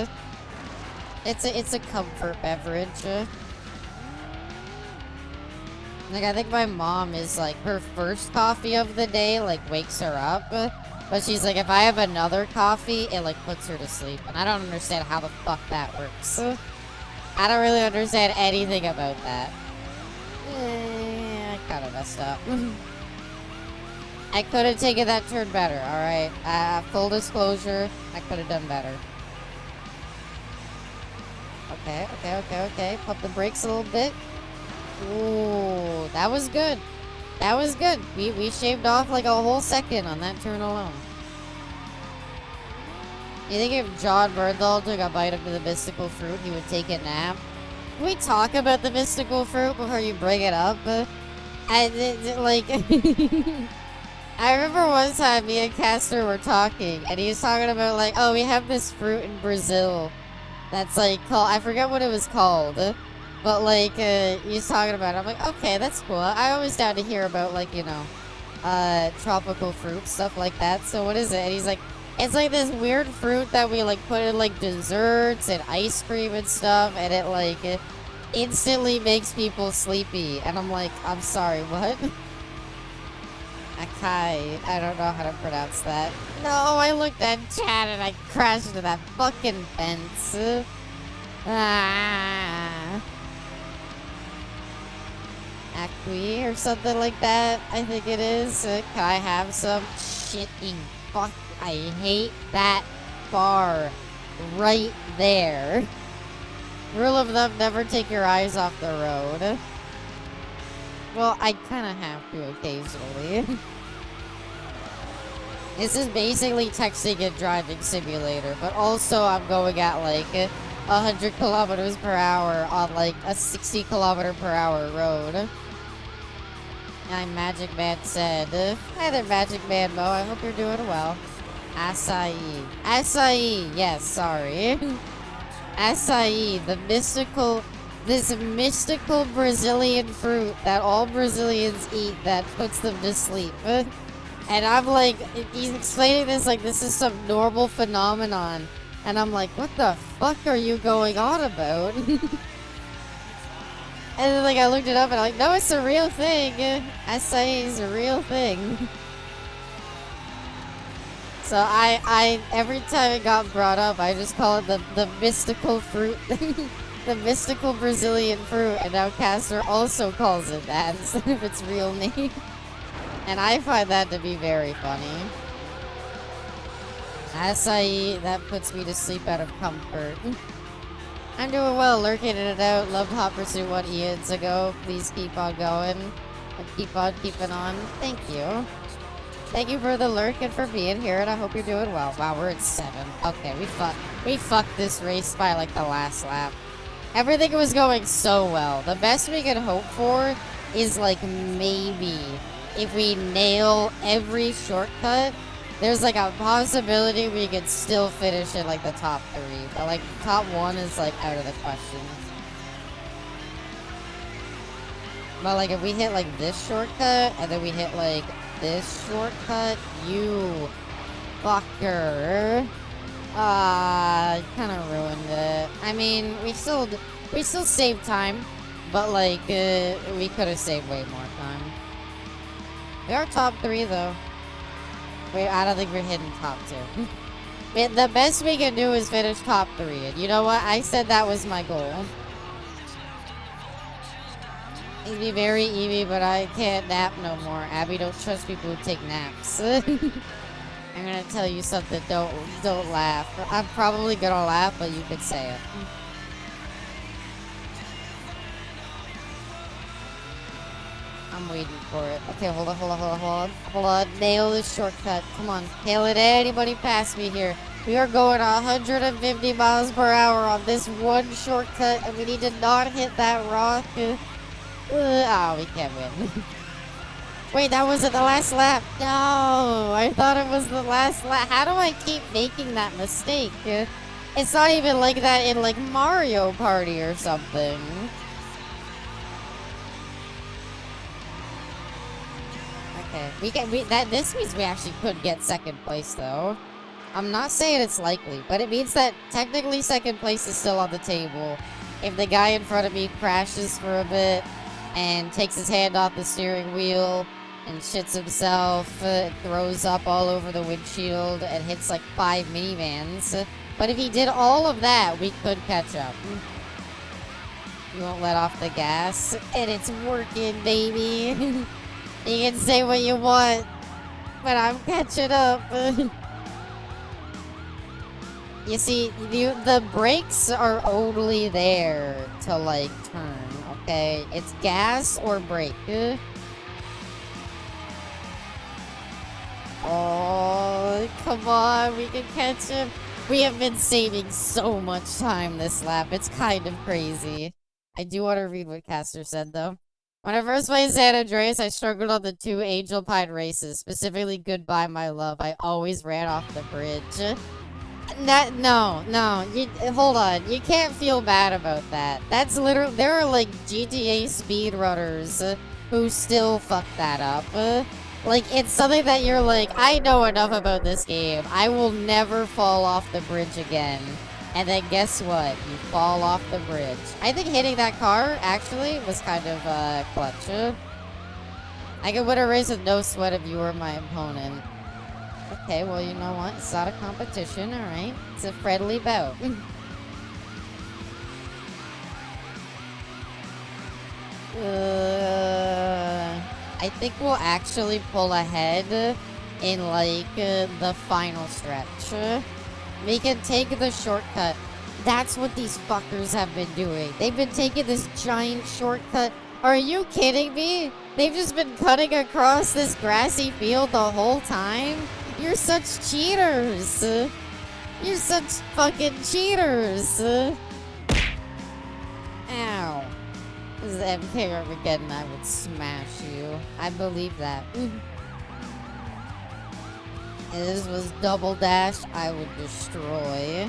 It's a comfort beverage. Like, I think my mom is, like, her first coffee of the day, like, wakes her up. But she's like, if I have another coffee, it, like, puts her to sleep. And I don't understand how the fuck that works. I don't really understand anything about that. I kind of messed up. I could have taken that turn better, alright? Full disclosure, I could have done better. Okay. Pump the brakes a little bit. Ooh, that was good. That was good. We shaved off like a whole second on that turn alone. You think if John Bernthal took a bite of the mystical fruit, he would take a nap? Can we talk about the mystical fruit before you bring it up? Like, I remember one time me and Castor were talking, and he was talking about, like, oh, we have this fruit in Brazil that's, like, called, I forget what it was called, but, like, he was talking about it. I'm like, okay, that's cool. I always down to hear about, like, you know, tropical fruit, stuff like that. So what is it? And he's like, it's like this weird fruit that we, like, put in, like, desserts and ice cream and stuff, and it, like, instantly makes people sleepy. And I'm like, I'm sorry, what? Akai. I don't know how to pronounce that. No, I looked at chat and I crashed into that fucking fence. Ah. Acqui or something like that, I think it is. Can I have some shitting fuck? I hate that bar right there. Rule of thumb, never take your eyes off the road. Well, I kind of have to occasionally. This is basically texting and driving simulator, but also I'm going at like 100 kilometers per hour on like a 60 kilometer per hour road. And Magic Man said, hi there, Magic Man Mo. I hope you're doing well. Acai. Acai. Yes, sorry. Acai, this mystical Brazilian fruit that all Brazilians eat that puts them to sleep. And I'm like, he's explaining this like this is some normal phenomenon. And I'm like, what the fuck are you going on about? And then, like, I looked it up and I'm like, no, it's a real thing. Acai is a real thing. So I every time it got brought up, I just call it the mystical fruit. The mystical Brazilian fruit. And now Caster also calls it that instead of its real name. And I find that to be very funny. Acai, that puts me to sleep out of comfort. I'm doing well, lurking in and out. Loved Hot Pursuit 1 years ago. Please keep on going. And keep on keeping on. Thank you. Thank you for the lurk and for being here, and I hope you're doing well. Wow, we're at 7. Okay, we fucked this race by like the last lap. Everything was going so well. The best we can hope for is like maybe if we nail every shortcut, there's like a possibility we could still finish in like the top 3. But like top 1 is like out of the question. But like if we hit like this shortcut and then we hit like this shortcut, you fucker. Kind of ruined it. I mean, we still saved time, but like we could have saved way more time. We are top 3 though. I don't think we're hitting top 2. The best we can do is finish top 3. And you know what? I said that was my goal. It'd be very easy, but I can't nap no more. Abby, don't trust people who take naps. I'm gonna tell you something. Don't laugh. I'm probably gonna laugh, but you could say it. I'm waiting for it. Okay, hold on. Nail this shortcut. Come on. Nail it. Anybody pass me here. We are going 150 miles per hour on this one shortcut, and we need to not hit that rock. Oh, we can't win. Wait, that wasn't the last lap. No, I thought it was the last lap. How do I keep making that mistake? It's not even like that in like Mario Party or something. Okay, this means we actually could get second place though. I'm not saying it's likely, but it means that technically second place is still on the table. If the guy in front of me crashes for a bit and takes his hand off the steering wheel and shits himself, throws up all over the windshield and hits like 5 minivans. But if he did all of that, we could catch up. You won't let off the gas, and it's working, baby. You can say what you want, but I'm catching up. You see, the brakes are only there to, like, turn, okay? It's gas or brake. Oh, come on, we can catch him. We have been saving so much time this lap. It's kind of crazy. I do want to read what Caster said, though. When I first played San Andreas, I struggled on the 2 Angel Pine races, specifically Goodbye My Love. I always ran off the bridge. No, hold on. You can't feel bad about that. That's literally, there are like GTA speedrunners who still fuck that up. Like, it's something that you're like, I know enough about this game. I will never fall off the bridge again. And then guess what? You fall off the bridge. I think hitting that car, actually, was kind of, clutch. I could win a race with no sweat if you were my opponent. Okay, well, you know what? It's not a competition, alright? It's a friendly bout. I think we'll actually pull ahead in, like, the final stretch. We can take the shortcut. That's what these fuckers have been doing. They've been taking this giant shortcut. Are you kidding me? They've just been cutting across this grassy field the whole time? You're such cheaters. You're such fucking cheaters. Ow. This is MK Armageddon. I would smash you. I believe that. If this was Double Dash, I would destroy.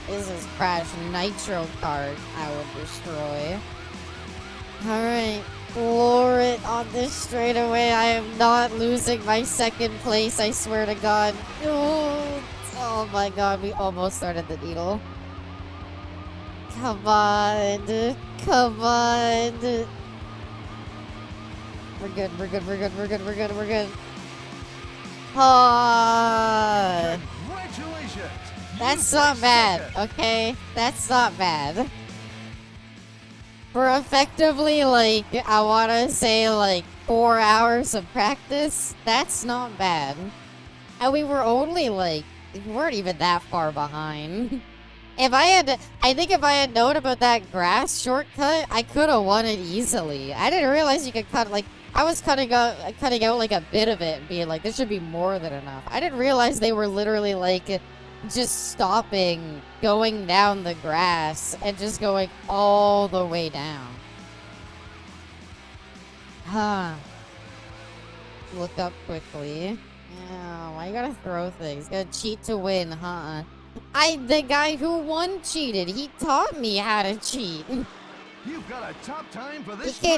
This is Crash Nitro Kart, I would destroy. Alright, floor it on this straightaway. I am not losing my second place, I swear to God. Oh my God, we almost started the needle. Come on. Come on. We're good, we're good, we're good, we're good, we're good, we're good. Congratulations! That's not bad, okay? That's not bad. For effectively, like, I want to say, like, 4 hours of practice, that's not bad. And we were only, like, we weren't even that far behind. I think if I had known about that grass shortcut, I could have won it easily. I didn't realize you could cut, like, I was cutting out like a bit of it and being like, this should be more than enough. I didn't realize they were literally like just stopping, going down the grass and just going all the way down. Huh. Look up quickly. Yeah, why you gotta throw things? Gotta cheat to win, huh? The guy who won cheated. He taught me how to cheat. You've got a top time for this. You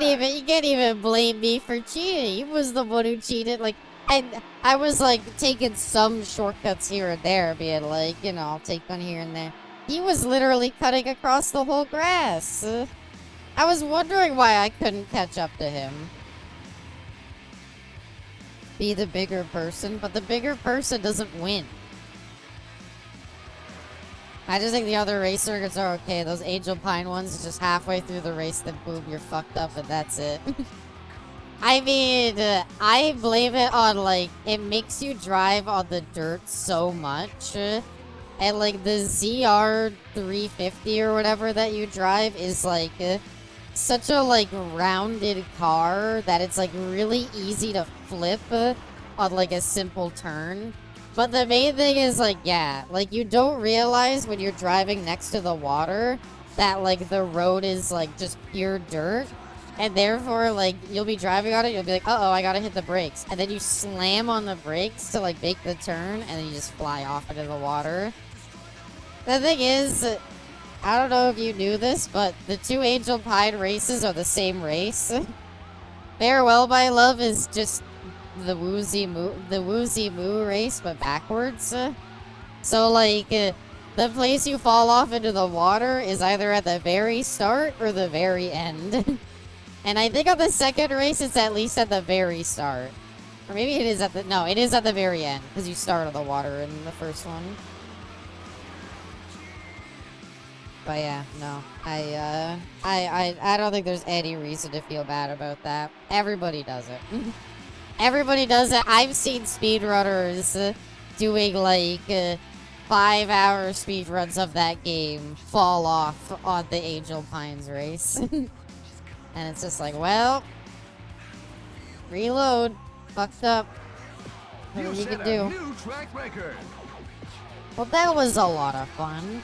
can't even blame me for cheating. He was the one who cheated. Like, I was like taking some shortcuts here and there, being like, you know, I'll take one here and there. He was literally cutting across the whole grass. I was wondering why I couldn't catch up to him. Be the bigger person, but the bigger person doesn't win. I just think the other race circuits are okay. Those Angel Pine ones, just halfway through the race, then boom, you're fucked up and that's it. I mean, I blame it on, like, it makes you drive on the dirt so much. And, like, the ZR350 or whatever that you drive is, like, such a, like, rounded car that it's, like, really easy to flip on, like, a simple turn. But the main thing is, like, yeah, like, you don't realize when you're driving next to the water that, like, the road is, like, just pure dirt. And therefore, like, you'll be driving on it, you'll be like, uh-oh, I gotta hit the brakes. And then you slam on the brakes to, like, make the turn, and then you just fly off into the water. The thing is, I don't know if you knew this, but the two Angel Pine races are the same race. Farewell, My Love is just the Woozy Moo race, but backwards. So, like, the place you fall off into the water is either at the very start or the very end. And I think on the second race, it's at least at the very start. Or maybe it is at the... No, it is at the very end, because you start on the water in the first one. But yeah, no. I don't think there's any reason to feel bad about that. Everybody does it. Everybody does it. I've seen speedrunners doing, like, 5-hour speedruns of that game fall off on the Angel Pines race. And it's just like, well, reload. Fucked up. What you can do. New track record. Well, that was a lot of fun.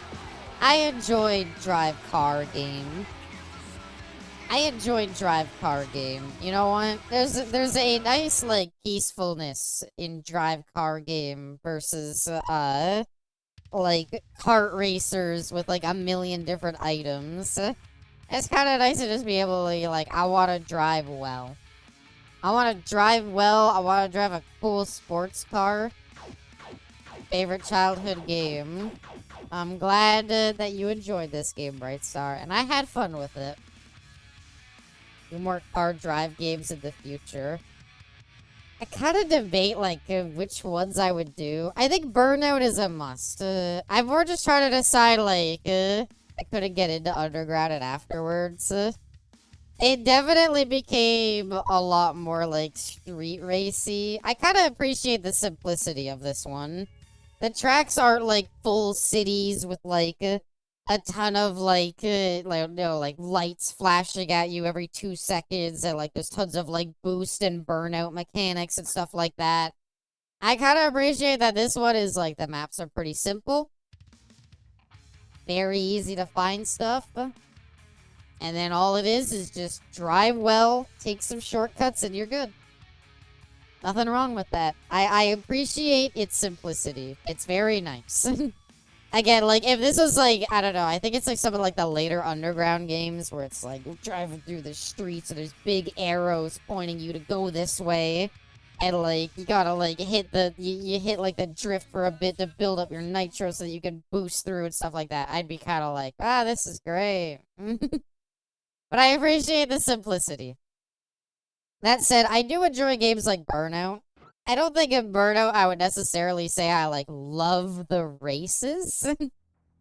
I enjoyed Drive Car Game. You know what? There's a nice, like, peacefulness in Drive Car Game versus, like, kart racers with, like, a million different items. It's kind of nice to just be able to, like, I want to drive well. I want to drive a cool sports car. Favorite childhood game. I'm glad that you enjoyed this game, Brightstar, and I had fun with it. Do more car drive games in the future. I kind of debate, like, which ones I would do. I think Burnout is a must. I'm more just trying to decide, like, I couldn't get into Underground and afterwards. It definitely became a lot more, like, street racy. I kind of appreciate the simplicity of this one. The tracks aren't, like, full cities with, like, a ton of, like, lights flashing at you every 2 seconds, and, like, there's tons of, like, boost and burnout mechanics and stuff like that. I kind of appreciate that this one is, like, the maps are pretty simple. Very easy to find stuff. And then all it is just drive well, take some shortcuts, and you're good. Nothing wrong with that. I appreciate its simplicity. It's very nice. Again, like, if this was, like, I don't know, I think it's, like, some of, like, the later Underground games where it's, like, you're driving through the streets and there's big arrows pointing you to go this way. And, like, you gotta, like, hit the, you hit, like, the drift for a bit to build up your nitro so that you can boost through and stuff like that. I'd be kind of like, this is great. But I appreciate the simplicity. That said, I do enjoy games like Burnout. I don't think in Burnout I would necessarily say I, like, love the races.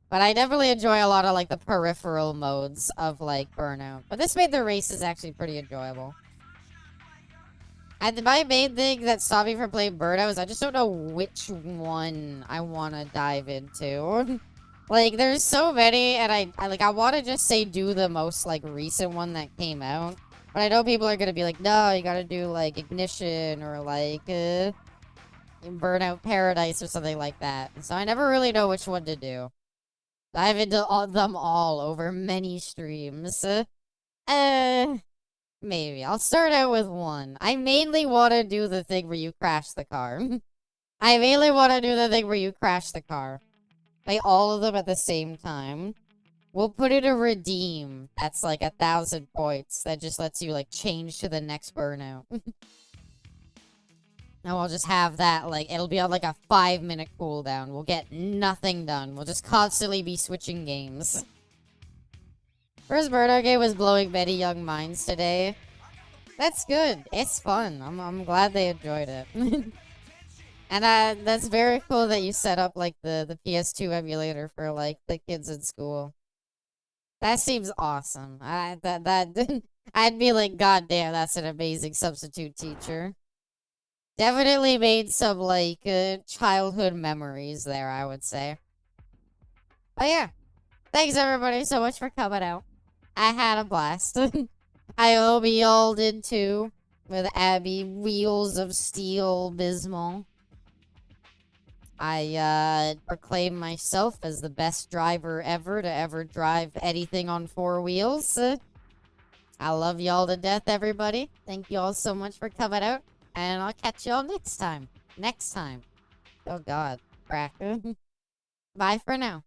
But I definitely enjoy a lot of, like, the peripheral modes of, like, Burnout. But this made the races actually pretty enjoyable. My main thing that stopped me from playing Burnout is I just don't know which one I want to dive into. Like, there's so many, and I want to just say do the most, like, recent one that came out. But I know people are going to be like, no, you got to do, like, Ignition or, like, Burnout Paradise or something like that. So I never really know which one to do. Dive into them all over many streams. Maybe. I'll start out with one. I mainly want to do the thing where you crash the car. I mainly want to do the thing where you crash the car. Play all of them at the same time. We'll put in a redeem that's like 1,000 points that just lets you like change to the next Burnout. Now I'll just have that, like, it'll be on like a 5-minute cooldown. We'll get nothing done. We'll just constantly be switching games. First Burnout game was blowing many young minds today. That's good. It's fun. I'm glad they enjoyed it. And that's very cool that you set up like the PS2 emulator for like the kids in school. That seems awesome. I'd be like, God damn, that's an amazing substitute teacher. Definitely made some like childhood memories there, I would say. But yeah, thanks everybody so much for coming out. I had a blast. I hope y'all did too, with Abby Wheels of Steel Bismol. I proclaim myself as the best driver ever to ever drive anything on 4 wheels. I love y'all to death, everybody. Thank y'all so much for coming out, and I'll catch y'all next time. Oh God, crack. Bye for now.